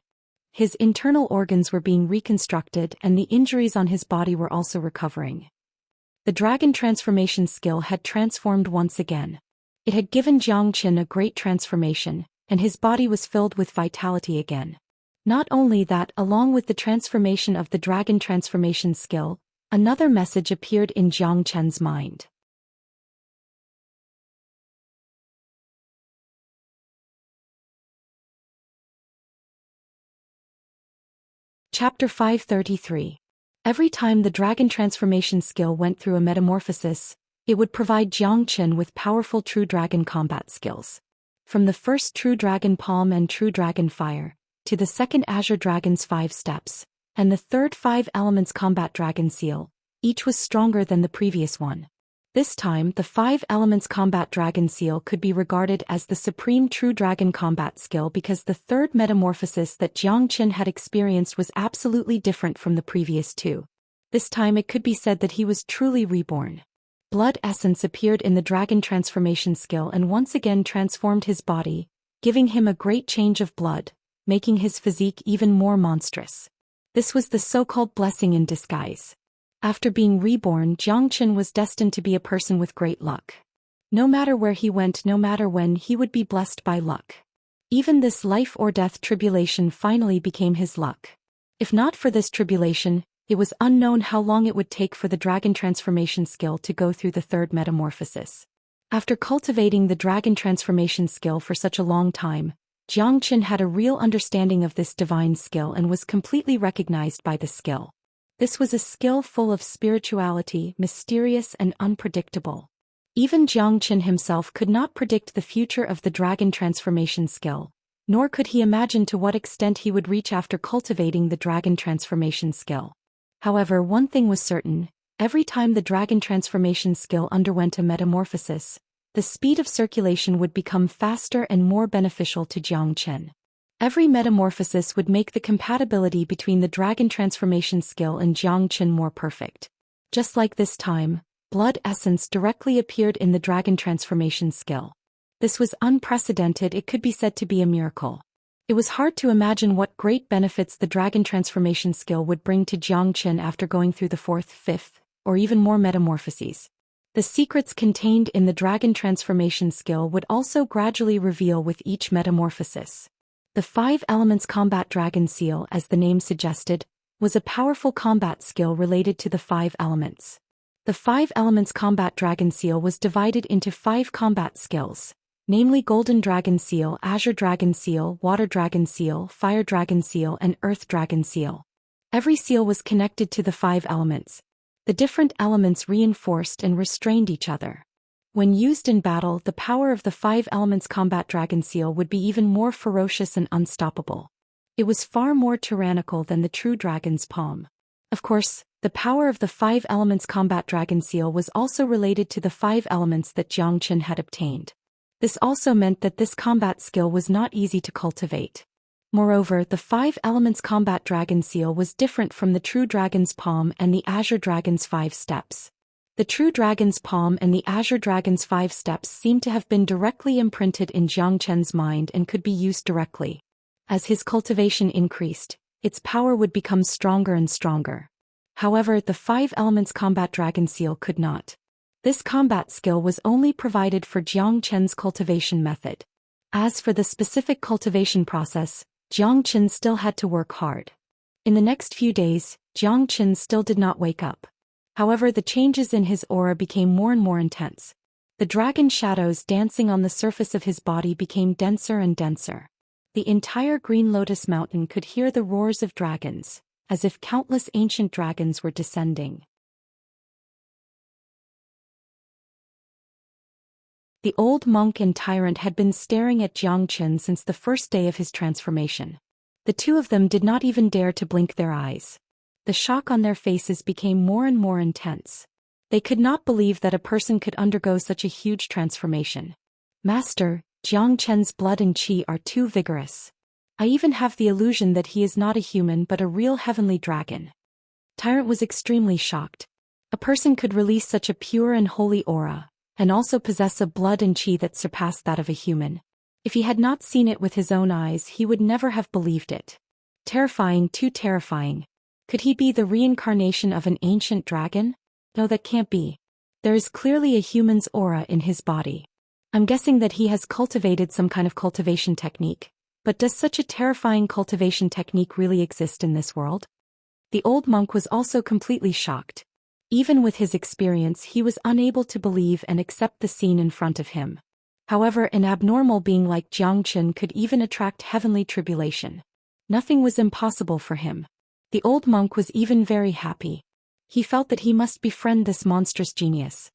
His internal organs were being reconstructed and the injuries on his body were also recovering. The dragon transformation skill had transformed once again. It had given Jiang Chen a great transformation, and his body was filled with vitality again. Not only that, along with the transformation of the dragon transformation skill, another message appeared in Jiang Chen's mind. Chapter 533. Every time the dragon transformation skill went through a metamorphosis, it would provide Jiang Chen with powerful true dragon combat skills. From the first true dragon palm and true dragon fire, to the second azure dragon's 5 steps, and the third 5 elements combat dragon seal, each was stronger than the previous one. This time, the 5 elements combat dragon seal could be regarded as the supreme true dragon combat skill because the third metamorphosis that Jiang Chen had experienced was absolutely different from the previous 2. This time it could be said that he was truly reborn. Blood essence appeared in the dragon transformation skill and once again transformed his body, giving him a great change of blood, making his physique even more monstrous. This was the so-called blessing in disguise. After being reborn, Jiang Chen was destined to be a person with great luck. No matter where he went, no matter when, he would be blessed by luck. Even this life or death tribulation finally became his luck. If not for this tribulation, it was unknown how long it would take for the dragon transformation skill to go through the third metamorphosis. After cultivating the dragon transformation skill for such a long time, Jiang Chen had a real understanding of this divine skill and was completely recognized by the skill. This was a skill full of spirituality, mysterious and unpredictable. Even Jiang Chen himself could not predict the future of the dragon transformation skill, nor could he imagine to what extent he would reach after cultivating the dragon transformation skill. However, one thing was certain: every time the dragon transformation skill underwent a metamorphosis, the speed of circulation would become faster and more beneficial to Jiang Chen. Every metamorphosis would make the compatibility between the dragon transformation skill and Jiang Chen more perfect. Just like this time, blood essence directly appeared in the dragon transformation skill. This was unprecedented. It could be said to be a miracle. It was hard to imagine what great benefits the dragon transformation skill would bring to Jiang Chen after going through the 4th, 5th, or even more metamorphoses. The secrets contained in the dragon transformation skill would also gradually reveal with each metamorphosis. The 5 elements combat dragon seal, as the name suggested, was a powerful combat skill related to the 5 elements. The 5 elements combat dragon seal was divided into 5 combat skills, namely Golden Dragon Seal, Azure Dragon Seal, Water Dragon Seal, Fire Dragon Seal, and Earth Dragon Seal. Every seal was connected to the 5 elements. The different elements reinforced and restrained each other. When used in battle, the power of the 5 elements combat dragon seal would be even more ferocious and unstoppable. It was far more tyrannical than the true dragon's palm. Of course, the power of the 5 elements combat dragon seal was also related to the 5 elements that Jiang Chen had obtained. This also meant that this combat skill was not easy to cultivate. Moreover, the 5 Elements Combat Dragon Seal was different from the True Dragon's Palm and the Azure Dragon's 5 Steps. The True Dragon's Palm and the Azure Dragon's 5 Steps seemed to have been directly imprinted in Jiang Chen's mind and could be used directly. As his cultivation increased, its power would become stronger and stronger. However, the 5 Elements Combat Dragon Seal could not. This combat skill was only provided for Jiang Chen's cultivation method. As for the specific cultivation process, Jiang Chen still had to work hard. In the next few days, Jiang Chen still did not wake up. However, the changes in his aura became more and more intense. The dragon shadows dancing on the surface of his body became denser and denser. The entire Green Lotus Mountain could hear the roars of dragons, as if countless ancient dragons were descending. The old monk and tyrant had been staring at Jiang Chen since the first day of his transformation. The two of them did not even dare to blink their eyes. The shock on their faces became more and more intense. They could not believe that a person could undergo such a huge transformation. Master, Jiang Chen's blood and qi are too vigorous. I even have the illusion that he is not a human but a real heavenly dragon. Tyrant was extremely shocked. A person could release such a pure and holy aura, and also possess a blood and qi that surpassed that of a human. If he had not seen it with his own eyes, he would never have believed it. Terrifying, too terrifying. Could he be the reincarnation of an ancient dragon? No, that can't be. There is clearly a human's aura in his body. I'm guessing that he has cultivated some kind of cultivation technique. But does such a terrifying cultivation technique really exist in this world? The old monk was also completely shocked. Even with his experience, he was unable to believe and accept the scene in front of him. However, an abnormal being like Jiang Chen could even attract heavenly tribulation. Nothing was impossible for him. The old monk was even very happy. He felt that he must befriend this monstrous genius.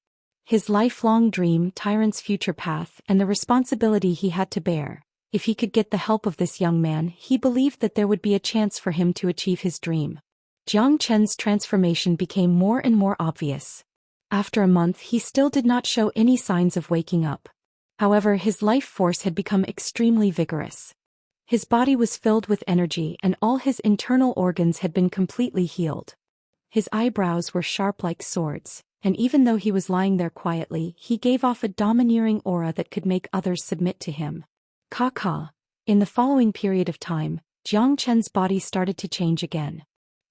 His lifelong dream, tyrant's future path, and the responsibility he had to bear. If he could get the help of this young man, he believed that there would be a chance for him to achieve his dream. Jiang Chen's transformation became more and more obvious. After a month, he still did not show any signs of waking up. However, his life force had become extremely vigorous. His body was filled with energy and all his internal organs had been completely healed. His eyebrows were sharp like swords, and even though he was lying there quietly, he gave off a domineering aura that could make others submit to him. Ka. In the following period of time, Jiang Chen's body started to change again.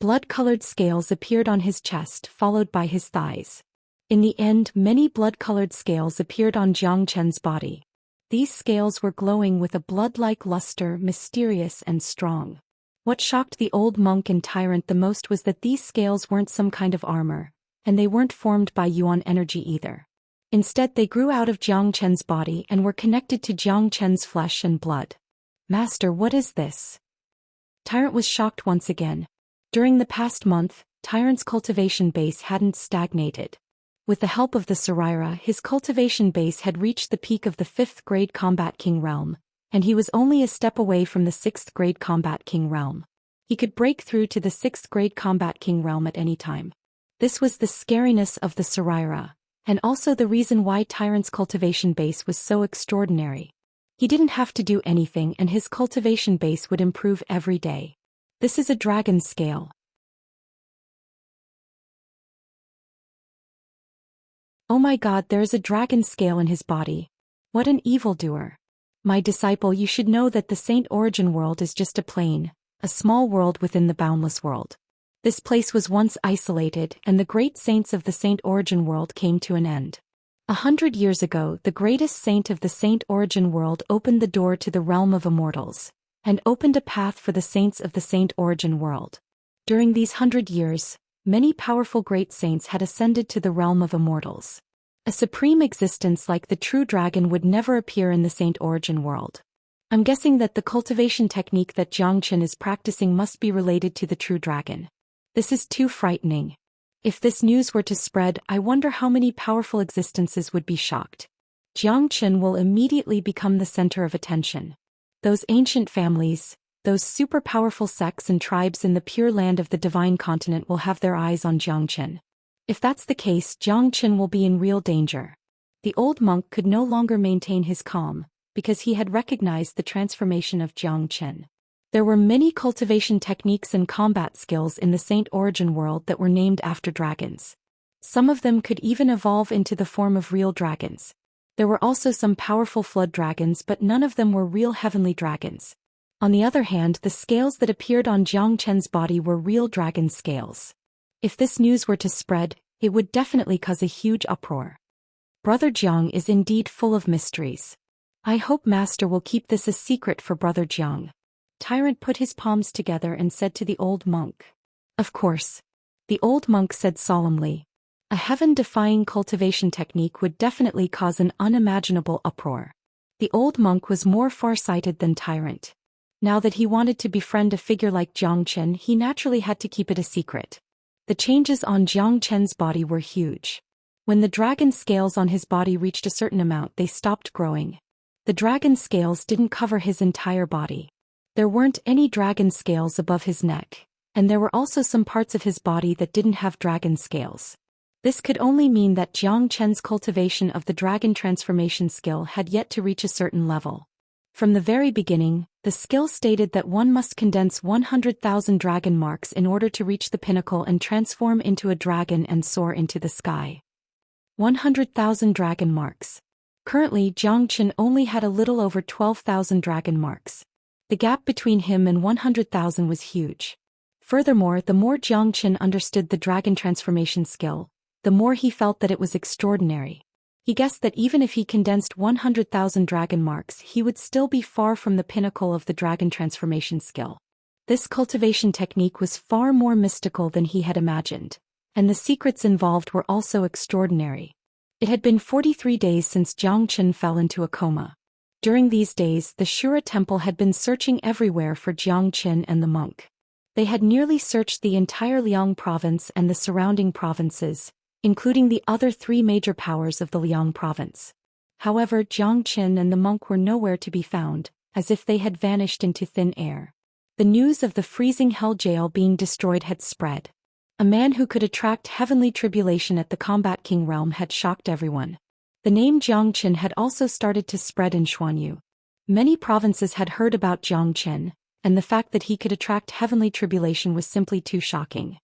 Blood-colored scales appeared on his chest, followed by his thighs. In the end, many blood-colored scales appeared on Jiang Chen's body. These scales were glowing with a blood-like luster, mysterious and strong. What shocked the old monk and tyrant the most was that these scales weren't some kind of armor, and they weren't formed by yuan energy either. Instead, they grew out of Jiang Chen's body and were connected to Jiang Chen's flesh and blood. Master, what is this? Tyrant was shocked once again. During the past month, Tyrant's cultivation base hadn't stagnated. With the help of the Saraira, his cultivation base had reached the peak of the 5th grade Combat King realm, and he was only a step away from the 6th grade Combat King realm. He could break through to the 6th grade Combat King realm at any time. This was the scariness of the Saraira, and also the reason why Tyrant's cultivation base was so extraordinary. He didn't have to do anything and his cultivation base would improve every day. This is a dragon scale. Oh my God, there is a dragon scale in his body. What an evildoer. My disciple, you should know that the Saint Origin world is just a plane, a small world within the boundless world. This place was once isolated, and the great saints of the Saint Origin world came to an end. 100 years ago, the greatest saint of the Saint Origin world opened the door to the realm of immortals, and opened a path for the saints of the Saint Origin world. During these 100 years, many powerful great saints had ascended to the realm of immortals. A supreme existence like the true dragon would never appear in the Saint Origin world. I'm guessing that the cultivation technique that Jiang Chen is practicing must be related to the true dragon. This is too frightening. If this news were to spread, I wonder how many powerful existences would be shocked. Jiang Chen will immediately become the center of attention. Those ancient families, those super powerful sects and tribes in the pure land of the divine continent will have their eyes on Jiang Chen. If that's the case, Jiang Chen will be in real danger. The old monk could no longer maintain his calm, because he had recognized the transformation of Jiang Chen. There were many cultivation techniques and combat skills in the Saint Origin world that were named after dragons. Some of them could even evolve into the form of real dragons. There were also some powerful flood dragons, but none of them were real heavenly dragons. On the other hand, the scales that appeared on Jiang Chen's body were real dragon scales. If this news were to spread, it would definitely cause a huge uproar. Brother Jiang is indeed full of mysteries. I hope Master will keep this a secret for Brother Jiang. Tyrant put his palms together and said to the old monk. Of course. The old monk said solemnly. A heaven-defying cultivation technique would definitely cause an unimaginable uproar. The old monk was more far-sighted than Tyrant. Now that he wanted to befriend a figure like Jiang Chen, he naturally had to keep it a secret. The changes on Jiang Chen's body were huge. When the dragon scales on his body reached a certain amount, they stopped growing. The dragon scales didn't cover his entire body. There weren't any dragon scales above his neck, and there were also some parts of his body that didn't have dragon scales. This could only mean that Jiang Chen's cultivation of the dragon transformation skill had yet to reach a certain level. From the very beginning, the skill stated that one must condense 100,000 dragon marks in order to reach the pinnacle and transform into a dragon and soar into the sky. 100,000 dragon marks. Currently, Jiang Chen only had a little over 12,000 dragon marks. The gap between him and 100,000 was huge. Furthermore, the more Jiang Chen understood the dragon transformation skill, the more he felt that it was extraordinary. He guessed that even if he condensed 100,000 dragon marks, he would still be far from the pinnacle of the dragon transformation skill. This cultivation technique was far more mystical than he had imagined, and the secrets involved were also extraordinary. It had been 43 days since Jiang Chen fell into a coma. During these days, the Shura temple had been searching everywhere for Jiang Chen and the monk. They had nearly searched the entire Liang province and the surrounding provinces, including the other 3 major powers of the Liang province. However, Jiang Chen and the monk were nowhere to be found, as if they had vanished into thin air. The news of the freezing hell jail being destroyed had spread. A man who could attract heavenly tribulation at the Combat King realm had shocked everyone. The name Jiang Chen had also started to spread in Xuanyu. Many provinces had heard about Jiang Chen, and the fact that he could attract heavenly tribulation was simply too shocking.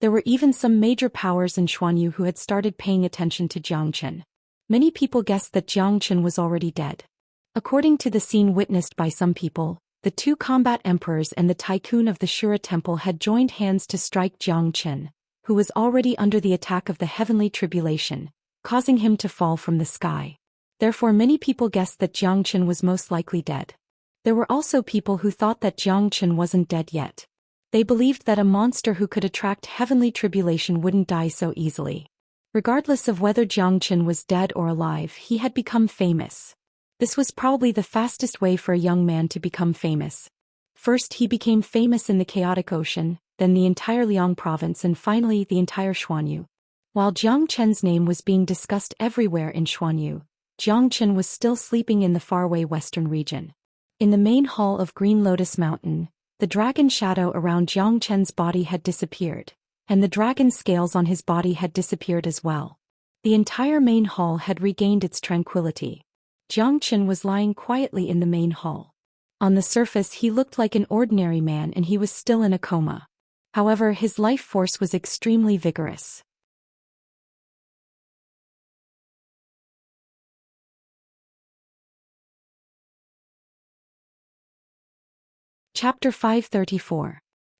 There were even some major powers in Xuanyu who had started paying attention to Jiang Chen. Many people guessed that Jiang Chen was already dead. According to the scene witnessed by some people, the 2 combat emperors and the tycoon of the Shura temple had joined hands to strike Jiang Chen, who was already under the attack of the heavenly tribulation, causing him to fall from the sky. Therefore, many people guessed that Jiang Chen was most likely dead. There were also people who thought that Jiang Chen wasn't dead yet. They believed that a monster who could attract heavenly tribulation wouldn't die so easily. Regardless of whether Jiang Chen was dead or alive, he had become famous. This was probably the fastest way for a young man to become famous. First, he became famous in the Chaotic Ocean, then the entire Liang province, and finally the entire Xuanyu. While Jiang Chen's name was being discussed everywhere in Xuanyu, Jiang Chen was still sleeping in the faraway western region. In the main hall of Green Lotus Mountain, the dragon shadow around Jiang Chen's body had disappeared, and the dragon scales on his body had disappeared as well. The entire main hall had regained its tranquility. Jiang Chen was lying quietly in the main hall. On the surface, he looked like an ordinary man and he was still in a coma. However, his life force was extremely vigorous. Chapter 534.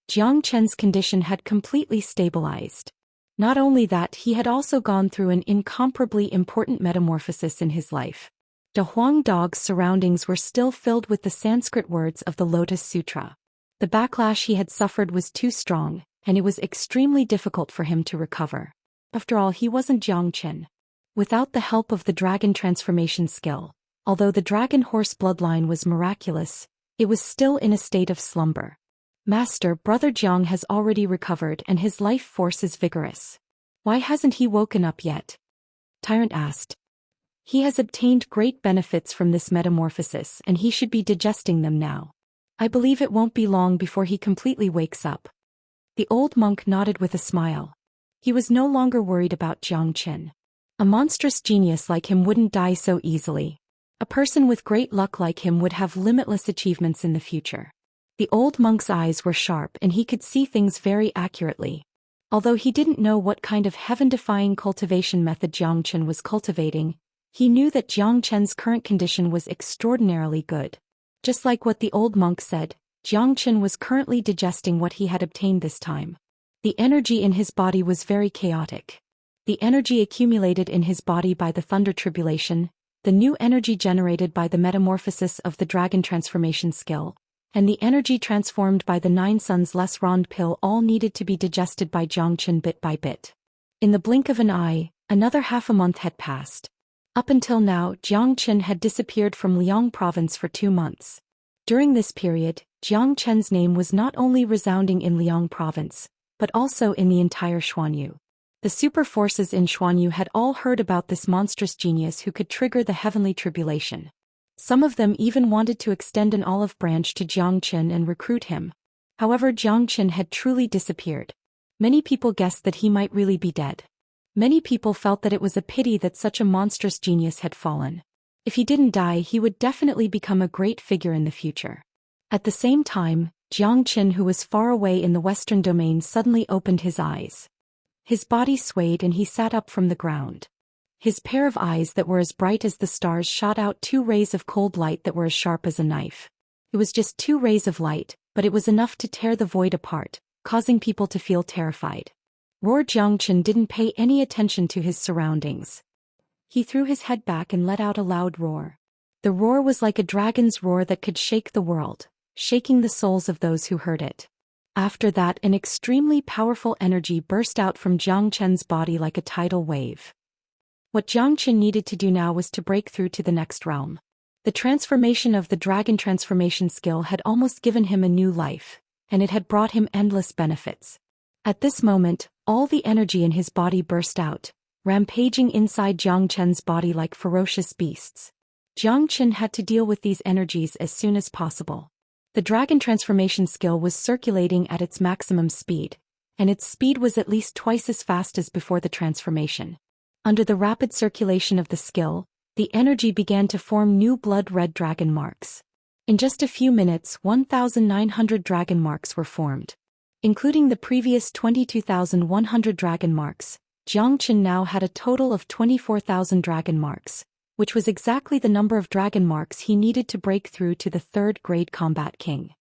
Jiang Chen's condition had completely stabilized. Not only that, he had also gone through an incomparably important metamorphosis in his life. The Huang Dog's surroundings were still filled with the Sanskrit words of the Lotus Sutra. The backlash he had suffered was too strong, and it was extremely difficult for him to recover. After all, he wasn't Jiang Chen. Without the help of the dragon transformation skill, although the dragon horse bloodline was miraculous, it was still in a state of slumber. Master, Brother Jiang has already recovered and his life force is vigorous. Why hasn't he woken up yet? Tyrant asked. He has obtained great benefits from this metamorphosis and he should be digesting them now. I believe it won't be long before he completely wakes up. The old monk nodded with a smile. He was no longer worried about Jiang Chen. A monstrous genius like him wouldn't die so easily. A person with great luck like him would have limitless achievements in the future. The old monk's eyes were sharp and he could see things very accurately. Although he didn't know what kind of heaven-defying cultivation method Zhou Xian was cultivating, he knew that Zhou Xian's current condition was extraordinarily good. Just like what the old monk said, Zhou Xian was currently digesting what he had obtained this time. The energy in his body was very chaotic. The energy accumulated in his body by the thunder tribulation, the new energy generated by the metamorphosis of the dragon transformation skill, and the energy transformed by the 9 suns less rond pill all needed to be digested by Zhou Xian bit by bit. In the blink of an eye, another half a month had passed. Up until now, Zhou Xian had disappeared from Liang province for 2 months. During this period, Zhou Xian's name was not only resounding in Liang province, but also in the entire Xuanyu. The super forces in Xuanyu had all heard about this monstrous genius who could trigger the heavenly tribulation. Some of them even wanted to extend an olive branch to Zhou Xian and recruit him. However, Zhou Xian had truly disappeared. Many people guessed that he might really be dead. Many people felt that it was a pity that such a monstrous genius had fallen. If he didn't die, he would definitely become a great figure in the future. At the same time, Zhou Xian, who was far away in the western domain, suddenly opened his eyes. His body swayed and he sat up from the ground. His pair of eyes that were as bright as the stars shot out 2 rays of cold light that were as sharp as a knife. It was just 2 rays of light, but it was enough to tear the void apart, causing people to feel terrified. Zhou Xian didn't pay any attention to his surroundings. He threw his head back and let out a loud roar. The roar was like a dragon's roar that could shake the world, shaking the souls of those who heard it. After that, an extremely powerful energy burst out from Zhou Xian's body like a tidal wave. What Zhou Xian needed to do now was to break through to the next realm. The transformation of the dragon transformation skill had almost given him a new life, and it had brought him endless benefits. At this moment, all the energy in his body burst out, rampaging inside Zhou Xian's body like ferocious beasts. Zhou Xian had to deal with these energies as soon as possible. The dragon transformation skill was circulating at its maximum speed, and its speed was at least twice as fast as before the transformation. Under the rapid circulation of the skill, the energy began to form new blood-red dragon marks. In just a few minutes, 1,900 dragon marks were formed. Including the previous 22,100 dragon marks, Zhou Xian now had a total of 24,000 dragon marks, which was exactly the number of dragon marks he needed to break through to the 3rd grade combat king.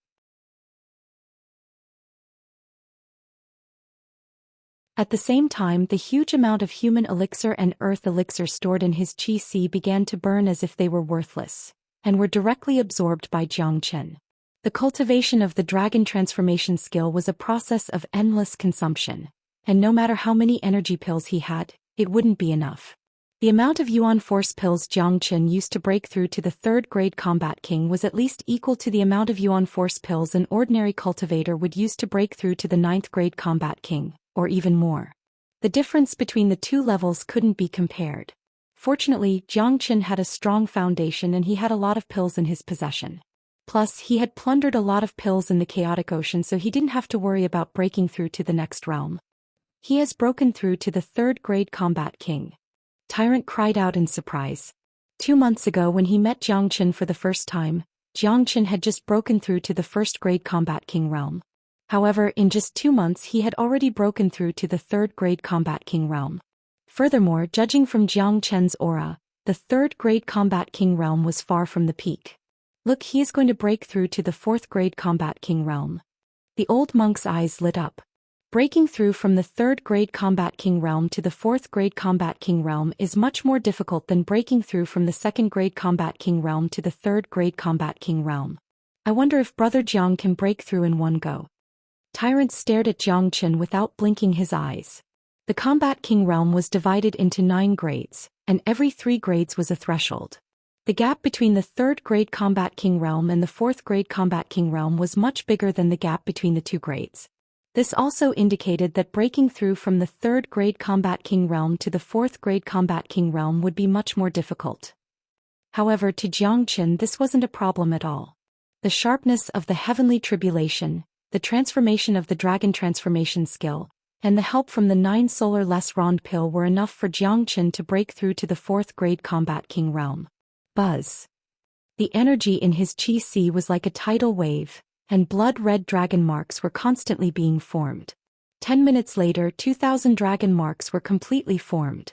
At the same time, the huge amount of human elixir and earth elixir stored in his qi began to burn as if they were worthless, and were directly absorbed by Zhou Xian. The cultivation of the dragon transformation skill was a process of endless consumption, and no matter how many energy pills he had, it wouldn't be enough. The amount of Yuan Force pills Zhou Xian used to break through to the 3rd grade combat king was at least equal to the amount of Yuan Force pills an ordinary cultivator would use to break through to the 9th grade combat king, or even more. The difference between the 2 levels couldn't be compared. Fortunately, Zhou Xian had a strong foundation and he had a lot of pills in his possession. Plus, he had plundered a lot of pills in the chaotic ocean, so he didn't have to worry about breaking through to the next realm. He has broken through to the 3rd grade combat king. Tyrant cried out in surprise. 2 months ago when he met Zhou Xian for the first time, Zhou Xian had just broken through to the 1st grade combat king realm. However, in just 2 months he had already broken through to the 3rd grade combat king realm. Furthermore, judging from Zhou Xian's aura, the 3rd grade combat king realm was far from the peak. Look, he is going to break through to the 4th grade combat king realm. The old monk's eyes lit up. Breaking through from the 3rd grade combat king realm to the 4th grade combat king realm is much more difficult than breaking through from the 2nd grade combat king realm to the 3rd grade combat king realm. I wonder if Brother Jiang can break through in one go. Tyrant stared at Zhou Xian without blinking his eyes. The combat king realm was divided into 9 grades, and every 3 grades was a threshold. The gap between the 3rd grade combat king realm and the 4th grade combat king realm was much bigger than the gap between the 2 grades. This also indicated that breaking through from the 3rd grade combat king realm to the 4th grade combat king realm would be much more difficult. However, to Zhou Xian this wasn't a problem at all. The sharpness of the heavenly tribulation, the transformation of the dragon transformation skill, and the help from the 9 solar less rond pill were enough for Zhou Xian to break through to the 4th grade combat king realm. Buzz. The energy in his chi sea was like a tidal wave, and blood-red dragon marks were constantly being formed. 10 minutes later, 2,000 dragon marks were completely formed.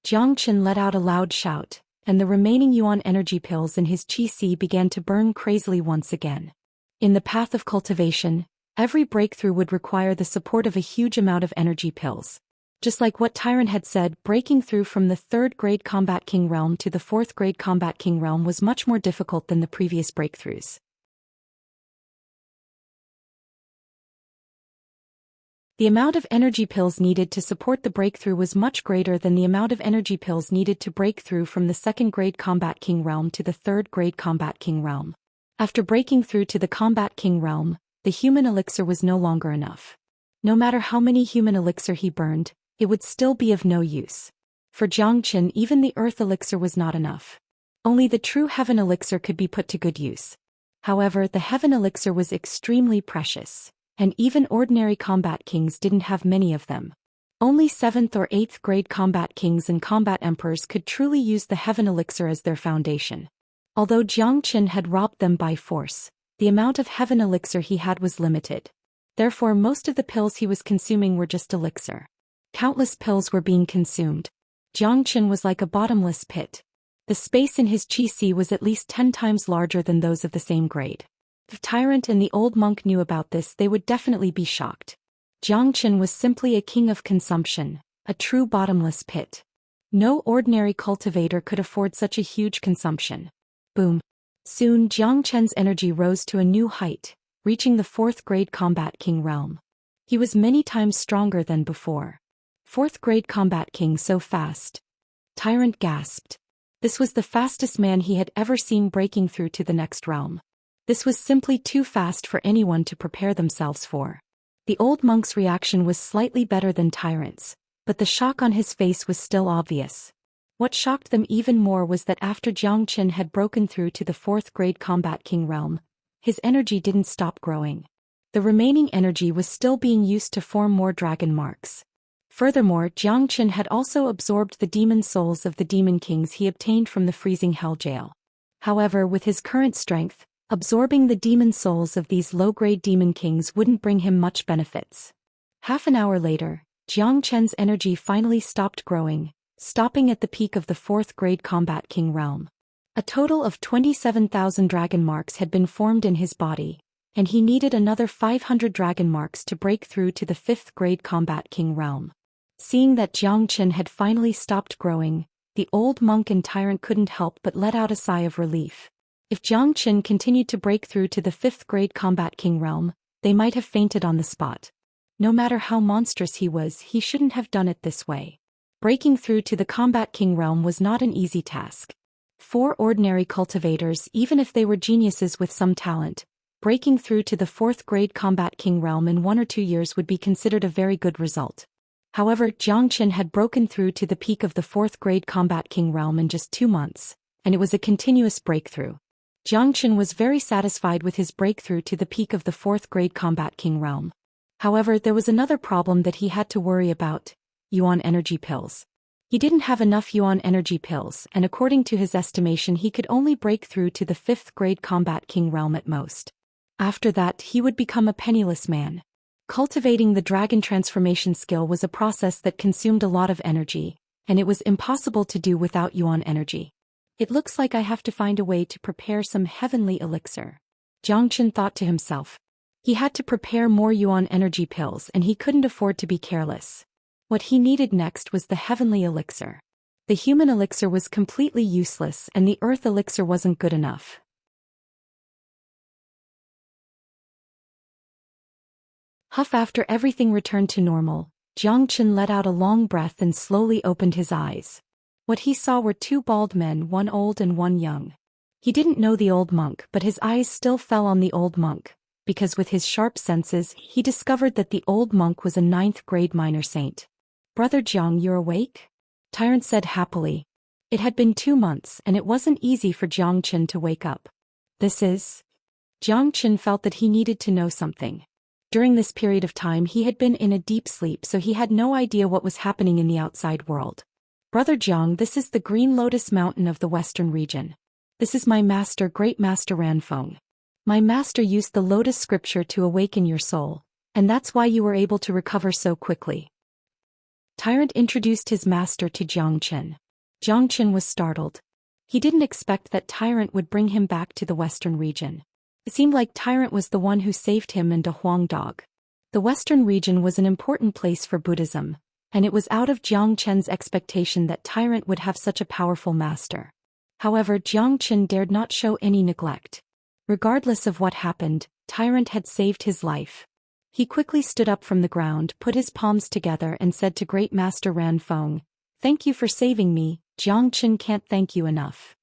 Jiang Chen let out a loud shout, and the remaining yuan energy pills in his chi sea began to burn crazily once again. In the path of cultivation, every breakthrough would require the support of a huge amount of energy pills. Just like what Tyrant had said, breaking through from the 3rd grade Combat King realm to the 4th grade Combat King realm was much more difficult than the previous breakthroughs. The amount of energy pills needed to support the breakthrough was much greater than the amount of energy pills needed to break through from the 2nd grade Combat King realm to the 3rd grade Combat King realm. After breaking through to the Combat King realm, the human elixir was no longer enough. No matter how many human elixir he burned, it would still be of no use. For Jiang Chen, even the earth elixir was not enough. Only the true heaven elixir could be put to good use. However, the heaven elixir was extremely precious, and even ordinary combat kings didn't have many of them. Only 7th or 8th grade combat kings and combat emperors could truly use the heaven elixir as their foundation. Although Jiang Chen had robbed them by force, the amount of heaven elixir he had was limited. Therefore, most of the pills he was consuming were just elixir. Countless pills were being consumed. Jiang Chen was like a bottomless pit. The space in his chi sea was at least 10 times larger than those of the same grade. If Tyrant and the old monk knew about this, they would definitely be shocked. Jiang Chen was simply a king of consumption, a true bottomless pit. No ordinary cultivator could afford such a huge consumption. Boom. Soon Jiang Chen's energy rose to a new height, reaching the 4th grade Combat King realm. He was many times stronger than before. 4th grade Combat King so fast. Tyrant gasped. This was the fastest man he had ever seen breaking through to the next realm. This was simply too fast for anyone to prepare themselves for. The old monk's reaction was slightly better than Tyrant's, but the shock on his face was still obvious. What shocked them even more was that after Jiang Chen had broken through to the 4th grade Combat King realm, his energy didn't stop growing. The remaining energy was still being used to form more dragon marks. Furthermore, Jiang Chen had also absorbed the demon souls of the demon kings he obtained from the freezing hell jail. However, with his current strength, absorbing the demon souls of these low-grade demon kings wouldn't bring him much benefits. Half an hour later, Jiang Chen's energy finally stopped growing, stopping at the peak of the 4th grade Combat King realm. A total of 27,000 dragon marks had been formed in his body, and he needed another 500 dragon marks to break through to the 5th grade Combat King realm. Seeing that Jiang Chen had finally stopped growing, the old monk and Tyrant couldn't help but let out a sigh of relief. If Jiang Chen continued to break through to the 5th grade Combat King realm, they might have fainted on the spot. No matter how monstrous he was, he shouldn't have done it this way. Breaking through to the Combat King realm was not an easy task. 4 ordinary cultivators, even if they were geniuses with some talent, breaking through to the 4th grade Combat King realm in 1 or 2 years would be considered a very good result. However, Jiang Chen had broken through to the peak of the 4th grade Combat King realm in just 2 months, and it was a continuous breakthrough. Jiang Chen was very satisfied with his breakthrough to the peak of the 4th grade Combat King realm. However, there was another problem that he had to worry about: yuan energy pills. He didn't have enough yuan energy pills, and according to his estimation he could only break through to the 5th grade Combat King realm at most. After that, he would become a penniless man. Cultivating the dragon transformation skill was a process that consumed a lot of energy, and it was impossible to do without yuan energy. It looks like I have to find a way to prepare some heavenly elixir. Jiang Chen thought to himself. He had to prepare more yuan energy pills, and he couldn't afford to be careless. What he needed next was the heavenly elixir. The human elixir was completely useless, and the earth elixir wasn't good enough. Huff. After everything returned to normal, Jiang Chen let out a long breath and slowly opened his eyes. What he saw were 2 bald men, one old and one young. He didn't know the old monk, but his eyes still fell on the old monk, because with his sharp senses, he discovered that the old monk was a 9th grade minor saint. "Brother Jiang, you're awake?" Tyrant said happily. It had been 2 months, and it wasn't easy for Jiang Chen to wake up. This is... Jiang Chen felt that he needed to know something. During this period of time he had been in a deep sleep, so he had no idea what was happening in the outside world. "Brother Jiang, this is the Green Lotus Mountain of the Western region. This is my master, Great Master Ranfeng. My master used the Lotus Scripture to awaken your soul, and that's why you were able to recover so quickly. Tyrant introduced his master to Zhou Xian. Zhou Xian was startled. He didn't expect that Tyrant would bring him back to the western region. It seemed like Tyrant was the one who saved him and De Huang Dog. The western region was an important place for Buddhism, and it was out of Zhou Xian's expectation that Tyrant would have such a powerful master. However, Zhou Xian dared not show any neglect. Regardless of what happened, Tyrant had saved his life. He quickly stood up from the ground, put his palms together and said to Great Master Ranfeng, "Thank you for saving me, Zhou Xian can't thank you enough."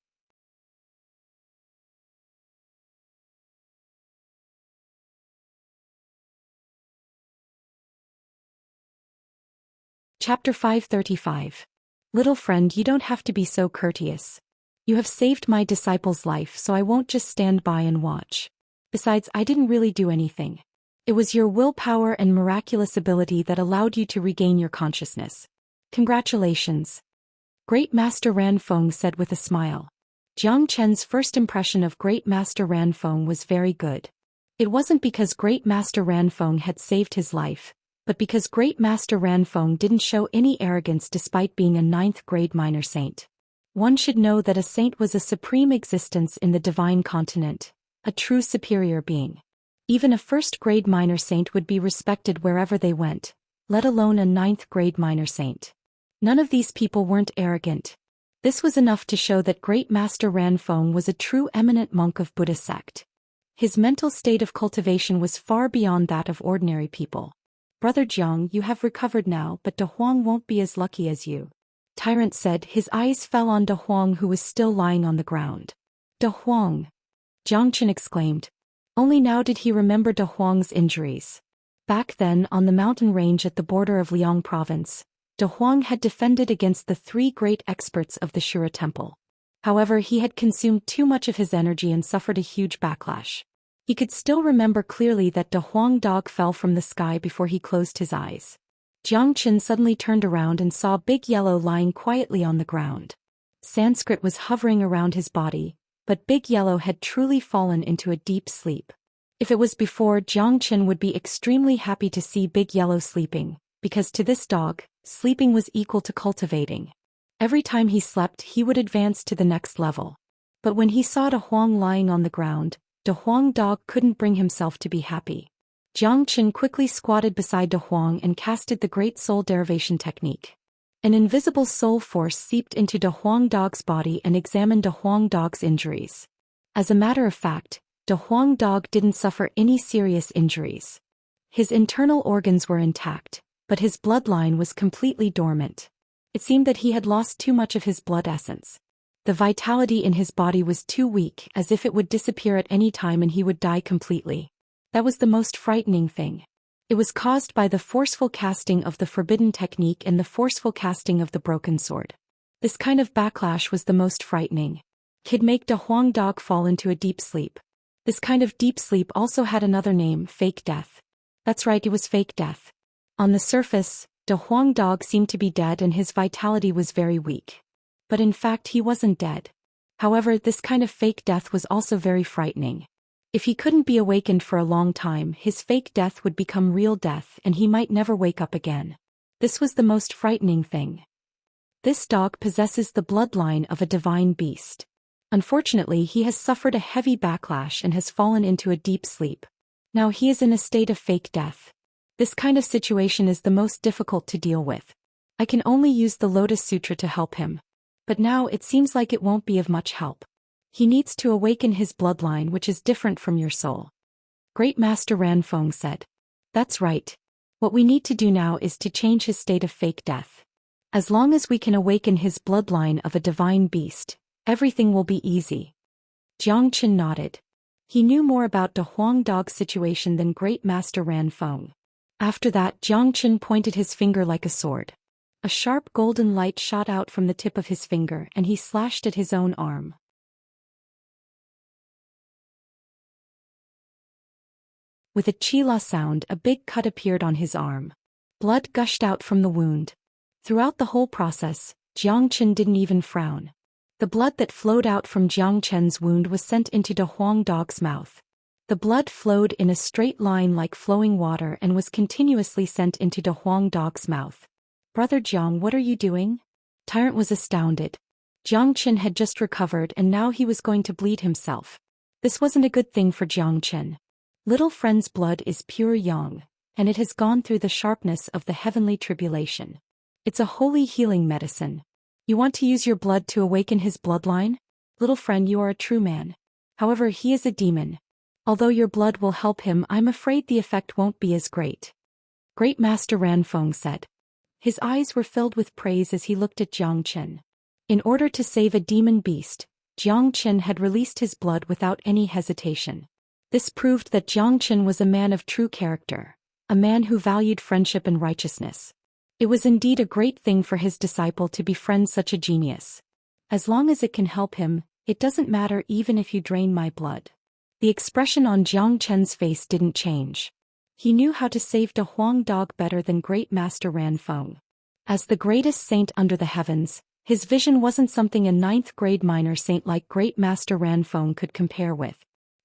Chapter 535. Little friend, you don't have to be so courteous. You have saved my disciple's life, so I won't just stand by and watch. Besides, I didn't really do anything. It was your willpower and miraculous ability that allowed you to regain your consciousness. Congratulations. Great Master Ranfeng said with a smile. Zhou Qian's first impression of Great Master Ranfeng was very good. It wasn't because Great Master Ranfeng had saved his life, but because Great Master Ranfeng didn't show any arrogance despite being a 9th-grade minor saint. One should know that a saint was a supreme existence in the divine continent, a true superior being. Even a 1st-grade minor saint would be respected wherever they went, let alone a 9th-grade minor saint. None of these people weren't arrogant. This was enough to show that Great Master Ranfeng was a true eminent monk of Buddhist sect. His mental state of cultivation was far beyond that of ordinary people. Brother Jiang, you have recovered now, but De Huang won't be as lucky as you. Tyrant said. His eyes fell on De Huang, who was still lying on the ground. De Huang! Zhou Qian exclaimed. Only now did he remember De Huang's injuries. Back then, on the mountain range at the border of Liang province, De Huang had defended against the 3 great experts of the Shura temple. However, he had consumed too much of his energy and suffered a huge backlash. He could still remember clearly that De Huang Dog fell from the sky before he closed his eyes. Zhou Qian suddenly turned around and saw Big Yellow lying quietly on the ground. Sanskrit was hovering around his body, but Big Yellow had truly fallen into a deep sleep. If it was before, Zhou Qian would be extremely happy to see Big Yellow sleeping, because to this dog, sleeping was equal to cultivating. Every time he slept, he would advance to the next level. But when he saw De Huang lying on the ground, De Huang Dog couldn't bring himself to be happy. Zhou Qian quickly squatted beside De Huang and casted the Great Soul Derivation technique. An invisible soul force seeped into De Huang Dog's body and examined De Huang Dog's injuries. As a matter of fact, De Huang Dog didn't suffer any serious injuries. His internal organs were intact, but his bloodline was completely dormant. It seemed that he had lost too much of his blood essence. The vitality in his body was too weak, as if it would disappear at any time and he would die completely. That was the most frightening thing. It was caused by the forceful casting of the forbidden technique and the forceful casting of the broken sword. This kind of backlash was the most frightening. Could make De Huang Dog fall into a deep sleep. This kind of deep sleep also had another name, fake death. That's right, it was fake death. On the surface, De Huang Dog seemed to be dead and his vitality was very weak. But in fact he wasn't dead. However, this kind of fake death was also very frightening. If he couldn't be awakened for a long time, his fake death would become real death and he might never wake up again. This was the most frightening thing. This dog possesses the bloodline of a divine beast. Unfortunately, he has suffered a heavy backlash and has fallen into a deep sleep. Now he is in a state of fake death. This kind of situation is the most difficult to deal with. I can only use the Lotus Sutra to help him. But now it seems like it won't be of much help. He needs to awaken his bloodline, which is different from your soul. Great Master Ranfeng said. That's right. What we need to do now is to change his state of fake death. As long as we can awaken his bloodline of a divine beast, everything will be easy. Zhou Qian nodded. He knew more about De Huang Dog's situation than Great Master Ranfeng. After that, Zhou Qian pointed his finger like a sword. A sharp golden light shot out from the tip of his finger and he slashed at his own arm. With a chila sound, a big cut appeared on his arm. Blood gushed out from the wound. Throughout the whole process, Zhou Qian didn't even frown. The blood that flowed out from Jiang Chen's wound was sent into De Huang Dog's mouth. The blood flowed in a straight line like flowing water and was continuously sent into De Huang Dog's mouth. "Brother Jiang, what are you doing?" Tyrant was astounded. Jiang Chen had just recovered and now he was going to bleed himself. This wasn't a good thing for Jiang Chen. Little friend's blood is pure yang, and it has gone through the sharpness of the heavenly tribulation. It's a holy healing medicine. You want to use your blood to awaken his bloodline? Little friend, you are a true man. However, he is a demon. Although your blood will help him, I'm afraid the effect won't be as great. Great Master Ranfeng said. His eyes were filled with praise as he looked at Jiang Chen. In order to save a demon beast, Jiang Chen had released his blood without any hesitation. This proved that Jiang Chen was a man of true character, a man who valued friendship and righteousness. It was indeed a great thing for his disciple to befriend such a genius. As long as it can help him, it doesn't matter even if you drain my blood. The expression on Jiang Chen's face didn't change. He knew how to save De Huang Dog better than Great Master Ranfeng. As the greatest saint under the heavens, his vision wasn't something a 9th-grade minor saint like Great Master Ranfeng could compare with.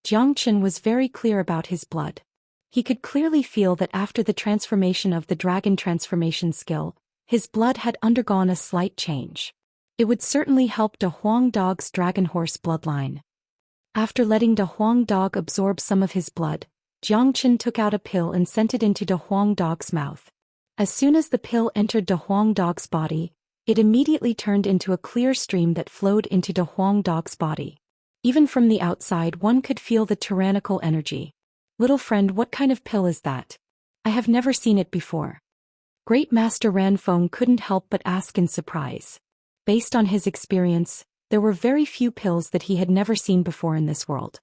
Jiang Chen was very clear about his blood. He could clearly feel that after the transformation of the dragon transformation skill, his blood had undergone a slight change. It would certainly help De Huang Dog's dragon horse bloodline. After letting De Huang Dog absorb some of his blood, Jiang Chen took out a pill and sent it into De Huang Dog's mouth. As soon as the pill entered De Huang Dog's body, it immediately turned into a clear stream that flowed into De Huang Dog's body. Even from the outside one could feel the tyrannical energy. Little friend, what kind of pill is that? I have never seen it before. Great Master Ranfeng couldn't help but ask in surprise. Based on his experience, there were very few pills that he had never seen before in this world.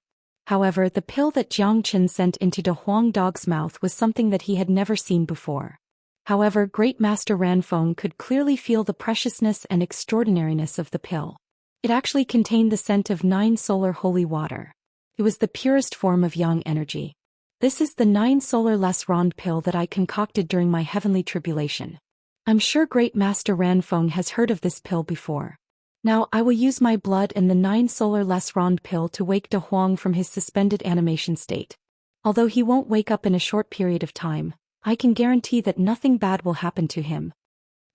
However, the pill that Jiang Chen sent into De Huang Dog's mouth was something that he had never seen before. However, Great Master Ranfeng could clearly feel the preciousness and extraordinariness of the pill. It actually contained the scent of 9 solar holy water. It was the purest form of yang energy. This is the 9 solar less rond pill that I concocted during my heavenly tribulation. I'm sure Great Master Ranfeng has heard of this pill before. Now I will use my blood and the 9 solar less rond pill to wake De Huang from his suspended animation state. Although he won't wake up in a short period of time, I can guarantee that nothing bad will happen to him.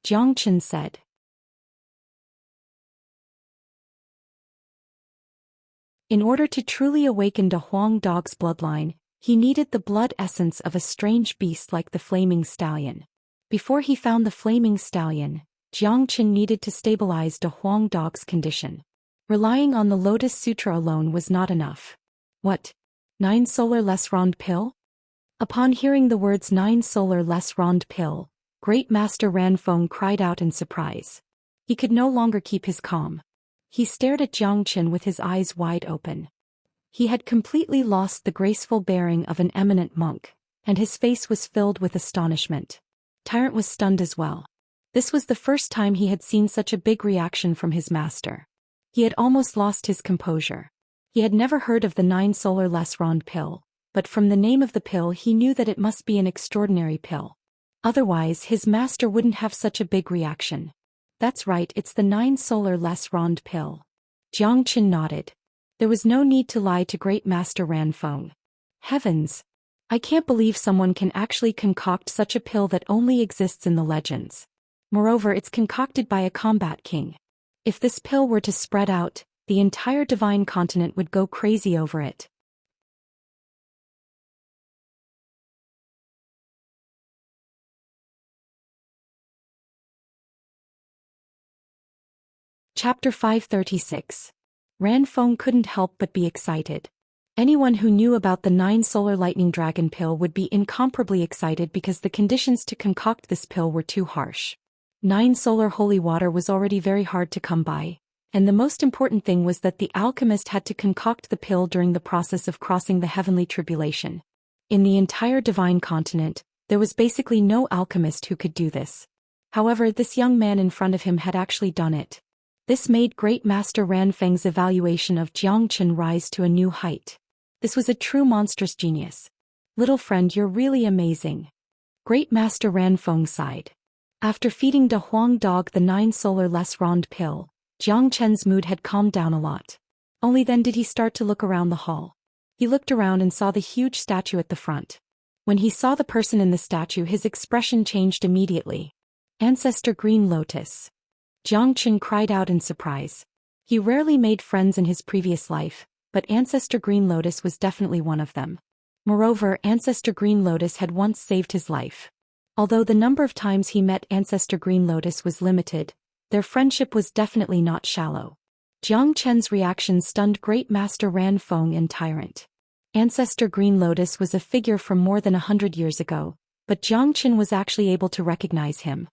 Jiang Chen said. In order to truly awaken De Huang Dog's bloodline, he needed the blood essence of a strange beast like the flaming stallion. Before he found the flaming stallion, Jiang Chen needed to stabilize De Huang Dog's condition. Relying on the Lotus Sutra alone was not enough. What? 9 solar less rond pill? Upon hearing the words 9 solar less rond pill, Great Master Ranfeng cried out in surprise. He could no longer keep his calm. He stared at Jiang Chen with his eyes wide open. He had completely lost the graceful bearing of an eminent monk, and his face was filled with astonishment. Tyrant was stunned as well. This was the first time he had seen such a big reaction from his master. He had almost lost his composure. He had never heard of the 9 solar less rond pill, but from the name of the pill he knew that it must be an extraordinary pill. Otherwise his master wouldn't have such a big reaction. That's right, it's the 9 solar less rond pill. Jiang Chen nodded. There was no need to lie to Great Master Ranfeng. Heavens! I can't believe someone can actually concoct such a pill that only exists in the legends. Moreover, it's concocted by a combat king. If this pill were to spread out, the entire divine continent would go crazy over it. Chapter 536. Ranfeng couldn't help but be excited. Anyone who knew about the 9 solar lightning dragon pill would be incomparably excited because the conditions to concoct this pill were too harsh. 9 solar holy water was already very hard to come by, and the most important thing was that the alchemist had to concoct the pill during the process of crossing the heavenly tribulation. In the entire divine continent, there was basically no alchemist who could do this. However, this young man in front of him had actually done it. This made Great Master Ranfeng's evaluation of Jiang Chen rise to a new height. This was a true monstrous genius. Little friend, you're really amazing. Great Master Ranfeng sighed. After feeding De Huang Dog the 9 solar less rond pill, Jiang Chen's mood had calmed down a lot. Only then did he start to look around the hall. He looked around and saw the huge statue at the front. When he saw the person in the statue, his expression changed immediately. Ancestor Green Lotus. Jiang Chen cried out in surprise. He rarely made friends in his previous life, but Ancestor Green Lotus was definitely one of them. Moreover, Ancestor Green Lotus had once saved his life. Although the number of times he met Ancestor Green Lotus was limited, their friendship was definitely not shallow. Jiang Chen's reaction stunned Great Master Ran Feng and Tyrant. Ancestor Green Lotus was a figure from more than 100 years ago, but Jiang Chen was actually able to recognize him.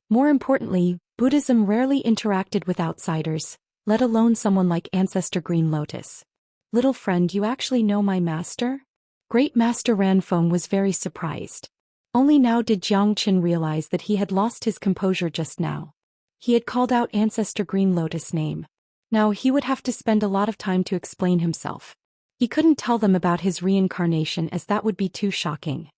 More importantly, Buddhism rarely interacted with outsiders, let alone someone like Ancestor Green Lotus. Little friend, you actually know my master? Great Master Ran Feng was very surprised. Only now did Jiang Chen realize that he had lost his composure just now. He had called out Ancestor Green Lotus' name. Now he would have to spend a lot of time to explain himself. He couldn't tell them about his reincarnation as that would be too shocking.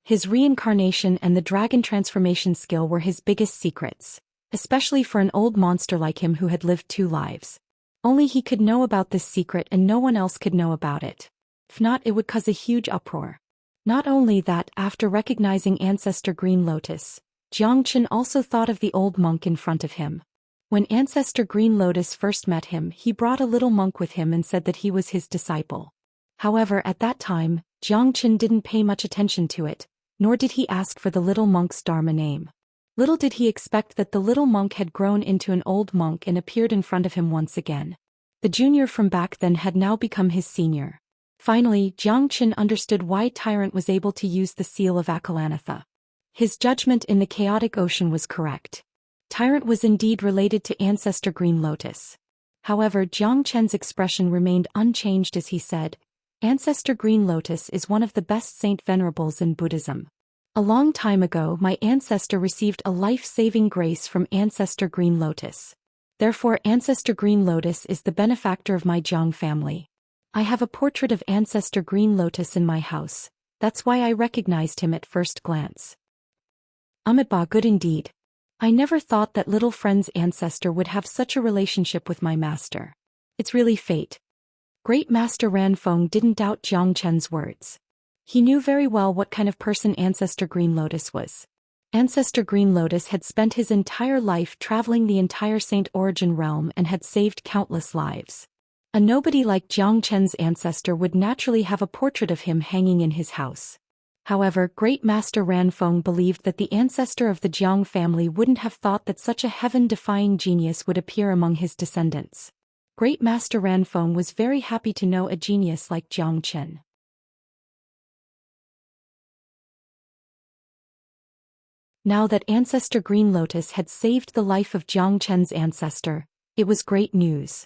His reincarnation and the dragon transformation skill were his biggest secrets, especially for an old monster like him who had lived 2 lives. Only he could know about this secret and no one else could know about it. If not, it would cause a huge uproar. Not only that, after recognizing Ancestor Green Lotus, Jiang Chen also thought of the old monk in front of him. When Ancestor Green Lotus first met him, he brought a little monk with him and said that he was his disciple. However, at that time, Jiang Chen didn't pay much attention to it, nor did he ask for the little monk's Dharma name. Little did he expect that the little monk had grown into an old monk and appeared in front of him once again. The junior from back then had now become his senior. Finally, Jiang Chen understood why Tyrant was able to use the seal of Akalanatha. His judgment in the chaotic ocean was correct. Tyrant was indeed related to Ancestor Green Lotus. However, Jiang Chen's expression remained unchanged as he said, Ancestor Green Lotus is one of the best saint venerables in Buddhism. A long time ago, my ancestor received a life-saving grace from Ancestor Green Lotus. Therefore, Ancestor Green Lotus is the benefactor of my Jiang family. I have a portrait of Ancestor Green Lotus in my house. That's why I recognized him at first glance. Amitabha, good indeed. I never thought that little friend's ancestor would have such a relationship with my master. It's really fate. Great Master Ran Feng didn't doubt Jiang Chen's words. He knew very well what kind of person Ancestor Green Lotus was. Ancestor Green Lotus had spent his entire life traveling the entire Saint Origin realm and had saved countless lives. A nobody like Jiang Chen's ancestor would naturally have a portrait of him hanging in his house. However, Great Master Ran Feng believed that the ancestor of the Jiang family wouldn't have thought that such a heaven-defying genius would appear among his descendants. Great Master Ran Feng was very happy to know a genius like Jiang Chen. Now that Ancestor Green Lotus had saved the life of Jiang Chen's ancestor, it was great news.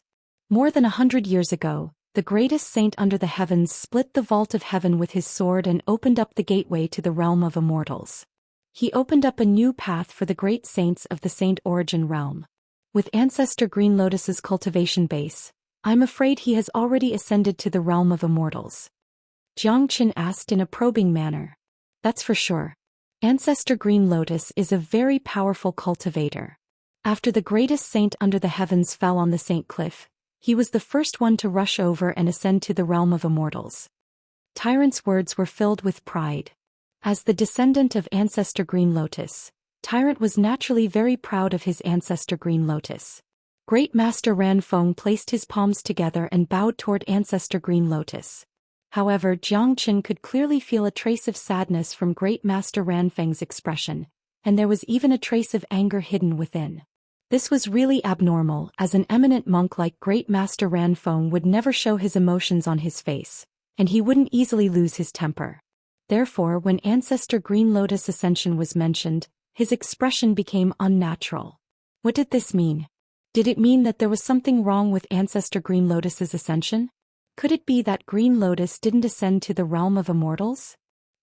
More than 100 years ago, the greatest saint under the heavens split the vault of heaven with his sword and opened up the gateway to the realm of immortals. He opened up a new path for the great saints of the Saint Origin realm. With Ancestor Green Lotus's cultivation base, I'm afraid he has already ascended to the realm of immortals. Jiang Chen asked in a probing manner. That's for sure. Ancestor Green Lotus is a very powerful cultivator. After the greatest saint under the heavens fell on the Saint Cliff, he was the first one to rush over and ascend to the realm of immortals. Tyrant's words were filled with pride. As the descendant of Ancestor Green Lotus, Tyrant was naturally very proud of his Ancestor Green Lotus. Great Master Ran Feng placed his palms together and bowed toward Ancestor Green Lotus. However, Jiang Chen could clearly feel a trace of sadness from Great Master Ran Feng's expression, and there was even a trace of anger hidden within. This was really abnormal, as an eminent monk like Great Master Ran Feng would never show his emotions on his face, and he wouldn't easily lose his temper. Therefore, when Ancestor Green Lotus Ascension was mentioned, his expression became unnatural. What did this mean? Did it mean that there was something wrong with Ancestor Green Lotus's ascension? Could it be that Green Lotus didn't ascend to the realm of immortals?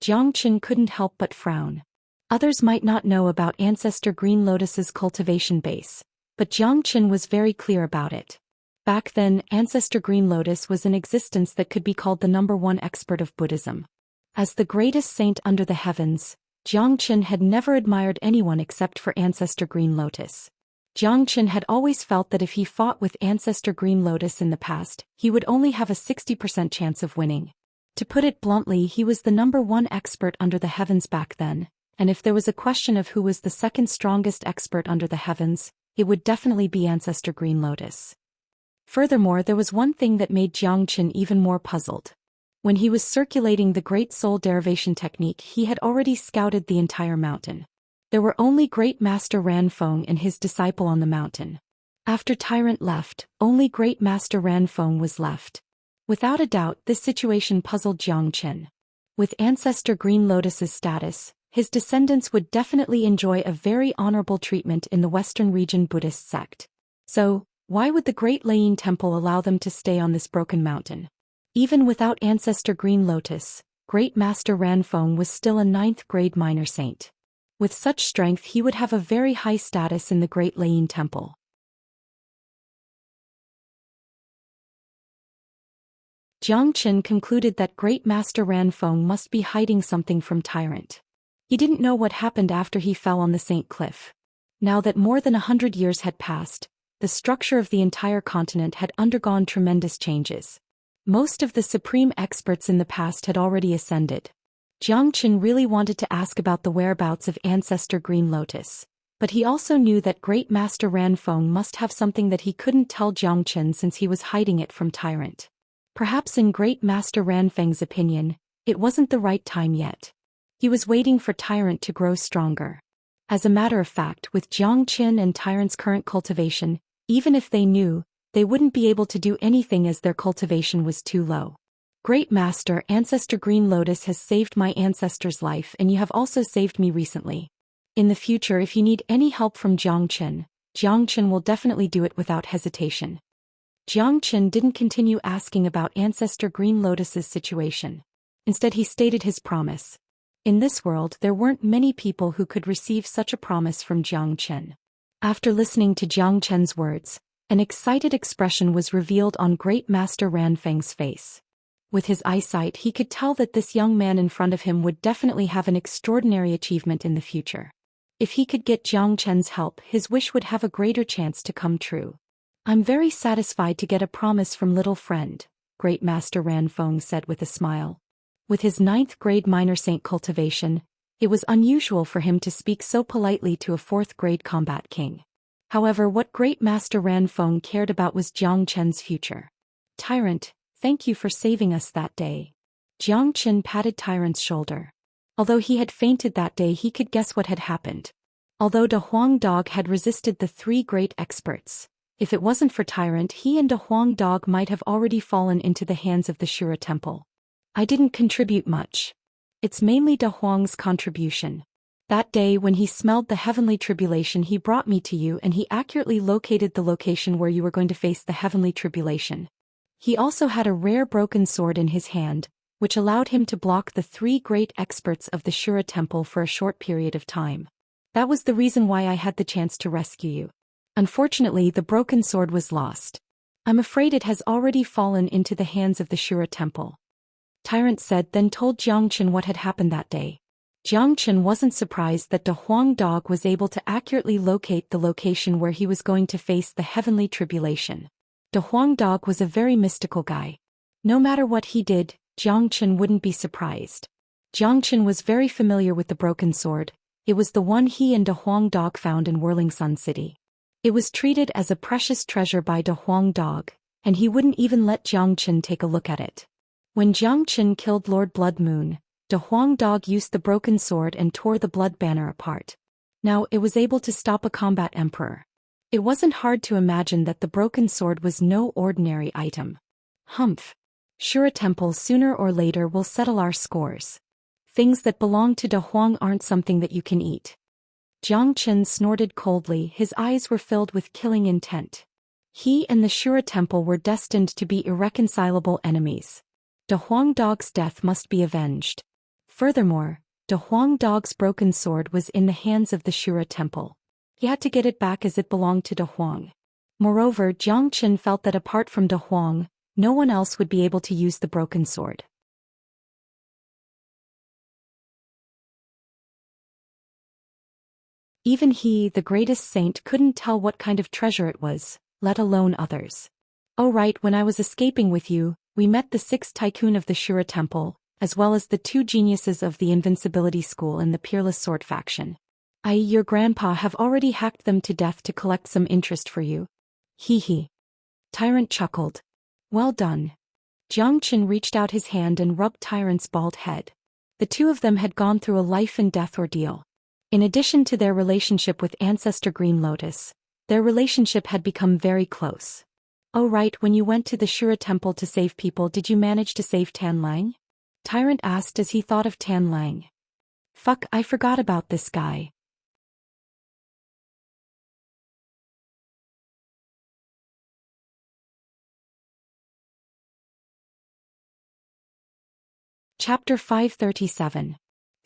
Jiang Chen couldn't help but frown. Others might not know about Ancestor Green Lotus's cultivation base, but Jiang Chen was very clear about it. Back then, Ancestor Green Lotus was in existence that could be called the #1 expert of Buddhism. As the greatest saint under the heavens, Jiang Chen had never admired anyone except for Ancestor Green Lotus. Jiang Qin had always felt that if he fought with Ancestor Green Lotus in the past, he would only have a 60% chance of winning. To put it bluntly, he was the #1 expert under the heavens back then, and if there was a question of who was the second strongest expert under the heavens, it would definitely be Ancestor Green Lotus. Furthermore, there was one thing that made Jiang Qin even more puzzled. When he was circulating the Great Soul Derivation technique, he had already scouted the entire mountain. There were only Great Master Ranfeng and his disciple on the mountain. After Tyrant left, only Great Master Ranfeng was left. Without a doubt, this situation puzzled Jiang Qin. With Ancestor Green Lotus's status, his descendants would definitely enjoy a very honorable treatment in the Western region Buddhist sect. So, why would the Great Leyin Temple allow them to stay on this broken mountain? Even without Ancestor Green Lotus, Great Master Ranfeng was still a 9th grade minor saint. With such strength, he would have a very high status in the Great Leyin Temple. Jiang Qin concluded that Great Master Ranfeng must be hiding something from Tyrant. He didn't know what happened after he fell on the Saint Cliff. Now that more than 100 years had passed, the structure of the entire continent had undergone tremendous changes. Most of the supreme experts in the past had already ascended. Jiang Qin really wanted to ask about the whereabouts of Ancestor Green Lotus, but he also knew that Great Master Ranfeng must have something that he couldn't tell Jiang Qin since he was hiding it from Tyrant. Perhaps in Great Master Ranfeng's opinion, it wasn't the right time yet. He was waiting for Tyrant to grow stronger. As a matter of fact, with Jiang Qin and Tyrant's current cultivation, even if they knew, they wouldn't be able to do anything as their cultivation was too low. Great Master, Ancestor Green Lotus has saved my ancestor's life, and you have also saved me recently. In the future, if you need any help from Jiang Qin will definitely do it without hesitation. Jiang Qin didn't continue asking about Ancestor Green Lotus's situation. Instead, he stated his promise. In this world, there weren't many people who could receive such a promise from Jiang Qin. After listening to Jiang Qin's words, an excited expression was revealed on Great Master Ranfeng's face. With his eyesight, he could tell that this young man in front of him would definitely have an extraordinary achievement in the future. If he could get Jiang Qin's help, his wish would have a greater chance to come true. I'm very satisfied to get a promise from little friend, Great Master Ranfeng said with a smile. With his 9th grade minor saint cultivation, it was unusual for him to speak so politely to a 4th grade combat king. However, what Great Master Ranfeng cared about was Jiang Qin's future. Tyrant, thank you for saving us that day. Jiang Qin patted Tyrant's shoulder. Although he had fainted that day, he could guess what had happened. Although De Huang Dog had resisted the 3 great experts, if it wasn't for Tyrant, he and De Huang Dog might have already fallen into the hands of the Shura Temple. I didn't contribute much. It's mainly De Huang's contribution. That day when he smelled the heavenly tribulation, he brought me to you, and he accurately located the location where you were going to face the heavenly tribulation. He also had a rare broken sword in his hand, which allowed him to block the 3 great experts of the Shura Temple for a short period of time. That was the reason why I had the chance to rescue you. Unfortunately, the broken sword was lost. I'm afraid it has already fallen into the hands of the Shura Temple. Tyrant said, then told Jiang Qin what had happened that day. Jiang Qin wasn't surprised that De Huang Dog was able to accurately locate the location where he was going to face the heavenly tribulation. De Huang Dog was a very mystical guy. No matter what he did, Jiang Qin wouldn't be surprised. Jiang Qin was very familiar with the broken sword. It was the one he and De Huang Dog found in Whirling Sun City. It was treated as a precious treasure by De Huang Dog, and he wouldn't even let Jiang Qin take a look at it. When Jiang Qin killed Lord Blood Moon, De Huang Dog used the broken sword and tore the blood banner apart. Now it was able to stop a combat emperor. It wasn't hard to imagine that the broken sword was no ordinary item. Humph. Shura Temple sooner or later will settle our scores. Things that belong to De Huang aren't something that you can eat. Jiang Qin snorted coldly, his eyes were filled with killing intent. He and the Shura Temple were destined to be irreconcilable enemies. De Huang Dog's death must be avenged. Furthermore, De Huang Dog's broken sword was in the hands of the Shura Temple. He had to get it back as it belonged to De Huang. Moreover, Jiang Qin felt that apart from De Huang, no one else would be able to use the broken sword. Even he, the greatest saint, couldn't tell what kind of treasure it was, let alone others. Oh right, when I was escaping with you, we met the 6th tycoon of the Shura Temple, as well as the 2 geniuses of the Invincibility School and the Peerless Sword faction. Your grandpa have already hacked them to death to collect some interest for you. Hee hee. Tyrant chuckled. Well done. Jiang Qin reached out his hand and rubbed Tyrant's bald head. The two of them had gone through a life-and-death ordeal. In addition to their relationship with Ancestor Green Lotus, their relationship had become very close. Oh right, when you went to the Shura Temple to save people, did you manage to save Tan Lang? Tyrant asked as he thought of Tan Lang. Fuck, I forgot about this guy. Chapter 537.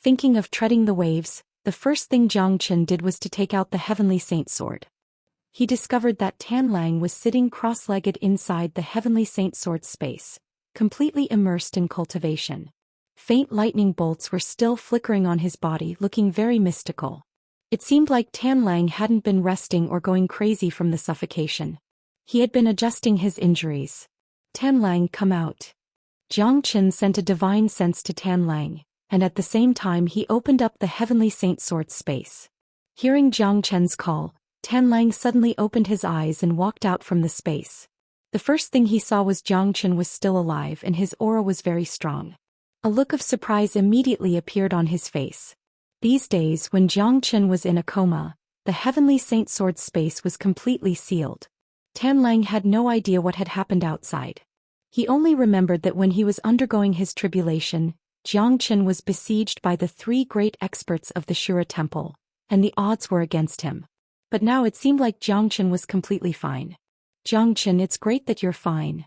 Thinking of treading the waves, the first thing Jiang Qin did was to take out the Heavenly Saint sword. He discovered that Tan Lang was sitting cross-legged inside the Heavenly Saint sword's space, completely immersed in cultivation. Faint lightning bolts were still flickering on his body, looking very mystical. It seemed like Tan Lang hadn't been resting or going crazy from the suffocation. He had been adjusting his injuries. Tan Lang, come out. Jiang Qin sent a divine sense to Tan Lang, and at the same time he opened up the Heavenly Saint sword's space. Hearing Jiang Qin's call, Tan Lang suddenly opened his eyes and walked out from the space. The first thing he saw was Jiang Qin was still alive and his aura was very strong. A look of surprise immediately appeared on his face. These days, when Jiang Qin was in a coma, the Heavenly Saint sword's space was completely sealed. Tan Lang had no idea what had happened outside. He only remembered that when he was undergoing his tribulation, Jiang Qin was besieged by the 3 great experts of the Shura Temple, and the odds were against him. But now it seemed like Jiang Qin was completely fine. Jiang Qin, it's great that you're fine.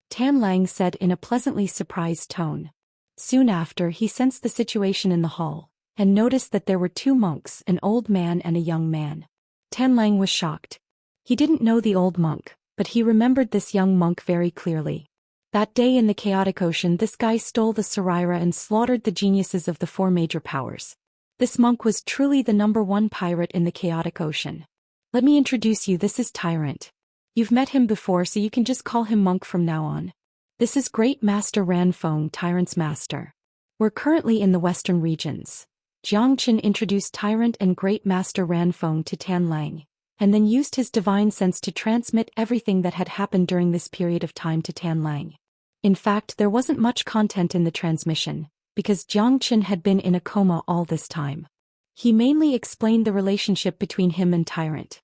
Tan Lang said in a pleasantly surprised tone. Soon after, he sensed the situation in the hall, and noticed that there were 2 monks, an old man and a young man. Tan Lang was shocked. He didn't know the old monk, but he remembered this young monk very clearly. That day in the Chaotic Ocean, this guy stole the Saraira and slaughtered the geniuses of the 4 major powers. This monk was truly the #1 pirate in the Chaotic Ocean. Let me introduce you, this is Tyrant. You've met him before, so you can just call him Monk from now on. This is Great Master Ranfeng, Tyrant's master. We're currently in the western regions. Jiang Qin introduced Tyrant and Great Master Ranfeng to Tan Lang, and then used his divine sense to transmit everything that had happened during this period of time to Tan Lang. In fact, there wasn't much content in the transmission, because Jiang Qin had been in a coma all this time. He mainly explained the relationship between him and Tyrant.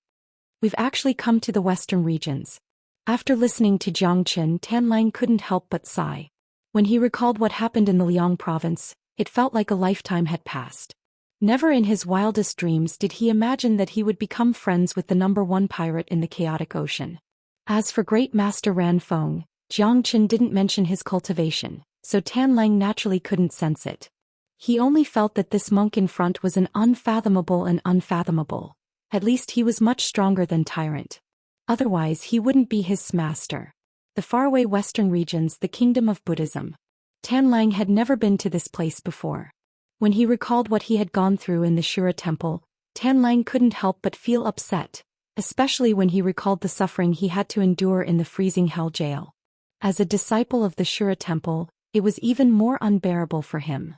We've actually come to the western regions. After listening to Jiang Qin, Tan Lang couldn't help but sigh. When he recalled what happened in the Liang province, it felt like a lifetime had passed. Never in his wildest dreams did he imagine that he would become friends with the #1 pirate in the Chaotic Ocean. As for Great Master Ranfeng, Jiang Qin didn't mention his cultivation, so Tan Lang naturally couldn't sense it. He only felt that this monk in front was an unfathomable and unfathomable. At least he was much stronger than Tyrant. Otherwise he wouldn't be his master. The faraway western regions, the kingdom of Buddhism. Tan Lang had never been to this place before. When he recalled what he had gone through in the Shura Temple, Tan Lang couldn't help but feel upset, especially when he recalled the suffering he had to endure in the freezing hell jail. As a disciple of the Shura Temple, it was even more unbearable for him.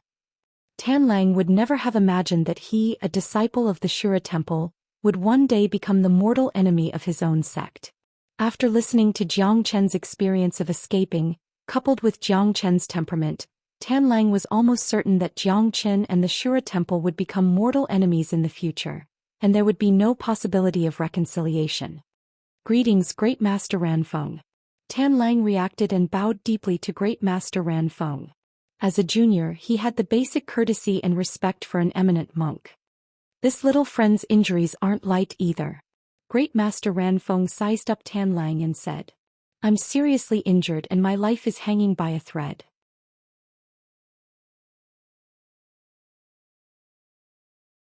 Tan Lang would never have imagined that he, a disciple of the Shura Temple, would one day become the mortal enemy of his own sect. After listening to Jiang Qin's experience of escaping, coupled with Jiang Qin's temperament, Tan Lang was almost certain that Jiang Qin and the Shura Temple would become mortal enemies in the future, and there would be no possibility of reconciliation. Greetings, Great Master Ranfeng. Tan Lang reacted and bowed deeply to Great Master Ranfeng. As a junior, he had the basic courtesy and respect for an eminent monk. This little friend's injuries aren't light either. Great Master Ranfeng sized up Tan Lang and said, I'm seriously injured and my life is hanging by a thread.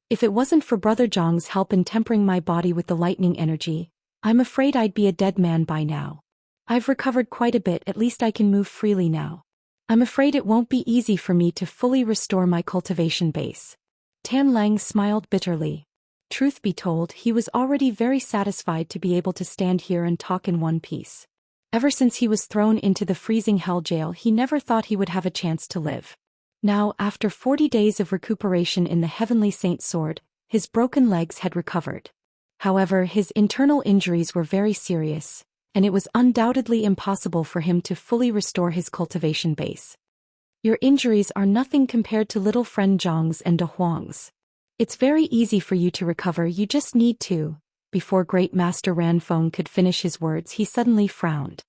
If it wasn't for Brother Zhang's help in tempering my body with the lightning energy, I'm afraid I'd be a dead man by now. I've recovered quite a bit, at least I can move freely now. I'm afraid it won't be easy for me to fully restore my cultivation base. Tan Lang smiled bitterly. Truth be told, he was already very satisfied to be able to stand here and talk in one piece. Ever since he was thrown into the freezing hell jail, he never thought he would have a chance to live. Now, after 40 days of recuperation in the Heavenly Saint Sword, his broken legs had recovered. However, his internal injuries were very serious, and it was undoubtedly impossible for him to fully restore his cultivation base. Your injuries are nothing compared to little friend Zhang's and De Huang's. It's very easy for you to recover, you just need to. Before Great Master Ranfeng could finish his words, he suddenly frowned.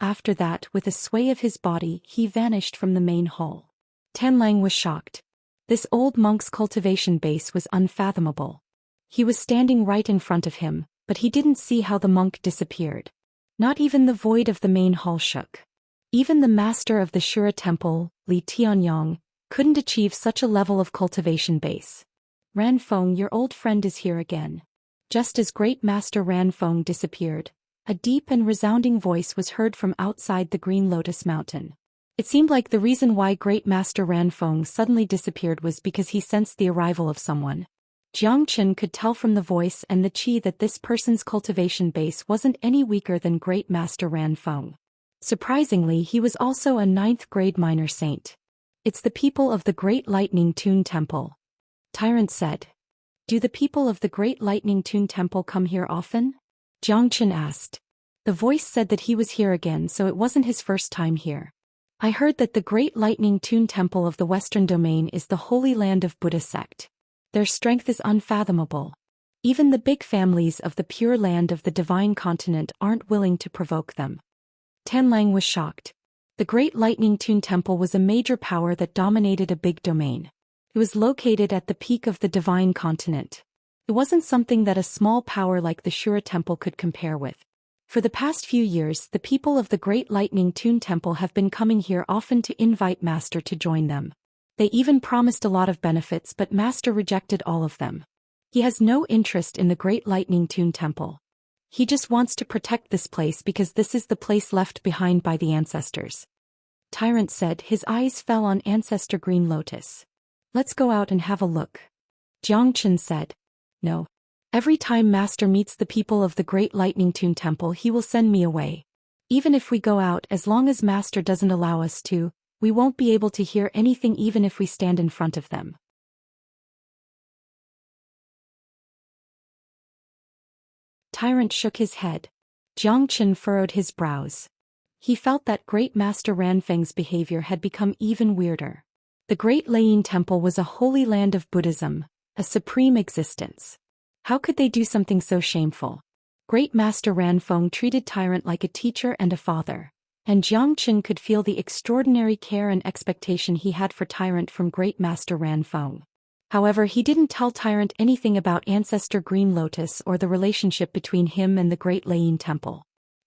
After that, with a sway of his body, he vanished from the main hall. Tianlang was shocked. This old monk's cultivation base was unfathomable. He was standing right in front of him, but he didn't see how the monk disappeared. Not even the void of the main hall shook. Even the master of the Shura temple, Li Tianyang, couldn't achieve such a level of cultivation base. Ranfeng, your old friend is here again. Just as Great Master Ranfeng disappeared, a deep and resounding voice was heard from outside the Green Lotus Mountain. It seemed like the reason why Great Master Ranfeng suddenly disappeared was because he sensed the arrival of someone. Xianxia could tell from the voice and the qi that this person's cultivation base wasn't any weaker than Great Master Ranfeng. Surprisingly, he was also a 9th-grade minor saint. It's the people of the Great Lightning Tune Temple. Tyrant said. Do the people of the Great Lightning Tune Temple come here often? Xianxia asked. The voice said that he was here again, so it wasn't his first time here. I heard that the Great Lightning Tune Temple of the Western Domain is the holy land of Buddha sect. Their strength is unfathomable. Even the big families of the pure land of the divine continent aren't willing to provoke them. Tianlang was shocked. The Great Lightning Tune Temple was a major power that dominated a big domain. It was located at the peak of the divine continent. It wasn't something that a small power like the Shura Temple could compare with. For the past few years, the people of the Great Lightning Tune Temple have been coming here often to invite Master to join them. They even promised a lot of benefits, but Master rejected all of them. He has no interest in the Great Lightning Tune Temple. He just wants to protect this place because this is the place left behind by the ancestors. Tyrant said. His eyes fell on Ancestor Green Lotus. Let's go out and have a look. Xianxia said. No. Every time Master meets the people of the Great Lightning Tune Temple, he will send me away. Even if we go out, as long as Master doesn't allow us to, we won't be able to hear anything even if we stand in front of them. Tyrant shook his head. Xianxia furrowed his brows. He felt that Great Master Ranfeng's behavior had become even weirder. The Great Layin Temple was a holy land of Buddhism, a supreme existence. How could they do something so shameful? Great Master Ranfeng treated Tyrant like a teacher and a father, and Xianxia could feel the extraordinary care and expectation he had for Tyrant from Great Master Ranfeng. However, he didn't tell Tyrant anything about Ancestor Green Lotus or the relationship between him and the Great Layin Temple.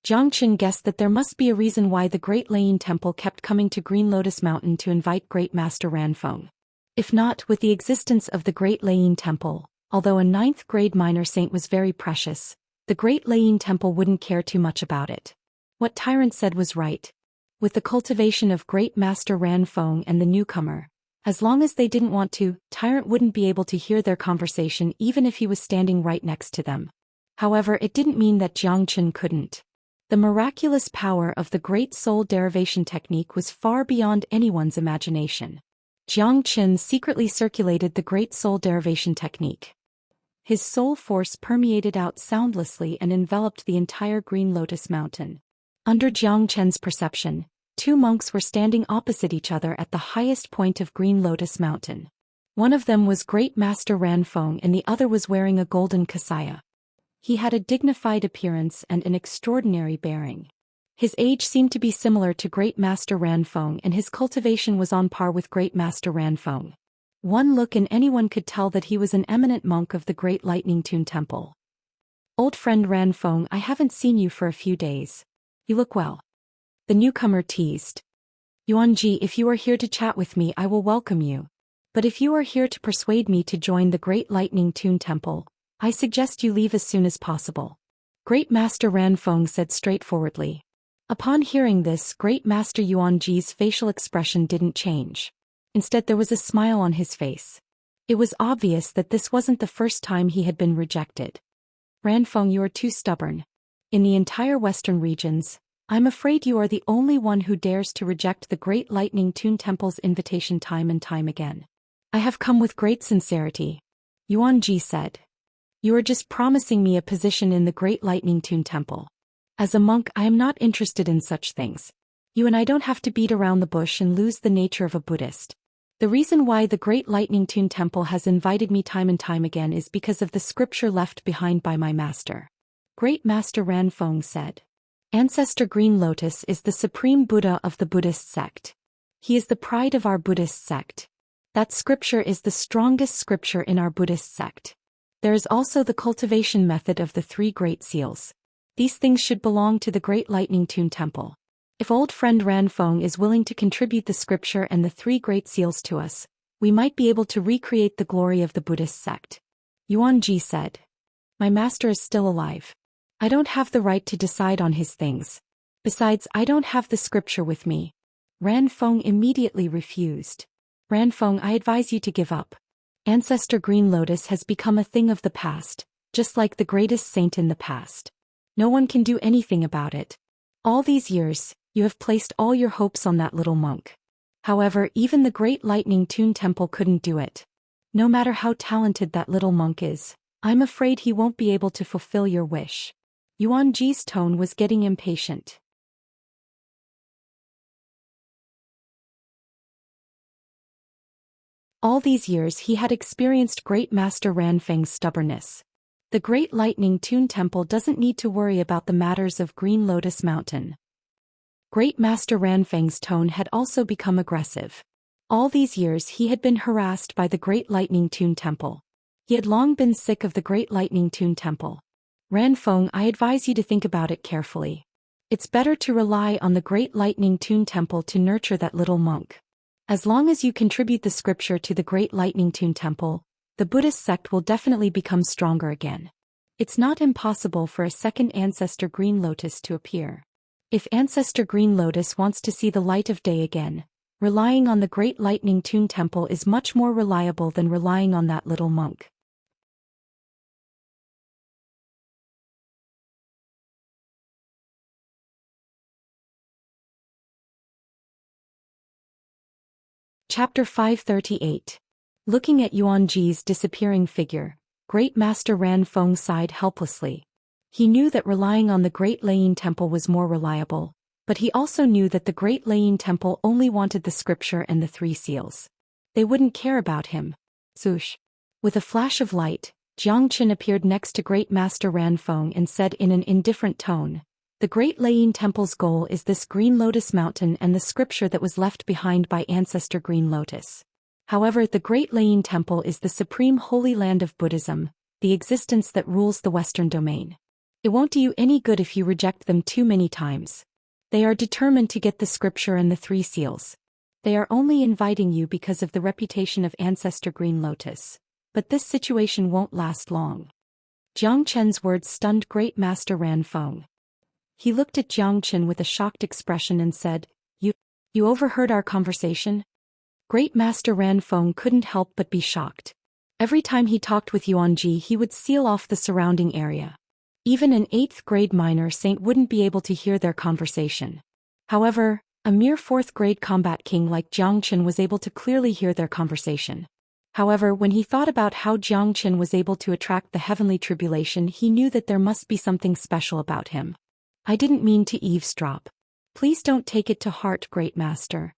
Xianxia guessed that there must be a reason why the Great Layin Temple kept coming to Green Lotus Mountain to invite Great Master Ranfeng. If not, with the existence of the Great Layin Temple, although a 9th-grade minor saint was very precious, the Great Layin Temple wouldn't care too much about it. What Tyrant said was right. With the cultivation of Great Master Ranfeng and the newcomer, as long as they didn't want to, Tyrant wouldn't be able to hear their conversation even if he was standing right next to them. However, it didn't mean that Xianxia couldn't. The miraculous power of the Great Soul Derivation technique was far beyond anyone's imagination. Xianxia secretly circulated the Great Soul Derivation technique. His soul force permeated out soundlessly and enveloped the entire Green Lotus Mountain. Under Xianxia's perception, 2 monks were standing opposite each other at the highest point of Green Lotus Mountain. One of them was Great Master Ranfeng and the other was wearing a golden kasaya. He had a dignified appearance and an extraordinary bearing. His age seemed to be similar to Great Master Ranfeng and his cultivation was on par with Great Master Ranfeng. One look and anyone could tell that he was an eminent monk of the Great Lightning Tune Temple. Old friend Ranfeng, I haven't seen you for a few days. You look well. The newcomer teased. Yuanji, if you are here to chat with me, I will welcome you. But if you are here to persuade me to join the Great Lightning Tune Temple, I suggest you leave as soon as possible. Great Master Ranfeng said straightforwardly. Upon hearing this, Great Master Yuanji's facial expression didn't change. Instead, there was a smile on his face. It was obvious that this wasn't the first time he had been rejected. Ranfeng, you are too stubborn. In the entire western regions, I'm afraid you are the only one who dares to reject the Great Lightning Tune Temple's invitation time and time again. I have come with great sincerity, Yuan Ji said. You are just promising me a position in the Great Lightning Tune Temple. As a monk, I am not interested in such things. You and I don't have to beat around the bush and lose the nature of a Buddhist. The reason why the Great Lightning Tune Temple has invited me time and time again is because of the scripture left behind by my master. Great Master Ranfeng said. Ancestor Green Lotus is the supreme Buddha of the Buddhist sect. He is the pride of our Buddhist sect. That scripture is the strongest scripture in our Buddhist sect. There is also the cultivation method of the 3 great seals. These things should belong to the Great Lightning Tune Temple. If old friend Ranfeng is willing to contribute the scripture and the 3 great seals to us, we might be able to recreate the glory of the Buddhist sect. Yuan Ji said. My master is still alive. I don't have the right to decide on his things. Besides, I don't have the scripture with me. Ranfeng immediately refused. Ranfeng, I advise you to give up. Ancestor Green Lotus has become a thing of the past, just like the greatest saint in the past. No one can do anything about it. All these years, you have placed all your hopes on that little monk. However, even the Great Lightning Tune Temple couldn't do it. No matter how talented that little monk is, I'm afraid he won't be able to fulfill your wish. Yuan Ji's tone was getting impatient. All these years he had experienced Great Master Ranfeng's stubbornness. The Great Lightning Tune Temple doesn't need to worry about the matters of Green Lotus Mountain. Great Master Ranfeng's tone had also become aggressive. All these years he had been harassed by the Great Lightning Tune Temple. He had long been sick of the Great Lightning Tune Temple. Ranfeng, I advise you to think about it carefully. It's better to rely on the Great Lightning Tune Temple to nurture that little monk. As long as you contribute the scripture to the Great Lightning Tune Temple, the Buddhist sect will definitely become stronger again. It's not impossible for a second Ancestor Green Lotus to appear. If Ancestor Green Lotus wants to see the light of day again, relying on the Great Lightning Tune Temple is much more reliable than relying on that little monk. Chapter 538. Looking at Yuan Ji's disappearing figure, Great Master Ranfeng sighed helplessly. He knew that relying on the Great Lane Temple was more reliable, but he also knew that the Great Lane Temple only wanted the scripture and the 3 seals. They wouldn't care about him. Swoosh. With a flash of light, Xianxia appeared next to Great Master Ranfeng and said in an indifferent tone, The Great Lane Temple's goal is this Green Lotus Mountain and the scripture that was left behind by Ancestor Green Lotus. However, the Great Lane Temple is the supreme holy land of Buddhism, the existence that rules the Western domain. It won't do you any good if you reject them too many times. They are determined to get the scripture and the 3 seals. They are only inviting you because of the reputation of Ancestor Green Lotus. But this situation won't last long. Jiang Chen's words stunned Great Master Ranfeng. He looked at Jiang Chen with a shocked expression and said, You overheard our conversation? Great Master Ranfeng couldn't help but be shocked. Every time he talked with Yuan Ji he would seal off the surrounding area. Even an 8th grade minor saint wouldn't be able to hear their conversation. However, a mere 4th grade combat king like Jiang Chen was able to clearly hear their conversation. However, when he thought about how Jiang Chen was able to attract the heavenly tribulation, he knew that there must be something special about him. I didn't mean to eavesdrop. Please don't take it to heart, Great Master.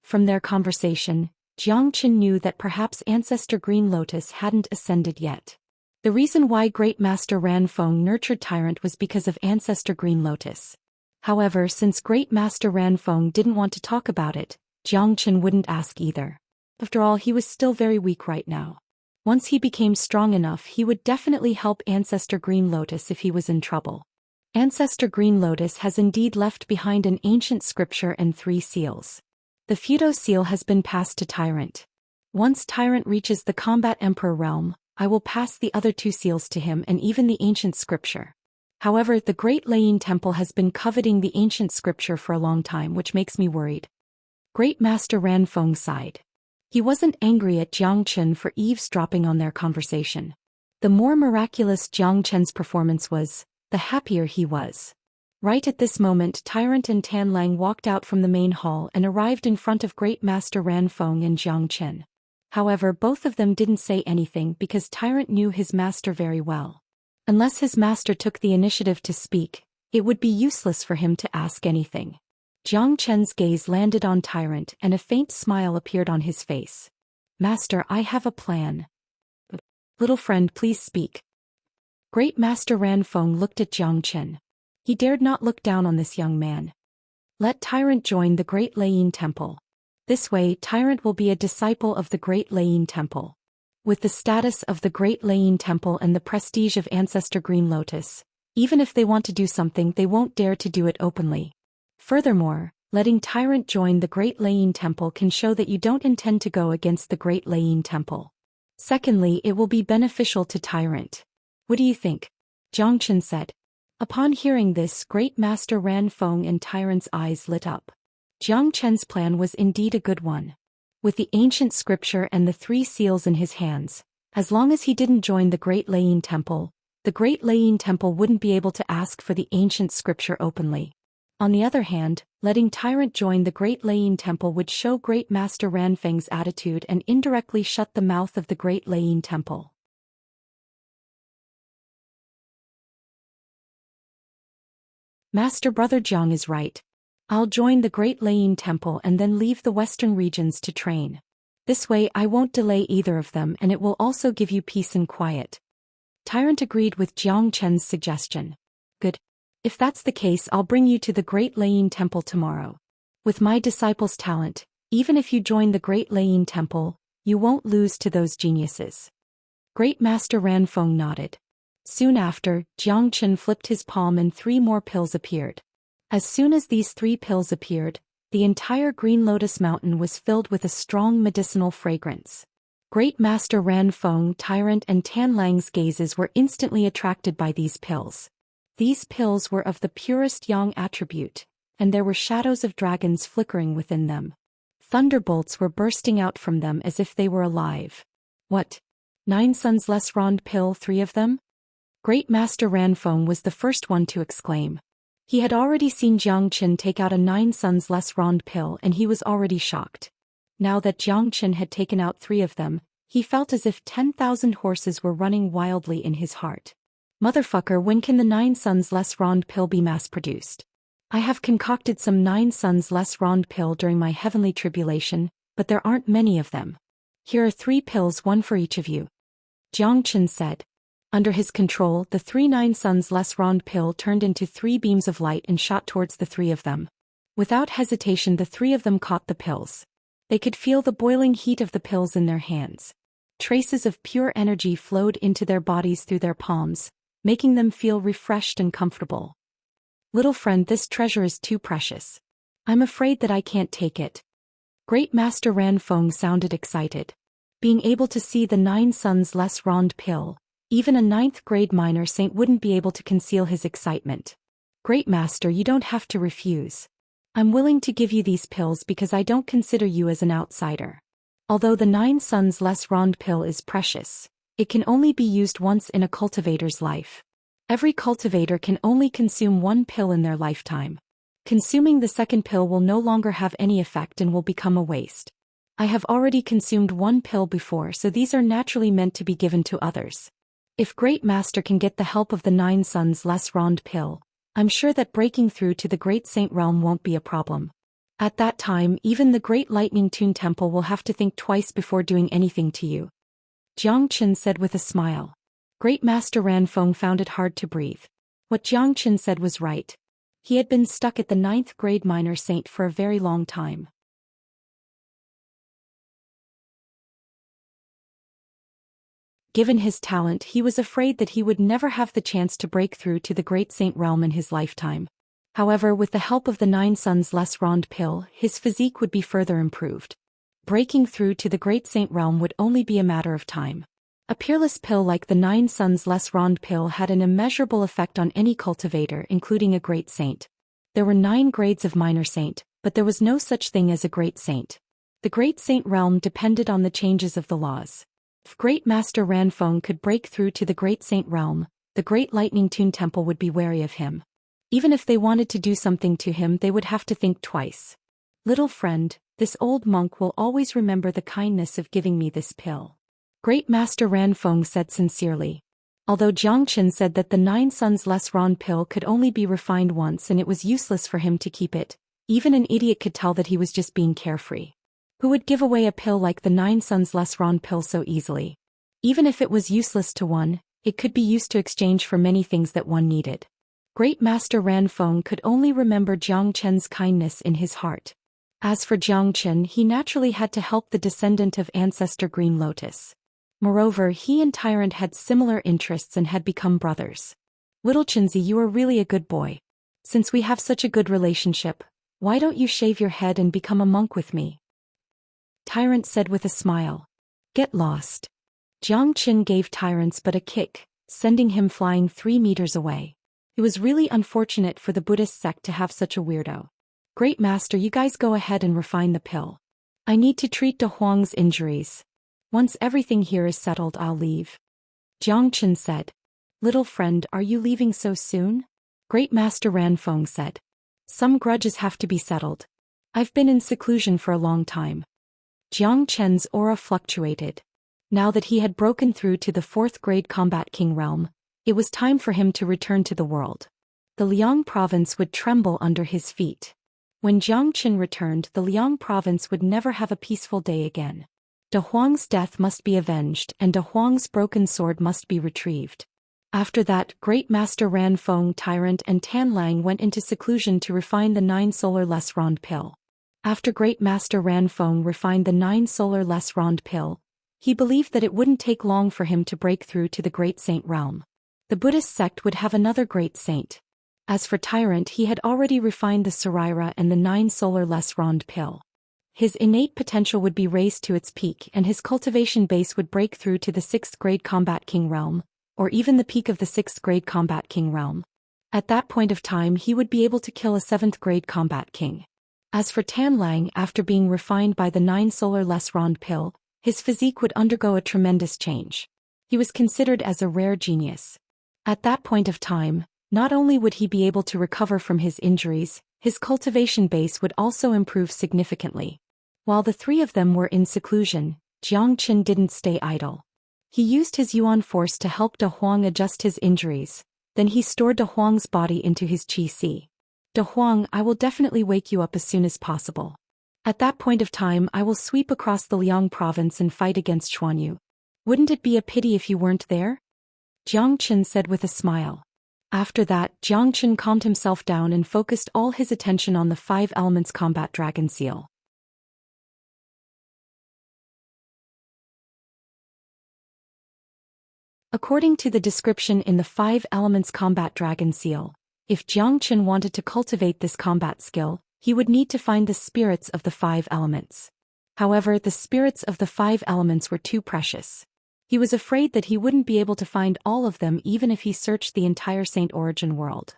From their conversation, Jiang Chen knew that perhaps Ancestor Green Lotus hadn't ascended yet. The reason why Great Master Ranfeng nurtured Tyrant was because of Ancestor Green Lotus. However, since Great Master Ranfeng didn't want to talk about it, Jiang Chen wouldn't ask either. After all, he was still very weak right now. Once he became strong enough, he would definitely help Ancestor Green Lotus if he was in trouble. Ancestor Green Lotus has indeed left behind an ancient scripture and 3 seals. The Fudo seal has been passed to Tyrant. Once Tyrant reaches the Combat Emperor realm, I will pass the other 2 seals to him and even the ancient scripture. However, the Great Lane Temple has been coveting the ancient scripture for a long time, which makes me worried. Great Master Ranfeng sighed. He wasn't angry at Jiang Chen for eavesdropping on their conversation. The more miraculous Jiang Chen's performance was, the happier he was. Right at this moment, Tyrant and Tan Lang walked out from the main hall and arrived in front of Great Master Ran Feng and Jiang Chen. However, both of them didn't say anything because Tyrant knew his master very well. Unless his master took the initiative to speak, it would be useless for him to ask anything. Jiang Chen's gaze landed on Tyrant and a faint smile appeared on his face. "Master, I have a plan." "Little friend, please speak." Great Master Ran Feng looked at Jiang Chen. He dared not look down on this young man. "Let Tyrant join the Great Leiyin Temple. This way, Tyrant will be a disciple of the Great Leiyin Temple. With the status of the Great Leiyin Temple and the prestige of Ancestor Green Lotus, even if they want to do something, they won't dare to do it openly. Furthermore, letting Tyrant join the Great Leiyin Temple can show that you don't intend to go against the Great Leiyin Temple. Secondly, it will be beneficial to Tyrant. What do you think?" Jiang Chen said. Upon hearing this, Great Master Ran Feng and Tyrant's eyes lit up. Jiang Chen's plan was indeed a good one. With the ancient scripture and the 3 seals in his hands, as long as he didn't join the Great Leiyin Temple, the Great Leiyin Temple wouldn't be able to ask for the ancient scripture openly. On the other hand, letting Tyrant join the Great Leiyin Temple would show Great Master Ran Feng's attitude and indirectly shut the mouth of the Great Leiyin Temple. Master Brother Jiang is right. I'll join the Great Leiyin Temple and then leave the western regions to train. This way I won't delay either of them and it will also give you peace and quiet. Tyrant agreed with Jiang Chen's suggestion. Good. If that's the case, I'll bring you to the Great Leiyin Temple tomorrow. With my disciple's talent, even if you join the Great Leiyin Temple, you won't lose to those geniuses. Great Master Ran Feng nodded. Soon after, Jiang Chen flipped his palm and 3 more pills appeared. As soon as these 3 pills appeared, the entire Green Lotus Mountain was filled with a strong medicinal fragrance. Great Master Ran Feng, Tyrant and Tan Lang's gazes were instantly attracted by these pills. These pills were of the purest yang attribute, and there were shadows of dragons flickering within them. Thunderbolts were bursting out from them as if they were alive. What? 9 suns less rond pill, 3 of them? Great Master Ran Feng was the first one to exclaim. He had already seen Jiang Chen take out a 9 suns less rond pill and he was already shocked. Now that Jiang Chen had taken out 3 of them, he felt as if 10,000 horses were running wildly in his heart. Motherfucker, when can the 9 suns less rond pill be mass-produced? I have concocted some 9 suns less rond pill during my heavenly tribulation, but there aren't many of them. Here are 3 pills, 1 for each of you. Jiang Chen said. Under his control, the 3 9 suns less rond pill turned into 3 beams of light and shot towards the 3 of them. Without hesitation, the 3 of them caught the pills. They could feel the boiling heat of the pills in their hands. Traces of pure energy flowed into their bodies through their palms, making them feel refreshed and comfortable. Little friend, this treasure is too precious. I'm afraid that I can't take it. Great Master Ran Feng sounded excited. Being able to see the 9 suns less rond pill, even a 9th grade minor saint wouldn't be able to conceal his excitement. Great Master, you don't have to refuse. I'm willing to give you these pills because I don't consider you as an outsider. Although the 9 suns less rond pill is precious, it can only be used once in a cultivator's life. Every cultivator can only consume 1 pill in their lifetime. Consuming the 2nd pill will no longer have any effect and will become a waste. I have already consumed 1 pill before, so these are naturally meant to be given to others. If Great Master can get the help of the 9 suns less rond pill, I'm sure that breaking through to the Great Saint Realm won't be a problem. At that time, even the Great Lightning Tune Temple will have to think twice before doing anything to you. Jiang Chen said with a smile. Great Master Ran Feng found it hard to breathe. What Jiang Chen said was right. He had been stuck at the 9th grade minor saint for a very long time. Given his talent, he was afraid that he would never have the chance to break through to the Great Saint Realm in his lifetime. However, with the help of the 9 suns less rond pill, his physique would be further improved. Breaking through to the Great Saint Realm would only be a matter of time. A peerless pill like the 9 suns less rond pill had an immeasurable effect on any cultivator, including a great saint. There were 9 grades of minor saint, but there was no such thing as a great saint. The Great Saint Realm depended on the changes of the laws. If Great Master Ranfeng could break through to the Great Saint Realm, the Great Lightning Toon Temple would be wary of him. Even if they wanted to do something to him, they would have to think twice. Little friend, this old monk will always remember the kindness of giving me this pill. Great Master Ranfeng said sincerely. Although Xianxia said that the 9 Suns Less Ron pill could only be refined once and it was useless for him to keep it, even an idiot could tell that he was just being carefree. Who would give away a pill like the 9 Suns Less Ron pill so easily? Even if it was useless to one, it could be used to exchange for many things that one needed. Great Master Ranfeng could only remember Xianxia's kindness in his heart. As for Xianxia, he naturally had to help the descendant of Ancestor Green Lotus. Moreover, he and Tyrant had similar interests and had become brothers. Little Chinzi, you are really a good boy. Since we have such a good relationship, why don't you shave your head and become a monk with me? Tyrant said with a smile. Get lost. Xianxia gave Tyrant's but a kick, sending him flying 3 meters away. It was really unfortunate for the Buddhist sect to have such a weirdo. Great Master, you guys go ahead and refine the pill. I need to treat De Huang's injuries. Once everything here is settled, I'll leave. Xianxia said. Little friend, are you leaving so soon? Great Master Ranfeng said. Some grudges have to be settled. I've been in seclusion for a long time. Xianxia's aura fluctuated. Now that he had broken through to the 4th grade Combat King realm, it was time for him to return to the world. The Liang province would tremble under his feet. When Xianxia returned, the Liang province would never have a peaceful day again. De Huang's death must be avenged and De Huang's broken sword must be retrieved. After that, Great Master Ranfeng, Tyrant and Tanlang went into seclusion to refine the 9 Solar Less Rond pill. After Great Master Ranfeng refined the 9 Solar Less Rond pill, he believed that it wouldn't take long for him to break through to the Great Saint realm. The Buddhist sect would have another great saint. As for Tyrant, he had already refined the Saraira and the 9 Solar Less Rond pill. His innate potential would be raised to its peak and his cultivation base would break through to the 6th grade Combat King realm, or even the peak of the 6th grade Combat King realm. At that point of time he would be able to kill a 7th grade Combat King. As for Tanlang, after being refined by the 9 Solar Less Rond pill, his physique would undergo a tremendous change. He was considered as a rare genius. At that point of time, not only would he be able to recover from his injuries, his cultivation base would also improve significantly. While the 3 of them were in seclusion, Xianxia didn't stay idle. He used his Yuan force to help De Huang adjust his injuries, then he stored De Huang's body into his Qi. De Huang, I will definitely wake you up as soon as possible. At that point of time I will sweep across the Liang province and fight against Xuanyu. Wouldn't it be a pity if you weren't there? Xianxia said with a smile. After that, Xianxia calmed himself down and focused all his attention on the 5 Elements Combat Dragon Seal. According to the description in the 5 Elements Combat Dragon Seal, if Xianxia wanted to cultivate this combat skill, he would need to find the spirits of the 5 elements. However, the spirits of the 5 elements were too precious. He was afraid that he wouldn't be able to find all of them even if he searched the entire Saint Origin world.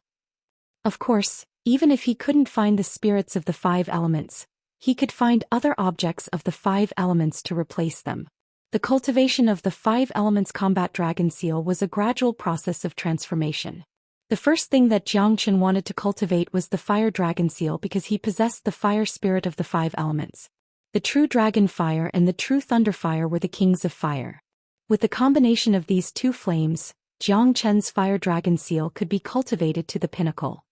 Of course, even if he couldn't find the spirits of the 5 elements, he could find other objects of the 5 elements to replace them. The cultivation of the 5 Elements Combat Dragon Seal was a gradual process of transformation. The first thing that Xianxia wanted to cultivate was the Fire Dragon Seal because he possessed the fire spirit of the 5 elements. The true Dragon Fire and the true Thunder Fire were the kings of fire. With the combination of these 2 flames, Xianxia's Fire Dragon Seal could be cultivated to the pinnacle.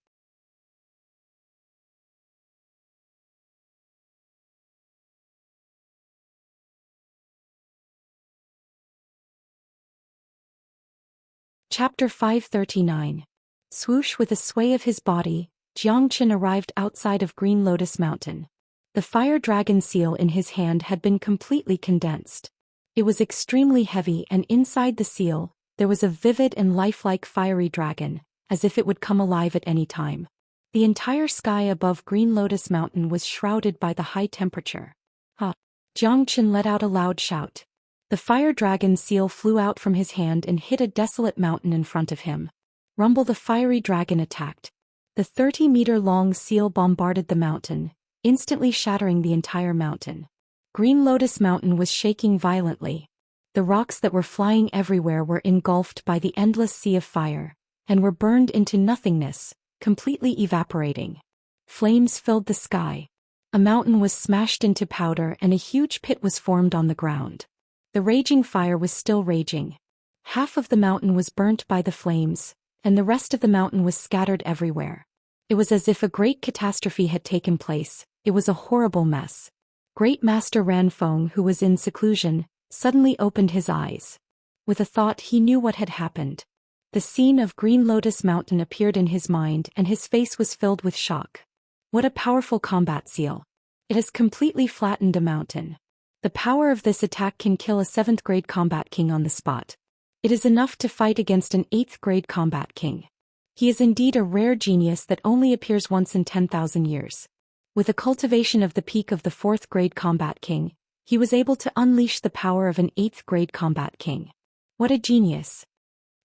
Chapter 539. Swoosh. With a sway of his body, Xianxia arrived outside of Green Lotus Mountain. The Fire Dragon Seal in his hand had been completely condensed. It was extremely heavy and inside the seal, there was a vivid and lifelike fiery dragon, as if it would come alive at any time. The entire sky above Green Lotus Mountain was shrouded by the high temperature. Ha! Xianxia let out a loud shout. The Fire Dragon Seal flew out from his hand and hit a desolate mountain in front of him. Rumble. The fiery dragon attacked. The 30-meter-long seal bombarded the mountain, instantly shattering the entire mountain. Green Lotus Mountain was shaking violently. The rocks that were flying everywhere were engulfed by the endless sea of fire, and were burned into nothingness, completely evaporating. Flames filled the sky. A mountain was smashed into powder and a huge pit was formed on the ground. The raging fire was still raging. Half of the mountain was burnt by the flames, and the rest of the mountain was scattered everywhere. It was as if a great catastrophe had taken place. It was a horrible mess. Great Master Ranfeng, who was in seclusion, suddenly opened his eyes. With a thought he knew what had happened. The scene of Green Lotus Mountain appeared in his mind and his face was filled with shock. What a powerful combat seal. It has completely flattened a mountain. The power of this attack can kill a 7th grade combat king on the spot. It is enough to fight against an 8th grade combat king. He is indeed a rare genius that only appears once in 10,000 years. With a cultivation of the peak of the 4th grade combat king, he was able to unleash the power of an 8th grade combat king. What a genius.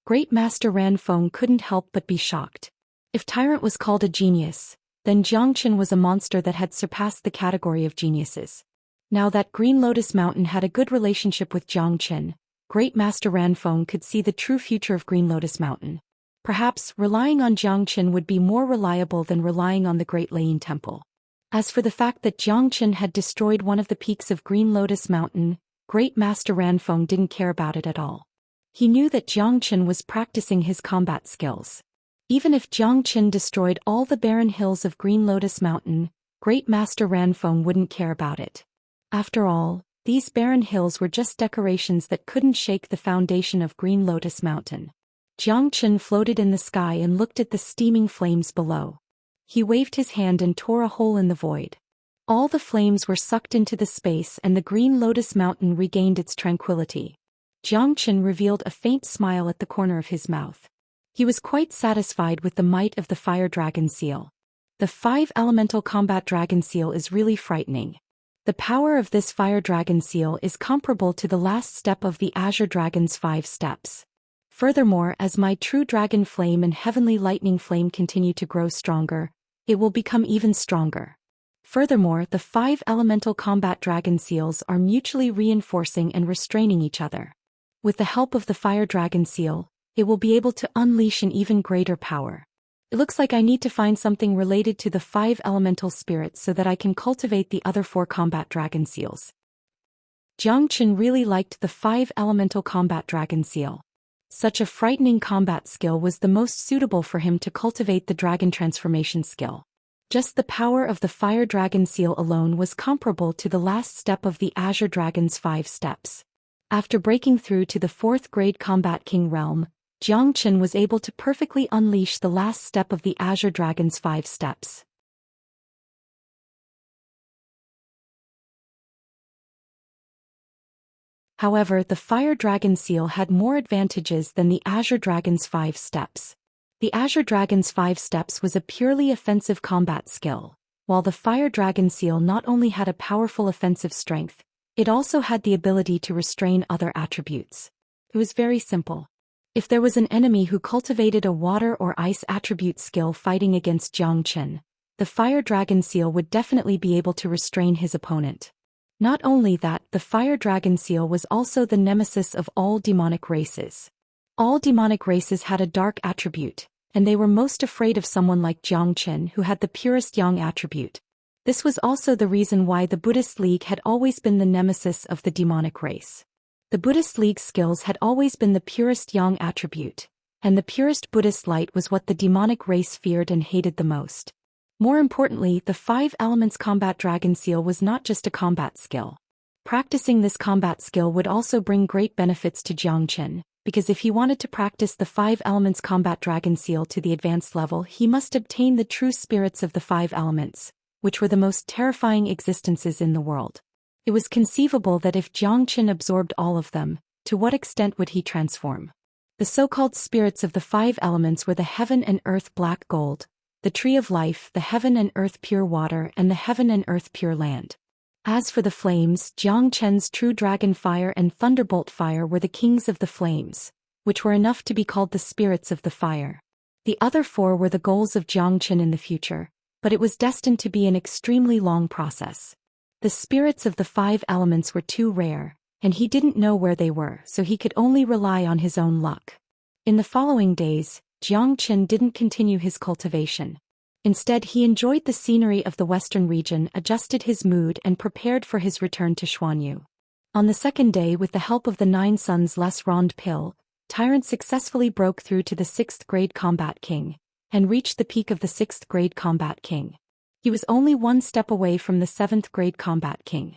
Great Master Ranfeng couldn't help but be shocked. If Tyrant was called a genius, then Xianxia was a monster that had surpassed the category of geniuses. Now that Green Lotus Mountain had a good relationship with Xianxia, Great Master Ranfeng could see the true future of Green Lotus Mountain. Perhaps relying on Xianxia would be more reliable than relying on the Great Lane Temple. As for the fact that Xianxia had destroyed one of the peaks of Green Lotus Mountain, Great Master Ranfeng didn't care about it at all. He knew that Xianxia was practicing his combat skills. Even if Xianxia destroyed all the barren hills of Green Lotus Mountain, Great Master Ranfeng wouldn't care about it. After all, these barren hills were just decorations that couldn't shake the foundation of Green Lotus Mountain. Xianxia floated in the sky and looked at the steaming flames below. He waved his hand and tore a hole in the void. All the flames were sucked into the space and the Green Lotus Mountain regained its tranquility. Xianxia revealed a faint smile at the corner of his mouth. He was quite satisfied with the might of the Fire Dragon Seal. The 5-elemental combat dragon seal is really frightening. The power of this Fire Dragon Seal is comparable to the last step of the Azure Dragon's 5 steps. Furthermore, as my True Dragon Flame and Heavenly Lightning Flame continue to grow stronger, it will become even stronger. Furthermore, the 5-elemental combat dragon seals are mutually reinforcing and restraining each other. With the help of the Fire Dragon Seal, it will be able to unleash an even greater power. It looks like I need to find something related to the 5 elemental spirits so that I can cultivate the other 4 combat dragon seals. Xianxia really liked the 5 elemental combat dragon seal. Such a frightening combat skill was the most suitable for him to cultivate the dragon transformation skill. Just the power of the Fire Dragon Seal alone was comparable to the last step of the Azure Dragon's 5 steps. After breaking through to the 4th grade Combat King realm, Xianxia was able to perfectly unleash the last step of the Azure Dragon's 5 steps. However, the Fire Dragon Seal had more advantages than the Azure Dragon's 5 steps. The Azure Dragon's 5 steps was a purely offensive combat skill, while the Fire Dragon Seal not only had a powerful offensive strength, it also had the ability to restrain other attributes. It was very simple. If there was an enemy who cultivated a water or ice attribute skill fighting against Xianxia, the Fire Dragon Seal would definitely be able to restrain his opponent. Not only that, the Fire Dragon Seal was also the nemesis of all demonic races. All demonic races had a dark attribute, and they were most afraid of someone like Xianxia who had the purest yang attribute. This was also the reason why the Buddhist League had always been the nemesis of the demonic race. The Buddhist League's skills had always been the purest yang attribute, and the purest Buddhist light was what the demonic race feared and hated the most. More importantly, the 5 elements combat dragon seal was not just a combat skill. Practicing this combat skill would also bring great benefits to Xianxia, because if he wanted to practice the 5 elements combat dragon seal to the advanced level, he must obtain the true spirits of the 5 elements, which were the most terrifying existences in the world. It was conceivable that if Xianxia absorbed all of them, to what extent would he transform? The so-called spirits of the 5 elements were the heaven and earth black gold, the tree of life, the heaven and earth pure water, and the heaven and earth pure land. As for the flames, Xianxia's true dragon fire and thunderbolt fire were the kings of the flames, which were enough to be called the spirits of the fire. The other 4 were the goals of Xianxia in the future, but it was destined to be an extremely long process. The spirits of the 5 elements were too rare, and he didn't know where they were, so he could only rely on his own luck. In the following days, Xianxia didn't continue his cultivation. Instead, he enjoyed the scenery of the western region, adjusted his mood, and prepared for his return to Xuanyu. On the second day, with the help of the 9 Suns Les Ronde Pill, Tyrant successfully broke through to the 6th grade Combat King, and reached the peak of the 6th grade Combat King. He was only 1 step away from the 7th grade Combat King.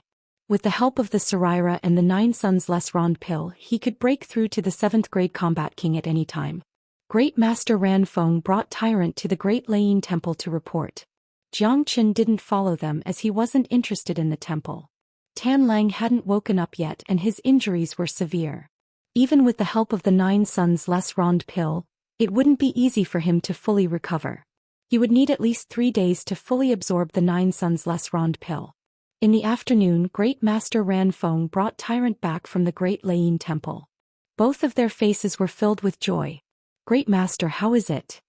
With the help of the Saraira and the 9 Suns Les Ronde Pill, he could break through to the 7th grade Combat King at any time. Great Master Ran Feng brought Tyrant to the Great Layin Temple to report. Xianxia didn't follow them as he wasn't interested in the temple. Tan Lang hadn't woken up yet and his injuries were severe. Even with the help of the 9 Suns Les Ronde Pill, it wouldn't be easy for him to fully recover. He would need at least 3 days to fully absorb the 9 Suns Les Ronde Pill. In the afternoon, Great Master Ran Feng brought Tyrant back from the Great Layin Temple. Both of their faces were filled with joy. "Great Master, how is it?"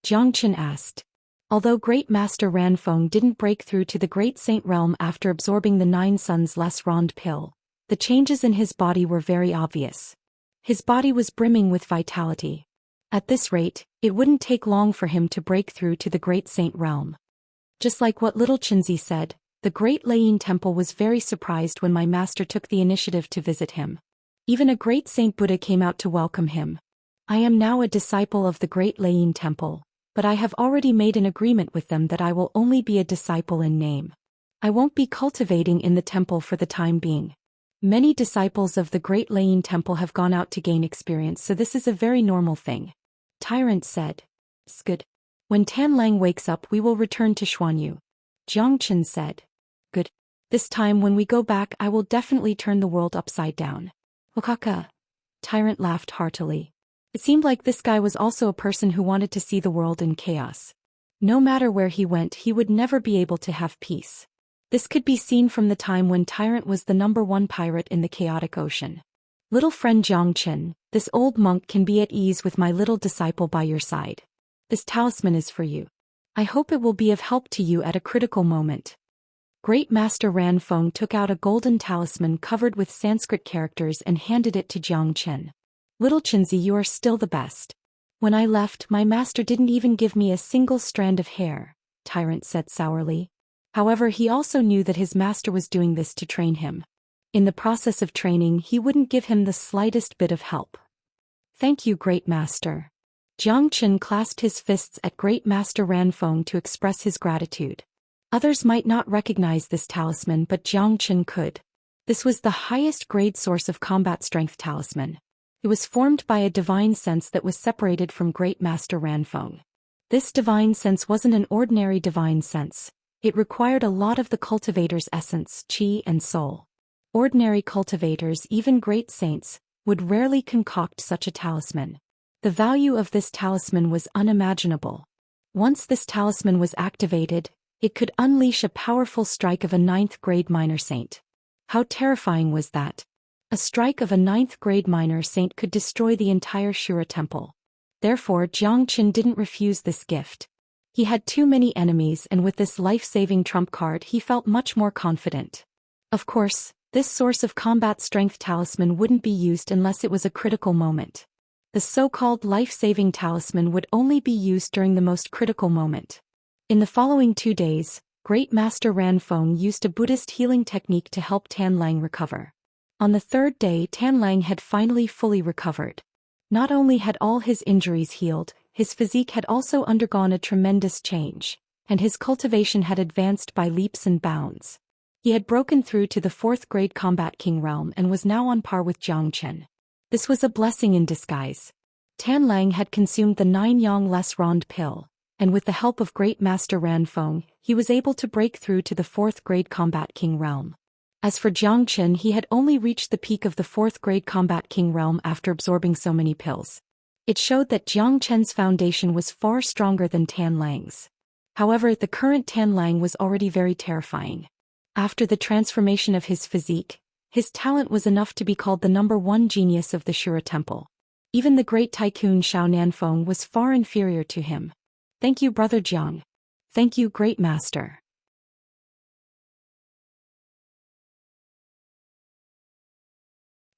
Xianxia asked. Although Great Master Ran Feng didn't break through to the Great Saint Realm after absorbing the 9 Suns Les Ronde Pill, the changes in his body were very obvious. His body was brimming with vitality. At this rate, it wouldn't take long for him to break through to the Great Saint Realm. Just like what little Chinzi said, the Great Layin Temple was very surprised when my master took the initiative to visit him. Even a great Saint Buddha came out to welcome him. I am now a disciple of the Great Layin Temple, but I have already made an agreement with them that I will only be a disciple in name. I won't be cultivating in the temple for the time being. Many disciples of the Great Layin Temple have gone out to gain experience, so this is a very normal thing. Tyrant said. Good. When Tan Lang wakes up, we will return to Xuanyu. Xianxia said. Good. This time when we go back, I will definitely turn the world upside down. Wakaka. Tyrant laughed heartily. It seemed like this guy was also a person who wanted to see the world in chaos. No matter where he went, he would never be able to have peace. This could be seen from the time when Tyrant was the #1 pirate in the chaotic ocean. Little friend Xianxia, this old monk can be at ease with my little disciple by your side. This talisman is for you. I hope it will be of help to you at a critical moment. Great Master Ran Feng took out a golden talisman covered with Sanskrit characters and handed it to Xianxia. Little Chinzi, you are still the best. When I left, my master didn't even give me a single strand of hair, Tyrant said sourly. However, he also knew that his master was doing this to train him. In the process of training, he wouldn't give him the slightest bit of help. Thank you, Great Master. Xianxia clasped his fists at Great Master Ran Feng to express his gratitude. Others might not recognize this talisman, but Xianxia could. This was the highest grade source of combat strength talisman. It was formed by a divine sense that was separated from Great Master Ran Feng. This divine sense wasn't an ordinary divine sense. It required a lot of the cultivator's essence, qi, and soul. Ordinary cultivators, even great saints, would rarely concoct such a talisman. The value of this talisman was unimaginable. Once this talisman was activated, it could unleash a powerful strike of a 9th grade minor saint. How terrifying was that? A strike of a 9th grade minor saint could destroy the entire Shura temple. Therefore, Xianxia didn't refuse this gift. He had too many enemies, and with this life-saving trump card he felt much more confident. Of course, this source of combat strength talisman wouldn't be used unless it was a critical moment. The so-called life-saving talisman would only be used during the most critical moment. In the following 2 days, Great Master Ran Feng used a Buddhist healing technique to help Tan Lang recover. On the 3rd day, Tan Lang had finally fully recovered. Not only had all his injuries healed, his physique had also undergone a tremendous change, and his cultivation had advanced by leaps and bounds. He had broken through to the 4th grade Combat King realm and was now on par with Xianxia. This was a blessing in disguise. Tan Lang had consumed the 9 Yang Les Ronde Pill, and with the help of Great Master Ran Feng, he was able to break through to the 4th grade Combat King realm. As for Xianxia, he had only reached the peak of the 4th grade Combat King realm after absorbing so many pills. It showed that Xianxia's foundation was far stronger than Tan Lang's. However, the current Tan Lang was already very terrifying. After the transformation of his physique, his talent was enough to be called the #1 genius of the Shura temple. Even the great tycoon Xiao Nanfeng was far inferior to him. Thank you, Brother Jiang. Thank you, Great Master.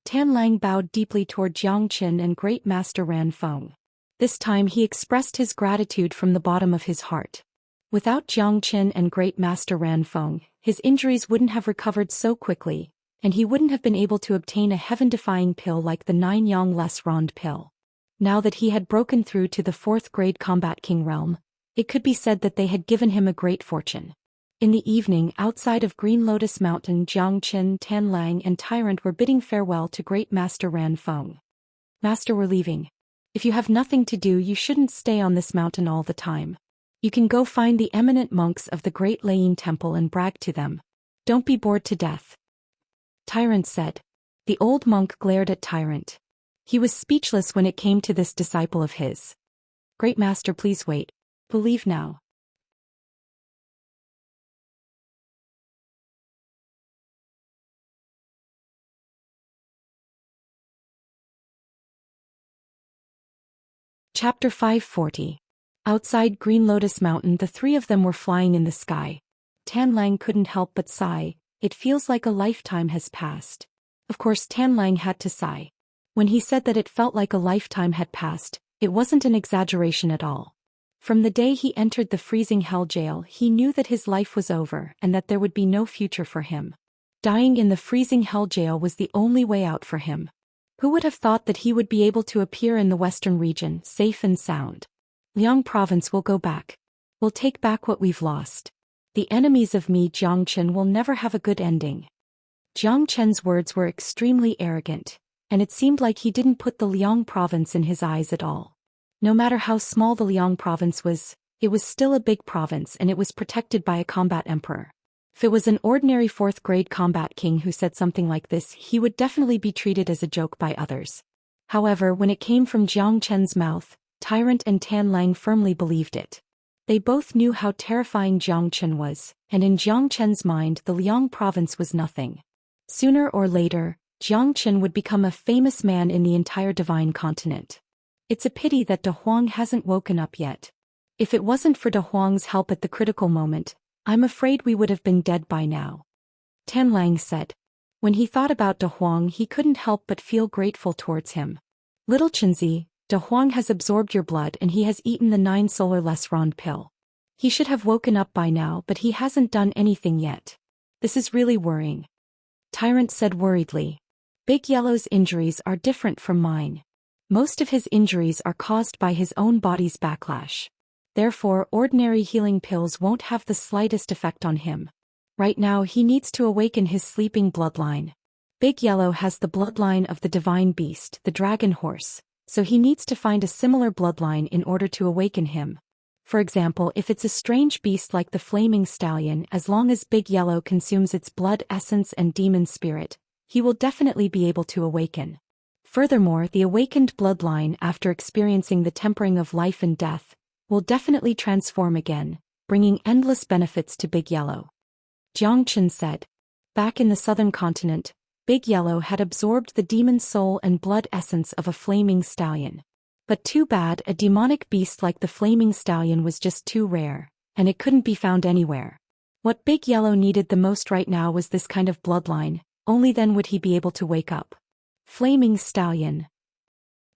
Tan Lang bowed deeply toward Jiangqin and Great Master Ran Feng. This time he expressed his gratitude from the bottom of his heart. Without Jiangqin and Great Master Ran Feng, his injuries wouldn't have recovered so quickly, and he wouldn't have been able to obtain a heaven-defying pill like the 9-yang less rond pill. Now that he had broken through to the 4th grade Combat King realm, it could be said that they had given him a great fortune. In the evening, outside of Green Lotus Mountain, Jiangqin, Tan Lang and Tyrant were bidding farewell to Great Master Ran Feng. Master, we're leaving. If you have nothing to do, you shouldn't stay on this mountain all the time. You can go find the eminent monks of the Great Laying Temple and brag to them. Don't be bored to death. Tyrant said. The old monk glared at Tyrant. He was speechless when it came to this disciple of his. Great Master, please wait. We'll leave now. Chapter 540. Outside Green Lotus Mountain, the three of them were flying in the sky. Tan Lang couldn't help but sigh. It feels like a lifetime has passed. Of course, Tan Lang had to sigh. When he said that it felt like a lifetime had passed, it wasn't an exaggeration at all. From the day he entered the freezing hell jail, he knew that his life was over and that there would be no future for him. Dying in the freezing hell jail was the only way out for him. Who would have thought that he would be able to appear in the western region, safe and sound? Liang province will go back. We'll take back what we've lost. The enemies of me, Jiangqin, will never have a good ending. Jiangqin's words were extremely arrogant, and it seemed like he didn't put the Liang province in his eyes at all. No matter how small the Liang province was, it was still a big province and it was protected by a combat emperor. If it was an ordinary 4th grade combat king who said something like this, he would definitely be treated as a joke by others. However, when it came from Jiangqin's mouth, Tyrant and Tan Lang firmly believed it. They both knew how terrifying Jiangqin was, and in Jiangqin's mind the Liang province was nothing. Sooner or later, Jiangqin would become a famous man in the entire divine continent. It's a pity that De Huang hasn't woken up yet. If it wasn't for De Huang's help at the critical moment, I'm afraid we would have been dead by now. Tan Lang said. When he thought about De Huang, he couldn't help but feel grateful towards him. Little Chenzi, De Huang has absorbed your blood and he has eaten the 9 solar less rond pill. He should have woken up by now, but he hasn't done anything yet. This is really worrying. Tyrant said worriedly. Big Yellow's injuries are different from mine. Most of his injuries are caused by his own body's backlash. Therefore, ordinary healing pills won't have the slightest effect on him. Right now he needs to awaken his sleeping bloodline. Big Yellow has the bloodline of the divine beast, the dragon horse, so he needs to find a similar bloodline in order to awaken him. For example, if it's a strange beast like the flaming stallion, as long as Big Yellow consumes its blood essence and demon spirit, he will definitely be able to awaken. Furthermore, the awakened bloodline, after experiencing the tempering of life and death, will definitely transform again, bringing endless benefits to Big Yellow. Jiangqin said. Back in the southern continent, Big Yellow had absorbed the demon soul and blood essence of a flaming stallion. But too bad, a demonic beast like the flaming stallion was just too rare, and it couldn't be found anywhere. What Big Yellow needed the most right now was this kind of bloodline, only then would he be able to wake up. Flaming stallion.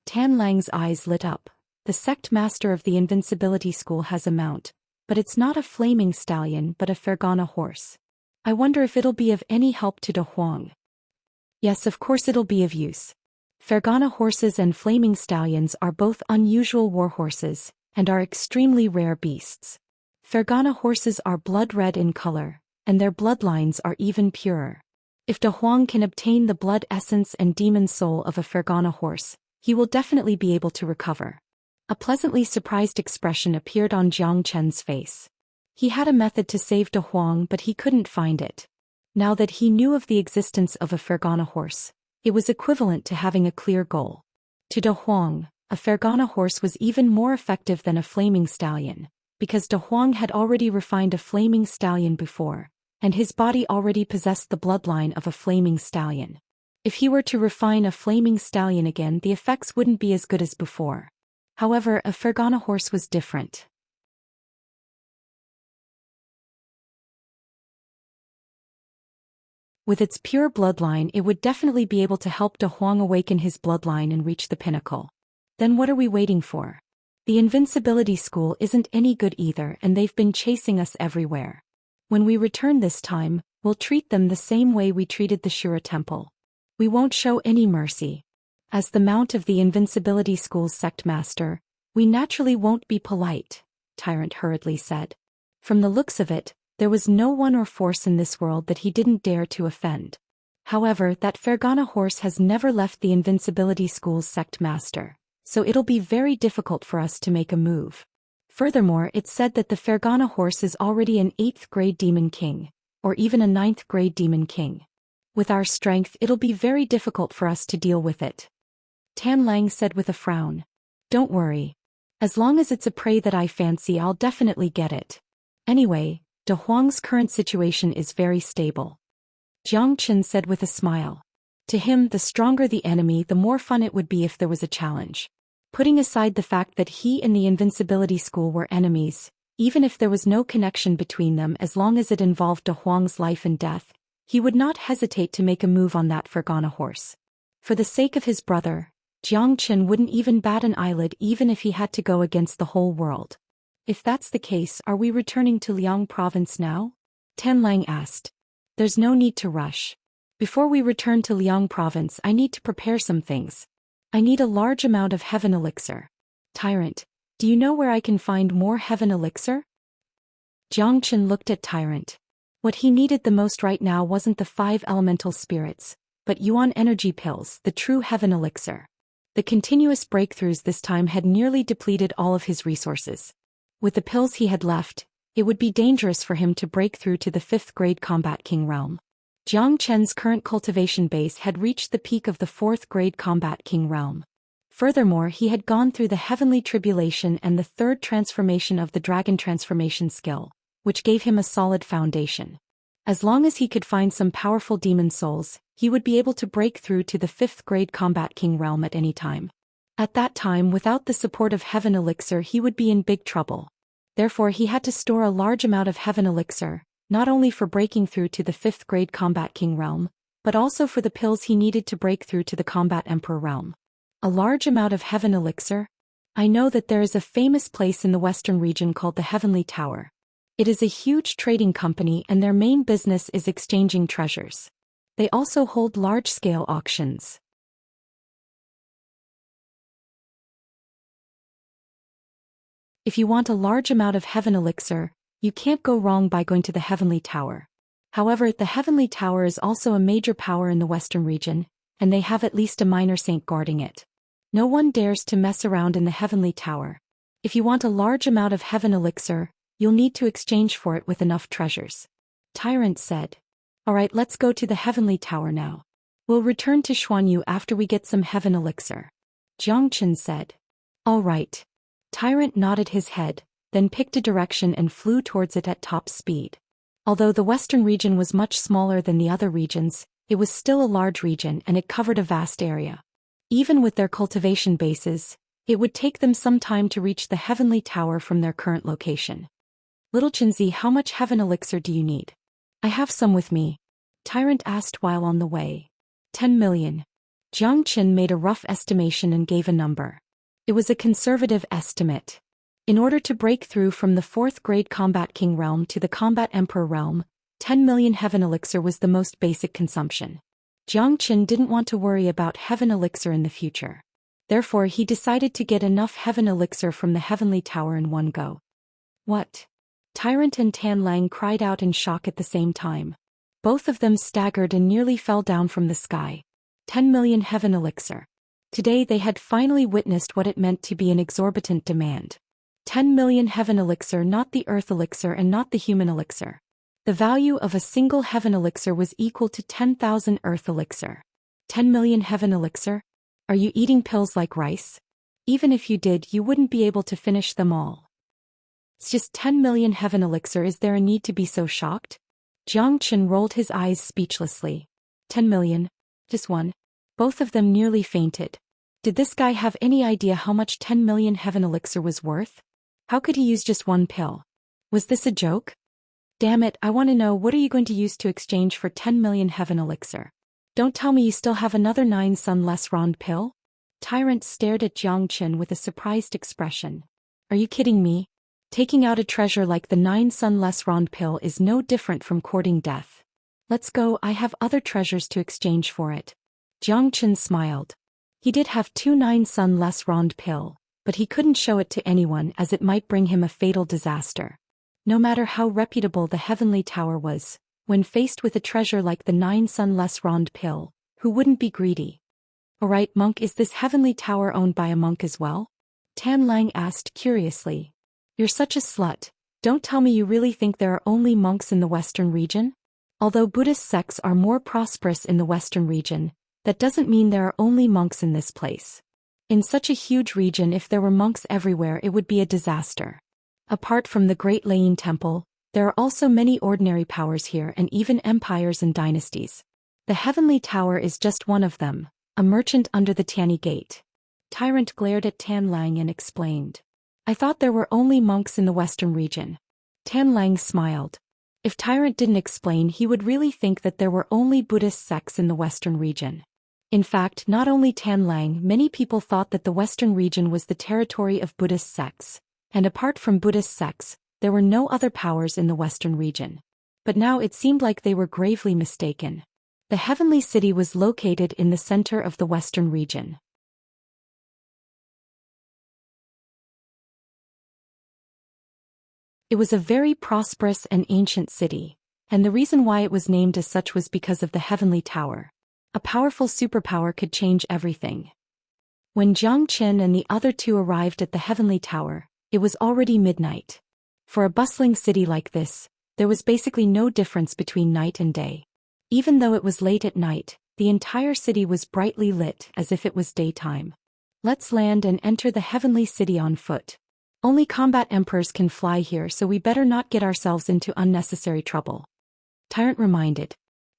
Tan Lang's eyes lit up. The sect master of the invincibility school has a mount, but it's not a flaming stallion but a Fergana horse. I wonder if it'll be of any help to De Huang. Yes, of course it'll be of use. Fergana horses and flaming stallions are both unusual war horses, and are extremely rare beasts. Fergana horses are blood red in color, and their bloodlines are even purer. If De Huang can obtain the blood essence and demon soul of a Fergana horse, he will definitely be able to recover. A pleasantly surprised expression appeared on Jiang Chen's face. He had a method to save De Huang, but he couldn't find it. Now that he knew of the existence of a Fergana horse, it was equivalent to having a clear goal. To De Huang, a Fergana horse was even more effective than a flaming stallion, because De Huang had already refined a flaming stallion before, and his body already possessed the bloodline of a flaming stallion. If he were to refine a flaming stallion again, the effects wouldn't be as good as before. However, a Fergana horse was different. With its pure bloodline, it would definitely be able to help De Huang awaken his bloodline and reach the pinnacle. Then what are we waiting for? The invincibility school isn't any good either, and they've been chasing us everywhere. When we return this time, we'll treat them the same way we treated the Shura temple. We won't show any mercy. As the mount of the invincibility school's sect master, we naturally won't be polite, Tyrant hurriedly said. From the looks of it, there was no one or force in this world that he didn't dare to offend. However, that Fergana horse has never left the invincibility school's sect master, so it'll be very difficult for us to make a move. Furthermore, it's said that the Fergana horse is already an 8th grade demon king, or even a 9th grade demon king. With our strength, it'll be very difficult for us to deal with it. Tan Lang said with a frown. Don't worry. As long as it's a prey that I fancy, I'll definitely get it. Anyway, De Huang's current situation is very stable. Jiang Qin said with a smile. To him, the stronger the enemy, the more fun it would be if there was a challenge. Putting aside the fact that he and the invincibility school were enemies, even if there was no connection between them, as long as it involved De Huang's life and death, he would not hesitate to make a move on that Fergana horse. For the sake of his brother, Jiang Qin wouldn't even bat an eyelid even if he had to go against the whole world. If that's the case, are we returning to Liang province now? Tan Lang asked. There's no need to rush. Before we return to Liang province, I need to prepare some things. I need a large amount of heaven elixir. Tyrant, do you know where I can find more heaven elixir? Jiang Qin looked at Tyrant. What he needed the most right now wasn't the 5 elemental spirits, but Yuan energy pills, the true heaven elixir. The continuous breakthroughs this time had nearly depleted all of his resources. With the pills he had left, it would be dangerous for him to break through to the 5th grade combat king realm. Jiang Chen's current cultivation base had reached the peak of the 4th grade combat king realm. Furthermore, he had gone through the heavenly tribulation and the 3rd transformation of the dragon transformation skill, which gave him a solid foundation. As long as he could find some powerful demon souls, he would be able to break through to the 5th grade combat king realm at any time. At that time, without the support of heaven elixir, he would be in big trouble. Therefore, he had to store a large amount of heaven elixir, not only for breaking through to the 5th grade combat king realm, but also for the pills he needed to break through to the combat emperor realm. A large amount of heaven elixir? I know that there is a famous place in the western region called the Heavenly Tower. It is a huge trading company and their main business is exchanging treasures. They also hold large-scale auctions. If you want a large amount of heaven elixir, you can't go wrong by going to the Heavenly Tower. However, the Heavenly Tower is also a major power in the western region, and they have at least a minor saint guarding it. No one dares to mess around in the Heavenly Tower. If you want a large amount of heaven elixir, you'll need to exchange for it with enough treasures. Tyrant said. Alright, let's go to the Heavenly Tower now. We'll return to Xuanyu after we get some heaven elixir. Jiang Qin said. Alright. Tyrant nodded his head, then picked a direction and flew towards it at top speed. Although the western region was much smaller than the other regions, it was still a large region and it covered a vast area. Even with their cultivation bases, it would take them some time to reach the Heavenly Tower from their current location. Little Chinzi, how much heaven elixir do you need? I have some with me. Tyrant asked while on the way. 10 million. Jiang Qin made a rough estimation and gave a number. It was a conservative estimate. In order to break through from the 4th grade combat king realm to the combat emperor realm, 10 million heaven elixir was the most basic consumption. Jiang Qin didn't want to worry about heaven elixir in the future. Therefore, he decided to get enough heaven elixir from the Heavenly Tower in one go. What? Tyrant and Tan Lang cried out in shock at the same time. Both of them staggered and nearly fell down from the sky. 10 million heaven elixir. Today they had finally witnessed what it meant to be an exorbitant demand. 10 million heaven elixir, not the earth elixir and not the human elixir. The value of a single heaven elixir was equal to 10,000 earth elixir. 10 million heaven elixir? Are you eating pills like rice? Even if you did, you wouldn't be able to finish them all. It's just 10 million heaven elixir, is there a need to be so shocked? Jiang Qin rolled his eyes speechlessly. 10 million? Just one? Both of them nearly fainted. Did this guy have any idea how much 10 million heaven elixir was worth? How could he use just one pill? Was this a joke? Damn it, I want to know, what are you going to use to exchange for 10 million heaven elixir? Don't tell me you still have another 9 sun less rond pill? Tyrant stared at Zhou Xian with a surprised expression. Are you kidding me? Taking out a treasure like the 9 sun less rond pill is no different from courting death. Let's go, I have other treasures to exchange for it. Zhou Xian smiled. He did have 2 9 sun less rond pill, but he couldn't show it to anyone as it might bring him a fatal disaster. No matter how reputable the heavenly tower was, when faced with a treasure like the 9 sun less rond pill, who wouldn't be greedy? Alright, monk, is this heavenly tower owned by a monk as well? Tan Lang asked curiously. You're such a slut. Don't tell me you really think there are only monks in the western region? Although Buddhist sects are more prosperous in the western region, that doesn't mean there are only monks in this place. In such a huge region, if there were monks everywhere, it would be a disaster. Apart from the Great Layin Temple, there are also many ordinary powers here and even empires and dynasties. The Heavenly Tower is just one of them, a merchant under the Tianyi Gate. Tyrant glared at Tan Lang and explained. I thought there were only monks in the western region. Tan Lang smiled. If Tyrant didn't explain, he would really think that there were only Buddhist sects in the western region. In fact, not only Tan Lang, many people thought that the western region was the territory of Buddhist sects, and apart from Buddhist sects, there were no other powers in the western region. But now it seemed like they were gravely mistaken. The heavenly city was located in the center of the western region. It was a very prosperous and ancient city, and the reason why it was named as such was because of the Heavenly Tower. A powerful superpower could change everything. When Zhou Xian and the other two arrived at the Heavenly Tower, it was already midnight. For a bustling city like this, there was basically no difference between night and day. Even though it was late at night, the entire city was brightly lit as if it was daytime. Let's land and enter the Heavenly City on foot. Only combat emperors can fly here, so we better not get ourselves into unnecessary trouble. Tyrant reminded.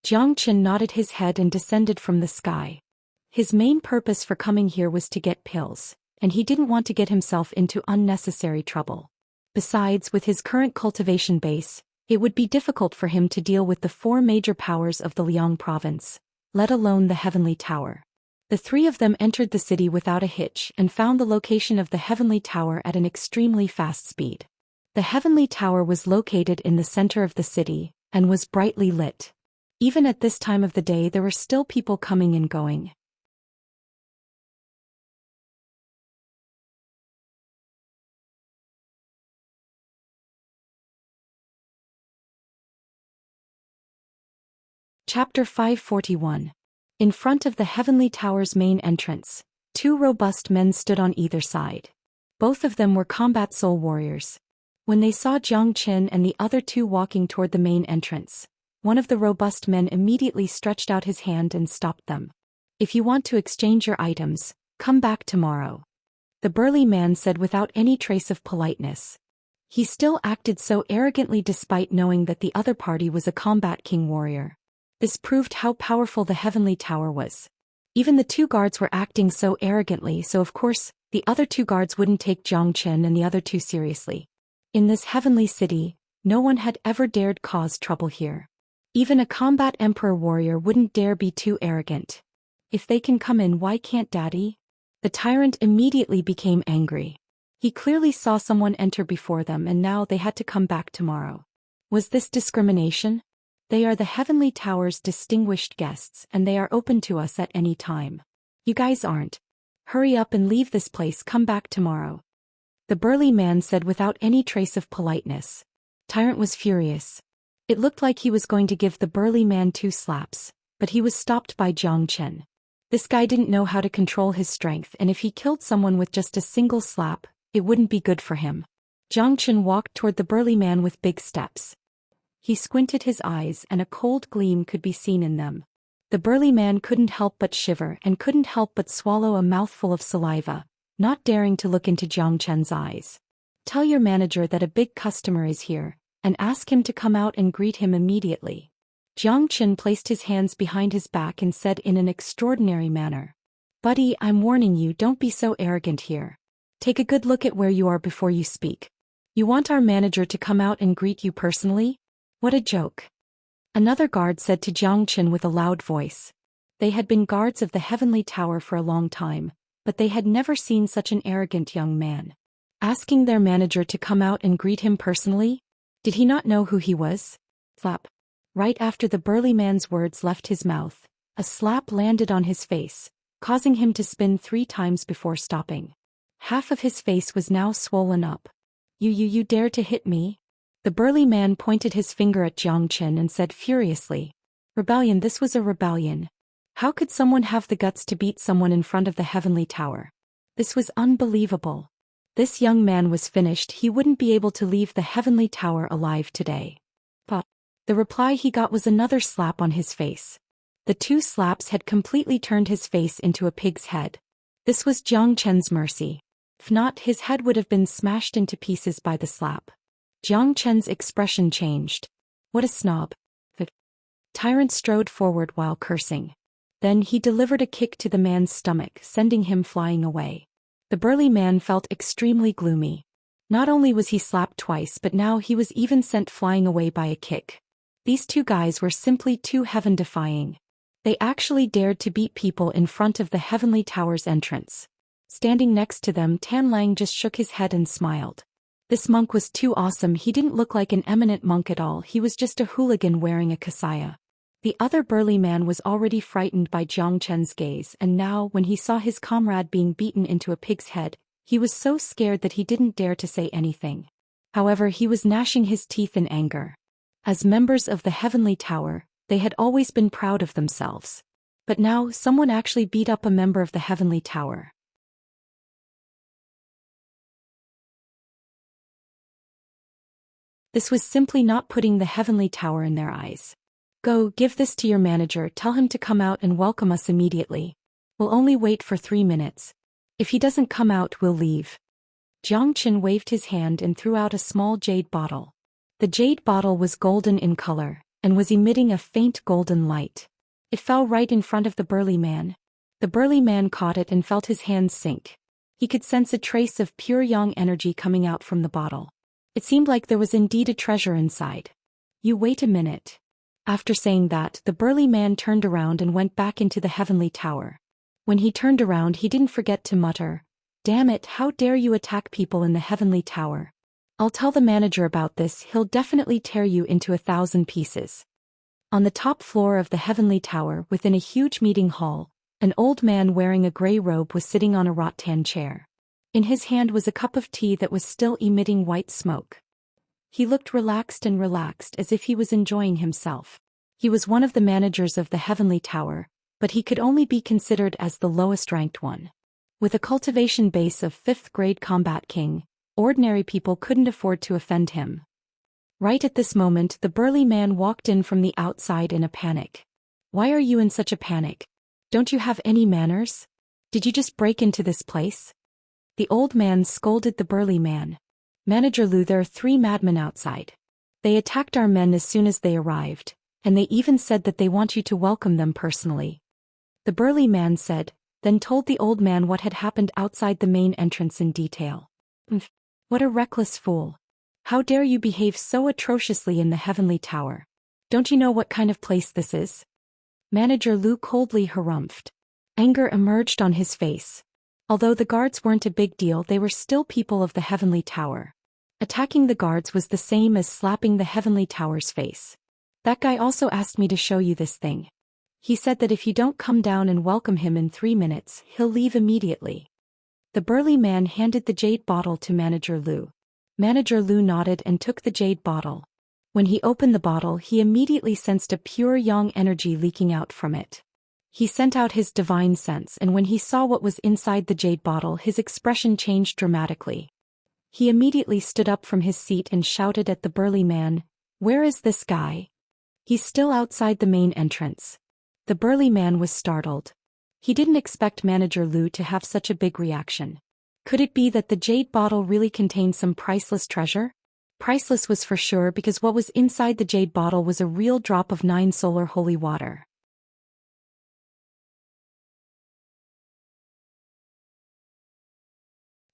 Zhou Xian nodded his head and descended from the sky. His main purpose for coming here was to get pills, and he didn't want to get himself into unnecessary trouble. Besides, with his current cultivation base, it would be difficult for him to deal with the 4 major powers of the Liang province, let alone the Heavenly Tower. The 3 of them entered the city without a hitch and found the location of the Heavenly Tower at an extremely fast speed. The Heavenly Tower was located in the center of the city and was brightly lit. Even at this time of the day, there were still people coming and going. Chapter 541. In front of the Heavenly Tower's main entrance, 2 robust men stood on either side. Both of them were combat soul warriors. When they saw Zhou Xian and the other 2 walking toward the main entrance, one of the robust men immediately stretched out his hand and stopped them. If you want to exchange your items, come back tomorrow. The burly man said without any trace of politeness. He still acted so arrogantly despite knowing that the other party was a combat king warrior. This proved how powerful the Heavenly Tower was. Even the 2 guards were acting so arrogantly, so of course, the other 2 guards wouldn't take Zhou Xian and the other 2 seriously. In this heavenly city, no one had ever dared cause trouble here. Even a combat emperor warrior wouldn't dare be too arrogant. If they can come in, why can't Daddy? The tyrant immediately became angry. He clearly saw someone enter before them and now they had to come back tomorrow. Was this discrimination? They are the Heavenly Tower's distinguished guests and they are open to us at any time. You guys aren't. Hurry up and leave this place, come back tomorrow. The burly man said without any trace of politeness. Tyrant was furious. It looked like he was going to give the burly man 2 slaps, but he was stopped by Zhou Xian. This guy didn't know how to control his strength, and if he killed someone with just a single slap, it wouldn't be good for him. Zhou Xian walked toward the burly man with big steps. He squinted his eyes and a cold gleam could be seen in them. The burly man couldn't help but shiver and couldn't help but swallow a mouthful of saliva, not daring to look into Zhou Xian's eyes. Tell your manager that a big customer is here, and ask him to come out and greet him immediately. Zhou Xian placed his hands behind his back and said in an extraordinary manner. Buddy, I'm warning you, don't be so arrogant here. Take a good look at where you are before you speak. You want our manager to come out and greet you personally? What a joke. Another guard said to Xianxia with a loud voice. They had been guards of the Heavenly Tower for a long time, but they had never seen such an arrogant young man. Asking their manager to come out and greet him personally? Did he not know who he was? Slap. Right after the burly man's words left his mouth, a slap landed on his face, causing him to spin 3 times before stopping. Half of his face was now swollen up. You dare to hit me? The burly man pointed his finger at Xianxia and said furiously. Rebellion. This was a rebellion. How could someone have the guts to beat someone in front of the Heavenly Tower? This was unbelievable. This young man was finished. He wouldn't be able to leave the Heavenly Tower alive today. But the reply he got was another slap on his face. The 2 slaps had completely turned his face into a pig's head. This was Xianxia's mercy. If not, his head would have been smashed into pieces by the slap. Xianxia's expression changed. What a snob. The tyrant strode forward while cursing. Then he delivered a kick to the man's stomach, sending him flying away. The burly man felt extremely gloomy. Not only was he slapped twice, but now he was even sent flying away by a kick. These 2 guys were simply too heaven-defying. They actually dared to beat people in front of the Heavenly Tower's entrance. Standing next to them, Tan Lang just shook his head and smiled. This monk was too awesome. He didn't look like an eminent monk at all. He was just a hooligan wearing a kasaya. The other burly man was already frightened by Xianxia's gaze, and now, when he saw his comrade being beaten into a pig's head, he was so scared that he didn't dare to say anything. However, he was gnashing his teeth in anger. As members of the Heavenly Tower, they had always been proud of themselves. But now, someone actually beat up a member of the Heavenly Tower. This was simply not putting the Heavenly Tower in their eyes. Go, give this to your manager, tell him to come out and welcome us immediately. We'll only wait for 3 minutes. If he doesn't come out, we'll leave. Xianxia waved his hand and threw out a small jade bottle. The jade bottle was golden in color, and was emitting a faint golden light. It fell right in front of the burly man. The burly man caught it and felt his hands sink. He could sense a trace of pure yang energy coming out from the bottle. It seemed like there was indeed a treasure inside. You wait a minute. After saying that, the burly man turned around and went back into the Heavenly Tower. When he turned around, he didn't forget to mutter, "Damn it, how dare you attack people in the Heavenly Tower? I'll tell the manager about this. He'll definitely tear you into 1,000 pieces." On the top floor of the Heavenly Tower, within a huge meeting hall, an old man wearing a gray robe was sitting on a rattan chair. In his hand was a cup of tea that was still emitting white smoke. He looked relaxed as if he was enjoying himself. He was one of the managers of the Heavenly Tower, but he could only be considered as the lowest ranked one. With a cultivation base of 5th grade combat king, ordinary people couldn't afford to offend him. Right at this moment, the burly man walked in from the outside in a panic. Why are you in such a panic? Don't you have any manners? Did you just break into this place? The old man scolded the burly man. Manager Lu, there are 3 madmen outside. They attacked our men as soon as they arrived, and they even said that they want you to welcome them personally. The burly man said, then told the old man what had happened outside the main entrance in detail. What a reckless fool. How dare you behave so atrociously in the Heavenly Tower? Don't you know what kind of place this is? Manager Lu coldly harumphed. Anger emerged on his face. Although the guards weren't a big deal, they were still people of the Heavenly Tower. Attacking the guards was the same as slapping the Heavenly Tower's face. That guy also asked me to show you this thing. He said that if you don't come down and welcome him in 3 minutes, he'll leave immediately. The burly man handed the jade bottle to Manager Lu. Manager Lu nodded and took the jade bottle. When he opened the bottle, he immediately sensed a pure yang energy leaking out from it. He sent out his divine sense, and when he saw what was inside the jade bottle, his expression changed dramatically. He immediately stood up from his seat and shouted at the burly man, "Where is this guy?" "He's still outside the main entrance." The burly man was startled. He didn't expect Manager Lu to have such a big reaction. Could it be that the jade bottle really contained some priceless treasure? Priceless was for sure, because what was inside the jade bottle was a real drop of 9 solar holy water.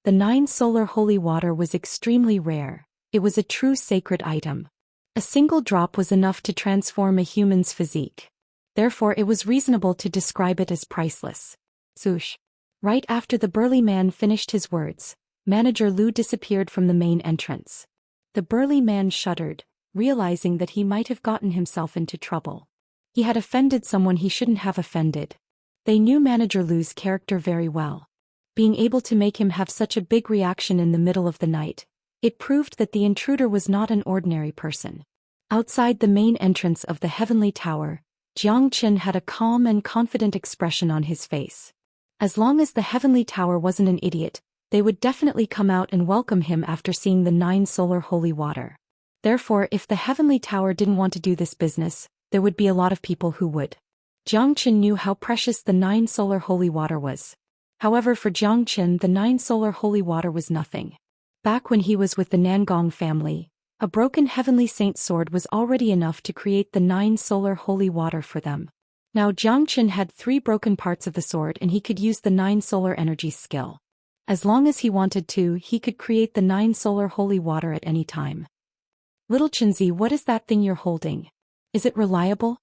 The 9 solar holy water was extremely rare. It was a true sacred item. A single drop was enough to transform a human's physique. Therefore it was reasonable to describe it as priceless. Swoosh. Right after the burly man finished his words, Manager Lu disappeared from the main entrance. The burly man shuddered, realizing that he might have gotten himself into trouble. He had offended someone he shouldn't have offended. They knew Manager Lu's character very well. Being able to make him have such a big reaction in the middle of the night, it proved that the intruder was not an ordinary person. Outside the main entrance of the Heavenly Tower, Xianxia had a calm and confident expression on his face. As long as the Heavenly Tower wasn't an idiot, they would definitely come out and welcome him after seeing the 9 solar holy water. Therefore, if the Heavenly Tower didn't want to do this business, there would be a lot of people who would. Xianxia knew how precious the 9 solar holy water was. However, for Xianxia, the 9 solar holy water was nothing. Back when he was with the Nangong family, a broken Heavenly Saint sword was already enough to create the 9 solar holy water for them. Now Xianxia had 3 broken parts of the sword and he could use the 9 solar energy skill. As long as he wanted to, he could create the 9 solar holy water at any time. Little Chinzi, what is that thing you're holding? Is it reliable?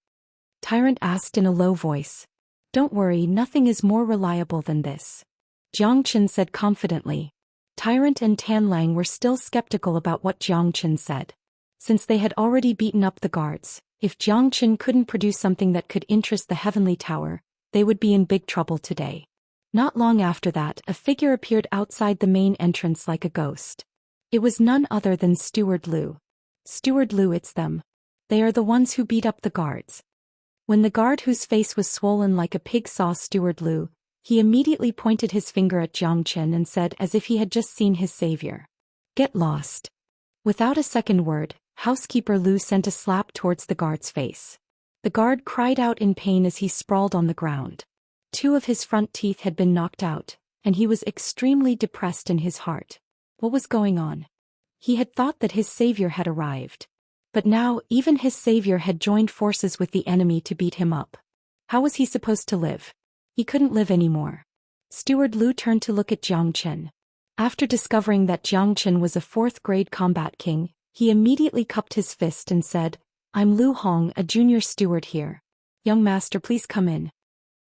Tyrant asked in a low voice. Don't worry, nothing is more reliable than this. Xianxia said confidently. Tyrant and Tanlang were still skeptical about what Xianxia said. Since they had already beaten up the guards, if Xianxia couldn't produce something that could interest the Heavenly Tower, they would be in big trouble today. Not long after that, a figure appeared outside the main entrance like a ghost. It was none other than Steward Lu. Steward Lu, it's them. They are the ones who beat up the guards. When the guard whose face was swollen like a pig saw Steward Lu, he immediately pointed his finger at Xianxia and said as if he had just seen his savior. Get lost. Without a second word, Housekeeper Lu sent a slap towards the guard's face. The guard cried out in pain as he sprawled on the ground. 2 of his front teeth had been knocked out, and he was extremely depressed in his heart. What was going on? He had thought that his savior had arrived. But now, even his savior had joined forces with the enemy to beat him up. How was he supposed to live? He couldn't live anymore. Steward Lu turned to look at Xianxia. After discovering that Xianxia was a 4th-grade combat king, he immediately cupped his fist and said, I'm Lu Hong, a junior steward here. Young master, please come in.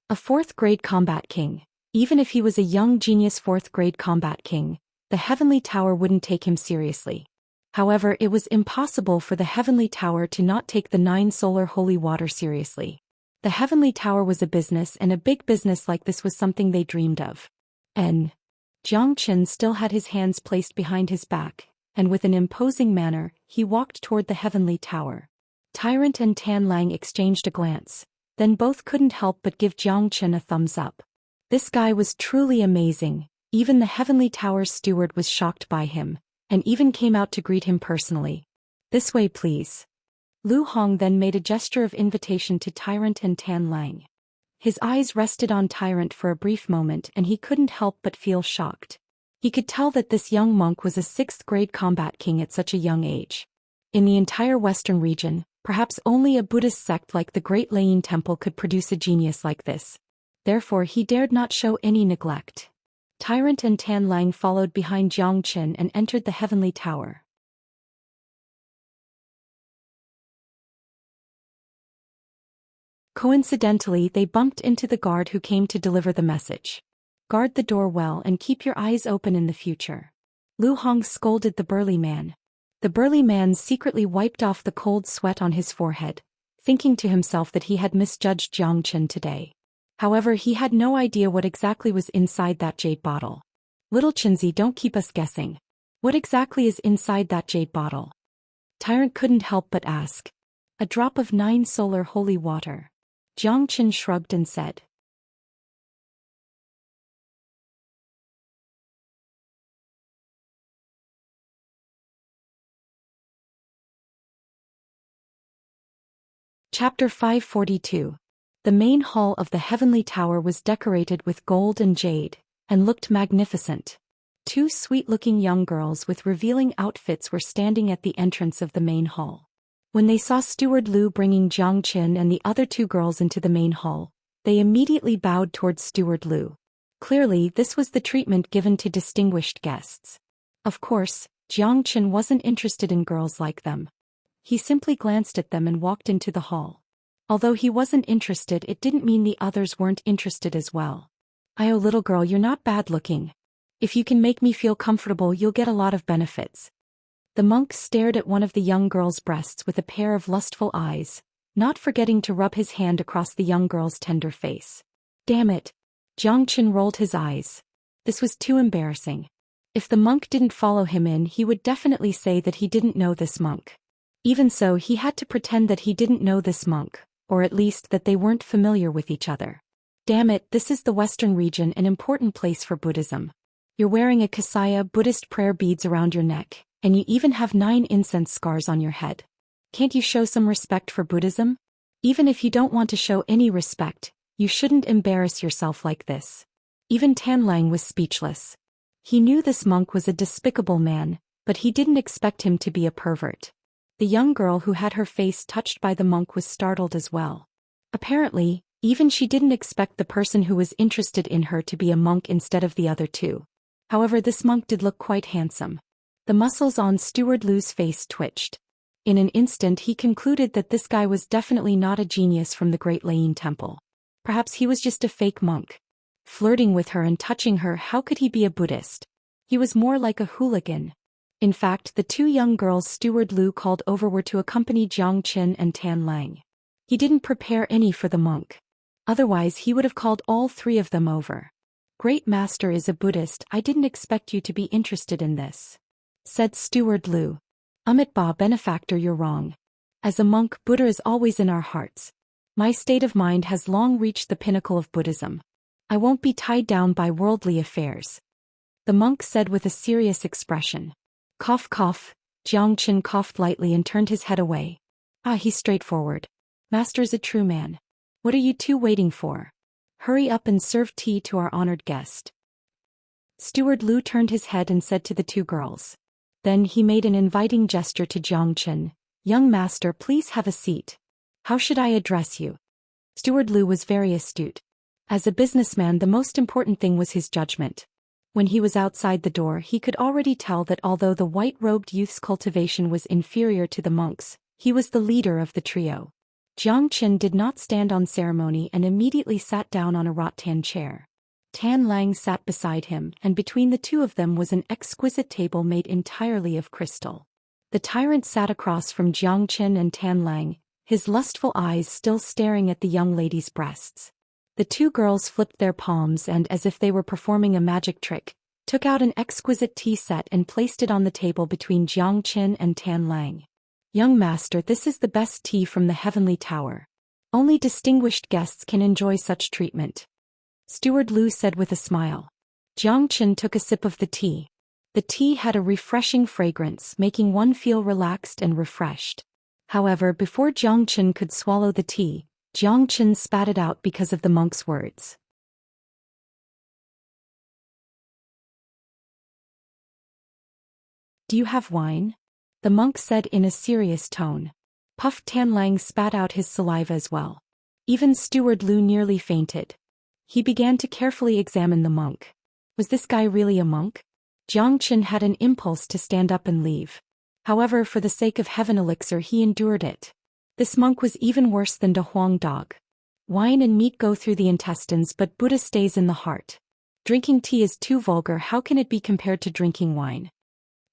A 4th-grade combat king. Even if he was a young genius 4th-grade combat king, the Heavenly Tower wouldn't take him seriously. However, it was impossible for the Heavenly Tower to not take the 9 solar holy water seriously. The Heavenly Tower was a business, and a big business like this was something they dreamed of. Xianxia still had his hands placed behind his back, and with an imposing manner, he walked toward the Heavenly Tower. Tyrant and Tanlang exchanged a glance, then both couldn't help but give Xianxia a thumbs up. This guy was truly amazing. Even the Heavenly Tower's steward was shocked by him, and even came out to greet him personally. This way, please. Lu Hong then made a gesture of invitation to Tyrant and Tanlang. His eyes rested on Tyrant for a brief moment and he couldn't help but feel shocked. He could tell that this young monk was a 6th-grade combat king at such a young age. In the entire western region, perhaps only a Buddhist sect like the Great Layin Temple could produce a genius like this. Therefore he dared not show any neglect. Tyrant and Tanlang followed behind Xianxia and entered the Heavenly Tower. Coincidentally, they bumped into the guard who came to deliver the message. Guard the door well and keep your eyes open in the future. Lu Hong scolded the burly man. The burly man secretly wiped off the cold sweat on his forehead, thinking to himself that he had misjudged Xianxia today. However, he had no idea what exactly was inside that jade bottle. Little Chinzi, don't keep us guessing. What exactly is inside that jade bottle? Tyrant couldn't help but ask. A drop of 9 solar holy water. Xianxia shrugged and said. Chapter 542. The main hall of the Heavenly Tower was decorated with gold and jade, and looked magnificent. 2 sweet-looking young girls with revealing outfits were standing at the entrance of the main hall. When they saw Steward Lu bringing Xianxia and the other 2 girls into the main hall, they immediately bowed towards Steward Lu. Clearly, this was the treatment given to distinguished guests. Of course, Xianxia wasn't interested in girls like them. He simply glanced at them and walked into the hall. Although he wasn't interested, it didn't mean the others weren't interested as well. "Oh, little girl, you're not bad looking. If you can make me feel comfortable, you'll get a lot of benefits." The monk stared at one of the young girl's breasts with a pair of lustful eyes, not forgetting to rub his hand across the young girl's tender face. Damn it! Xianxia rolled his eyes. This was too embarrassing. If the monk didn't follow him in, he would definitely say that he didn't know this monk. Even so, he had to pretend that he didn't know this monk, or at least that they weren't familiar with each other. Damn it, this is the Western region, an important place for Buddhism. You're wearing a kasaya, Buddhist prayer beads around your neck, and you even have 9 incense scars on your head. Can't you show some respect for Buddhism? Even if you don't want to show any respect, you shouldn't embarrass yourself like this. Even Tanlang was speechless. He knew this monk was a despicable man, but he didn't expect him to be a pervert. The young girl who had her face touched by the monk was startled as well. Apparently, even she didn't expect the person who was interested in her to be a monk instead of the other two. However, this monk did look quite handsome. The muscles on Steward Lu's face twitched. In an instant he concluded that this guy was definitely not a genius from the Great Lain Temple. Perhaps he was just a fake monk. Flirting with her and touching her, how could he be a Buddhist? He was more like a hooligan. In fact, the 2 young girls Steward Lu called over were to accompany Xianxia and Tanlang. He didn't prepare any for the monk. Otherwise he would have called all 3 of them over. "Great Master is a Buddhist, I didn't expect you to be interested in this," said Steward Lu. "Ba, benefactor, you're wrong. As a monk, Buddha is always in our hearts. My state of mind has long reached the pinnacle of Buddhism. I won't be tied down by worldly affairs," the monk said with a serious expression. Cough cough, Xianxia coughed lightly and turned his head away. He's straightforward. Master's a true man. What are you 2 waiting for? Hurry up and serve tea to our honored guest. Steward Lu turned his head and said to the 2 girls. Then he made an inviting gesture to Xianxia. "Young master, please have a seat. How should I address you?" Steward Lu was very astute. As a businessman, the most important thing was his judgment. When he was outside the door, he could already tell that although the white-robed youth's cultivation was inferior to the monk's, he was the leader of the trio. Xianxia did not stand on ceremony and immediately sat down on a rattan chair. Tanlang sat beside him, and between the 2 of them was an exquisite table made entirely of crystal. The tyrant sat across from Xianxia and Tanlang, his lustful eyes still staring at the young lady's breasts. The 2 girls flipped their palms and, as if they were performing a magic trick, took out an exquisite tea set and placed it on the table between Xianxia and Tanlang. "Young master, this is the best tea from the Heavenly Tower. Only distinguished guests can enjoy such treatment," Steward Lu said with a smile. Xianxia took a sip of the tea. The tea had a refreshing fragrance, making one feel relaxed and refreshed. However, before Xianxia could swallow the tea, Xianxia spat it out because of the monk's words. "Do you have wine?" the monk said in a serious tone. Puff Tanlang spat out his saliva as well. Even Steward Lu nearly fainted. He began to carefully examine the monk. Was this guy really a monk? Xianxia had an impulse to stand up and leave. However, for the sake of heaven elixir, he endured it. This monk was even worse than the Huang dog. Wine and meat go through the intestines, but Buddha stays in the heart. Drinking tea is too vulgar. How can it be compared to drinking wine?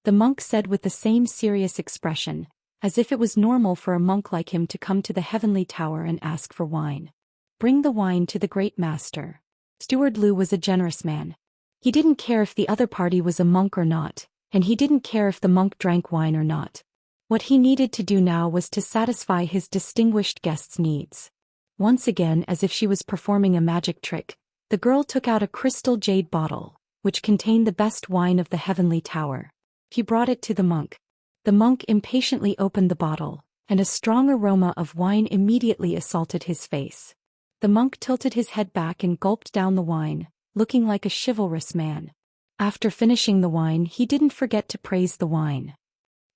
The monk said with the same serious expression, as if it was normal for a monk like him to come to the Heavenly Tower and ask for wine. "Bring the wine to the great master." Steward Lu was a generous man. He didn't care if the other party was a monk or not, and he didn't care if the monk drank wine or not. What he needed to do now was to satisfy his distinguished guest's needs. Once again, as if she was performing a magic trick, the girl took out a crystal jade bottle, which contained the best wine of the Heavenly Tower. He brought it to the monk. The monk impatiently opened the bottle, and a strong aroma of wine immediately assaulted his face. The monk tilted his head back and gulped down the wine, looking like a chivalrous man. After finishing the wine, he didn't forget to praise the wine.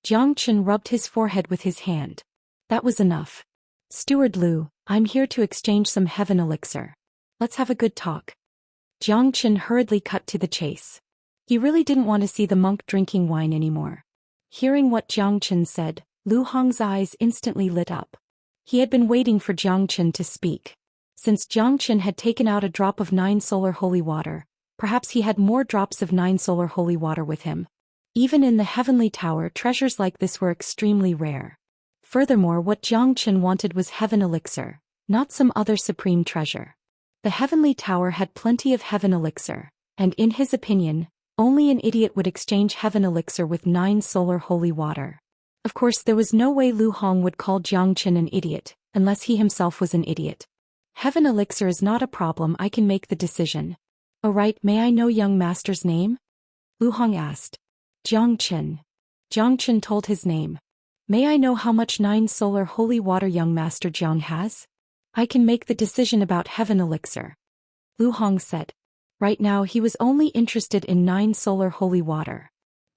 Xianxia rubbed his forehead with his hand. That was enough. "Steward Lu, I'm here to exchange some heaven elixir. Let's have a good talk." Xianxia hurriedly cut to the chase. He really didn't want to see the monk drinking wine anymore. Hearing what Xianxia said, Lu Hong's eyes instantly lit up. He had been waiting for Zhou Xian to speak. Since Zhou Xian had taken out a drop of 9 solar holy water, perhaps he had more drops of 9 solar holy water with him. Even in the Heavenly Tower, treasures like this were extremely rare. Furthermore, what Zhou Xian wanted was heaven elixir, not some other supreme treasure. The Heavenly Tower had plenty of heaven elixir, and in his opinion, only an idiot would exchange heaven elixir with 9 solar holy water. Of course, there was no way Lu Hong would call Zhou Xian an idiot, unless he himself was an idiot. Heaven elixir is not a problem, I can make the decision. Oh right, may I know young master's name? Lu Hong asked. Zhou Xian. Zhou Xian told his name. May I know how much 9 solar holy water young master Zhang has? I can make the decision about heaven elixir. Lu Hong said. Right now he was only interested in 9 solar holy water.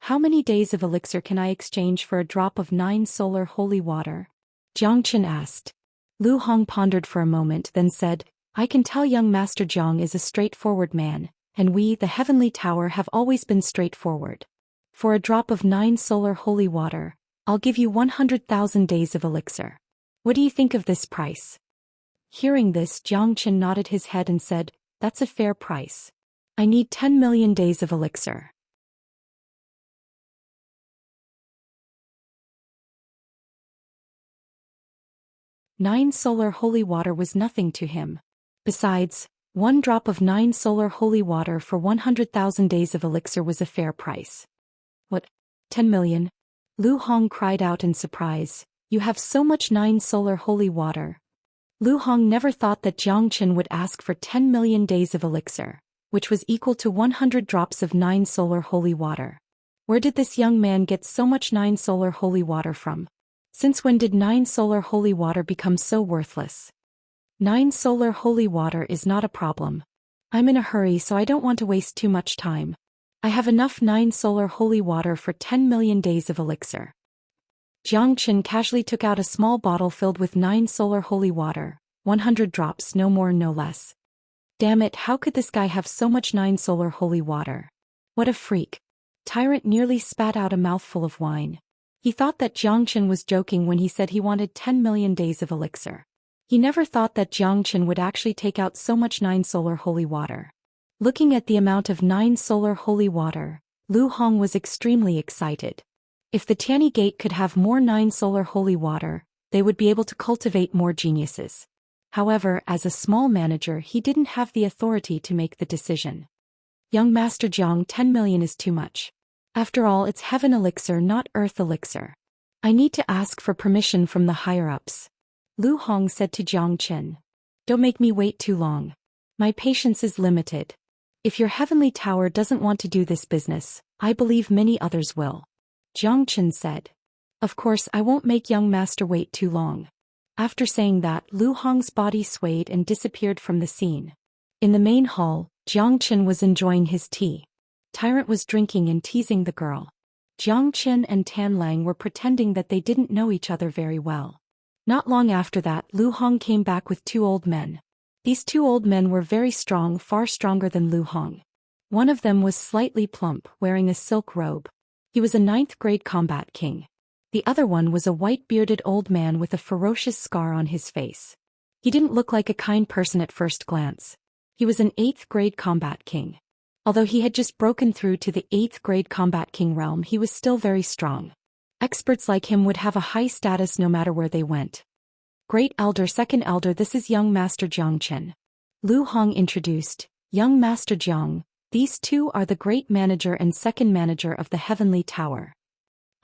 How many days of elixir can I exchange for a drop of 9 solar holy water? Zhou Xian asked. Lu Hong pondered for a moment, then said, I can tell young Master Zhang is a straightforward man, and we, the Heavenly Tower, have always been straightforward. For a drop of 9 solar holy water, I'll give you 100,000 days of elixir. What do you think of this price? Hearing this, Zhou Xian nodded his head and said, That's a fair price. I need 10 million days of elixir. Nine solar holy water was nothing to him. Besides, 1 drop of 9 solar holy water for 100,000 days of elixir was a fair price. What? 10 million? Lu Hong cried out in surprise. You have so much 9 solar holy water. Lu Hong never thought that Zhou Xian would ask for 10 million days of elixir, which was equal to 100 drops of 9 solar holy water. Where did this young man get so much 9 solar holy water from? Since when did 9 solar holy water become so worthless? 9 solar holy water is not a problem. I'm in a hurry, so I don't want to waste too much time. I have enough 9 solar holy water for 10 million days of elixir. Zhou Xian casually took out a small bottle filled with 9 solar holy water, 100 drops, no more no less. Damn it, how could this guy have so much 9 solar holy water? What a freak. Tyrant nearly spat out a mouthful of wine. He thought that Zhou Xian was joking when he said he wanted 10 million days of elixir. He never thought that Zhou Xian would actually take out so much 9 solar holy water. Looking at the amount of 9 solar holy water, Lu Hong was extremely excited. If the Tianyi Gate could have more 9 solar holy water, they would be able to cultivate more geniuses. However, as a small manager, he didn't have the authority to make the decision. Young Master Zhang, 10 million is too much. After all, it's heaven elixir, not earth elixir. I need to ask for permission from the higher-ups. Lu Hong said to Zhou Xian. Don't make me wait too long. My patience is limited. If your Heavenly Tower doesn't want to do this business, I believe many others will. Zhou Xian said. Of course, I won't make young master wait too long. After saying that, Lu Hong's body swayed and disappeared from the scene. In the main hall, Zhou Xian was enjoying his tea. Tyrant was drinking and teasing the girl. Zhou Xian and Tan Lang were pretending that they didn't know each other very well. Not long after that, Lu Hong came back with 2 old men. These 2 old men were very strong, far stronger than Lu Hong. One of them was slightly plump, wearing a silk robe. He was a 9th grade combat king. The other one was a white-bearded old man with a ferocious scar on his face. He didn't look like a kind person at first glance. He was an 8th grade combat king. Although he had just broken through to the 8th grade combat king realm, he was still very strong. Experts like him would have a high status no matter where they went. Great Elder, Second Elder, this is young Master Zhou Xian. Lu Hong introduced. Young Master Zhang, these 2 are the great manager and second manager of the Heavenly Tower.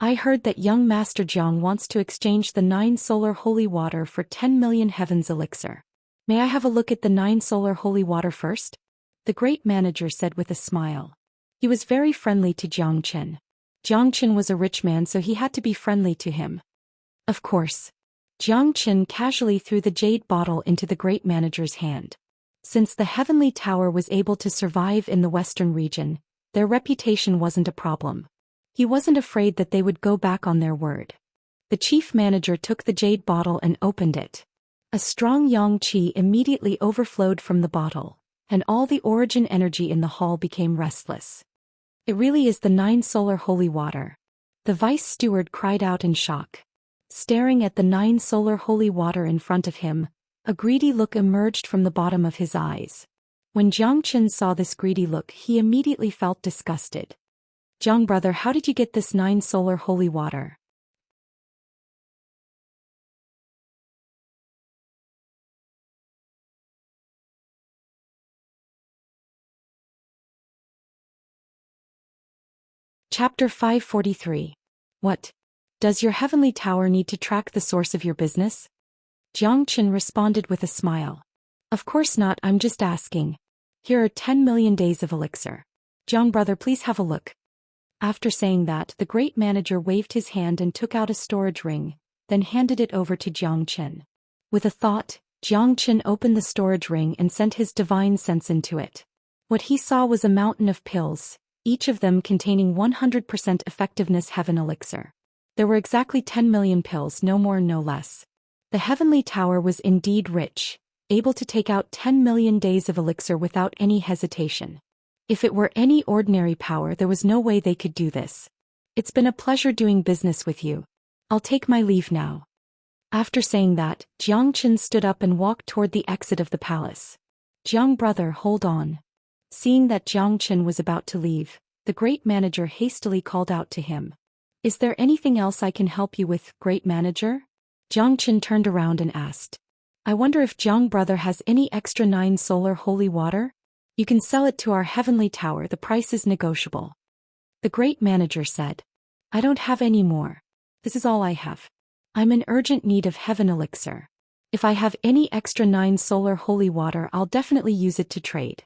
I heard that young Master Zhang wants to exchange the 9 solar holy water for 10 million heavens elixir. May I have a look at the 9 solar holy water first? The great manager said with a smile. He was very friendly to Zhou Xian. Zhou Xian was a rich man, so he had to be friendly to him. Of course. Zhou Xian casually threw the jade bottle into the great manager's hand. Since the Heavenly Tower was able to survive in the western region, their reputation wasn't a problem. He wasn't afraid that they would go back on their word. The chief manager took the jade bottle and opened it. A strong yang qi immediately overflowed from the bottle, and all the origin energy in the hall became restless. It really is the 9 solar holy water. The vice steward cried out in shock. Staring at the 9 solar holy water in front of him, a greedy look emerged from the bottom of his eyes. When Jiang Chen saw this greedy look, he immediately felt disgusted. Jiang brother, how did you get this 9 solar holy water? Chapter 543. What? Does your heavenly tower need to track the source of your business? Jiang Chen responded with a smile. Of course not, I'm just asking. Here are 10 million days of elixir. Jiang brother, please have a look. After saying that, the great manager waved his hand and took out a storage ring, then handed it over to Jiang Chen. With a thought, Jiang Chen opened the storage ring and sent his divine sense into it. What he saw was a mountain of pills, each of them containing 100% effectiveness heaven elixir. There were exactly 10 million pills, no more no less. The heavenly tower was indeed rich, able to take out 10 million days of elixir without any hesitation. If it were any ordinary power, there was no way they could do this. It's been a pleasure doing business with you. I'll take my leave now. After saying that, Jiang Chen stood up and walked toward the exit of the palace. Jiang brother, hold on. Seeing that Jiang Chen was about to leave, the great manager hastily called out to him. Is there anything else I can help you with, great manager? Jiang Chen turned around and asked. I wonder if Jiang brother has any extra 9 solar holy water? You can sell it to our heavenly tower, the price is negotiable. The great manager said. I don't have any more. This is all I have. I'm in urgent need of heaven elixir. If I have any extra 9 solar holy water, I'll definitely use it to trade.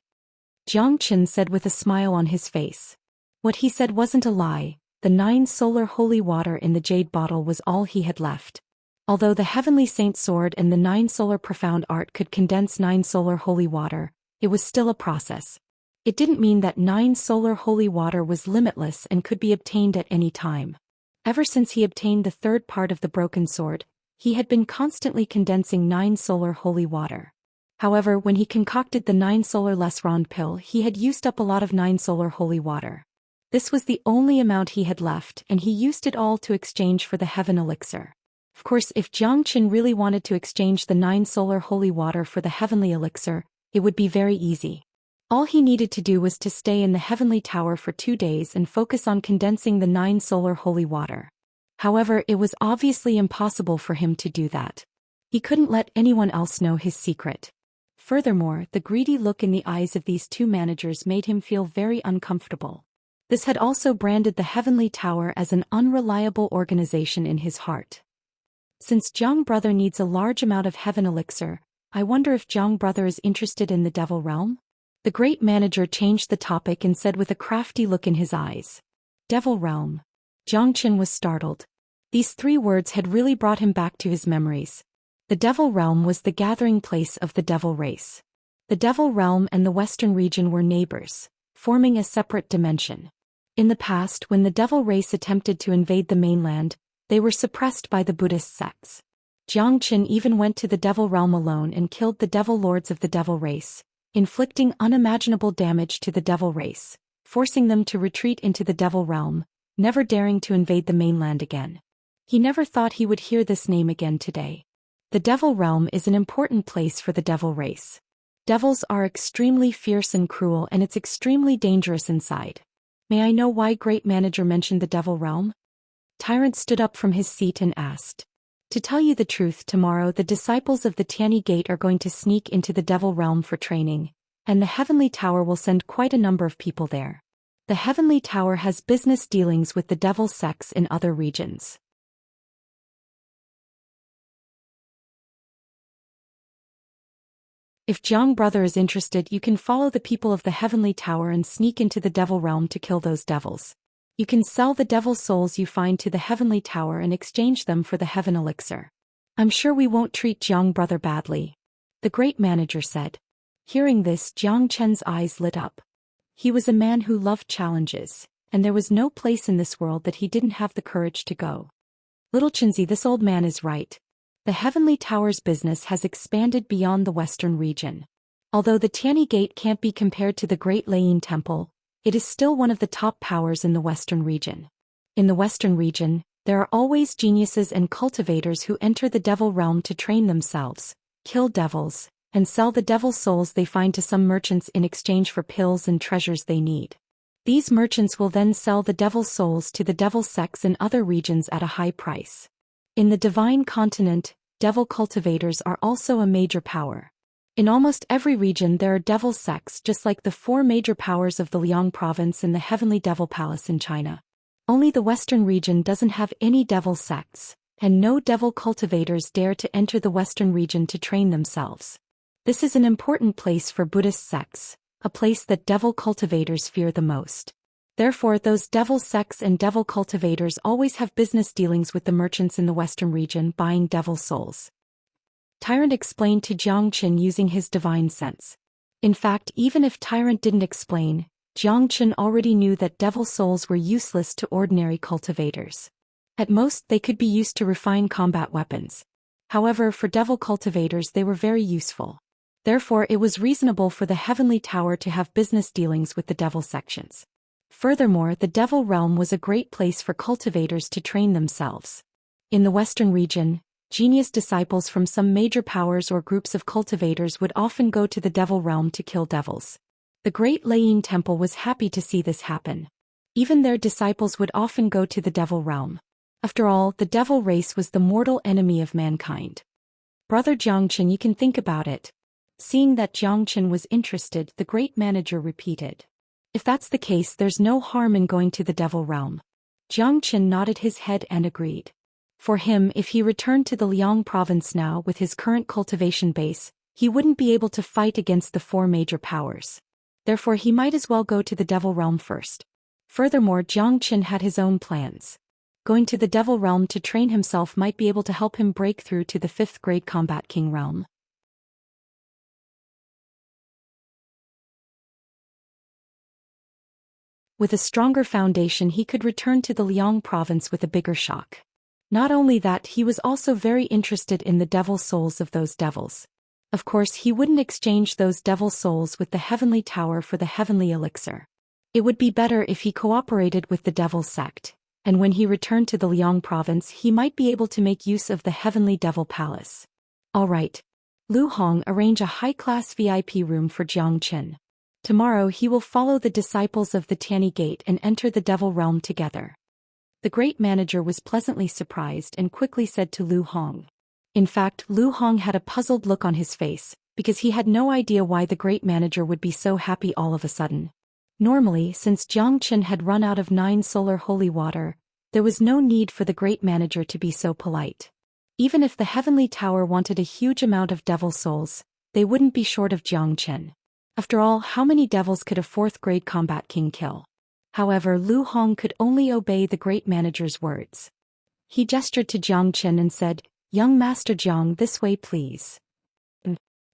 Jiang Chen said with a smile on his face. What he said wasn't a lie, the 9 solar holy water in the jade bottle was all he had left. Although the heavenly saint sword and the 9 solar profound art could condense 9 solar holy water, it was still a process. It didn't mean that 9 solar holy water was limitless and could be obtained at any time. Ever since he obtained the third part of the broken sword, he had been constantly condensing 9 solar holy water. However, when he concocted the 9 solar less rond pill, he had used up a lot of 9 solar holy water. This was the only amount he had left, and he used it all to exchange for the heaven elixir. Of course, if Jiang Chen really wanted to exchange the 9 solar holy water for the heavenly elixir, it would be very easy. All he needed to do was to stay in the heavenly tower for 2 days and focus on condensing the 9 solar holy water. However, it was obviously impossible for him to do that. He couldn't let anyone else know his secret. Furthermore, the greedy look in the eyes of these two managers made him feel very uncomfortable. This had also branded the heavenly tower as an unreliable organization in his heart. Since Jiang brother needs a large amount of heaven elixir, I wonder if Jiang brother is interested in the devil realm? The great manager changed the topic and said with a crafty look in his eyes. Devil realm. Jiang Chen was startled. These 3 words had really brought him back to his memories. The devil realm was the gathering place of the devil race. The devil realm and the western region were neighbors, forming a separate dimension. In the past, when the devil race attempted to invade the mainland, they were suppressed by the Buddhist sects. Jiang Chen even went to the devil realm alone and killed the devil lords of the devil race, inflicting unimaginable damage to the devil race, forcing them to retreat into the devil realm, never daring to invade the mainland again. He never thought he would hear this name again today. The devil realm is an important place for the devil race. Devils are extremely fierce and cruel, and it's extremely dangerous inside. May I know why great manager mentioned the devil realm? Tyrant stood up from his seat and asked. To tell you the truth, tomorrow the disciples of the Tianyi Gate are going to sneak into the devil realm for training, and the heavenly tower will send quite a number of people there. The heavenly tower has business dealings with the devil sects in other regions. If Jiang brother is interested, you can follow the people of the heavenly tower and sneak into the devil realm to kill those devils. You can sell the devil souls you find to the heavenly tower and exchange them for the heaven elixir. I'm sure we won't treat Jiang brother badly, the great manager said. Hearing this, Jiang Chen's eyes lit up. He was a man who loved challenges, and there was no place in this world that he didn't have the courage to go. Little Chenzi, this old man is right. The heavenly tower's business has expanded beyond the western region. Although the Tianyi Gate can't be compared to the Great Leiyin Temple, it is still one of the top powers in the western region. In the western region, There are always geniuses and cultivators who enter the devil realm to train themselves, kill devils, and sell the devil souls they find to some merchants in exchange for pills and treasures they need. These merchants will then sell the devil souls to the devil sects in other regions at a high price. In the divine continent, devil cultivators are also a major power. In almost every region there are devil sects, just like the 4 major powers of the Liang province and the Heavenly Devil Palace in China. Only the western region doesn't have any devil sects, and no devil cultivators dare to enter the western region to train themselves. This is an important place for Buddhist sects, a place that devil cultivators fear the most. Therefore, those devil sects and devil cultivators always have business dealings with the merchants in the western region buying devil souls. Tyrant explained to Jiang Qin using his divine sense. In fact, even if Tyrant didn't explain, Jiang Qin already knew that devil souls were useless to ordinary cultivators. At most, they could be used to refine combat weapons. However, for devil cultivators they were very useful. Therefore, it was reasonable for the Heavenly Tower to have business dealings with the devil sections. Furthermore, the devil realm was a great place for cultivators to train themselves. In the western region, genius disciples from some major powers or groups of cultivators would often go to the devil realm to kill devils. The Great Laying Temple was happy to see this happen. Even their disciples would often go to the devil realm. After all, the devil race was the mortal enemy of mankind. Brother Jiangqin, you can think about it. Seeing that Jiangqin was interested, the great manager repeated. If that's the case, there's no harm in going to the devil realm. Jiangqin nodded his head and agreed. For him, if he returned to the Liang province now with his current cultivation base, he wouldn't be able to fight against the 4 major powers. Therefore, he might as well go to the devil realm first. Furthermore, Jiang Qin had his own plans. Going to the devil realm to train himself might be able to help him break through to the 5th grade combat king realm. With a stronger foundation, he could return to the Liang province with a bigger shock. Not only that, he was also very interested in the devil souls of those devils. Of course, he wouldn't exchange those devil souls with the Heavenly Tower for the Heavenly Elixir. It would be better if he cooperated with the devil sect, and when he returned to the Liang province he might be able to make use of the Heavenly Devil Palace. Alright. Lu Hong, arrange a high-class VIP room for Jiang Qin. Tomorrow he will follow the disciples of the Tianyi Gate and enter the devil realm together. The great manager was pleasantly surprised and quickly said to Lu Hong. In fact, Lu Hong had a puzzled look on his face, because he had no idea why the great manager would be so happy all of a sudden. Normally, since Jiang Qin had run out of 9 solar holy water, there was no need for the great manager to be so polite. Even if the Heavenly Tower wanted a huge amount of devil souls, they wouldn't be short of Jiang Qin. After all, how many devils could a 4th grade combat king kill? However, Lu Hong could only obey the great manager's words. He gestured to Jiang Qin and said, "Young Master Jiang, this way please."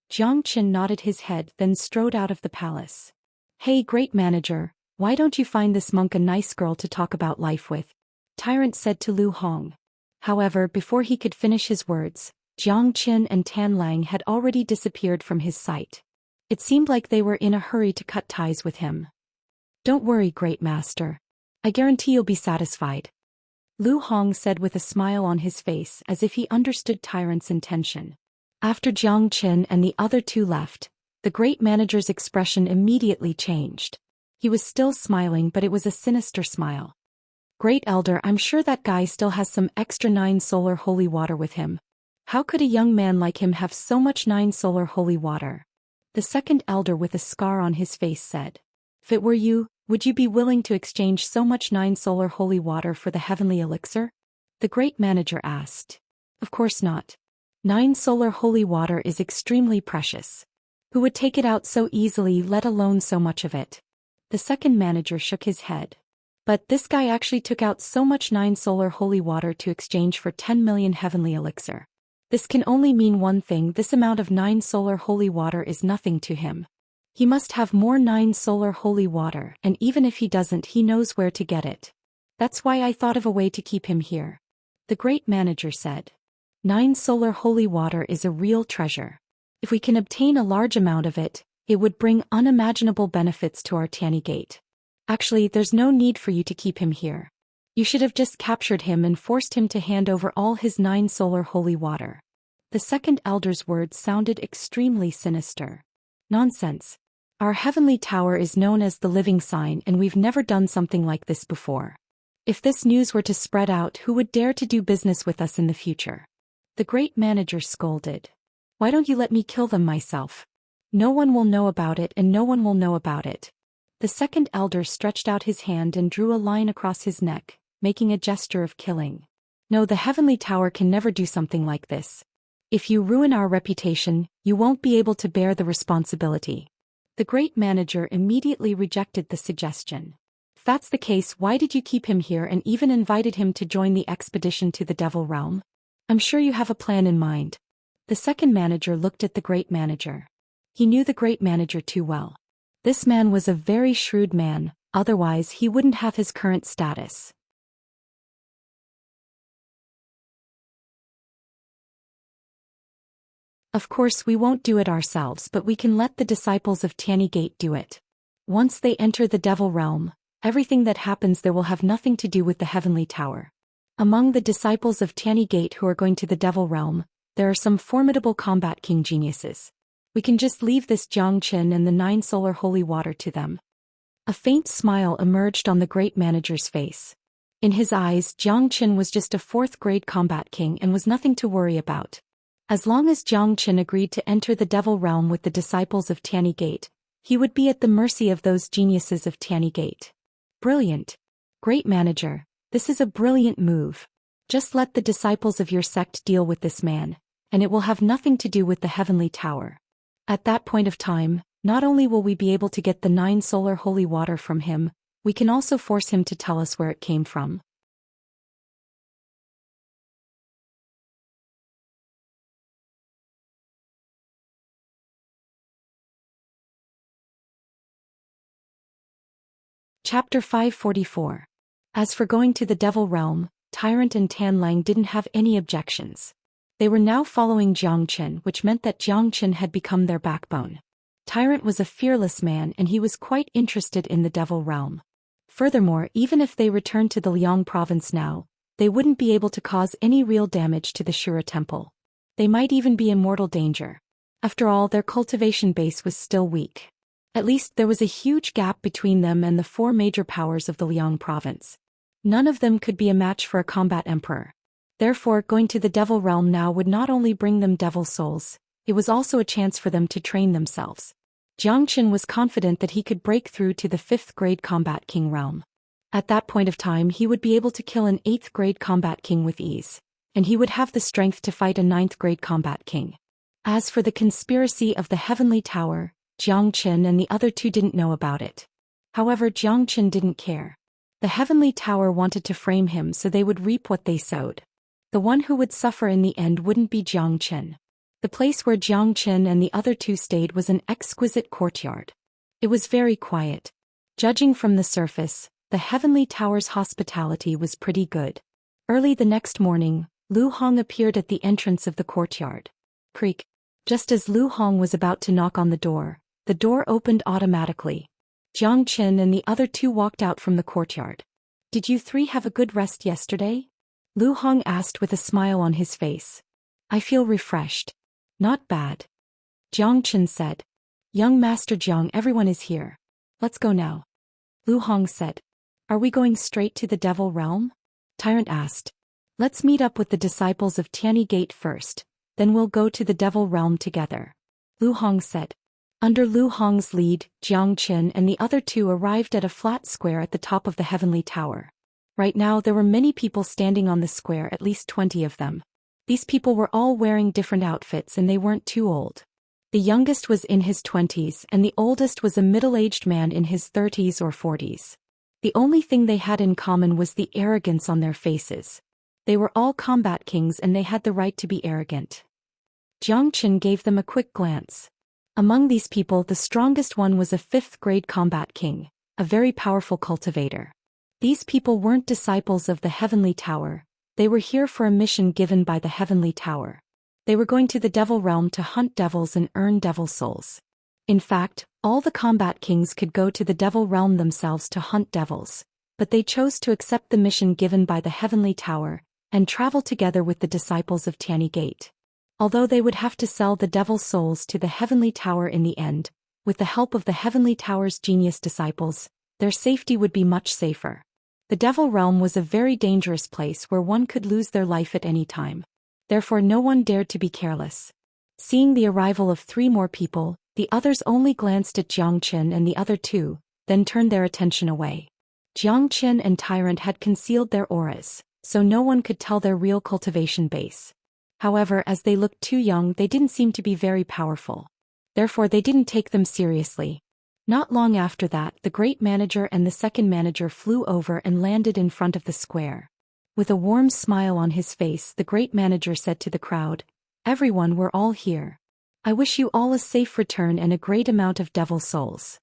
Jiang Qin nodded his head, then strode out of the palace. "Hey, great manager, why don't you find this monk a nice girl to talk about life with?" Tyrant said to Lu Hong. However, before he could finish his words, Jiang Qin and Tan Lang had already disappeared from his sight. It seemed like they were in a hurry to cut ties with him. "Don't worry, great master. I guarantee you'll be satisfied," Lu Hong said with a smile on his face as if he understood Tyrant's intention. After Jiang Qin and the other 2 left, the great manager's expression immediately changed. He was still smiling, but it was a sinister smile. "Great elder, I'm sure that guy still has some extra 9 solar holy water with him. How could a young man like him have so much 9 solar holy water?" The second elder with a scar on his face said. "If it were you, would you be willing to exchange so much 9 solar holy water for the heavenly elixir?" The great manager asked. "Of course not. 9 solar holy water is extremely precious. Who would take it out so easily, let alone so much of it?" The second manager shook his head. "But this guy actually took out so much 9 solar holy water to exchange for 10 million heavenly elixir. This can only mean one thing: this amount of 9 solar holy water is nothing to him. He must have more 9 solar holy water, and even if he doesn't, he knows where to get it. That's why I thought of a way to keep him here," the great manager said. 9 solar holy water is a real treasure. If we can obtain a large amount of it, it would bring unimaginable benefits to our Tianyi Gate. Actually, there's no need for you to keep him here. You should have just captured him and forced him to hand over all his 9 solar holy water. The second elder's words sounded extremely sinister. Nonsense. Our heavenly tower is known as the living sign, and we've never done something like this before. If this news were to spread out, who would dare to do business with us in the future? The great manager scolded. Why don't you let me kill them myself? No one will know about it, and no one will know about it. The second elder stretched out his hand and drew a line across his neck, making a gesture of killing. No, the heavenly tower can never do something like this. If you ruin our reputation, you won't be able to bear the responsibility. The great manager immediately rejected the suggestion. If that's the case, why did you keep him here and even invited him to join the expedition to the Devil Realm? I'm sure you have a plan in mind. The second manager looked at the great manager. He knew the great manager too well. This man was a very shrewd man, otherwise he wouldn't have his current status. Of course we won't do it ourselves, but we can let the disciples of Tiany Gate do it. Once they enter the Devil Realm, everything that happens there will have nothing to do with the Heavenly Tower. Among the disciples of Tiany Gate who are going to the Devil Realm, there are some formidable combat king geniuses. We can just leave this Zhou Xian and the 9 solar holy water to them. A faint smile emerged on the great manager's face. In his eyes, Zhou Xian was just a 4th-grade combat king and was nothing to worry about. As long as Zhou Xian agreed to enter the Devil Realm with the disciples of Tiany Gate, he would be at the mercy of those geniuses of Tiany Gate. Brilliant. Great manager, this is a brilliant move. Just let the disciples of your sect deal with this man, and it will have nothing to do with the Heavenly Tower. At that point of time, not only will we be able to get the 9 solar holy water from him, we can also force him to tell us where it came from. Chapter 544. As for going to the Devil Realm, Tyrant and Tan Lang didn't have any objections. They were now following Zhou Xian, which meant that Zhou Xian had become their backbone. Tyrant was a fearless man and he was quite interested in the Devil Realm. Furthermore, even if they returned to the Liang province now, they wouldn't be able to cause any real damage to the Shura temple. They might even be in mortal danger. After all, their cultivation base was still weak. At least there was a huge gap between them and the 4 major powers of the Liang province. None of them could be a match for a combat emperor. Therefore, going to the Devil Realm now would not only bring them devil souls, it was also a chance for them to train themselves. Zhou Xian was confident that he could break through to the 5th-grade combat king realm. At that point of time he would be able to kill an 8th-grade combat king with ease, and he would have the strength to fight a 9th-grade combat king. As for the conspiracy of the Heavenly Tower, Zhou Xian and the other 2 didn't know about it. However, Zhou Xian didn't care. The Heavenly Tower wanted to frame him so they would reap what they sowed. The one who would suffer in the end wouldn't be Zhou Xian. The place where Zhou Xian and the other 2 stayed was an exquisite courtyard. It was very quiet. Judging from the surface, the Heavenly Tower's hospitality was pretty good. Early the next morning, Lu Hong appeared at the entrance of the courtyard. Creak. Just as Lu Hong was about to knock on the door opened automatically. Zhou Xian and the other 2 walked out from the courtyard. Did you 3 have a good rest yesterday? Lu Hong asked with a smile on his face. I feel refreshed. Not bad. Zhou Xian said. Young Master Zhang, everyone is here. Let's go now. Lu Hong said. Are we going straight to the Devil Realm? Tyrant asked. Let's meet up with the disciples of Tiany Gate first, then we'll go to the Devil Realm together. Lu Hong said. Under Lu Hong's lead, Zhou Xian and the other 2 arrived at a flat square at the top of the Heavenly Tower. Right now there were many people standing on the square, at least 20 of them. These people were all wearing different outfits and they weren't too old. The youngest was in his 20s and the oldest was a middle-aged man in his 30s or 40s. The only thing they had in common was the arrogance on their faces. They were all combat kings and they had the right to be arrogant. Zhou Xian gave them a quick glance. Among these people the strongest one was a 5th-grade combat king, a very powerful cultivator. These people weren't disciples of the Heavenly Tower, they were here for a mission given by the Heavenly Tower. They were going to the Devil Realm to hunt devils and earn devil souls. In fact, all the combat kings could go to the Devil Realm themselves to hunt devils. but they chose to accept the mission given by the Heavenly Tower, and travel together with the disciples of Tiany Gate. Although they would have to sell the devil's souls to the Heavenly Tower in the end, with the help of the Heavenly Tower's genius disciples, their safety would be much safer. The Devil Realm was a very dangerous place where one could lose their life at any time. Therefore no one dared to be careless. Seeing the arrival of 3 more people, the others only glanced at Xianxia and the other 2, then turned their attention away. Xianxia and Tyrant had concealed their auras, so no one could tell their real cultivation base. However, as they looked too young, they didn't seem to be very powerful. Therefore they didn't take them seriously. Not long after that, the Great Manager and the Second Manager flew over and landed in front of the square. With a warm smile on his face, the Great Manager said to the crowd, "Everyone, we're all here. I wish you all a safe return and a great amount of devil souls."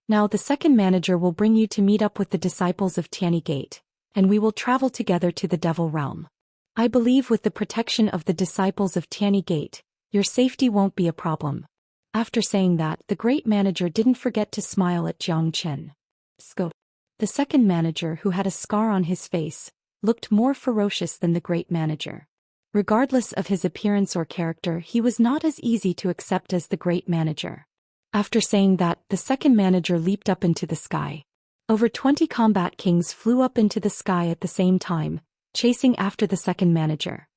Now the Second Manager will bring you to meet up with the disciples of Tiany Gate, and we will travel together to the Devil Realm. I believe with the protection of the disciples of Tiany Gate, your safety won't be a problem. After saying that, the Great Manager didn't forget to smile at Xianxia. Scope. The Second Manager, who had a scar on his face, looked more ferocious than the Great Manager. Regardless of his appearance or character, he was not as easy to accept as the Great Manager. After saying that, the Second Manager leaped up into the sky. Over 20 combat kings flew up into the sky at the same time, chasing after the Second Manager.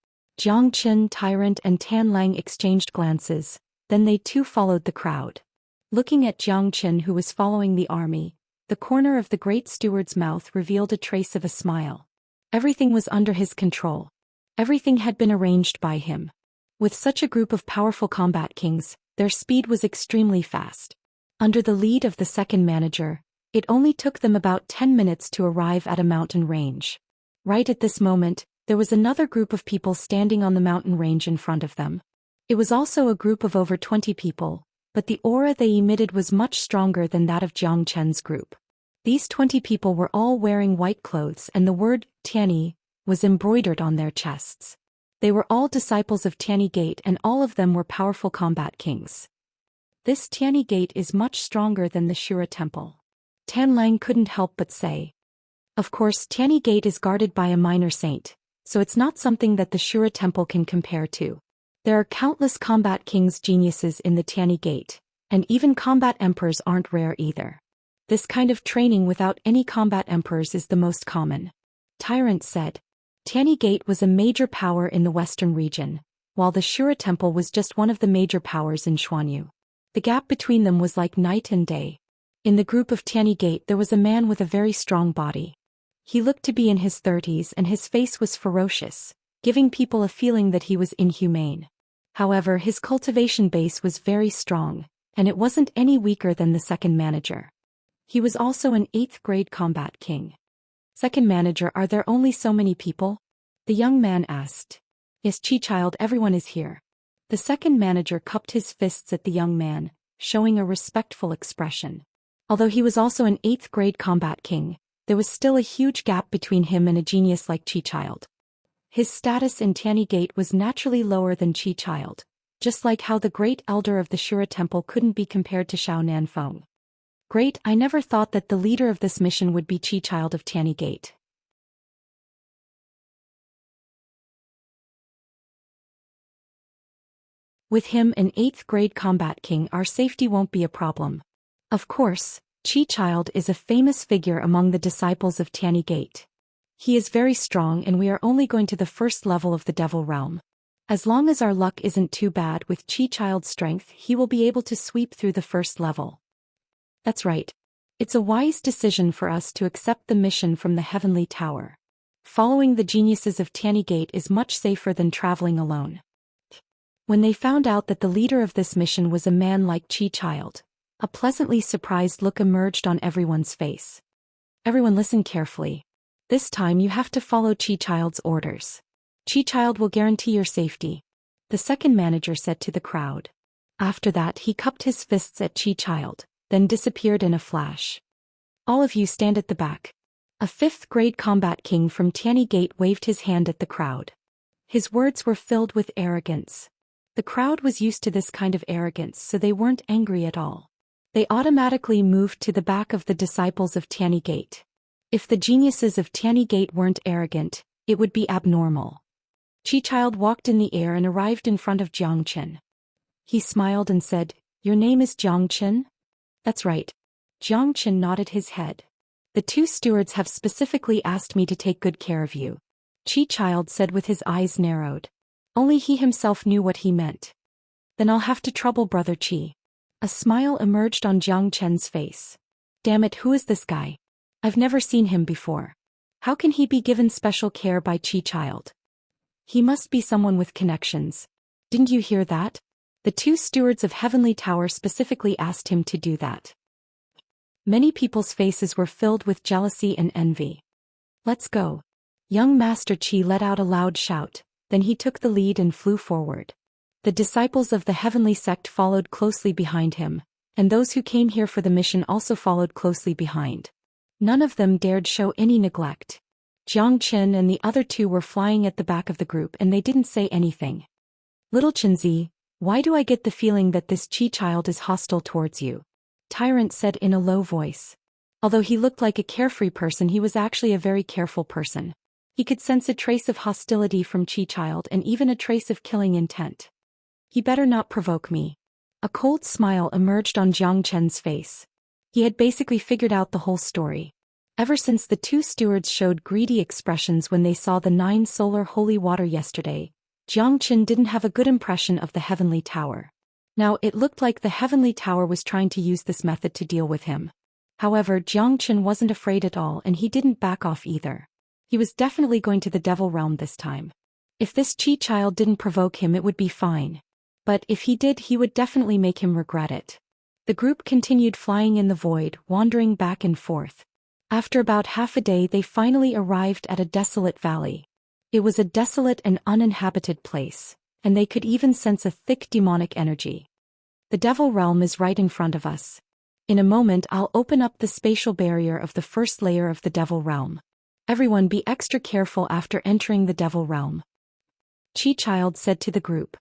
Xianxia, Tyrant and Tan Lang exchanged glances, then they too followed the crowd. Looking at Xianxia, who was following the army, the corner of the Great Steward's mouth revealed a trace of a smile. Everything was under his control. Everything had been arranged by him. With such a group of powerful combat kings, their speed was extremely fast. Under the lead of the Second Manager, it only took them about 10 minutes to arrive at a mountain range. Right at this moment, there was another group of people standing on the mountain range in front of them. It was also a group of over 20 people, but the aura they emitted was much stronger than that of Xianxia's group. These 20 people were all wearing white clothes and the word Tiany was embroidered on their chests. They were all disciples of Tiany Gate and all of them were powerful combat kings. This Tiany Gate is much stronger than the Shura Temple. Tan Lang couldn't help but say. Of course, Tiany Gate is guarded by a minor saint, so it's not something that the Shura Temple can compare to. There are countless combat kings' geniuses in the Tiany Gate, and even combat emperors aren't rare either. This kind of training without any combat emperors is the most common. Tyrant said. Tiany Gate was a major power in the western region, while the Shura Temple was just one of the major powers in Xuanyu. The gap between them was like night and day. In the group of Tiany Gate there was a man with a very strong body. He looked to be in his 30s and his face was ferocious, giving people a feeling that he was inhumane. However, his cultivation base was very strong, and it wasn't any weaker than the Second Manager. He was also an 8th grade combat king. Second Manager, are there only so many people? The young man asked. Yes, Chi-child, everyone is here. The Second Manager cupped his fists at the young man, showing a respectful expression. Although he was also an 8th grade combat king, there was still a huge gap between him and a genius like Chi-child. His status in Tiany Gate was naturally lower than Chi-child, just like how the Great Elder of the Shura Temple couldn't be compared to Shao Nanfeng. Great, I never thought that the leader of this mission would be Chi-child of Tiany Gate. With him an 8th grade combat king, our safety won't be a problem. Of course, Chi-child is a famous figure among the disciples of Tiany Gate. He is very strong and we are only going to the first level of the Devil Realm. As long as our luck isn't too bad with Chi-child's strength, he will be able to sweep through the first level. That's right. It's a wise decision for us to accept the mission from the Heavenly Tower. Following the geniuses of Tiany Gate is much safer than traveling alone. When they found out that the leader of this mission was a man like Chi-child, a pleasantly surprised look emerged on everyone's face. Everyone listen carefully. This time you have to follow Chi-child's orders. Chi-child will guarantee your safety, the Second Manager said to the crowd. After that he cupped his fists at Chi-child, then disappeared in a flash. All of you stand at the back. A 5th grade combat king from Tiany Gate waved his hand at the crowd. His words were filled with arrogance. The crowd was used to this kind of arrogance, so they weren't angry at all. They automatically moved to the back of the disciples of Tianyi Gate. If the geniuses of Tianyi Gate weren't arrogant, it would be abnormal. Chi-Child walked in the air and arrived in front of Jiang Chen. He smiled and said, "Your name is Jiang Chen?" "That's right." Jiang Chen nodded his head. "The two stewards have specifically asked me to take good care of you," Chi-Child said with his eyes narrowed. Only he himself knew what he meant. "Then I'll have to trouble Brother Chi." A smile emerged on Jiang Chen's face. "Damn it, who is this guy? I've never seen him before. How can he be given special care by Chi-Child? He must be someone with connections. Didn't you hear that? The two stewards of Heavenly Tower specifically asked him to do that." Many people's faces were filled with jealousy and envy. "Let's go." Young Master Chi let out a loud shout, then he took the lead and flew forward. The disciples of the Heavenly Sect followed closely behind him, and those who came here for the mission also followed closely behind. None of them dared show any neglect. Jiang Chen and the other two were flying at the back of the group and they didn't say anything. "Little Chenzi, why do I get the feeling that this Chi-Child is hostile towards you?" Tyrant said in a low voice. Although he looked like a carefree person, he was actually a very careful person. He could sense a trace of hostility from Chi-Child and even a trace of killing intent. "He better not provoke me." A cold smile emerged on Jiang Chen's face. He had basically figured out the whole story. Ever since the two stewards showed greedy expressions when they saw the 9 solar holy water yesterday, Jiang Chen didn't have a good impression of the Heavenly Tower. Now it looked like the Heavenly Tower was trying to use this method to deal with him. However, Jiang Chen wasn't afraid at all and he didn't back off either. He was definitely going to the Devil Realm this time. If this Chi-Child didn't provoke him, it would be fine. But if he did, he would definitely make him regret it. The group continued flying in the void, wandering back and forth. After about half a day, they finally arrived at a desolate valley. It was a desolate and uninhabited place, and they could even sense a thick demonic energy. "The Devil Realm is right in front of us. In a moment I'll open up the spatial barrier of the first layer of the Devil Realm. Everyone be extra careful after entering the Devil Realm," Chi-Child said to the group.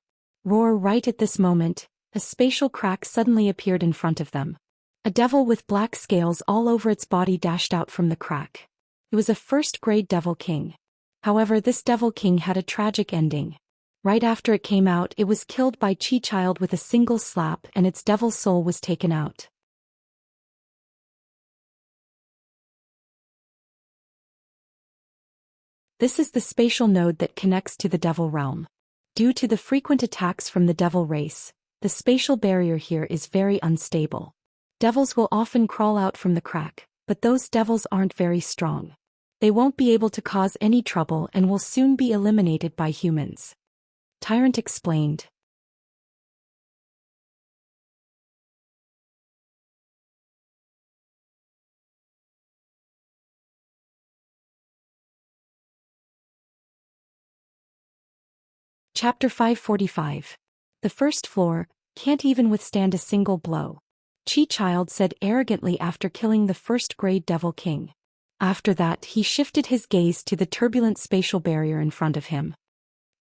Roar! Right at this moment, a spatial crack suddenly appeared in front of them. A devil with black scales all over its body dashed out from the crack. It was a first-grade Devil King. However, this Devil King had a tragic ending. Right after it came out, it was killed by Chi-Child with a single slap and its devil soul was taken out. This is the spatial node that connects to the Devil Realm. Due to the frequent attacks from the Devil race, the spatial barrier here is very unstable. Devils will often crawl out from the crack, but those devils aren't very strong. They won't be able to cause any trouble and will soon be eliminated by humans. Tyrant explained. Chapter 545. The first floor can't even withstand a single blow, Chi-Child said arrogantly after killing the first-grade Devil King. After that, he shifted his gaze to the turbulent spatial barrier in front of him.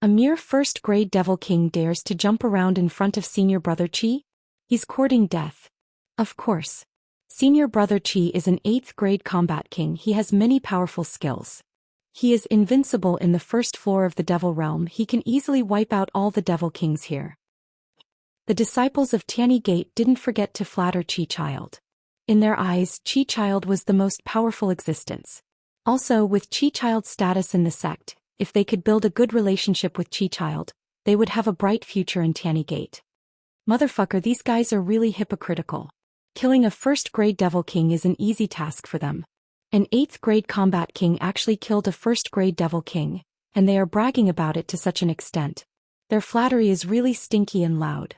A mere first-grade Devil King dares to jump around in front of Senior Brother Chi? He's courting death. Of course. Senior Brother Chi is an 8th-grade combat king. He has many powerful skills. He is invincible in the first floor of the Devil Realm. He can easily wipe out all the Devil Kings here. The disciples of Tianyi Gate didn't forget to flatter Chi-Child. In their eyes, Chi-Child was the most powerful existence. Also, with Chi-Child's status in the sect, if they could build a good relationship with Chi-Child, they would have a bright future in Tianyi Gate. Motherfucker, these guys are really hypocritical. Killing a first-grade Devil King is an easy task for them. An 8th-grade combat king actually killed a first-grade Devil King, and they are bragging about it to such an extent. Their flattery is really stinky and loud.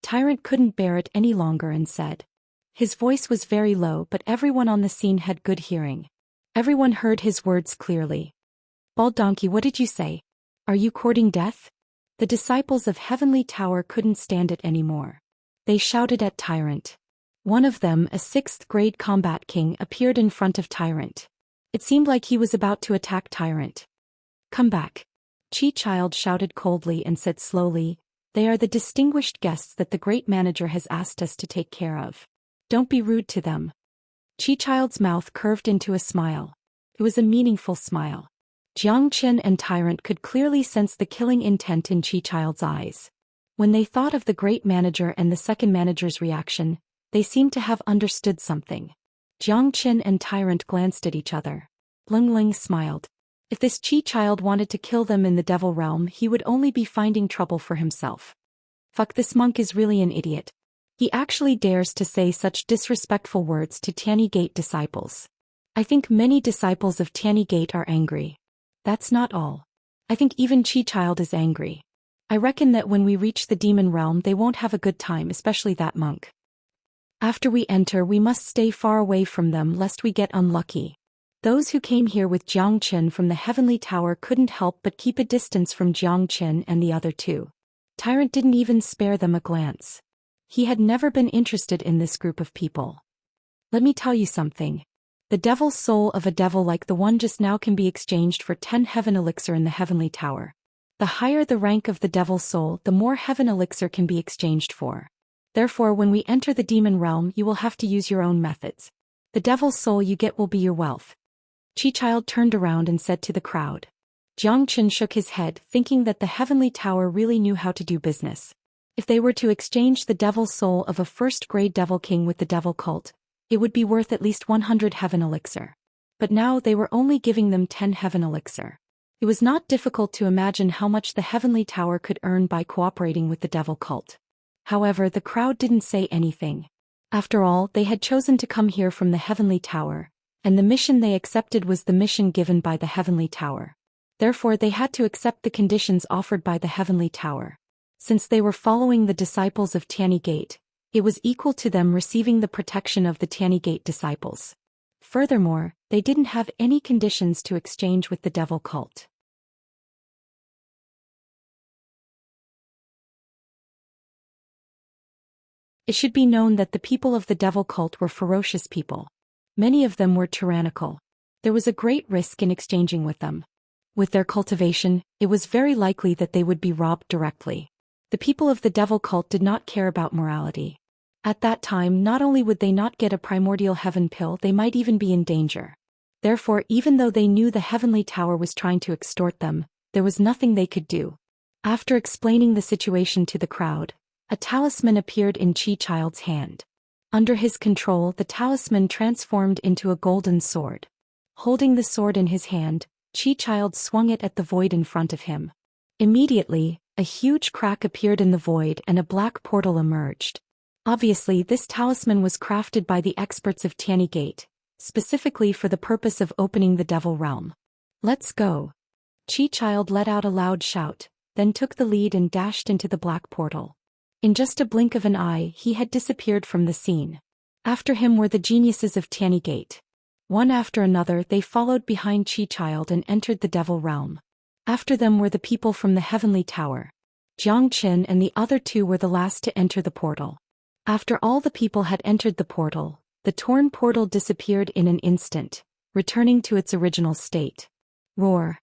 Tyrant couldn't bear it any longer and said. His voice was very low, but everyone on the scene had good hearing. Everyone heard his words clearly. Bald Donkey, what did you say? Are you courting death? The disciples of Heavenly Tower couldn't stand it anymore. They shouted at Tyrant. One of them, a 6th-grade combat king, appeared in front of Tyrant. It seemed like he was about to attack Tyrant. Come back. Chi-Child shouted coldly and said slowly, They are the distinguished guests that the great manager has asked us to take care of. Don't be rude to them. Chi-Child's mouth curved into a smile. It was a meaningful smile. Xianxia and Tyrant could clearly sense the killing intent in Chi-Child's eyes. When they thought of the great manager and the second manager's reaction, they seemed to have understood something. Xianxia and Tyrant glanced at each other. Ling Ling smiled. If this Chi-Child wanted to kill them in the devil realm, he would only be finding trouble for himself. Fuck, this monk is really an idiot. He actually dares to say such disrespectful words to Tiany Gate disciples. I think many disciples of Tiany Gate are angry. That's not all. I think even Chi-Child is angry. I reckon that when we reach the demon realm they won't have a good time, especially that monk. After we enter we must stay far away from them lest we get unlucky. Those who came here with Xianxia from the heavenly tower couldn't help but keep a distance from Xianxia and the other two. Tyrant didn't even spare them a glance. He had never been interested in this group of people. Let me tell you something. The devil's soul of a devil like the one just now can be exchanged for 10 heaven elixir in the heavenly tower. The higher the rank of the devil's soul, the more heaven elixir can be exchanged for. Therefore, when we enter the demon realm, you will have to use your own methods. The devil's soul you get will be your wealth. Chi-Child turned around and said to the crowd. Xianxia shook his head, thinking that the heavenly tower really knew how to do business. If they were to exchange the devil's soul of a first-grade devil king with the devil cult, it would be worth at least 100 heaven elixir. But now they were only giving them 10 heaven elixir. It was not difficult to imagine how much the heavenly tower could earn by cooperating with the devil cult. However, the crowd didn't say anything. After all, they had chosen to come here from the heavenly tower, and the mission they accepted was the mission given by the heavenly tower. Therefore they had to accept the conditions offered by the heavenly tower. Since they were following the disciples of Tiany Gate, it was equal to them receiving the protection of the Tiany Gate disciples. Furthermore, they didn't have any conditions to exchange with the devil cult. It should be known that the people of the devil cult were ferocious people. Many of them were tyrannical. There was a great risk in exchanging with them. With their cultivation, it was very likely that they would be robbed directly. The people of the devil cult did not care about morality. At that time, not only would they not get a primordial heaven pill, they might even be in danger. Therefore, even though they knew the heavenly tower was trying to extort them, there was nothing they could do. After explaining the situation to the crowd, a talisman appeared in Chi-Child's hand. Under his control, the talisman transformed into a golden sword. Holding the sword in his hand, Chi-Child swung it at the void in front of him. Immediately, a huge crack appeared in the void and a black portal emerged. Obviously, this talisman was crafted by the experts of Tiany Gate, specifically for the purpose of opening the devil realm. Let's go. Chi-Child let out a loud shout, then took the lead and dashed into the black portal. In just a blink of an eye, he had disappeared from the scene. After him were the geniuses of Tiany Gate. One after another, they followed behind Chi-Child and entered the devil realm. After them were the people from the heavenly tower. Xianxia and the other two were the last to enter the portal. After all the people had entered the portal, the torn portal disappeared in an instant, returning to its original state. Roar.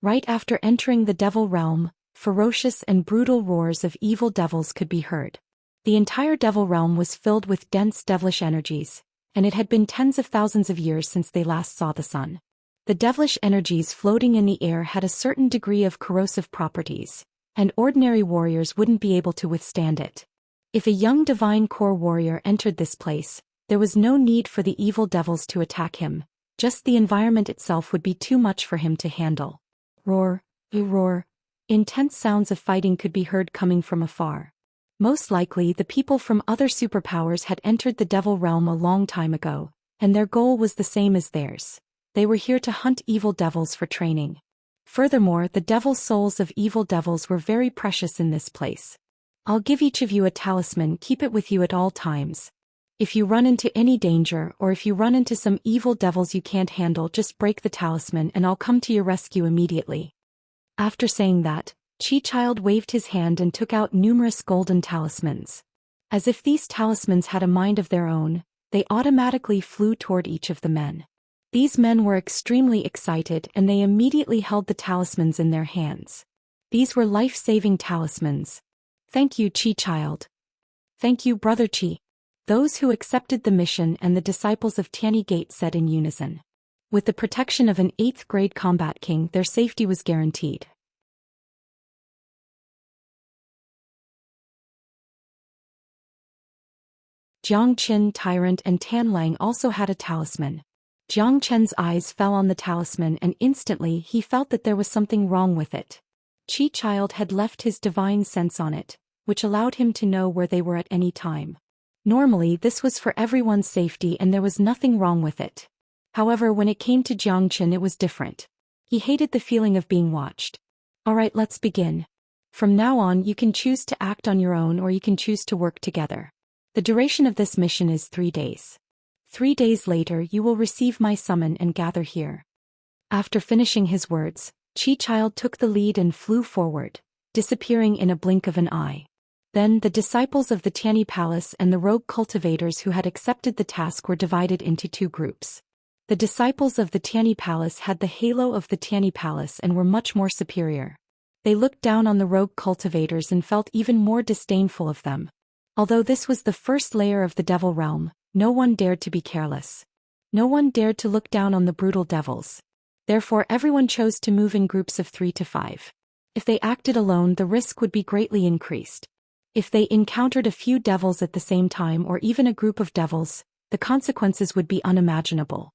Right after entering the devil realm, ferocious and brutal roars of evil devils could be heard. The entire devil realm was filled with dense devilish energies, and it had been tens of thousands of years since they last saw the sun. The devilish energies floating in the air had a certain degree of corrosive properties, and ordinary warriors wouldn't be able to withstand it. If a young divine core warrior entered this place, there was no need for the evil devils to attack him, just the environment itself would be too much for him to handle. Roar, roar. Intense sounds of fighting could be heard coming from afar. Most likely the people from other superpowers had entered the devil realm a long time ago, and their goal was the same as theirs. They were here to hunt evil devils for training. Furthermore, the devil souls of evil devils were very precious in this place. I'll give each of you a talisman, keep it with you at all times. If you run into any danger or if you run into some evil devils you can't handle, just break the talisman and I'll come to your rescue immediately. After saying that, Chi-Child waved his hand and took out numerous golden talismans. As if these talismans had a mind of their own, they automatically flew toward each of the men. These men were extremely excited and they immediately held the talismans in their hands. These were life-saving talismans. Thank you, Chi child. Thank you, Brother Chi. Those who accepted the mission and the disciples of Tianyi Gate said in unison. With the protection of an 8th grade combat king, their safety was guaranteed. Jiang Qin, Tyrant and Tan Lang also had a talisman. Jiang Chen's eyes fell on the talisman and instantly he felt that there was something wrong with it. Chi Child had left his divine sense on it, which allowed him to know where they were at any time. Normally this was for everyone's safety and there was nothing wrong with it. However, when it came to Jiang Qin it was different. He hated the feeling of being watched. Alright, let's begin. From now on you can choose to act on your own or you can choose to work together. The duration of this mission is 3 days. 3 days later you will receive my summon and gather here. After finishing his words, Chi Child took the lead and flew forward, disappearing in a blink of an eye. Then the disciples of the Tianyi Palace and the rogue cultivators who had accepted the task were divided into 2 groups. The disciples of the Tianyi Palace had the halo of the Tianyi Palace and were much more superior. They looked down on the rogue cultivators and felt even more disdainful of them. Although this was the first layer of the devil realm, no one dared to be careless. No one dared to look down on the brutal devils. Therefore everyone chose to move in groups of 3 to 5. If they acted alone the risk would be greatly increased. If they encountered a few devils at the same time or even a group of devils, the consequences would be unimaginable.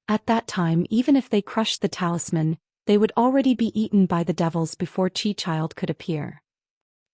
At that time even if they crushed the talisman, they would already be eaten by the devils before Chi Child could appear.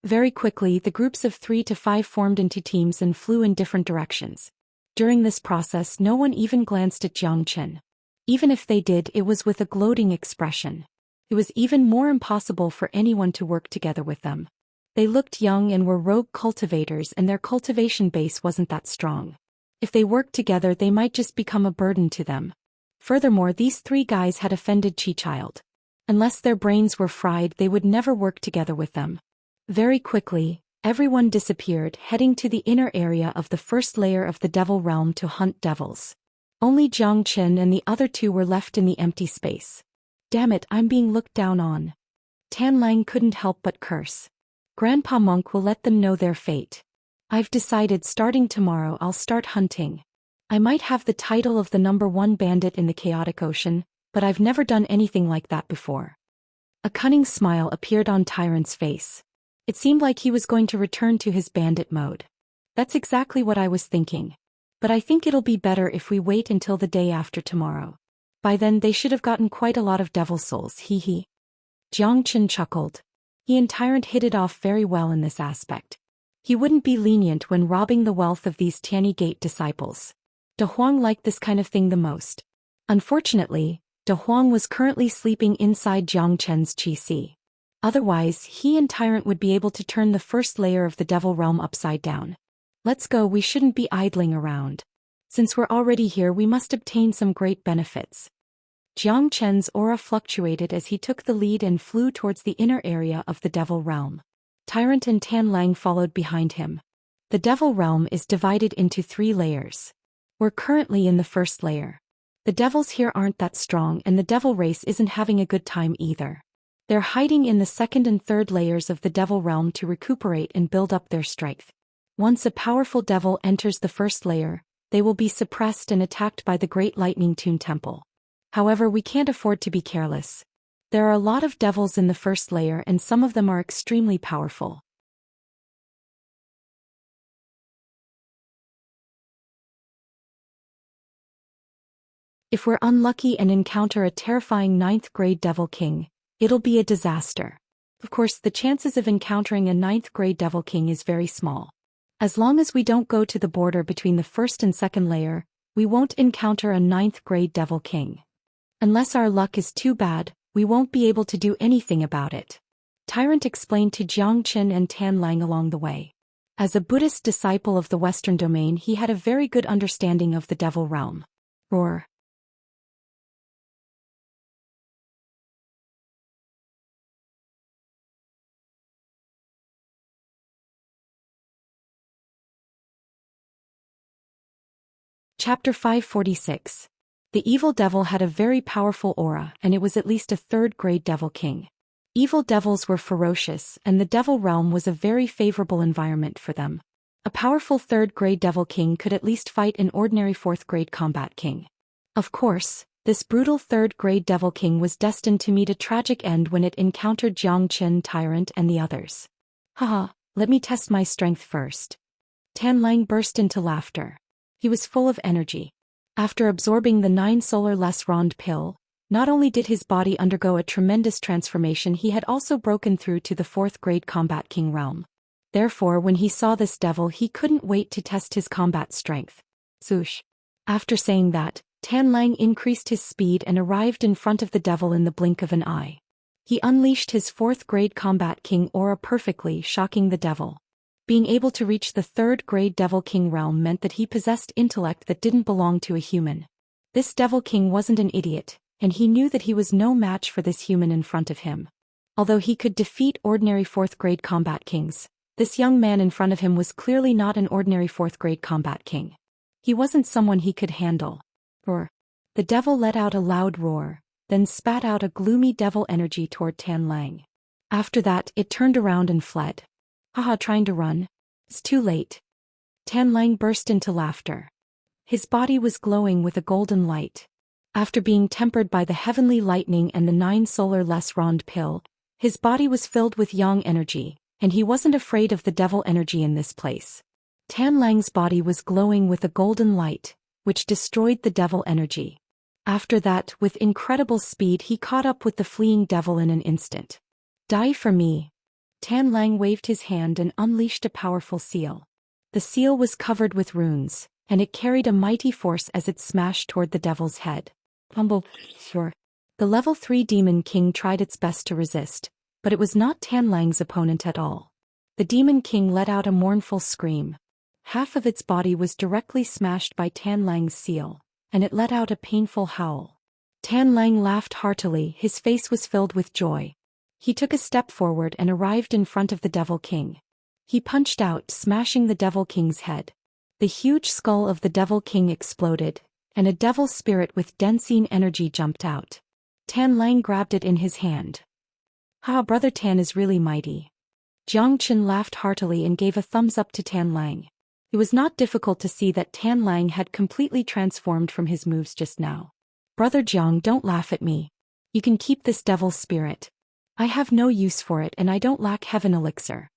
Very quickly the groups of 3 to 5 formed into teams and flew in different directions. During this process no one even glanced at Jiang Qin. Even if they did, it was with a gloating expression. It was even more impossible for anyone to work together with them. They looked young and were rogue cultivators and their cultivation base wasn't that strong. If they worked together they might just become a burden to them. Furthermore, these 3 guys had offended Chi Child. Unless their brains were fried they would never work together with them. Very quickly, everyone disappeared, heading to the inner area of the first layer of the devil realm to hunt devils. Only Jiang Qin and the other 2 were left in the empty space. Damn it, I'm being looked down on. Tan Lang couldn't help but curse. Grandpa Monk will let them know their fate. I've decided starting tomorrow I'll start hunting. I might have the title of the #1 bandit in the chaotic ocean, but I've never done anything like that before. A cunning smile appeared on Tyrant's face. It seemed like he was going to return to his bandit mode. That's exactly what I was thinking. But I think it'll be better if we wait until the day after tomorrow. By then they should have gotten quite a lot of devil souls, hee. Jiang Qin chuckled. He and Tyrant hit it off very well in this aspect. He wouldn't be lenient when robbing the wealth of these Tianyi Gate disciples. De Huang liked this kind of thing the most. Unfortunately, De Huang was currently sleeping inside Jiang Chen's Qi. Otherwise, he and Tyrant would be able to turn the first layer of the devil realm upside down. Let's go, we shouldn't be idling around. Since we're already here we must obtain some great benefits. Jiang Chen's aura fluctuated as he took the lead and flew towards the inner area of the devil realm. Tyrant and Tan Lang followed behind him. The devil realm is divided into 3 layers. We're currently in the first layer. The devils here aren't that strong and the devil race isn't having a good time either. They're hiding in the 2nd and 3rd layers of the devil realm to recuperate and build up their strength. Once a powerful devil enters the first layer, they will be suppressed and attacked by the Great Lightning Tomb Temple. However, we can't afford to be careless. There are a lot of devils in the first layer and some of them are extremely powerful. If we're unlucky and encounter a terrifying 9th grade devil king, it'll be a disaster. Of course, the chances of encountering a 9th grade devil king is very small. As long as we don't go to the border between the 1st and 2nd layer, we won't encounter a 9th grade devil king. Unless our luck is too bad, we won't be able to do anything about it. Tyrant explained to Jiang Qin and Tan Lang along the way. As a Buddhist disciple of the Western domain, he had a very good understanding of the devil realm. Roar. Chapter 546. The evil devil had a very powerful aura and it was at least a 3rd grade devil king. Evil devils were ferocious, and the devil realm was a very favorable environment for them. A powerful third-grade devil king could at least fight an ordinary fourth-grade combat king. Of course, this brutal third-grade devil king was destined to meet a tragic end when it encountered Xianxia, Tyrant, and the others. Haha, let me test my strength first. Tianlang burst into laughter. He was full of energy. After absorbing the 9 solar less rond pill, not only did his body undergo a tremendous transformation, he had also broken through to the 4th-grade combat king realm. Therefore, when he saw this devil, he couldn't wait to test his combat strength. Zhoosh. After saying that, Tianlang increased his speed and arrived in front of the devil in the blink of an eye. He unleashed his 4th-grade combat king aura perfectly, shocking the devil. Being able to reach the 3rd-grade devil king realm meant that he possessed intellect that didn't belong to a human. This devil king wasn't an idiot, and he knew that he was no match for this human in front of him. Although he could defeat ordinary 4th-grade combat kings, this young man in front of him was clearly not an ordinary 4th-grade combat king. He wasn't someone he could handle. Roar. The devil let out a loud roar, then spat out a gloomy devil energy toward Tianlang. After that, it turned around and fled. Haha, trying to run? It's too late. Tianlang burst into laughter. His body was glowing with a golden light. After being tempered by the heavenly lightning and the 9 solar less rond pill, his body was filled with yang energy, and he wasn't afraid of the devil energy in this place. Tianlang's body was glowing with a golden light, which destroyed the devil energy. After that, with incredible speed, he caught up with the fleeing devil in an instant. Die for me. Tianlang waved his hand and unleashed a powerful seal. The seal was covered with runes, and it carried a mighty force as it smashed toward the devil's head. Humble. Sure. The level 3 demon king tried its best to resist, but it was not Tianlang's opponent at all. The demon king let out a mournful scream. Half of its body was directly smashed by Tianlang's seal, and it let out a painful howl. Tianlang laughed heartily, his face was filled with joy. He took a step forward and arrived in front of the devil king. He punched out, smashing the devil king's head. The huge skull of the devil king exploded, and a devil spirit with Densine energy jumped out. Tianlang grabbed it in his hand. Ha, Brother Tan is really mighty. Xianxia laughed heartily and gave a thumbs up to Tianlang. It was not difficult to see that Tianlang had completely transformed from his moves just now. Brother Jiang, don't laugh at me. You can keep this devil's spirit. I have no use for it and I don't lack heaven elixir.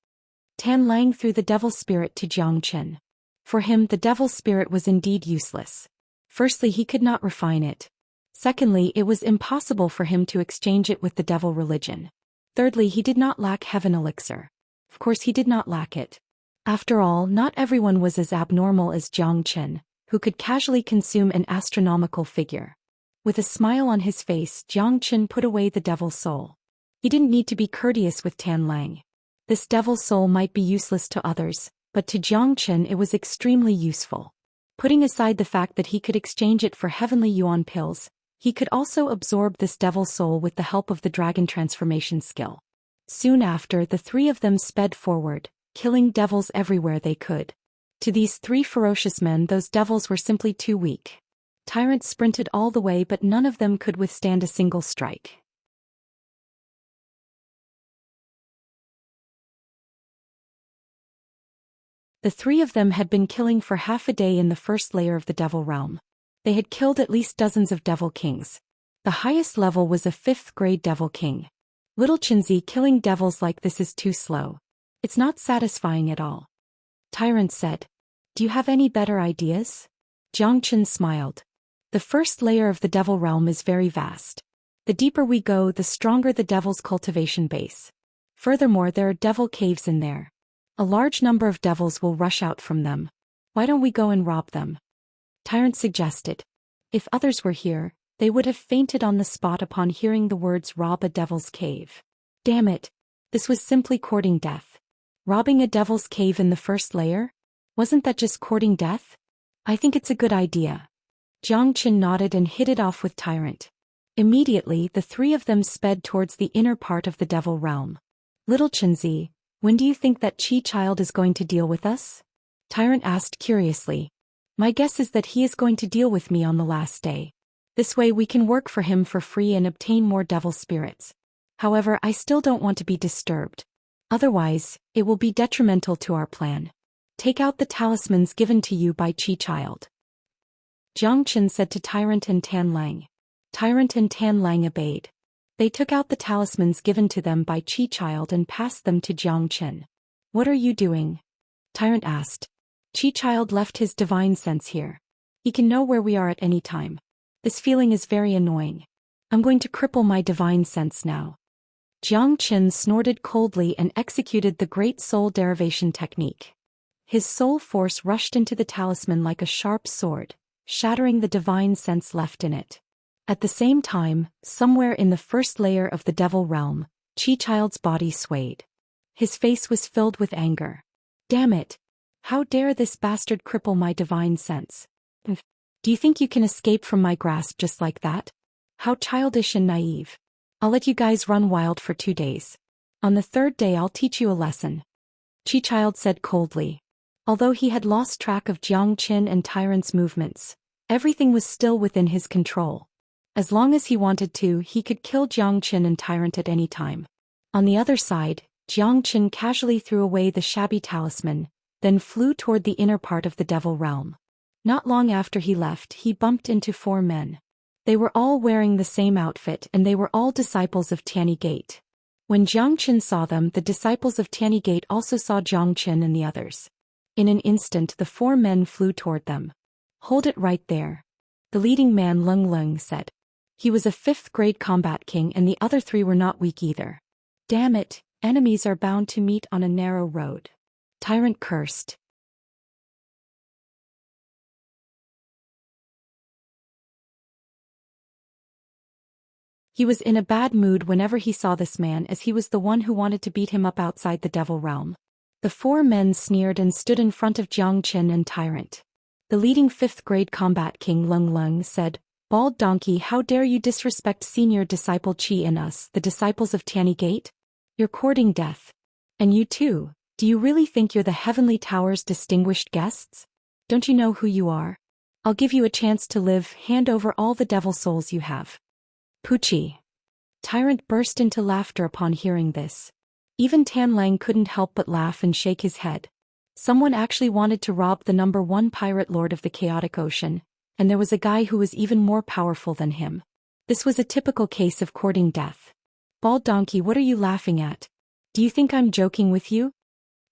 Tianlang threw the devil spirit to Xianxia. For him, the devil spirit was indeed useless. Firstly, he could not refine it. Secondly, it was impossible for him to exchange it with the devil religion. Thirdly, he did not lack heaven elixir. Of course, he did not lack it. After all, not everyone was as abnormal as Xianxia, who could casually consume an astronomical figure. With a smile on his face, Xianxia put away the devil's soul. He didn't need to be courteous with Tianlang. This devil's soul might be useless to others, but to Xianxia it was extremely useful. Putting aside the fact that he could exchange it for heavenly yuan pills, he could also absorb this devil's soul with the help of the dragon transformation skill. Soon after, the three of them sped forward, killing devils everywhere they could. To these 3 ferocious men, those devils were simply too weak. Tyrants sprinted all the way, but none of them could withstand a single strike. The 3 of them had been killing for half a day in the first layer of the devil realm. They had killed at least dozens of devil kings. The highest level was a 5th-grade devil king. Little Chinzi, killing devils like this is too slow. It's not satisfying at all. Tyrant said. Do you have any better ideas? Xianxia smiled. The first layer of the devil realm is very vast. The deeper we go, the stronger the devil's cultivation base. Furthermore, there are devil caves in there. A large number of devils will rush out from them. Why don't we go and rob them? Tyrant suggested. If others were here, they would have fainted on the spot upon hearing the words rob a devil's cave. Damn it. This was simply courting death. Robbing a devil's cave in the first layer? Wasn't that just courting death? I think it's a good idea. Xianxia nodded and hit it off with Tyrant. Immediately, the 3 of them sped towards the inner part of the devil realm. Little Chinzi, when do you think that Chi child is going to deal with us? Tyrant asked curiously. My guess is that he is going to deal with me on the last day. This way we can work for him for free and obtain more devil spirits. However, I still don't want to be disturbed. Otherwise, it will be detrimental to our plan. Take out the talismans given to you by Qi Child. Jiang Chen said to Tyrant and Tan Lang. Tyrant and Tan Lang obeyed. They took out the talismans given to them by Qi Child and passed them to Jiang Chen. What are you doing? Tyrant asked. Qi Child left his divine sense here. He can know where we are at any time. This feeling is very annoying. I'm going to cripple my divine sense now. Jiang Chen snorted coldly and executed the Great Soul Derivation technique. His soul force rushed into the talisman like a sharp sword, shattering the divine sense left in it. At the same time, somewhere in the first layer of the devil realm, Qi Child's body swayed. His face was filled with anger. Damn it! How dare this bastard cripple my divine sense? Do you think you can escape from my grasp just like that? How childish and naive. I'll let you guys run wild for 2 days. On the 3rd day I'll teach you a lesson. Qi Child said coldly. Although he had lost track of Jiang Chen and Tyrant's movements, everything was still within his control. As long as he wanted to, he could kill Jiang Chen and Tyrant at any time. On the other side, Jiang Chen casually threw away the shabby talisman, then flew toward the inner part of the devil realm. Not long after he left, he bumped into 4 men. They were all wearing the same outfit and they were all disciples of Tianyi Gate. When Jiang Chen saw them, the disciples of Tianyi Gate also saw Jiang Chen and the others. In an instant the 4 men flew toward them. Hold it right there. The leading man Leng Leng said. He was a 5th grade combat king and the other 3 were not weak either. Damn it, enemies are bound to meet on a narrow road. Tyrant cursed. He was in a bad mood whenever he saw this man, as he was the one who wanted to beat him up outside the devil realm. The 4 men sneered and stood in front of Jiang Chen and Tyrant. The leading 5th grade combat king Leng Leng said, Bald donkey, how dare you disrespect senior disciple Qi and us, the disciples of Tianyi Gate? You're courting death. And you too, do you really think you're the Heavenly Tower's distinguished guests? Don't you know who you are? I'll give you a chance to live, hand over all the devil souls you have. Poochie. Tyrant burst into laughter upon hearing this. Even Tan Lang couldn't help but laugh and shake his head. Someone actually wanted to rob the #1 pirate lord of the chaotic ocean, and there was a guy who was even more powerful than him. This was a typical case of courting death. Bald donkey, what are you laughing at? Do you think I'm joking with you?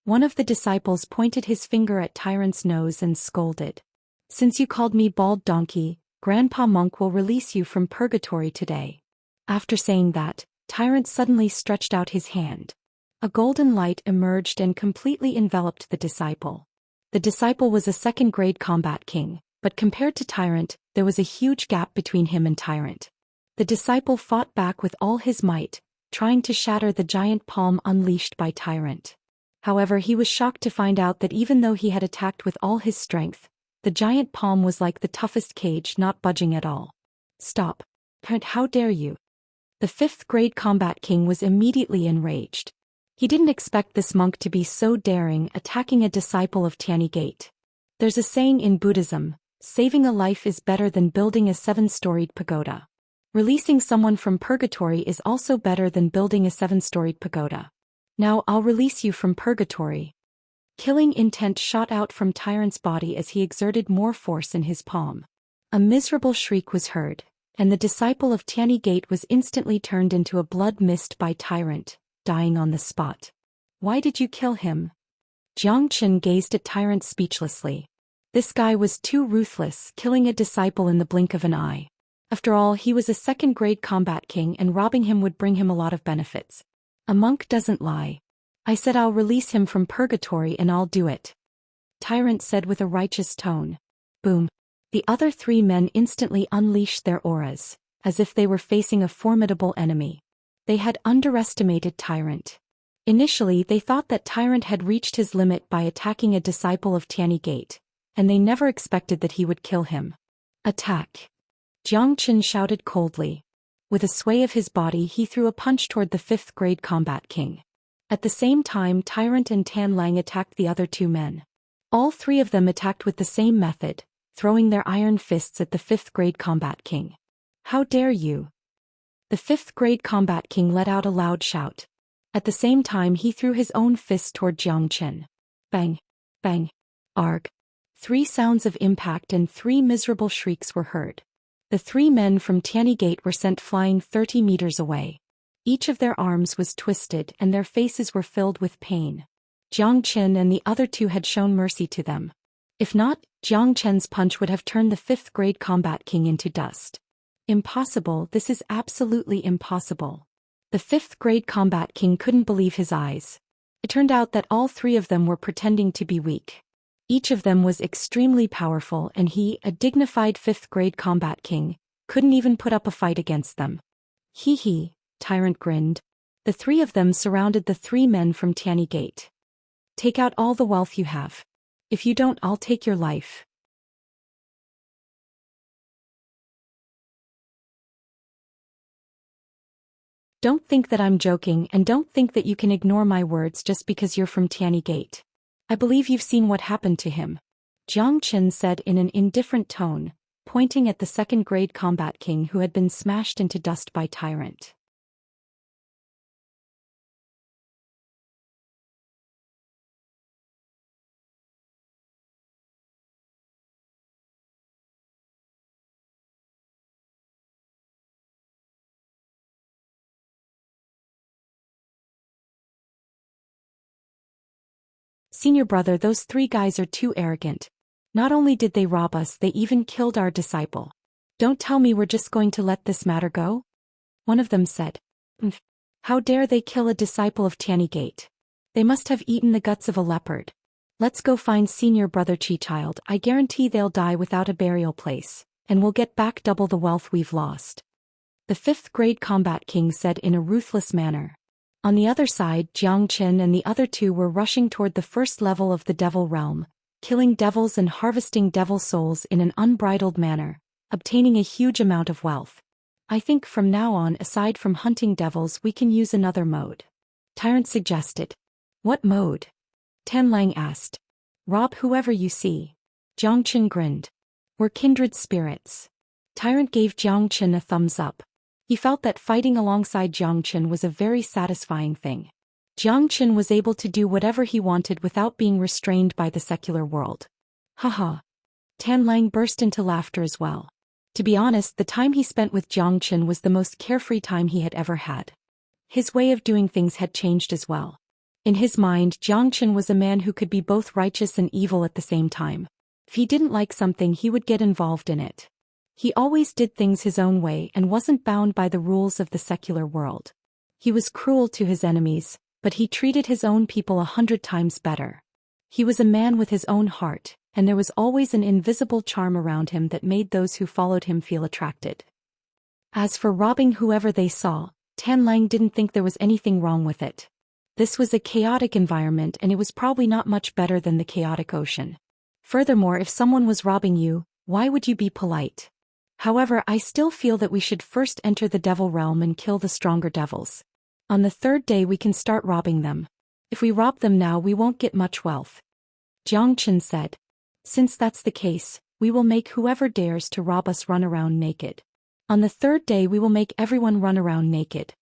One of the disciples pointed his finger at Tyrant's nose and scolded. Since you called me bald donkey, Grandpa Monk will release you from purgatory today. After saying that, Tyrant suddenly stretched out his hand. A golden light emerged and completely enveloped the disciple. The disciple was a 2nd grade combat king, but compared to Tyrant, there was a huge gap between him and Tyrant. The disciple fought back with all his might, trying to shatter the giant palm unleashed by Tyrant. However, he was shocked to find out that even though he had attacked with all his strength, the giant palm was like the toughest cage, not budging at all. Stop. Tyrant, how dare you? The 5th grade combat king was immediately enraged. He didn't expect this monk to be so daring, attacking a disciple of Tianyi Gate. There's a saying in Buddhism, saving a life is better than building a 7-storied pagoda. Releasing someone from purgatory is also better than building a 7-storied pagoda. Now I'll release you from purgatory. Killing intent shot out from Tyrant's body as he exerted more force in his palm. A miserable shriek was heard, and the disciple of Tianyi Gate was instantly turned into a blood mist by Tyrant, dying on the spot. Why did you kill him? Jiang Chen gazed at Tyrant speechlessly. This guy was too ruthless, killing a disciple in the blink of an eye. After all, he was a 2nd grade combat king and robbing him would bring him a lot of benefits. A monk doesn't lie. I said I'll release him from purgatory and I'll do it. Tyrant said with a righteous tone. Boom. The other 3 men instantly unleashed their auras, as if they were facing a formidable enemy. They had underestimated Tyrant. Initially they thought that Tyrant had reached his limit by attacking a disciple of Tianyi Gate, and they never expected that he would kill him. Attack. Jiang Chen shouted coldly. With a sway of his body he threw a punch toward the 5th grade combat king. At the same time Tyrant and Tan Lang attacked the other 2 men. All 3 of them attacked with the same method, throwing their iron fists at the 5th grade combat king. How dare you? The 5th grade combat king let out a loud shout. At the same time he threw his own fist toward Zhou Xian. Bang! Bang! Arg! 3 sounds of impact and 3 miserable shrieks were heard. The 3 men from Tianyi Gate were sent flying 30 meters away. Each of their arms was twisted and their faces were filled with pain. Zhou Xian and the other 2 had shown mercy to them. If not, Zhou Qian's punch would have turned the 5th grade combat king into dust. Impossible, this is absolutely impossible. The 5th grade combat king couldn't believe his eyes. It turned out that all 3 of them were pretending to be weak. Each of them was extremely powerful and he, a dignified 5th grade combat king, couldn't even put up a fight against them. Hee hee, Tyrant grinned. The 3 of them surrounded the 3 men from Tianyi Gate. Take out all the wealth you have. If you don't, I'll take your life. Don't think that I'm joking and don't think that you can ignore my words just because you're from Tianyi Gate. I believe you've seen what happened to him. Zhou Qian said in an indifferent tone, pointing at the 2nd grade combat king who had been smashed into dust by Tyrant. Senior brother, those 3 guys are too arrogant. Not only did they rob us, they even killed our disciple. Don't tell me we're just going to let this matter go? One of them said. How dare they kill a disciple of Tianyi Gate? They must have eaten the guts of a leopard. Let's go find senior brother Chi-child. I guarantee they'll die without a burial place, and we'll get back double the wealth we've lost. The 5th grade combat king said in a ruthless manner. On the other side, Zhou Qian and the other 2 were rushing toward the 1st level of the devil realm, killing devils and harvesting devil souls in an unbridled manner, obtaining a huge amount of wealth. I think from now on, aside from hunting devils, we can use another mode. Tyrant suggested. What mode? Tianlang asked. Rob whoever you see. Zhou Qian grinned. We're kindred spirits. Tyrant gave Zhou Qian a thumbs up. He felt that fighting alongside Zhou Qian was a very satisfying thing. Zhou Qian was able to do whatever he wanted without being restrained by the secular world. Haha. Tianlang burst into laughter as well. To be honest, the time he spent with Zhou Qian was the most carefree time he had ever had. His way of doing things had changed as well. In his mind, Zhou Qian was a man who could be both righteous and evil at the same time. If he didn't like something, he would get involved in it. He always did things his own way and wasn't bound by the rules of the secular world. He was cruel to his enemies, but he treated his own people 100 times better. He was a man with his own heart, and there was always an invisible charm around him that made those who followed him feel attracted. As for robbing whoever they saw, Tianlang didn't think there was anything wrong with it. This was a chaotic environment and it was probably not much better than the chaotic ocean. Furthermore, if someone was robbing you, why would you be polite? However, I still feel that we should first enter the devil realm and kill the stronger devils. On the 3rd day we can start robbing them. If we rob them now, we won't get much wealth. Zhou Qian said. Since that's the case, we will make whoever dares to rob us run around naked. On the 3rd day we will make everyone run around naked.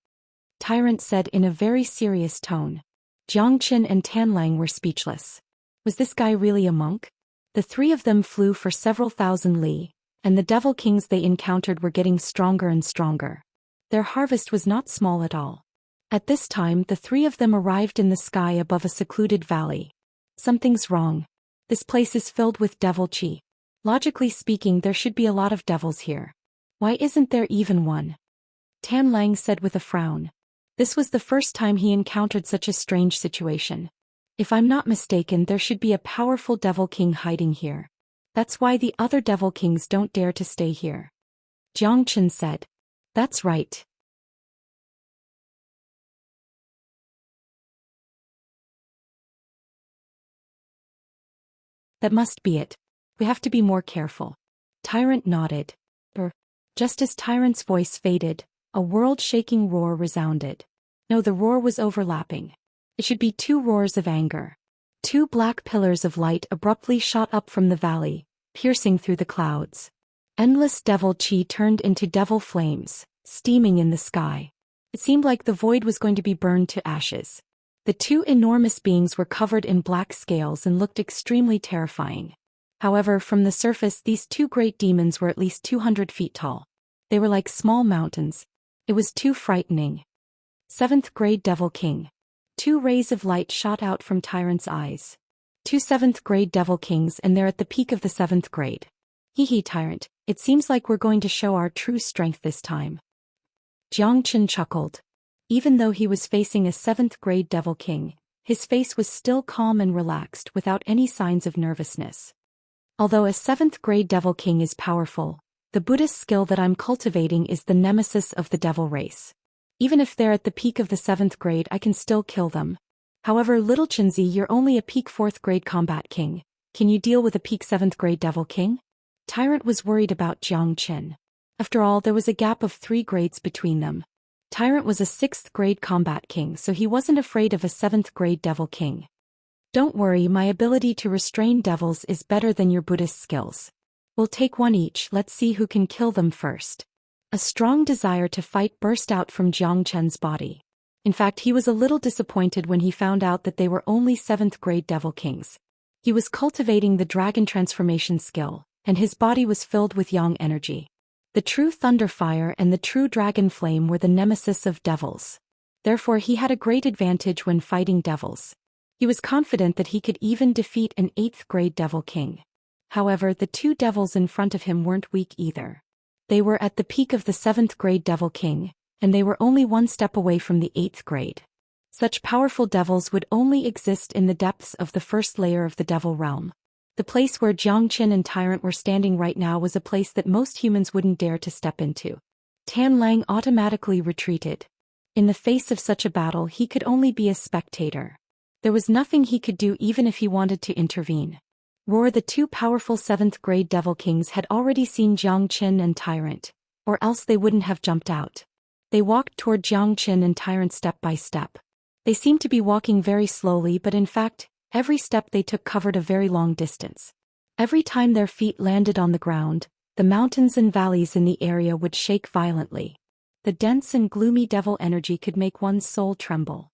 Tyrant said in a very serious tone. Zhou Qian and Tianlang were speechless. Was this guy really a monk? The 3 of them flew for several thousand li, and the devil kings they encountered were getting stronger and stronger. Their harvest was not small at all. At this time the 3 of them arrived in the sky above a secluded valley. Something's wrong. This place is filled with devil chi. Logically speaking, there should be a lot of devils here. Why isn't there even one? Tianlang said with a frown. This was the first time he encountered such a strange situation. If I'm not mistaken, there should be a powerful devil king hiding here. That's why the other devil kings don't dare to stay here. Zhou Qian said. That's right. That must be it. We have to be more careful. Tyrant nodded. Just as Tyrant's voice faded, a world-shaking roar resounded. No, the roar was overlapping. It should be 2 roars of anger. 2 black pillars of light abruptly shot up from the valley, piercing through the clouds. Endless devil chi turned into devil flames, steaming in the sky. It seemed like the void was going to be burned to ashes. The two enormous beings were covered in black scales and looked extremely terrifying. However, from the surface these two great demons were at least 200 feet tall. They were like small mountains. It was too frightening. 7th grade Devil King. 2 rays of light shot out from Tyrant's eyes. 2 7th grade Devil Kings, and they're at the peak of the 7th grade. Hee Tyrant, it seems like we're going to show our true strength this time. Xianxia chuckled. Even though he was facing a 7th grade Devil King, his face was still calm and relaxed without any signs of nervousness. Although a 7th grade Devil King is powerful, the Buddhist skill that I'm cultivating is the nemesis of the devil race. Even if they're at the peak of the 7th grade, I can still kill them. However, little Xianxia, you're only a peak 4th grade combat king. Can you deal with a peak 7th grade Devil King? Tyrant was worried about Xianxia. After all, there was a gap of 3 grades between them. Tyrant was a 6th grade combat king, so he wasn't afraid of a 7th grade Devil King. Don't worry, my ability to restrain devils is better than your Buddhist skills. We'll take one each, let's see who can kill them first. A strong desire to fight burst out from Xianxia's body. In fact, he was a little disappointed when he found out that they were only 7th grade Devil Kings. He was cultivating the dragon transformation skill, and his body was filled with yang energy. The true thunder fire and the true dragon flame were the nemesis of devils. Therefore he had a great advantage when fighting devils. He was confident that he could even defeat an 8th grade Devil King. However, the 2 devils in front of him weren't weak either. They were at the peak of the 7th grade Devil King, and they were only 1 step away from the 8th grade. Such powerful devils would only exist in the depths of the first layer of the devil realm. The place where Xianxia and Tyrant were standing right now was a place that most humans wouldn't dare to step into. Tan Lang automatically retreated. In the face of such a battle, he could only be a spectator. There was nothing he could do even if he wanted to intervene. The 2 powerful 7th grade Devil Kings had already seen Xianxia and Tyrant, or else they wouldn't have jumped out. They walked toward Xianxia and Tyrant step by step. They seemed to be walking very slowly, but in fact, every step they took covered a very long distance. Every time their feet landed on the ground, the mountains and valleys in the area would shake violently. The dense and gloomy devil energy could make one's soul tremble.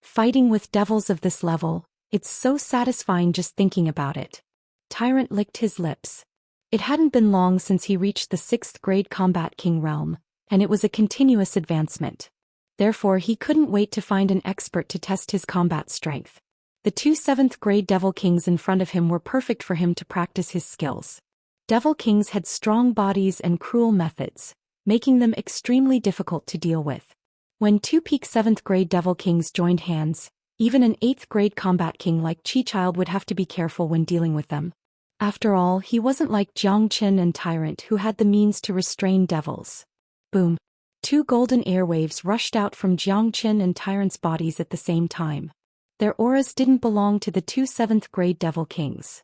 Fighting with devils of this level, it's so satisfying just thinking about it. Tyrant licked his lips. It hadn't been long since he reached the 6th grade combat king realm, and it was a continuous advancement. Therefore he couldn't wait to find an expert to test his combat strength. The 2 7th grade Devil Kings in front of him were perfect for him to practice his skills. Devil Kings had strong bodies and cruel methods, making them extremely difficult to deal with. When 2 peak 7th grade Devil Kings joined hands, even an 8th grade combat king like Child would have to be careful when dealing with them. After all, he wasn't like Xianxia and Tyrant who had the means to restrain devils. Boom. 2 golden airwaves rushed out from Xianxia and Tyrant's bodies at the same time. Their auras didn't belong to the 2 7th grade Devil Kings.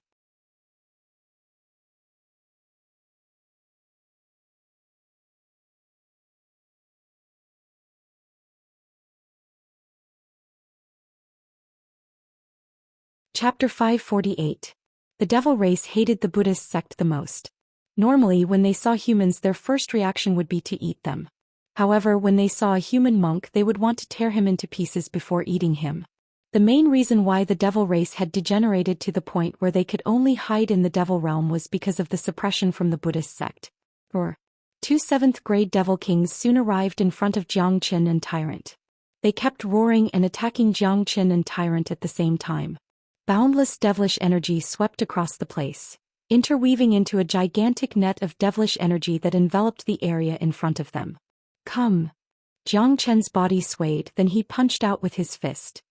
Chapter 548. The devil race hated the Buddhist sect the most. Normally, when they saw humans, their first reaction would be to eat them. However, when they saw a human monk, they would want to tear him into pieces before eating him. The main reason why the devil race had degenerated to the point where they could only hide in the devil realm was because of the suppression from the Buddhist sect. 2 7th grade Devil Kings soon arrived in front of Xianxia and Tyrant. They kept roaring and attacking Xianxia and Tyrant at the same time. Boundless devilish energy swept across the place, interweaving into a gigantic net of devilish energy that enveloped the area in front of them. Come! Xianxia's body swayed, then he punched out with his fist.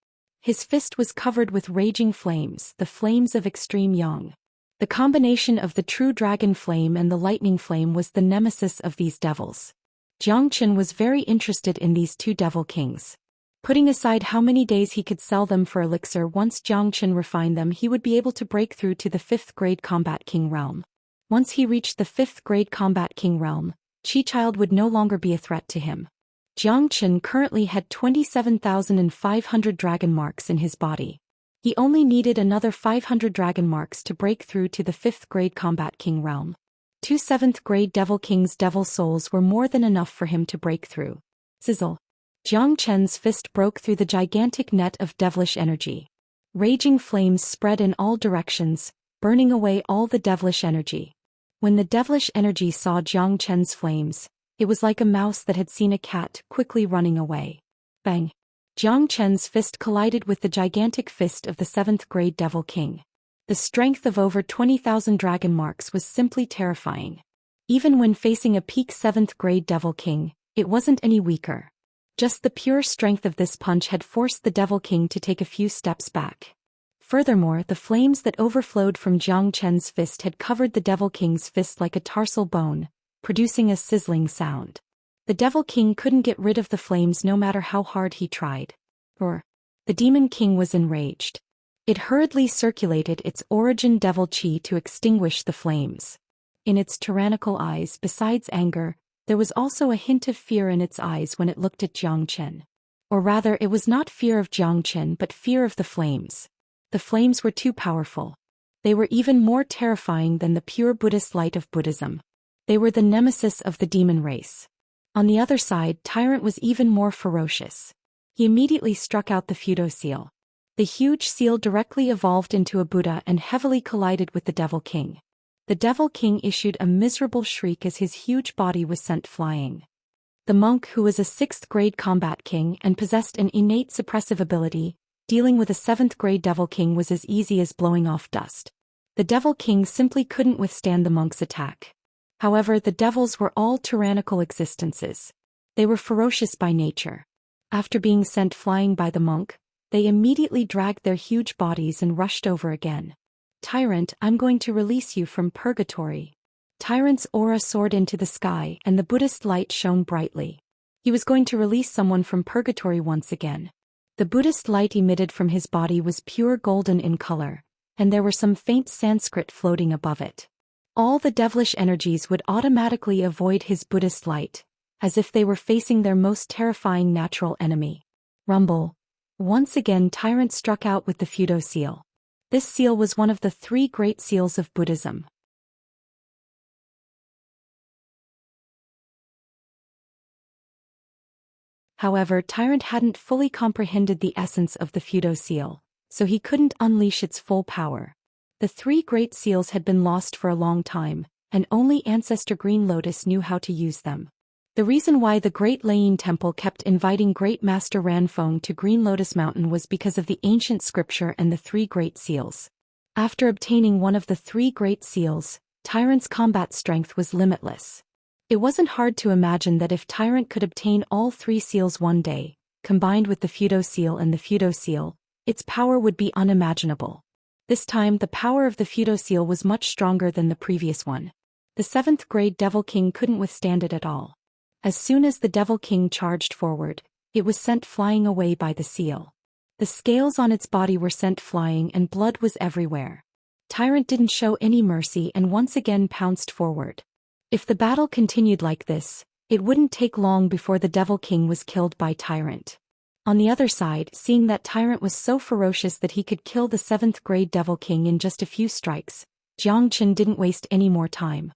His fist was covered with raging flames, the flames of extreme yang. The combination of the true dragon flame and the lightning flame was the nemesis of these devils. Xianxia was very interested in these 2 Devil Kings. Putting aside how many days he could sell them for elixir, once Xianxia refined them, he would be able to break through to the 5th grade combat king realm. Once he reached the 5th grade combat king realm, Child would no longer be a threat to him. Xianxia currently had 27,500 dragon marks in his body. He only needed another 500 dragon marks to break through to the 5th grade combat king realm. Two seventh-grade Devil King's devil souls were more than enough for him to break through. Sizzle. Jiang Chen's fist broke through the gigantic net of devilish energy. Raging flames spread in all directions, burning away all the devilish energy. When the devilish energy saw Jiang Chen's flames, it was like a mouse that had seen a cat quickly running away. Bang! Jiang Chen's fist collided with the gigantic fist of the seventh-grade Devil King. The strength of over 20,000 dragon marks was simply terrifying. Even when facing a peak seventh-grade Devil King, it wasn't any weaker. Just the pure strength of this punch had forced the Devil King to take a few steps back. Furthermore, the flames that overflowed from Jiang Chen's fist had covered the Devil King's fist like a tarsal bone, producing a sizzling sound. The Devil King couldn't get rid of the flames no matter how hard he tried. The Demon King was enraged. It hurriedly circulated its origin devil chi to extinguish the flames. In its tyrannical eyes, besides anger, there was also a hint of fear in its eyes when it looked at Jiang Chen. Or rather, it was not fear of Jiang Chen but fear of the flames. The flames were too powerful. They were even more terrifying than the pure Buddhist light of Buddhism. They were the nemesis of the demon race. On the other side, Tyrant was even more ferocious. He immediately struck out the Fudo seal. The huge seal directly evolved into a Buddha and heavily collided with the Devil King. The Devil King issued a miserable shriek as his huge body was sent flying. The monk, who was a 6th-grade combat king and possessed an innate suppressive ability, dealing with a 7th-grade Devil King was as easy as blowing off dust. The Devil King simply couldn't withstand the monk's attack. However, the devils were all tyrannical existences. They were ferocious by nature. After being sent flying by the monk, they immediately dragged their huge bodies and rushed over again. Tyrant, I'm going to release you from purgatory. Tyrant's aura soared into the sky and the Buddhist light shone brightly. He was going to release someone from purgatory once again. The Buddhist light emitted from his body was pure golden in color, and there were some faint Sanskrit floating above it. All the devilish energies would automatically avoid his Buddhist light, as if they were facing their most terrifying natural enemy. Rumble. Once again Tyrant struck out with the Fudo seal. This seal was one of the 3 great seals of Buddhism. However, Tyrant hadn't fully comprehended the essence of the Fudo seal, so he couldn't unleash its full power. The 3 great seals had been lost for a long time, and only Ancestor Green Lotus knew how to use them. The reason why the Great Lane Temple kept inviting Great Master Ranfeng to Green Lotus Mountain was because of the ancient scripture and the 3 great seals. After obtaining one of the 3 great seals, Tyrant's combat strength was limitless. It wasn't hard to imagine that if Tyrant could obtain all 3 seals one day, combined with the Fudo seal and the Fudo seal, its power would be unimaginable. This time the power of the Fudo seal was much stronger than the previous one. The 7th-grade Devil King couldn't withstand it at all. As soon as the Devil King charged forward, it was sent flying away by the seal. The scales on its body were sent flying and blood was everywhere. Tyrant didn't show any mercy and once again pounced forward. If the battle continued like this, it wouldn't take long before the Devil King was killed by Tyrant. On the other side, seeing that Tyrant was so ferocious that he could kill the 7th-grade Devil King in just a few strikes, Jiang Chen didn't waste any more time.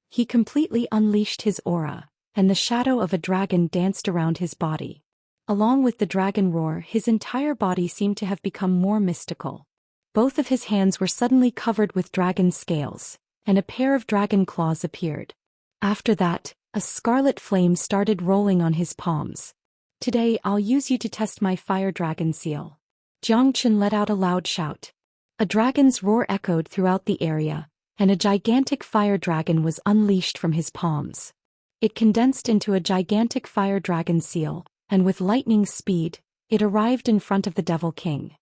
He completely unleashed his aura, and the shadow of a dragon danced around his body. Along with the dragon roar, his entire body seemed to have become more mystical. Both of his hands were suddenly covered with dragon scales, and a pair of dragon claws appeared. After that, a scarlet flame started rolling on his palms. Today I'll use you to test my fire dragon seal. Jiang Chen let out a loud shout. A dragon's roar echoed throughout the area, and a gigantic fire dragon was unleashed from his palms. It condensed into a gigantic fire dragon seal, and with lightning speed, it arrived in front of the Devil King.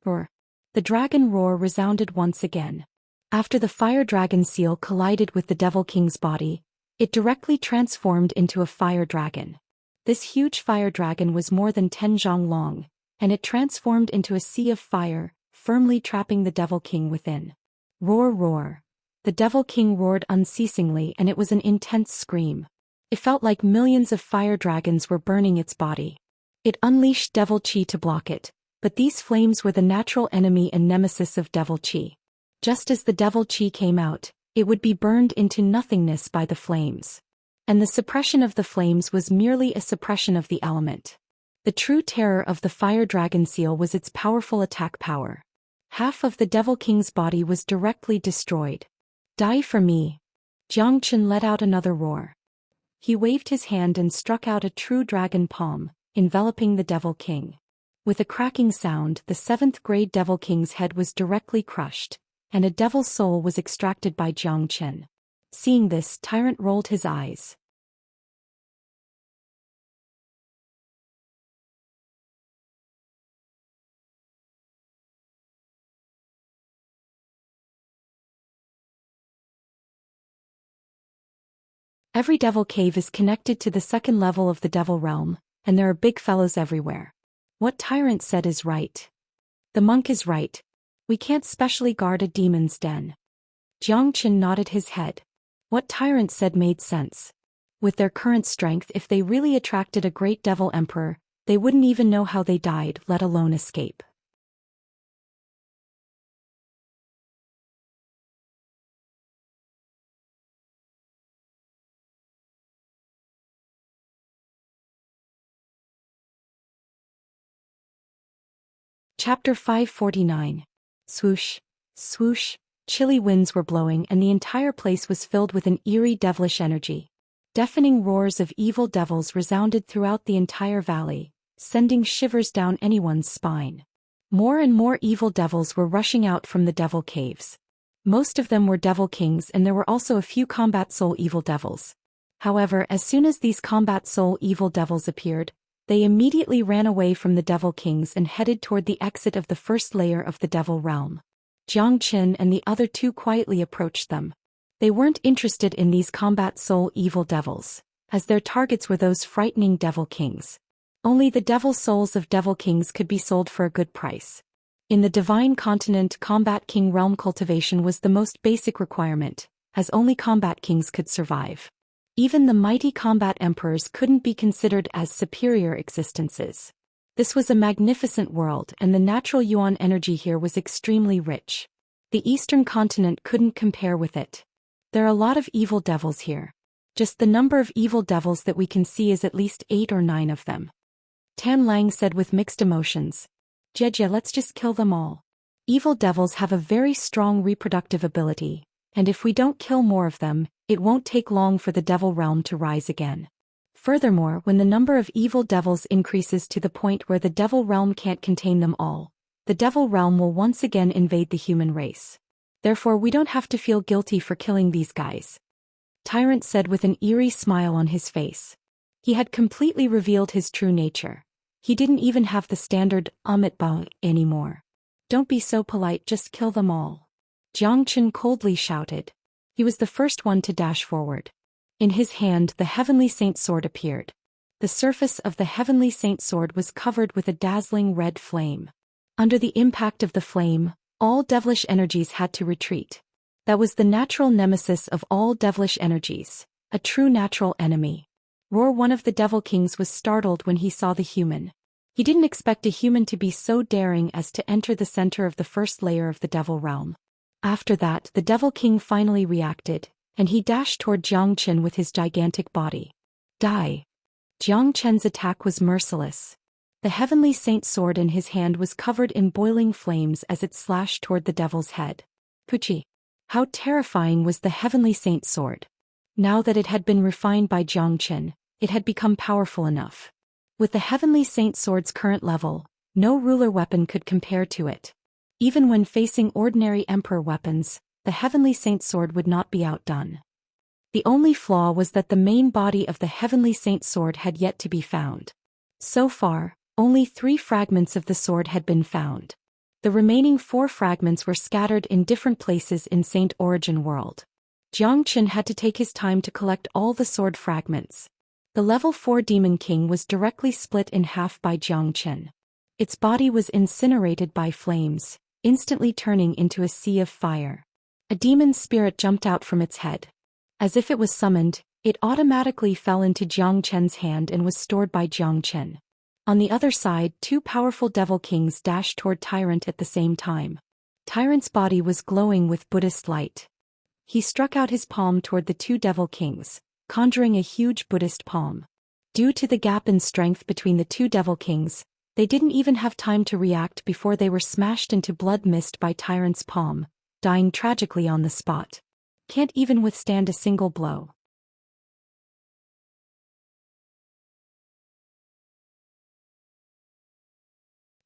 Roar. The dragon roar resounded once again. After the fire dragon seal collided with the Devil King's body, it directly transformed into a fire dragon. This huge fire dragon was more than 10 zhang long, and it transformed into a sea of fire, firmly trapping the Devil King within. Roar, roar. The Devil King roared unceasingly and it was an intense scream. It felt like millions of fire dragons were burning its body. It unleashed Devil Chi to block it, but these flames were the natural enemy and nemesis of Devil Chi. Just as the Devil Chi came out, it would be burned into nothingness by the flames. And the suppression of the flames was merely a suppression of the element. The true terror of the fire dragon seal was its powerful attack power. Half of the Devil King's body was directly destroyed. Die for me. Xianxia let out another roar. He waved his hand and struck out a true dragon palm, enveloping the Devil King. With a cracking sound, the 7th-grade Devil King's head was directly crushed, and a devil's soul was extracted by Xianxia. Seeing this, Tyrant rolled his eyes. Every devil cave is connected to the 2nd level of the devil realm, and there are big fellows everywhere. What Tyrant said is right. The monk is right. We can't specially guard a demon's den. Xianxia nodded his head. What Tyrant said made sense. With their current strength, if they really attracted a great devil emperor, they wouldn't even know how they died, let alone escape. Chapter 549. Swoosh, swoosh, chilly winds were blowing and the entire place was filled with an eerie devilish energy. Deafening roars of evil devils resounded throughout the entire valley, sending shivers down anyone's spine. More and more evil devils were rushing out from the devil caves. Most of them were devil kings and there were also a few combat soul evil devils. However, as soon as these combat soul evil devils appeared, they immediately ran away from the Devil Kings and headed toward the exit of the 1st layer of the Devil Realm. Xianxia and the other 2 quietly approached them. They weren't interested in these combat soul evil devils, as their targets were those frightening Devil Kings. Only the devil souls of Devil Kings could be sold for a good price. In the Divine Continent, Combat King realm cultivation was the most basic requirement, as only combat kings could survive. Even the mighty combat emperors couldn't be considered as superior existences. This was a magnificent world and the natural yuan energy here was extremely rich. The Eastern continent couldn't compare with it. There are a lot of evil devils here. Just the number of evil devils that we can see is at least 8 or 9 of them. Tan Lang said with mixed emotions. Jejia, let's just kill them all. Evil devils have a very strong reproductive ability, and if we don't kill more of them, it won't take long for the devil realm to rise again. Furthermore, when the number of evil devils increases to the point where the devil realm can't contain them all, the devil realm will once again invade the human race. Therefore, we don't have to feel guilty for killing these guys. Tyrant said with an eerie smile on his face. He had completely revealed his true nature. He didn't even have the standard Amitba anymore. Don't be so polite, just kill them all. Xianxia coldly shouted. He was the first one to dash forward. In his hand the Heavenly Saint Sword appeared. The surface of the Heavenly Saint Sword was covered with a dazzling red flame. Under the impact of the flame, all devilish energies had to retreat. That was the natural nemesis of all devilish energies, a true natural enemy. Roar, one of the Devil Kings, was startled when he saw the human. He didn't expect a human to be so daring as to enter the center of the 1st layer of the Devil Realm. After that, the Devil King finally reacted, and he dashed toward Xianxia with his gigantic body. Die. Xianxia's attack was merciless. The Heavenly Saint Sword in his hand was covered in boiling flames as it slashed toward the devil's head. Puchi. How terrifying was the Heavenly Saint Sword. Now that it had been refined by Xianxia, it had become powerful enough. With the Heavenly Saint Sword's current level, no ruler weapon could compare to it. Even when facing ordinary emperor weapons, the Heavenly Saint Sword would not be outdone. The only flaw was that the main body of the Heavenly Saint Sword had yet to be found. So far, only 3 fragments of the sword had been found. The remaining 4 fragments were scattered in different places in Saint Origin World. Xianxia had to take his time to collect all the sword fragments. The level 4 Demon King was directly split in half by Xianxia. Its body was incinerated by flames, instantly turning into a sea of fire. A demon spirit jumped out from its head. As if it was summoned, it automatically fell into Xianxia's hand and was stored by Xianxia. On the other side, 2 powerful Devil Kings dashed toward Tyrant at the same time. Tyrant's body was glowing with Buddhist light. He struck out his palm toward the two devil kings, conjuring a huge Buddhist palm. Due to the gap in strength between the two devil kings, they didn't even have time to react before they were smashed into blood mist by Tyrant's palm, dying tragically on the spot. Can't even withstand a single blow.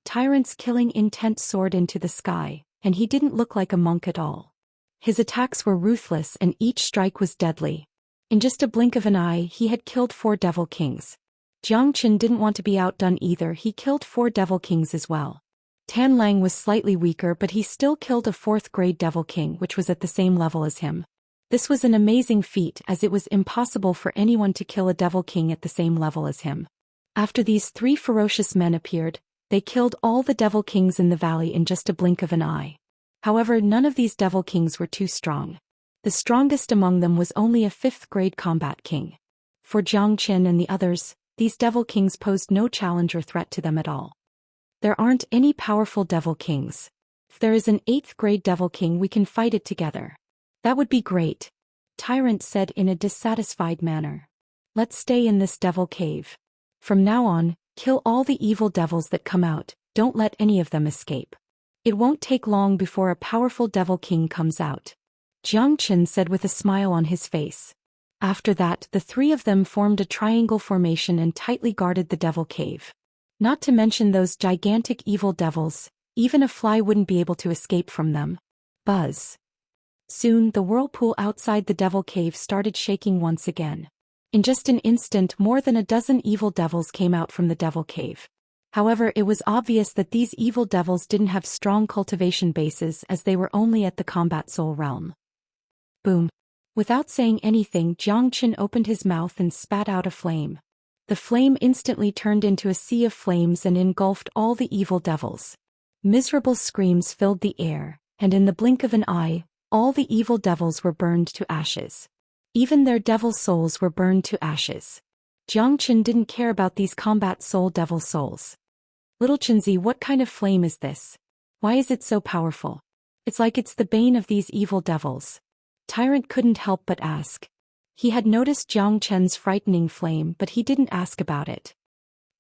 Tyrant's killing intent soared into the sky, and he didn't look like a monk at all. His attacks were ruthless and each strike was deadly. In just a blink of an eye he had killed 4 devil kings. Xianxia didn't want to be outdone either, he killed 4 devil kings as well. Tan Lang was slightly weaker but he still killed a 4th grade devil king which was at the same level as him. This was an amazing feat as it was impossible for anyone to kill a devil king at the same level as him. After these 3 ferocious men appeared, they killed all the devil kings in the valley in just a blink of an eye. However, none of these devil kings were too strong. The strongest among them was only a 5th grade combat king. For Xianxia and the others, these devil kings posed no challenge or threat to them at all. There aren't any powerful devil kings. If there is an 8th grade devil king we can fight it together. That would be great, Tyrant said in a dissatisfied manner. Let's stay in this devil cave. From now on, kill all the evil devils that come out, don't let any of them escape. It won't take long before a powerful devil king comes out, Xianxia said with a smile on his face. After that, the 3 of them formed a triangle formation and tightly guarded the devil cave. Not to mention those gigantic evil devils, even a fly wouldn't be able to escape from them. Buzz. Soon, the whirlpool outside the devil cave started shaking once again. In just an instant, more than a dozen evil devils came out from the devil cave. However, it was obvious that these evil devils didn't have strong cultivation bases as they were only at the combat soul realm. Boom. Without saying anything, Xianxia opened his mouth and spat out a flame. The flame instantly turned into a sea of flames and engulfed all the evil devils. Miserable screams filled the air, and in the blink of an eye, all the evil devils were burned to ashes. Even their devil souls were burned to ashes. Xianxia didn't care about these combat soul devil souls. Little Chinzi, what kind of flame is this? Why is it so powerful? It's like it's the bane of these evil devils. Tyrant couldn't help but ask. He had noticed Xianxia's frightening flame but he didn't ask about it.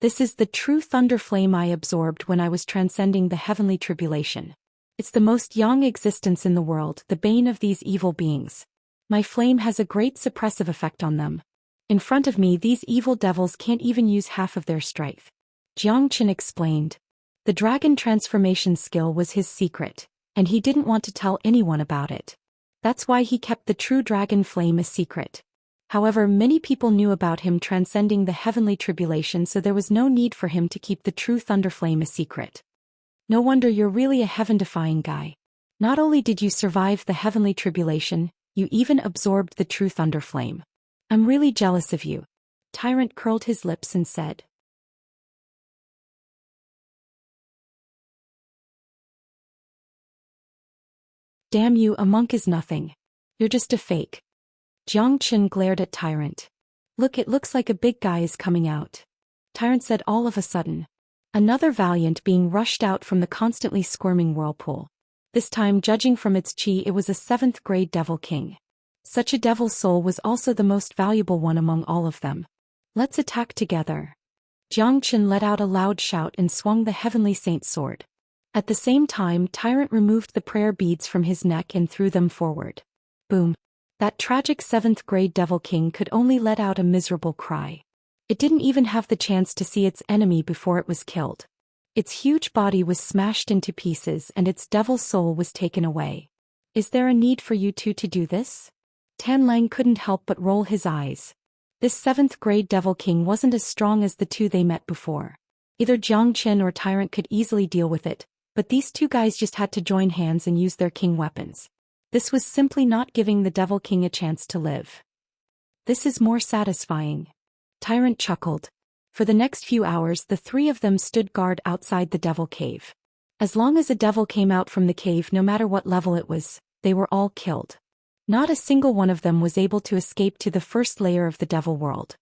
This is the true thunder flame I absorbed when I was transcending the heavenly tribulation. It's the most young existence in the world, the bane of these evil beings. My flame has a great suppressive effect on them. In front of me these evil devils can't even use half of their strength. Xianxia explained. The dragon transformation skill was his secret, and he didn't want to tell anyone about it. That's why he kept the true dragon flame a secret. However, many people knew about him transcending the heavenly tribulation, so there was no need for him to keep the true thunder flame a secret. No wonder you're really a heaven-defying guy. Not only did you survive the heavenly tribulation, you even absorbed the true thunder flame. I'm really jealous of you. Tyrant curled his lips and said. Damn you, a monk is nothing. You're just a fake. Xianxia glared at Tyrant. Look, it looks like a big guy is coming out. Tyrant said all of a sudden. Another valiant being rushed out from the constantly squirming whirlpool. This time, judging from its chi, it was a 7th grade devil king. Such a devil soul was also the most valuable one among all of them. Let's attack together. Xianxia let out a loud shout and swung the heavenly saint's sword. At the same time, Tyrant removed the prayer beads from his neck and threw them forward. Boom. That tragic 7th grade devil king could only let out a miserable cry. It didn't even have the chance to see its enemy before it was killed. Its huge body was smashed into pieces and its devil soul was taken away. Is there a need for you two to do this? Tan Lang couldn't help but roll his eyes. This 7th grade devil king wasn't as strong as the 2 they met before. Either Xianxia or Tyrant could easily deal with it, but these 2 guys just had to join hands and use their king weapons. This was simply not giving the devil king a chance to live. This is more satisfying. Tyrant chuckled. For the next few hours the 3 of them stood guard outside the devil cave. As long as a devil came out from the cave, no matter what level it was, they were all killed. Not a single one of them was able to escape to the first layer of the devil world.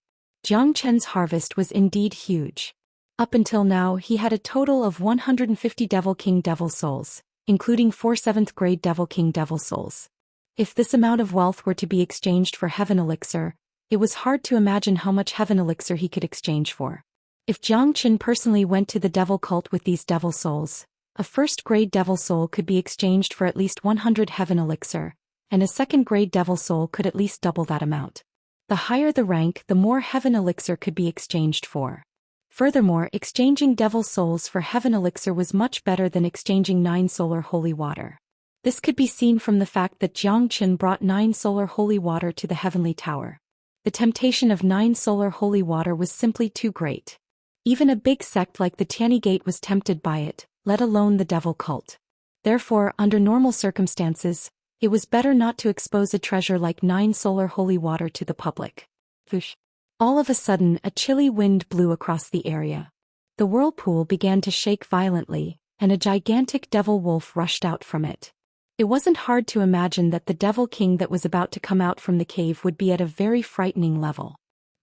Xianxia's harvest was indeed huge. Up until now he had a total of 150 devil king devil souls, including 4 7th grade devil king devil souls. If this amount of wealth were to be exchanged for heaven elixir, it was hard to imagine how much heaven elixir he could exchange for. If Xianxia personally went to the devil cult with these devil souls, a first-grade devil soul could be exchanged for at least 100 heaven elixir, and a second-grade devil soul could at least double that amount. The higher the rank, the more heaven elixir could be exchanged for. Furthermore, exchanging devil souls for heaven elixir was much better than exchanging 9 solar holy water. This could be seen from the fact that Xianxia brought 9 solar holy water to the heavenly tower. The temptation of 9 solar holy water was simply too great. Even a big sect like the Tianyi Gate was tempted by it, let alone the devil cult. Therefore, under normal circumstances, it was better not to expose a treasure like 9 solar holy water to the public. Whoosh. All of a sudden, a chilly wind blew across the area. The whirlpool began to shake violently, and a gigantic devil wolf rushed out from it. It wasn't hard to imagine that the devil king that was about to come out from the cave would be at a very frightening level.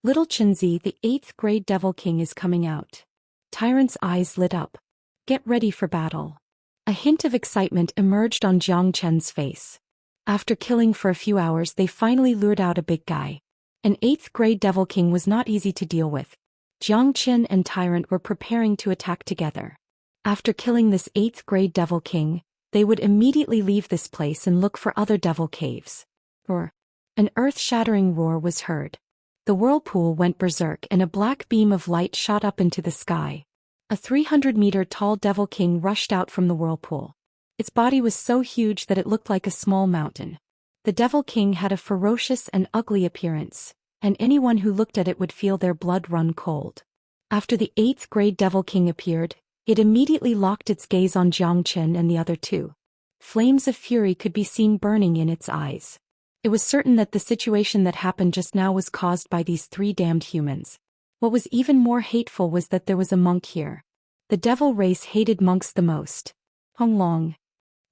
Little Chinzi, the 8th grade devil king, is coming out. Tyrant's eyes lit up. Get ready for battle. A hint of excitement emerged on Xianxia's face. After killing for a few hours, they finally lured out a big guy. An 8th grade devil king was not easy to deal with. Xianxia and Tyrant were preparing to attack together. After killing this 8th grade devil king, they would immediately leave this place and look for other devil caves. Roar. An earth-shattering roar was heard. The whirlpool went berserk and a black beam of light shot up into the sky. A 300-meter-tall devil king rushed out from the whirlpool. Its body was so huge that it looked like a small mountain. The devil king had a ferocious and ugly appearance, and anyone who looked at it would feel their blood run cold. After the 8th grade devil king appeared, it immediately locked its gaze on Xianxia and the other two. Flames of fury could be seen burning in its eyes. It was certain that the situation that happened just now was caused by these 3 damned humans. What was even more hateful was that there was a monk here. The devil race hated monks the most. Hong Long.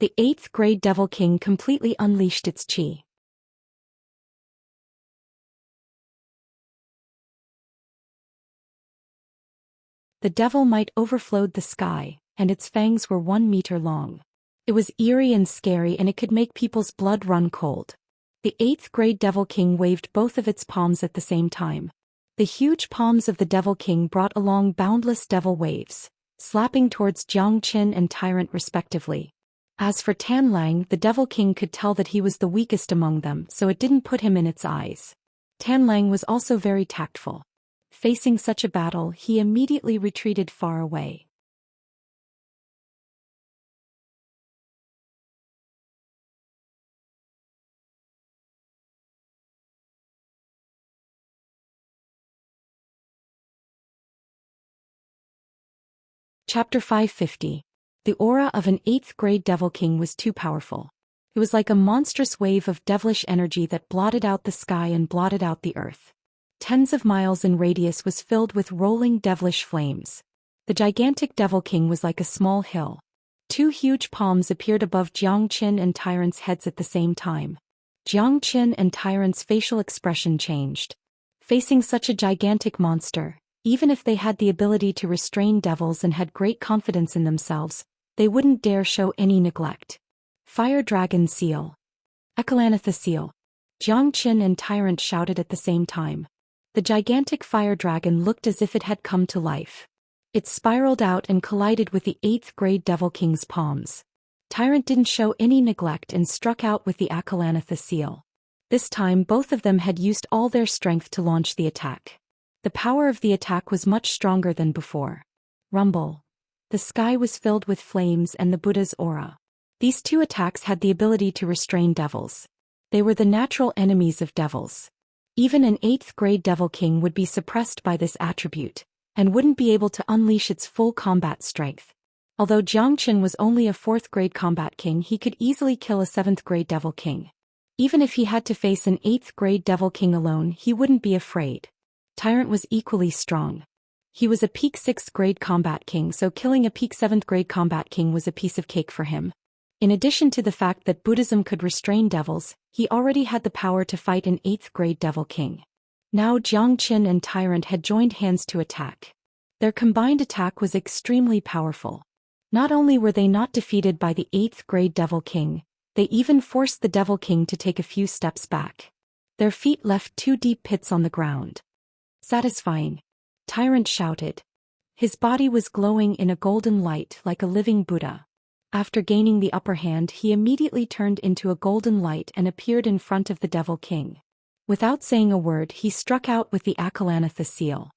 The 8th grade devil king completely unleashed its chi. The devil might overflowed the sky, and its fangs were 1 meter long. It was eerie and scary, and it could make people's blood run cold. The 8th grade devil king waved both of its palms at the same time. The huge palms of the devil king brought along boundless devil waves, slapping towards Xianxia and Tyrant respectively. As for Tan Lang, the devil king could tell that he was the weakest among them, so it didn't put him in its eyes. Tan Lang was also very tactful. Facing such a battle, he immediately retreated far away. Chapter 550. The aura of an 8th grade devil king was too powerful. It was like a monstrous wave of devilish energy that blotted out the sky and blotted out the earth. Tens of miles in radius was filled with rolling devilish flames. The gigantic devil king was like a small hill. 2 huge palms appeared above Xianxia and Tyrant's heads at the same time. Xianxia and Tyrant's facial expression changed. Facing such a gigantic monster, even if they had the ability to restrain devils and had great confidence in themselves, they wouldn't dare show any neglect. Fire Dragon Seal. Ekalanatha Seal. Xianxia and Tyrant shouted at the same time. The gigantic fire dragon looked as if it had come to life. It spiraled out and collided with the 8th grade devil king's palms. Tyrant didn't show any neglect and struck out with the Ekalanatha Seal. This time both of them had used all their strength to launch the attack. The power of the attack was much stronger than before. Rumble. The sky was filled with flames and the Buddha's aura. These 2 attacks had the ability to restrain devils. They were the natural enemies of devils. Even an 8th grade devil king would be suppressed by this attribute, and wouldn't be able to unleash its full combat strength. Although Xianxia was only a 4th grade combat king, he could easily kill a 7th grade devil king. Even if he had to face an 8th grade devil king alone, he wouldn't be afraid. Tyrant was equally strong. He was a peak 6th grade combat king, so killing a peak 7th grade combat king was a piece of cake for him. In addition to the fact that Buddhism could restrain devils, he already had the power to fight an 8th grade devil king. Now Xianxia and Tyrant had joined hands to attack. Their combined attack was extremely powerful. Not only were they not defeated by the 8th grade devil king, They even forced the Devil King to take a few steps back. Their feet left 2 deep pits on the ground. Satisfying. Tyrant shouted. His body was glowing in a golden light like a living Buddha. After gaining the upper hand, he immediately turned into a golden light and appeared in front of the Devil King. Without saying a word, he struck out with the Akalanatha seal.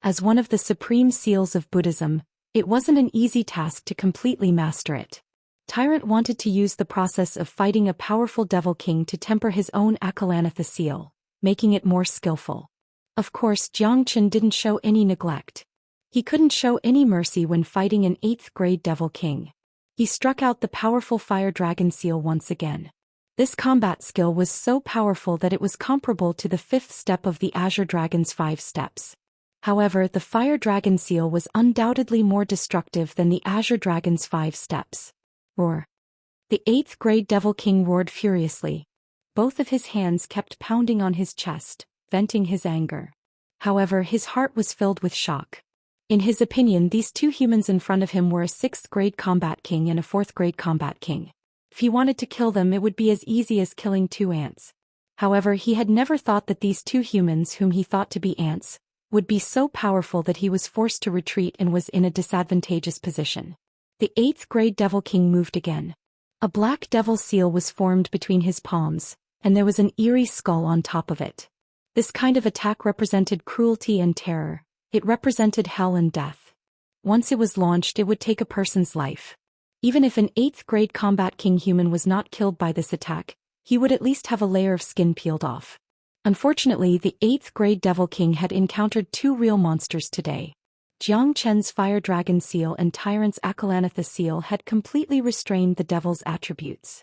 As one of the supreme seals of Buddhism, it wasn't an easy task to completely master it. Tyrant wanted to use the process of fighting a powerful Devil King to temper his own Akalanatha seal, making it more skillful. Of course, Xianxia didn't show any neglect. He couldn't show any mercy when fighting an 8th grade Devil King. He struck out the powerful Fire Dragon seal once again. This combat skill was so powerful that it was comparable to the 5th step of the Azure Dragon's 5 steps. However, the Fire Dragon seal was undoubtedly more destructive than the Azure Dragon's 5 steps. Roar. The 8th grade Devil King roared furiously. Both of his hands kept pounding on his chest, venting his anger. However, his heart was filled with shock. In his opinion, these 2 humans in front of him were a 6th grade combat king and a 4th grade combat king. If he wanted to kill them, it would be as easy as killing 2 ants. However, he had never thought that these 2 humans, whom he thought to be ants, would be so powerful that he was forced to retreat and was in a disadvantageous position. The 8th grade Devil King moved again. A black devil seal was formed between his palms, and there was an eerie skull on top of it. This kind of attack represented cruelty and terror. It represented hell and death. Once it was launched, it would take a person's life. Even if an 8th grade combat king human was not killed by this attack, he would at least have a layer of skin peeled off. Unfortunately, the 8th grade Devil King had encountered 2 real monsters today. Xianxia's Fire Dragon seal and Tyrant's Akalanatha seal had completely restrained the devil's attributes.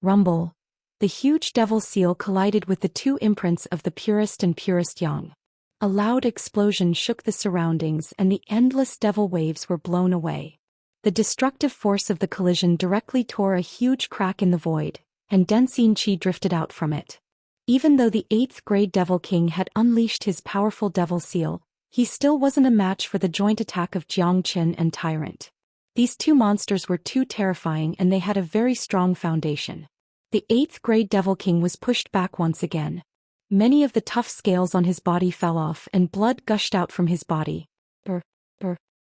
Rumble. The huge devil seal collided with the 2 imprints of the purest and purest yang. A loud explosion shook the surroundings and the endless devil waves were blown away. The destructive force of the collision directly tore a huge crack in the void, and Densin Qi drifted out from it. Even though the 8th grade Devil King had unleashed his powerful devil seal, he still wasn't a match for the joint attack of Xianxia and Tyrant. These 2 monsters were too terrifying and they had a very strong foundation. The 8th grade Devil King was pushed back once again. Many of the tough scales on his body fell off and blood gushed out from his body.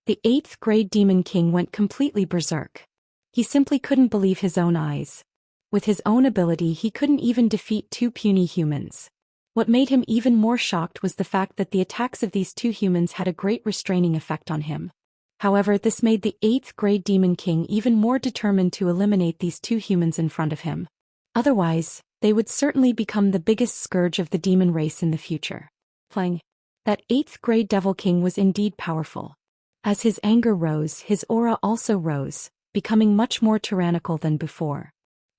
The 8th grade Demon King went completely berserk. He simply couldn't believe his own eyes. With his own ability, he couldn't even defeat 2 puny humans. What made him even more shocked was the fact that the attacks of these 2 humans had a great restraining effect on him. However, this made the 8th grade Demon King even more determined to eliminate these 2 humans in front of him. Otherwise, they would certainly become the biggest scourge of the demon race in the future. That 8th grade Devil King was indeed powerful. As his anger rose, his aura also rose, becoming much more tyrannical than before.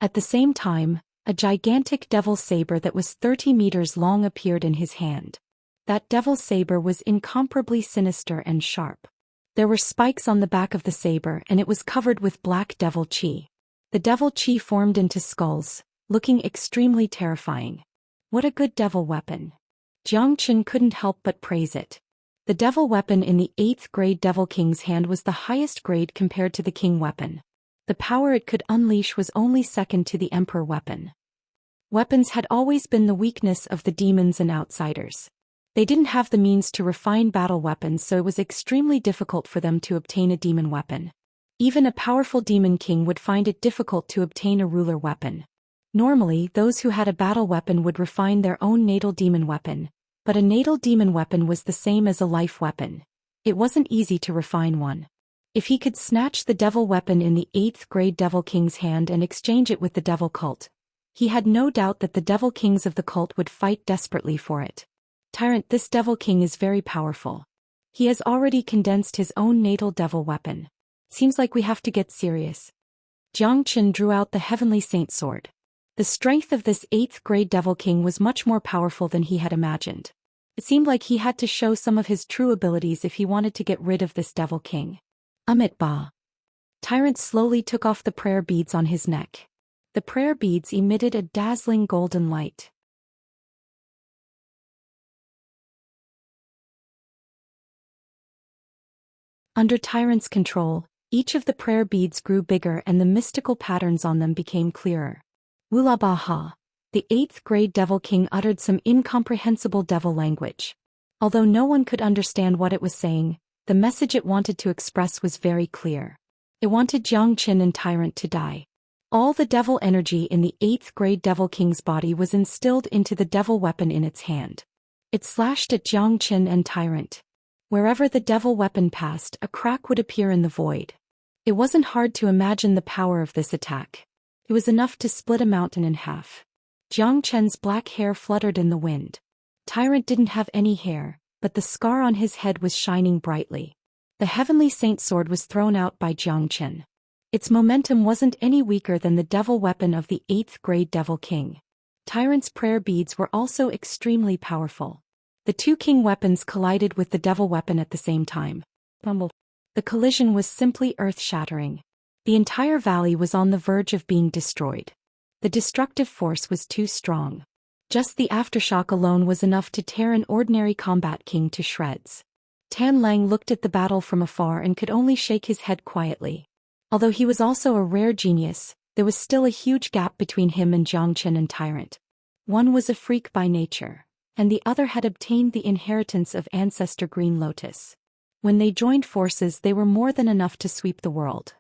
At the same time, a gigantic devil saber that was 30 meters long appeared in his hand. That devil saber was incomparably sinister and sharp. There were spikes on the back of the saber and it was covered with black devil chi. The devil chi formed into skulls, looking extremely terrifying. What a good devil weapon. Xianxia couldn't help but praise it. The devil weapon in the 8th grade Devil King's hand was the highest grade compared to the king weapon. The power it could unleash was only second to the emperor weapon. Weapons had always been the weakness of the demons and outsiders. They didn't have the means to refine battle weapons, so it was extremely difficult for them to obtain a demon weapon. Even a powerful demon king would find it difficult to obtain a ruler weapon. Normally, those who had a battle weapon would refine their own natal demon weapon, but a natal demon weapon was the same as a life weapon. It wasn't easy to refine one. If he could snatch the devil weapon in the 8th grade Devil King's hand and exchange it with the devil cult, he had no doubt that the devil kings of the cult would fight desperately for it. Tyrant, this devil king is very powerful. He has already condensed his own natal devil weapon. Seems like we have to get serious. Xianxia drew out the heavenly saint sword. The strength of this 8th grade Devil King was much more powerful than he had imagined. It seemed like he had to show some of his true abilities if he wanted to get rid of this Devil King. Amit Ba. Tyrant slowly took off the prayer beads on his neck. The prayer beads emitted a dazzling golden light. Under Tyrant's control, each of the prayer beads grew bigger and the mystical patterns on them became clearer. Wulabaha. The 8th grade Devil King uttered some incomprehensible devil language. Although no one could understand what it was saying, the message it wanted to express was very clear. It wanted Xianxia and Tyrant to die. All the devil energy in the 8th grade Devil King's body was instilled into the devil weapon in its hand. It slashed at Xianxia and Tyrant. Wherever the devil weapon passed, a crack would appear in the void. It wasn't hard to imagine the power of this attack. It was enough to split a mountain in half. Xianxia's black hair fluttered in the wind. Tyrant didn't have any hair, but the scar on his head was shining brightly. The heavenly saint sword was thrown out by Xianxia. Its momentum wasn't any weaker than the devil weapon of the 8th grade Devil King. Tyrant's prayer beads were also extremely powerful. The two king weapons collided with the devil weapon at the same time. The collision was simply earth-shattering. The entire valley was on the verge of being destroyed. The destructive force was too strong. Just the aftershock alone was enough to tear an ordinary combat king to shreds. Tan Lang looked at the battle from afar and could only shake his head quietly. Although he was also a rare genius, there was still a huge gap between him and Xianxia and Tyrant. One was a freak by nature, and the other had obtained the inheritance of Ancestor Green Lotus. When they joined forces, they were more than enough to sweep the world.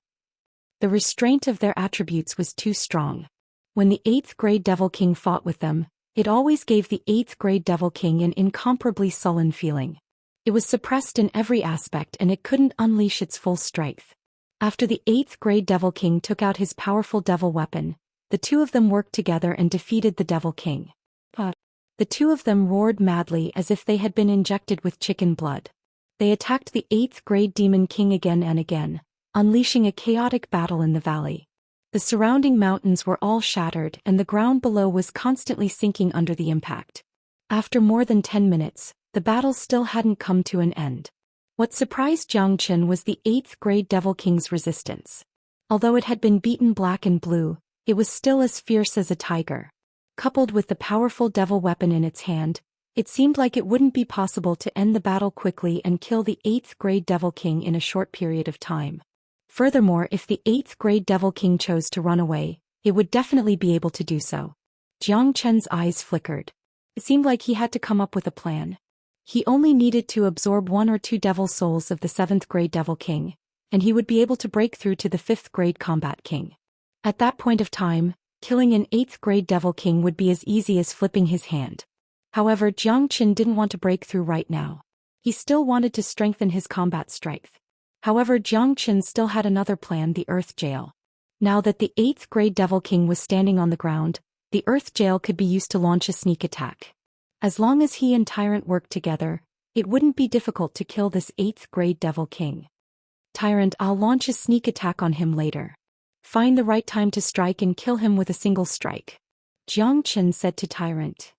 The restraint of their attributes was too strong. When the 8th grade Devil King fought with them, it always gave the 8th grade Devil King an incomparably sullen feeling. It was suppressed in every aspect and it couldn't unleash its full strength. After the 8th grade Devil King took out his powerful devil weapon, the two of them worked together and defeated the Devil King. The two of them roared madly as if they had been injected with chicken blood. They attacked the 8th grade Demon King again and again, unleashing a chaotic battle in the valley. The surrounding mountains were all shattered and the ground below was constantly sinking under the impact. After more than 10 minutes, the battle still hadn't come to an end. What surprised Xianxia was the 8th grade Devil King's resistance. Although it had been beaten black and blue, it was still as fierce as a tiger. Coupled with the powerful devil weapon in its hand, it seemed like it wouldn't be possible to end the battle quickly and kill the 8th grade Devil King in a short period of time. Furthermore, if the 8th grade Devil King chose to run away, it would definitely be able to do so. Xianxia's eyes flickered. It seemed like he had to come up with a plan. He only needed to absorb 1 or 2 devil souls of the 7th grade Devil King, and he would be able to break through to the 5th grade Combat King. At that point of time, killing an 8th grade Devil King would be as easy as flipping his hand. However, Xianxia didn't want to break through right now. He still wanted to strengthen his combat strength. However, Xianxia still had another plan: the Earth Jail. Now that the 8th grade Devil King was standing on the ground, the Earth Jail could be used to launch a sneak attack. As long as he and Tyrant worked together, it wouldn't be difficult to kill this 8th grade Devil King. Tyrant, I'll launch a sneak attack on him later. Find the right time to strike and kill him with a single strike. Xianxia said to Tyrant.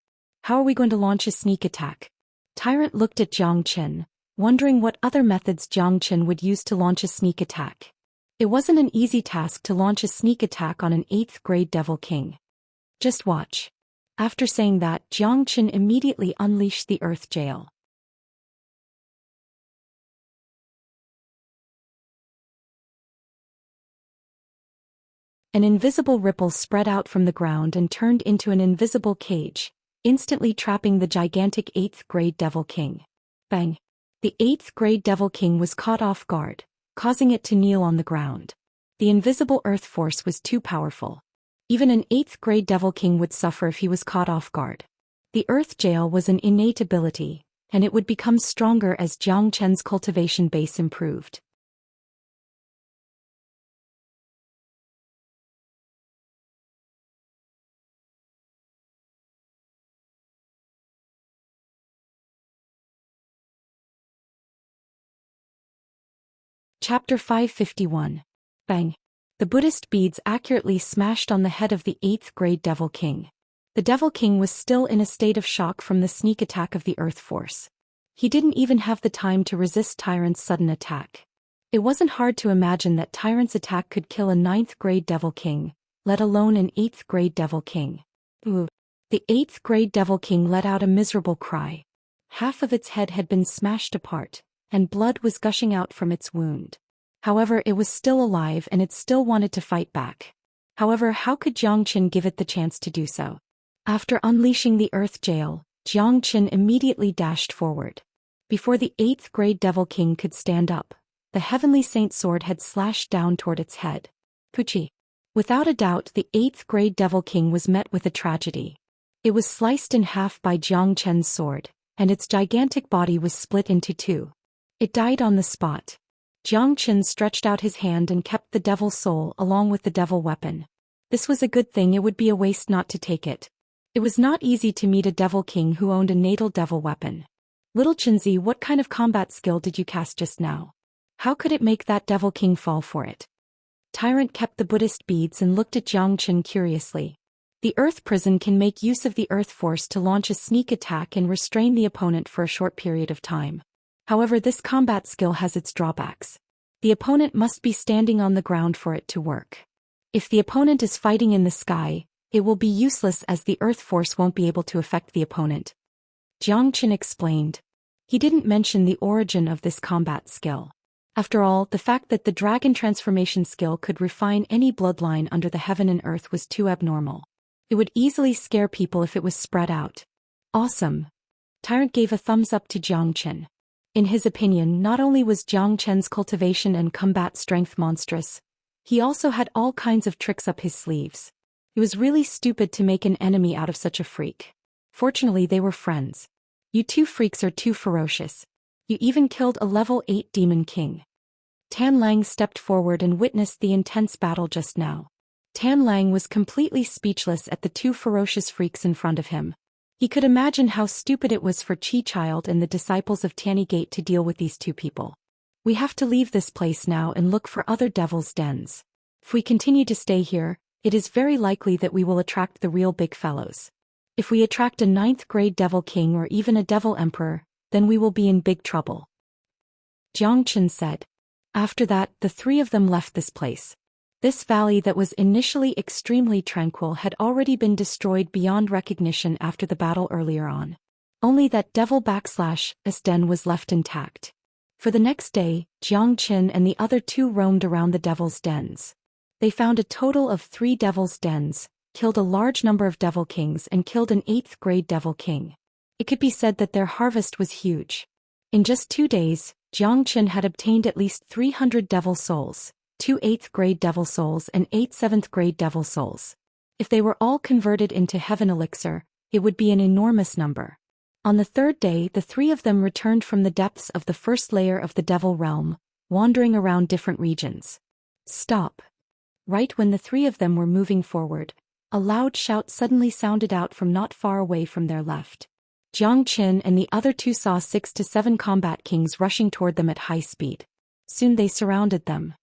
How are we going to launch a sneak attack? Tyrant looked at Xianxia, wondering what other methods Xianxia would use to launch a sneak attack. It wasn't an easy task to launch a sneak attack on an 8th grade Devil King. Just watch. After saying that, Xianxia immediately unleashed the Earth Jail. An invisible ripple spread out from the ground and turned into an invisible cage, instantly trapping the gigantic 8th grade Devil King. Bang! The 8th grade Devil King was caught off guard, causing it to kneel on the ground. The invisible earth force was too powerful. Even an 8th grade Devil King would suffer if he was caught off guard. The Earth Jail was an innate ability, and it would become stronger as Xianxia's cultivation base improved. Chapter 551. Bang! The Buddhist beads accurately smashed on the head of the 8th grade Devil King. The Devil King was still in a state of shock from the sneak attack of the Earth Force. He didn't even have the time to resist Tyrant's sudden attack. It wasn't hard to imagine that Tyrant's attack could kill a 9th grade Devil King, let alone an 8th grade Devil King. Ooh! The 8th grade Devil King let out a miserable cry. Half of its head had been smashed apart, and blood was gushing out from its wound. However, it was still alive and it still wanted to fight back. However, how could Xianxia give it the chance to do so? After unleashing the Earth Jail, Xianxia immediately dashed forward. Before the 8th grade Devil King could stand up, the Heavenly Saint sword had slashed down toward its head. Puchi. Without a doubt, the 8th grade Devil King was met with a tragedy. It was sliced in half by Xianxia's sword, and its gigantic body was split into two. It died on the spot. Xianxia stretched out his hand and kept the devil soul along with the devil weapon. This was a good thing, it would be a waste not to take it. It was not easy to meet a devil king who owned a natal devil weapon. Little Chinzi, what kind of combat skill did you cast just now? How could it make that devil king fall for it? Tyrant kept the Buddhist beads and looked at Xianxia curiously. The Earth Prison can make use of the Earth Force to launch a sneak attack and restrain the opponent for a short period of time. However, this combat skill has its drawbacks. The opponent must be standing on the ground for it to work. If the opponent is fighting in the sky, it will be useless as the Earth Force won't be able to affect the opponent. Xianxia explained. He didn't mention the origin of this combat skill. After all, the fact that the dragon transformation skill could refine any bloodline under the heaven and earth was too abnormal. It would easily scare people if it was spread out. Awesome. Tyrant gave a thumbs up to Xianxia. In his opinion, not only was Xianxia's cultivation and combat strength monstrous, he also had all kinds of tricks up his sleeves. It was really stupid to make an enemy out of such a freak. Fortunately, they were friends. You two freaks are too ferocious. You even killed a level 8 demon king. Tan Lang stepped forward and witnessed the intense battle just now. Tan Lang was completely speechless at the two ferocious freaks in front of him. He could imagine how stupid it was for Chi Child and the disciples of Tanny Gate to deal with these two people. We have to leave this place now and look for other devil's dens. If we continue to stay here, it is very likely that we will attract the real big fellows. If we attract a 9th grade devil king or even a devil emperor, then we will be in big trouble. Xianxia said. After that, the three of them left this place. This valley that was initially extremely tranquil had already been destroyed beyond recognition after the battle earlier on. Only that devil/s den was left intact. For the next day, Xianxia and the other two roamed around the devil's dens. They found a total of 3 devil's dens, killed a large number of devil kings and killed an 8th grade devil king. It could be said that their harvest was huge. In just 2 days, Xianxia had obtained at least 300 devil souls, 2 8th grade devil souls and 8 7th grade devil souls. If they were all converted into heaven elixir, it would be an enormous number. On the 3rd day, the 3 of them returned from the depths of the first layer of the devil realm, wandering around different regions. Stop. Right when the 3 of them were moving forward, a loud shout suddenly sounded out from not far away from their left. Xianxia and the other 2 saw 6 to 7 combat kings rushing toward them at high speed. Soon they surrounded them.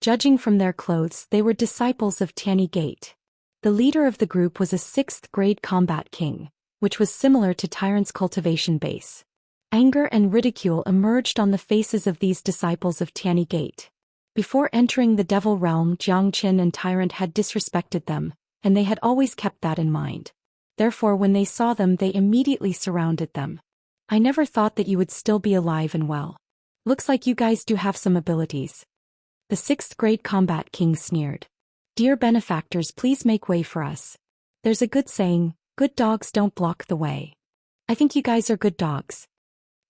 Judging from their clothes, they were disciples of Tanny Gate. The leader of the group was a 6th grade combat king, which was similar to Tyrant's cultivation base. Anger and ridicule emerged on the faces of these disciples of Tanny Gate. Before entering the devil realm, Xianxia and Tyrant had disrespected them, and they had always kept that in mind. Therefore, when they saw them, they immediately surrounded them. I never thought that you would still be alive and well. Looks like you guys do have some abilities. The 6th grade combat king sneered. Dear benefactors, please make way for us. There's a good saying, good dogs don't block the way. I think you guys are good dogs.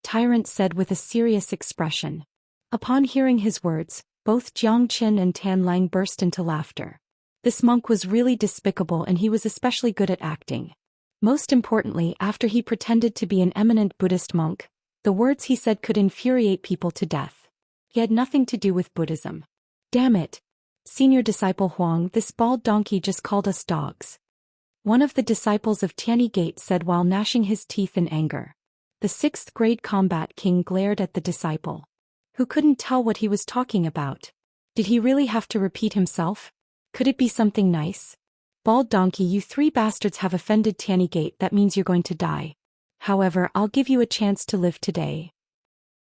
Tyrant said with a serious expression. Upon hearing his words, both Xianxia and Tan Lang burst into laughter. This monk was really despicable and he was especially good at acting. Most importantly, after he pretended to be an eminent Buddhist monk, the words he said could infuriate people to death. He had nothing to do with Buddhism. Damn it! Senior disciple Huang, this bald donkey just called us dogs. One of the disciples of Tanny Gate said while gnashing his teeth in anger. The 6th grade combat king glared at the disciple, who couldn't tell what he was talking about. Did he really have to repeat himself? Could it be something nice? Bald donkey, you 3 bastards have offended Tanny Gate, that means you're going to die. However, I'll give you a chance to live today.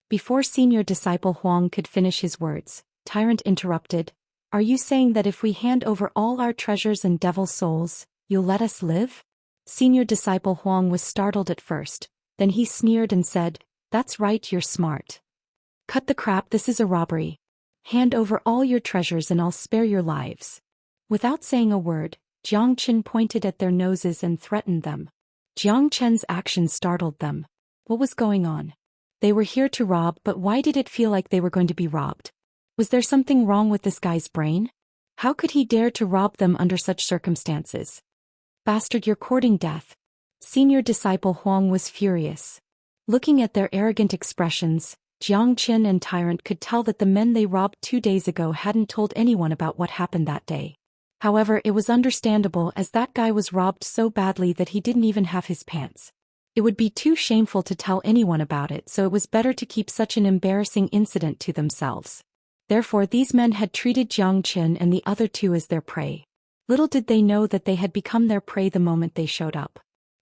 Before senior disciple Huang could finish his words, Tyrant interrupted. Are you saying that if we hand over all our treasures and devil souls, You'll let us live? Senior disciple Huang was startled at first, then he sneered and said, "That's right, you're smart. Cut the crap, this is a robbery. Hand over all your treasures and I'll spare your lives." Without saying a word, Jiang Chen pointed at their noses and threatened them. Jiang Chen's actions startled them. What was going on? They were here to rob, but why did it feel like they were going to be robbed? Was there something wrong with this guy's brain? How could he dare to rob them under such circumstances? Bastard, you're courting death. Senior disciple Huang was furious. Looking at their arrogant expressions, Jiang Chen and Tyrant could tell that the men they robbed 2 days ago hadn't told anyone about what happened that day. However, it was understandable as that guy was robbed so badly that he didn't even have his pants. It would be too shameful to tell anyone about it, so it was better to keep such an embarrassing incident to themselves. Therefore, these men had treated Jiang Chen and the other two as their prey. Little did they know that they had become their prey the moment they showed up.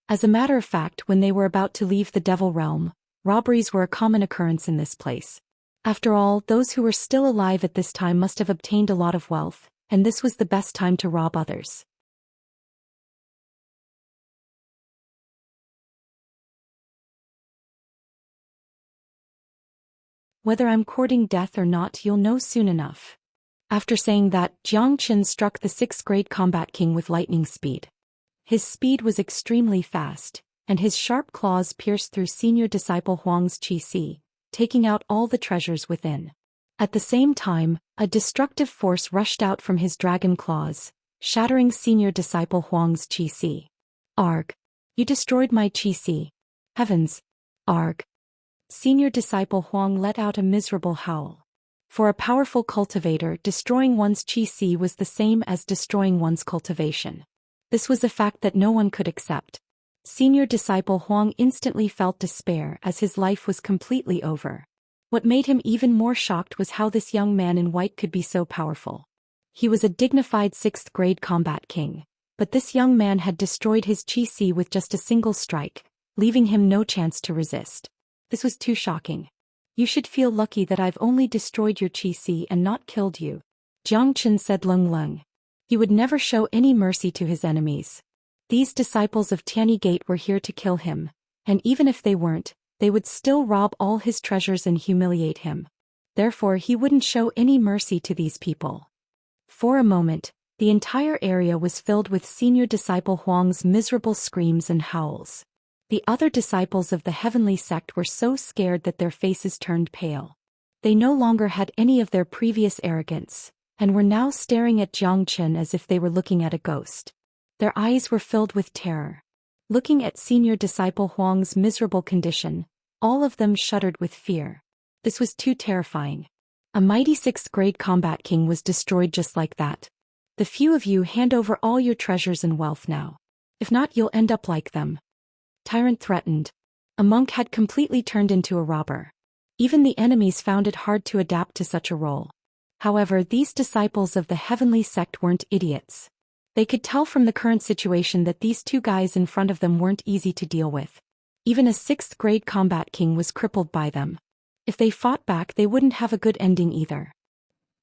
As a matter of fact, when they were about to leave the Devil Realm, robberies were a common occurrence in this place. After all, those who were still alive at this time must have obtained a lot of wealth, and this was the best time to rob others. Whether I'm courting death or not, you'll know soon enough. After saying that, Jiang Chen struck the 6th grade combat king with lightning speed. His speed was extremely fast, and his sharp claws pierced through senior disciple Huang's qi, taking out all the treasures within. At the same time, a destructive force rushed out from his dragon claws, shattering senior disciple Huang's qi. Arg! You destroyed my qi. Heavens! Arg! Senior disciple Huang let out a miserable howl. For a powerful cultivator, destroying one's qi was the same as destroying one's cultivation. This was a fact that no one could accept. Senior disciple Huang instantly felt despair as his life was completely over. What made him even more shocked was how this young man in white could be so powerful. He was a dignified 6th grade combat king, but this young man had destroyed his qi with just a single strike, leaving him no chance to resist. This was too shocking. You should feel lucky that I've only destroyed your qi and not killed you. Jiang Chen said Lung Lung. He would never show any mercy to his enemies. These disciples of Tianyi Gate were here to kill him, and even if they weren't, they would still rob all his treasures and humiliate him. Therefore, he wouldn't show any mercy to these people. For a moment, the entire area was filled with senior disciple Huang's miserable screams and howls. The other disciples of the heavenly sect were so scared that their faces turned pale. They no longer had any of their previous arrogance, and were now staring at Jiang Chen as if they were looking at a ghost. Their eyes were filled with terror. Looking at senior disciple Huang's miserable condition, all of them shuddered with fear. This was too terrifying. A mighty 6th grade combat king was destroyed just like that. The few of you hand over all your treasures and wealth now. If not, you'll end up like them. Tyrant threatened. A monk had completely turned into a robber. Even the enemies found it hard to adapt to such a role. However, these disciples of the heavenly sect weren't idiots. They could tell from the current situation that these two guys in front of them weren't easy to deal with. Even a 6th grade combat king was crippled by them. If they fought back, they wouldn't have a good ending either.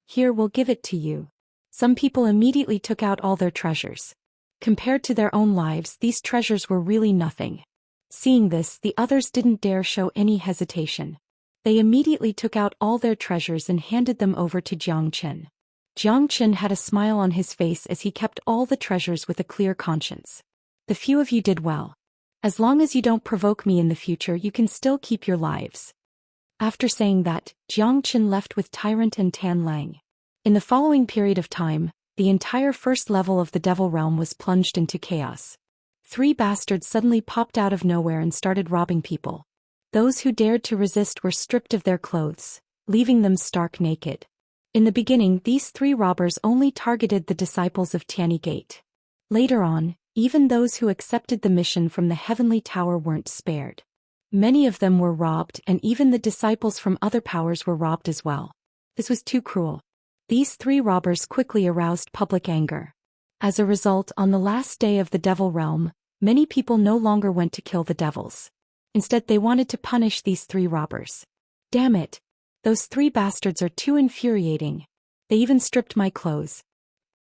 Here, we'll give it to you. Some people immediately took out all their treasures. Compared to their own lives, these treasures were really nothing. Seeing this, the others didn't dare show any hesitation. They immediately took out all their treasures and handed them over to Jiang Chen. Jiang Chen had a smile on his face as he kept all the treasures with a clear conscience. The few of you did well. As long as you don't provoke me in the future, you can still keep your lives. After saying that, Jiang Chen left with Tyrant and Tan Lang. In the following period of time, the entire first level of the Devil Realm was plunged into chaos. 3 bastards suddenly popped out of nowhere and started robbing people. Those who dared to resist were stripped of their clothes, leaving them stark naked. In the beginning, these 3 robbers only targeted the disciples of Tianyi Gate. Later on, even those who accepted the mission from the Heavenly Tower weren't spared. Many of them were robbed, and even the disciples from other powers were robbed as well. This was too cruel. These 3 robbers quickly aroused public anger. As a result, on the last day of the Devil Realm, many people no longer went to kill the devils. Instead, they wanted to punish these 3 robbers. Damn it! Those 3 bastards are too infuriating. They even stripped my clothes.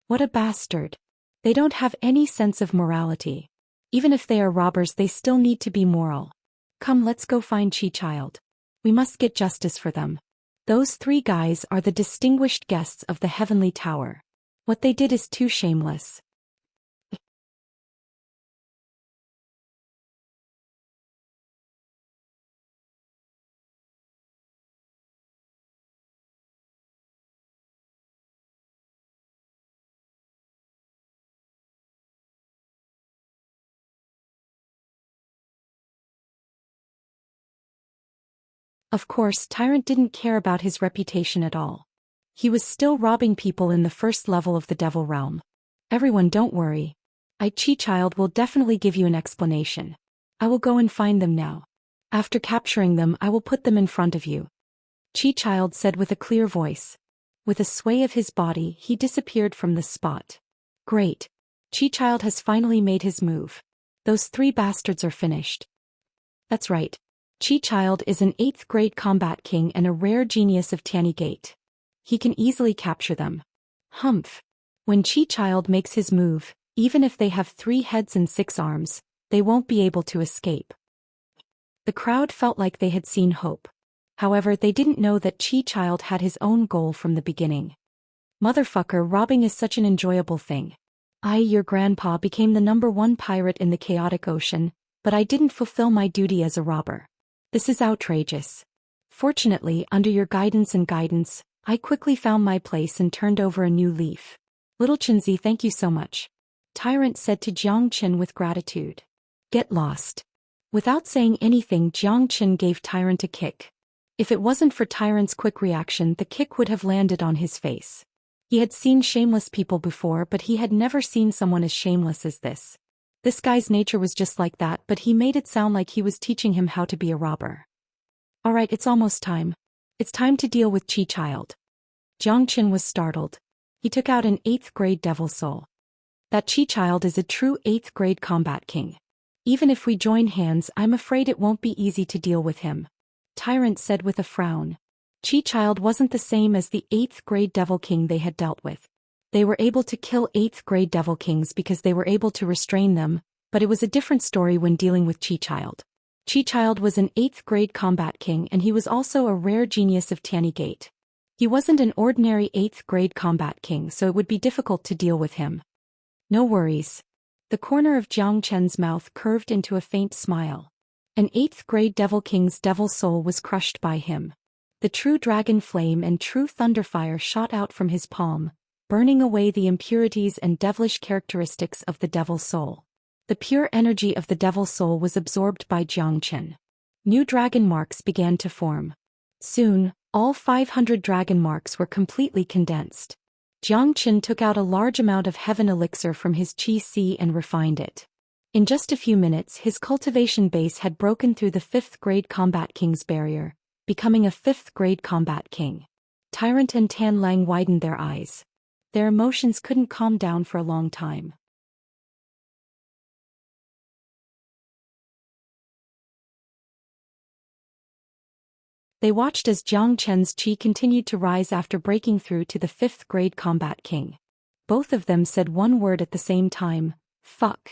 What a bastard! They don't have any sense of morality. Even if they are robbers, they still need to be moral. Come, let's go find Chi-Child. We must get justice for them. Those 3 guys are the distinguished guests of the Heavenly Tower. What they did is too shameless. Of course, Tyrant didn't care about his reputation at all. He was still robbing people in the first level of the Devil Realm. Everyone, don't worry. Chi-Child will definitely give you an explanation. I will go and find them now. After capturing them, I will put them in front of you. Chi-Child said with a clear voice. With a sway of his body, he disappeared from the spot. Great. Chi-Child has finally made his move. Those 3 bastards are finished. That's right. Chi-Child is an 8th grade combat king and a rare genius of Tianyi Gate. He can easily capture them. Humph. When Chi-Child makes his move, even if they have 3 heads and 6 arms, they won't be able to escape. The crowd felt like they had seen hope. However, they didn't know that Chi-Child had his own goal from the beginning. Motherfucker, robbing is such an enjoyable thing. Your grandpa became the #1 pirate in the chaotic ocean, but I didn't fulfill my duty as a robber. This is outrageous. Fortunately, under your guidance, I quickly found my place and turned over a new leaf. Little Chenzi, thank you so much. Tyrant said to Jiang Chen with gratitude. Get lost. Without saying anything, Jiang Chen gave Tyrant a kick. If it wasn't for Tyrant's quick reaction, the kick would have landed on his face. He had seen shameless people before, but he had never seen someone as shameless as this. This guy's nature was just like that, but he made it sound like he was teaching him how to be a robber. Alright, it's almost time. It's time to deal with Chi-Child. Jiang Chen was startled. He took out an 8th grade devil soul. That Chi-Child is a true 8th grade combat king. Even if we join hands, I'm afraid it won't be easy to deal with him. Tyrant said with a frown. Chi-Child wasn't the same as the 8th grade devil king they had dealt with. They were able to kill 8th grade devil kings because they were able to restrain them, but it was a different story when dealing with Chi-Child. Chi-Child was an 8th grade combat king, and he was also a rare genius of Tianyi Gate. He wasn't an ordinary 8th grade combat king, so it would be difficult to deal with him. No worries. The corner of Jiang Chen's mouth curved into a faint smile. An 8th grade devil king's devil soul was crushed by him. The true dragon flame and true thunderfire shot out from his palm, burning away the impurities and devilish characteristics of the devil soul. The pure energy of the devil soul was absorbed by Jiang Chen. New dragon marks began to form. Soon, all 500 dragon marks were completely condensed. Jiang Chen took out a large amount of heaven elixir from his Qi Si and refined it. In just a few minutes, his cultivation base had broken through the 5th grade combat king's barrier, becoming a 5th grade combat king. Tyrant and Tan Lang widened their eyes. Their emotions couldn't calm down for a long time. They watched as Jiang Chen's qi continued to rise after breaking through to the 5th grade combat king. Both of them said one word at the same time, fuck.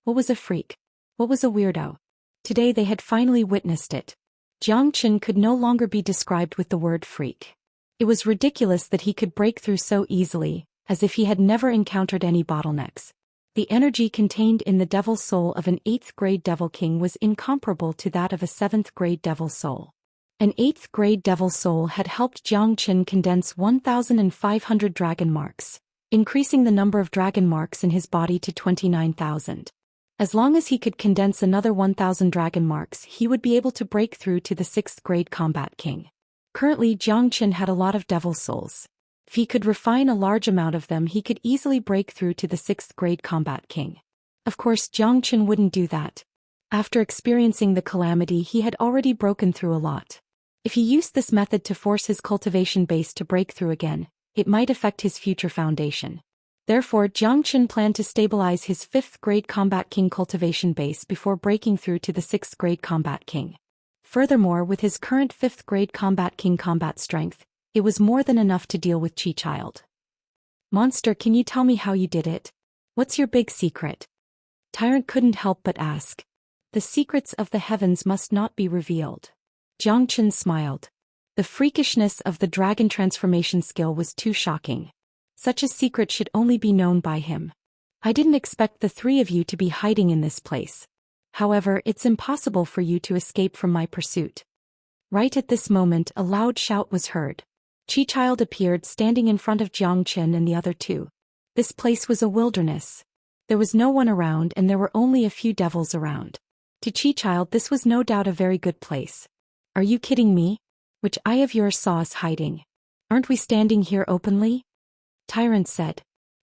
What was a freak? What was a weirdo? Today they had finally witnessed it. Jiang Chen could no longer be described with the word freak. It was ridiculous that he could break through so easily, as if he had never encountered any bottlenecks. The energy contained in the devil soul of an 8th grade devil king was incomparable to that of a 7th grade devil soul. An 8th grade devil soul had helped Jiang Chen condense 1,500 dragon marks, increasing the number of dragon marks in his body to 29,000. As long as he could condense another 1,000 dragon marks, he would be able to break through to the 6th grade combat king. Currently, Jiang Chen had a lot of devil souls. If he could refine a large amount of them, he could easily break through to the 6th grade combat king. Of course, Jiang Chen wouldn't do that. After experiencing the calamity, he had already broken through a lot. If he used this method to force his cultivation base to break through again, it might affect his future foundation. Therefore, Jiang Chen planned to stabilize his 5th grade combat king cultivation base before breaking through to the 6th grade combat king. Furthermore, with his current 5th grade combat king combat strength, it was more than enough to deal with Chi-Child. Monster, can you tell me how you did it? What's your big secret? Tyrant couldn't help but ask. The secrets of the heavens must not be revealed. Jiang Chen smiled. The freakishness of the dragon transformation skill was too shocking. Such a secret should only be known by him. I didn't expect the three of you to be hiding in this place. However, it's impossible for you to escape from my pursuit. Right at this moment, a loud shout was heard. Chi-Child appeared standing in front of Jiang Chen and the other two. This place was a wilderness. There was no one around and there were only a few devils around. To Chi-Child, this was no doubt a very good place. Are you kidding me? Which eye of yours saw us hiding? Aren't we standing here openly? Tyrant said.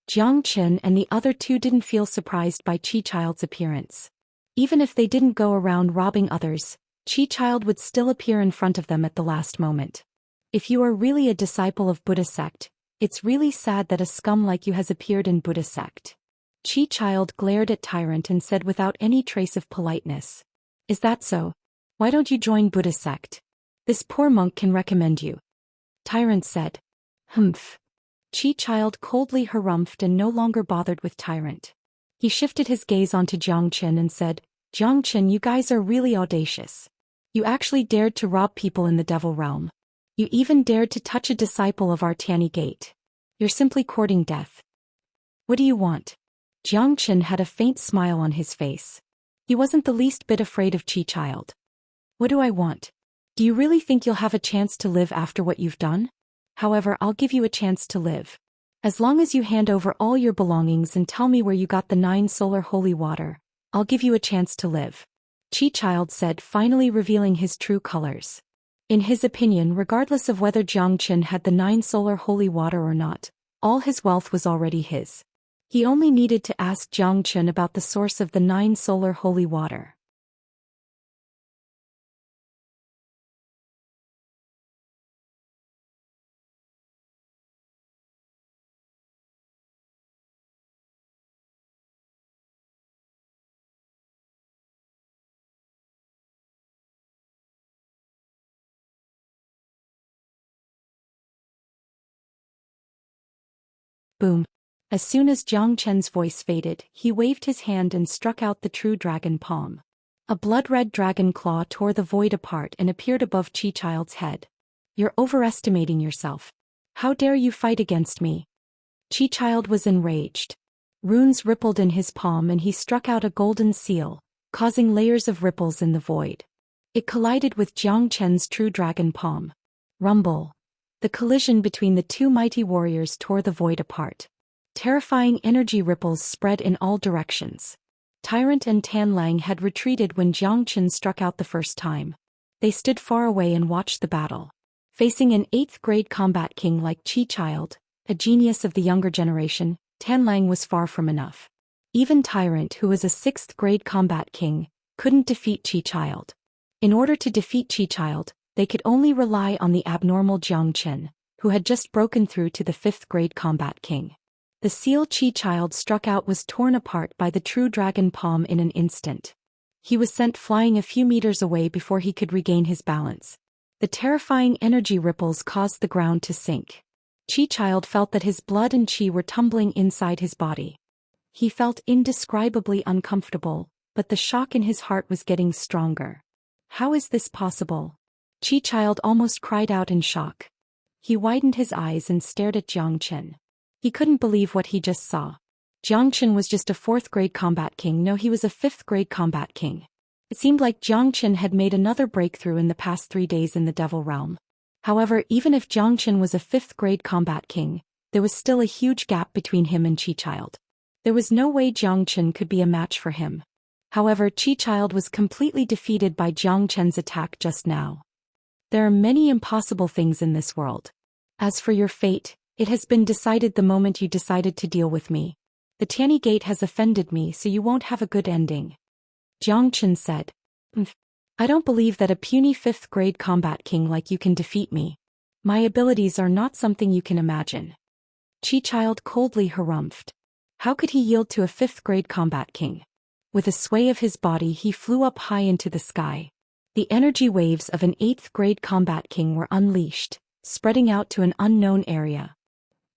Jiang Chen and the other two didn't feel surprised by Chi-Child's appearance. Even if they didn't go around robbing others, Chi-Child would still appear in front of them at the last moment. If you are really a disciple of Buddha sect, it's really sad that a scum like you has appeared in Buddha sect. Chi-Child glared at Tyrant and said without any trace of politeness. Is that so? Why don't you join Buddha sect? This poor monk can recommend you. Tyrant said. Humph. Chi-Child coldly harumphed and no longer bothered with Tyrant. He shifted his gaze onto Jiang Chen and said, Jiang Chen, you guys are really audacious. You actually dared to rob people in the Devil Realm. You even dared to touch a disciple of our Tani Gate. You're simply courting death. What do you want? Jiang Chen had a faint smile on his face. He wasn't the least bit afraid of Chi-Child. What do I want? Do you really think you'll have a chance to live after what you've done? However, I'll give you a chance to live. As long as you hand over all your belongings and tell me where you got the 9 solar holy water, I'll give you a chance to live. Chi-Child said, finally revealing his true colors. In his opinion, regardless of whether Jiang Chen had the 9 solar holy water or not, all his wealth was already his. He only needed to ask Jiang Chen about the source of the 9 solar holy water. Boom. As soon as Jiang Chen's voice faded, he waved his hand and struck out the true dragon palm. A blood-red dragon claw tore the void apart and appeared above Chi-Child's head. You're overestimating yourself. How dare you fight against me? Chi-Child was enraged. Runes rippled in his palm and he struck out a golden seal, causing layers of ripples in the void. It collided with Jiang Chen's true dragon palm. Rumble. The collision between the two mighty warriors tore the void apart. Terrifying energy ripples spread in all directions. Tyrant and Tan Lang had retreated when Jiang Chen struck out the first time. They stood far away and watched the battle. Facing an 8th grade combat king like Chi-Child, a genius of the younger generation, Tan Lang was far from enough. Even Tyrant, who was a 6th grade combat king, couldn't defeat Chi-Child. In order to defeat Chi-Child, they could only rely on the abnormal Jiang Chen, who had just broken through to the 5th grade combat king. The seal Chi-Child struck out was torn apart by the true dragon palm in an instant. He was sent flying a few meters away before he could regain his balance. The terrifying energy ripples caused the ground to sink. Chi-Child felt that his blood and chi were tumbling inside his body. He felt indescribably uncomfortable, but the shock in his heart was getting stronger. How is this possible? Chi-Child almost cried out in shock. He widened his eyes and stared at Jiang Chen. He couldn't believe what he just saw. Jiang Chen was just a 4th grade combat king. No, he was a 5th grade combat king. It seemed like Jiang Chen had made another breakthrough in the past 3 days in the Devil Realm. However, even if Jiang Chen was a 5th grade combat king, there was still a huge gap between him and Chi-Child. There was no way Jiang Chen could be a match for him. However, Chi-Child was completely defeated by Jiang Chen's attack just now. There are many impossible things in this world. As for your fate, it has been decided the moment you decided to deal with me. The Tani Gate has offended me, so you won't have a good ending. Jiang Chen said. I don't believe that a puny 5th grade combat king like you can defeat me. My abilities are not something you can imagine. Chi-Child coldly harumphed. How could he yield to a 5th grade combat king? With a sway of his body he flew up high into the sky. The energy waves of an 8th grade combat king were unleashed, spreading out to an unknown area.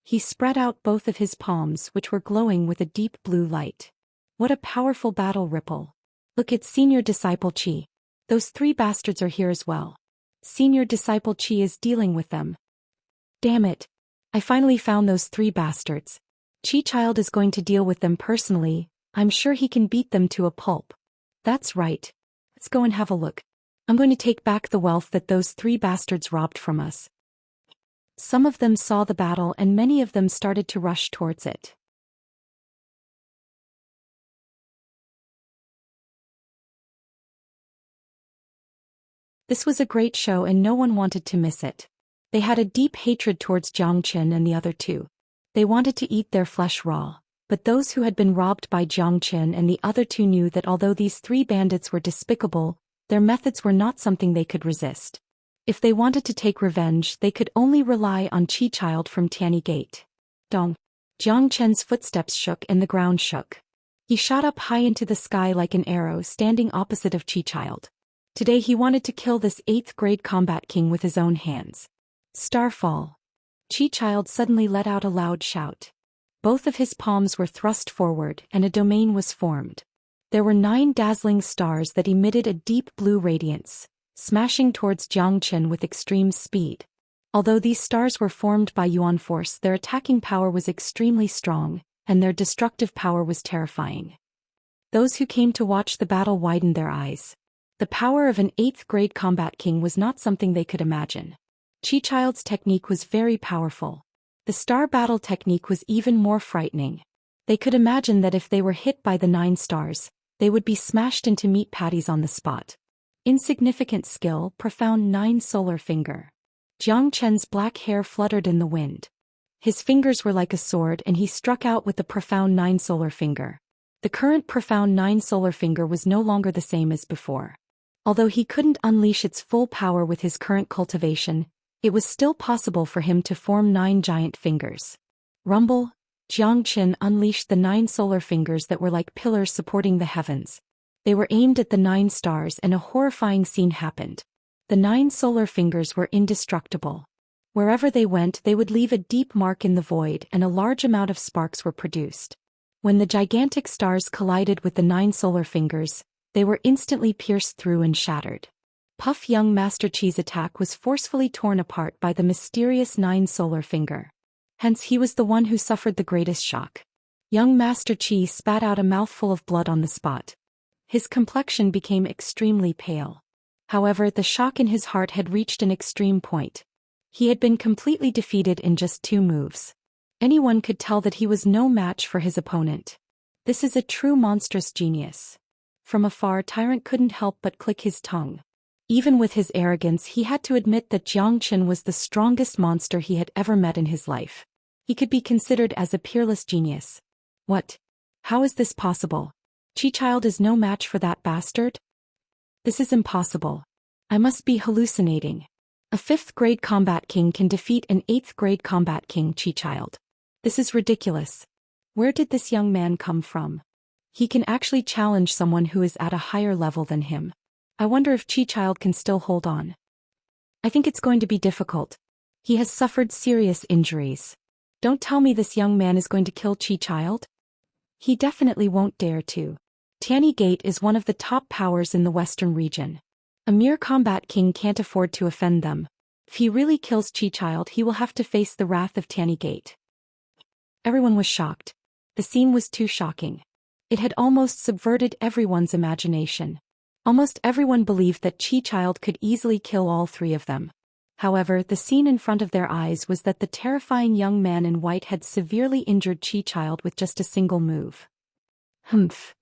He spread out both of his palms, which were glowing with a deep blue light. What a powerful battle ripple. Look, it's Senior Disciple Qi. Those 3 bastards are here as well. Senior Disciple Qi is dealing with them. Damn it. I finally found those 3 bastards. Qi Child is going to deal with them personally. I'm sure he can beat them to a pulp. That's right. Let's go and have a look. I'm going to take back the wealth that those 3 bastards robbed from us. Some of them saw the battle and many of them started to rush towards it. This was a great show and no one wanted to miss it. They had a deep hatred towards Zhou Xian and the other 2. They wanted to eat their flesh raw, but those who had been robbed by Zhou Xian and the other 2 knew that although these 3 bandits were despicable, their methods were not something they could resist. If they wanted to take revenge, they could only rely on Qi Child from Tianyi Gate. Dong. Zhou Xian's footsteps shook and the ground shook. He shot up high into the sky like an arrow, standing opposite of Qi Child. Today he wanted to kill this 8th grade combat king with his own hands. Starfall. Qi Child suddenly let out a loud shout. Both of his palms were thrust forward and a domain was formed. There were 9 dazzling stars that emitted a deep blue radiance, smashing towards Zhou Xian with extreme speed. Although these stars were formed by Yuan force, their attacking power was extremely strong, and their destructive power was terrifying. Those who came to watch the battle widened their eyes. The power of an 8th grade combat king was not something they could imagine. Qi Child's technique was very powerful. The star battle technique was even more frightening. They could imagine that if they were hit by the 9 stars, they would be smashed into meat patties on the spot. Insignificant skill, profound 9 solar finger. Zhou Qian's black hair fluttered in the wind. His fingers were like a sword and he struck out with the profound 9 solar finger. The current profound 9 solar finger was no longer the same as before. Although he couldn't unleash its full power with his current cultivation, it was still possible for him to form 9 giant fingers. Rumble. Zhou Xian unleashed the 9 solar fingers that were like pillars supporting the heavens. They were aimed at the 9 stars and a horrifying scene happened. The 9 solar fingers were indestructible. Wherever they went, they would leave a deep mark in the void and a large amount of sparks were produced. When the gigantic stars collided with the 9 solar fingers, they were instantly pierced through and shattered. Puff Young Master Qi's attack was forcefully torn apart by the mysterious 9 solar finger. Hence he was the one who suffered the greatest shock. Young Master Qi spat out a mouthful of blood on the spot. His complexion became extremely pale. However, the shock in his heart had reached an extreme point. He had been completely defeated in just 2 moves. Anyone could tell that he was no match for his opponent. This is a true monstrous genius. From afar, Tyrant couldn't help but click his tongue. Even with his arrogance, he had to admit that Zhou Xian was the strongest monster he had ever met in his life. He could be considered as a peerless genius. What? How is this possible? Qi Child is no match for that bastard? This is impossible. I must be hallucinating. A 5th grade combat king can defeat an 8th grade combat king, Qi Child. This is ridiculous. Where did this young man come from? He can actually challenge someone who is at a higher level than him. I wonder if Qi Child can still hold on. I think it's going to be difficult. He has suffered serious injuries. Don't tell me this young man is going to kill Qi Child? He definitely won't dare to. Tianyi Gate is one of the top powers in the western region. A mere combat king can't afford to offend them. If he really kills Qi Child, he will have to face the wrath of Tianyi Gate. Everyone was shocked. The scene was too shocking. It had almost subverted everyone's imagination. Almost everyone believed that Qi Child could easily kill all 3 of them. However, the scene in front of their eyes was that the terrifying young man in white had severely injured Qi Child with just a single move. Humph.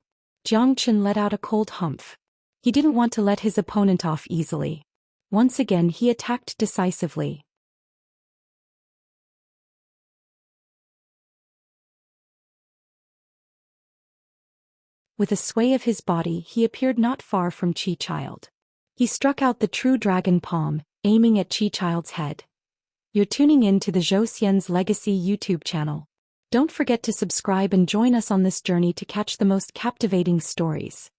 Zhou Xian let out a cold humph. He didn't want to let his opponent off easily. Once again he attacked decisively. With a sway of his body, he appeared not far from Qi Child. He struck out the true dragon palm, aiming at Qi Child's head. You're tuning in to the Zhou Xian's Legacy YouTube channel. Don't forget to subscribe and join us on this journey to catch the most captivating stories.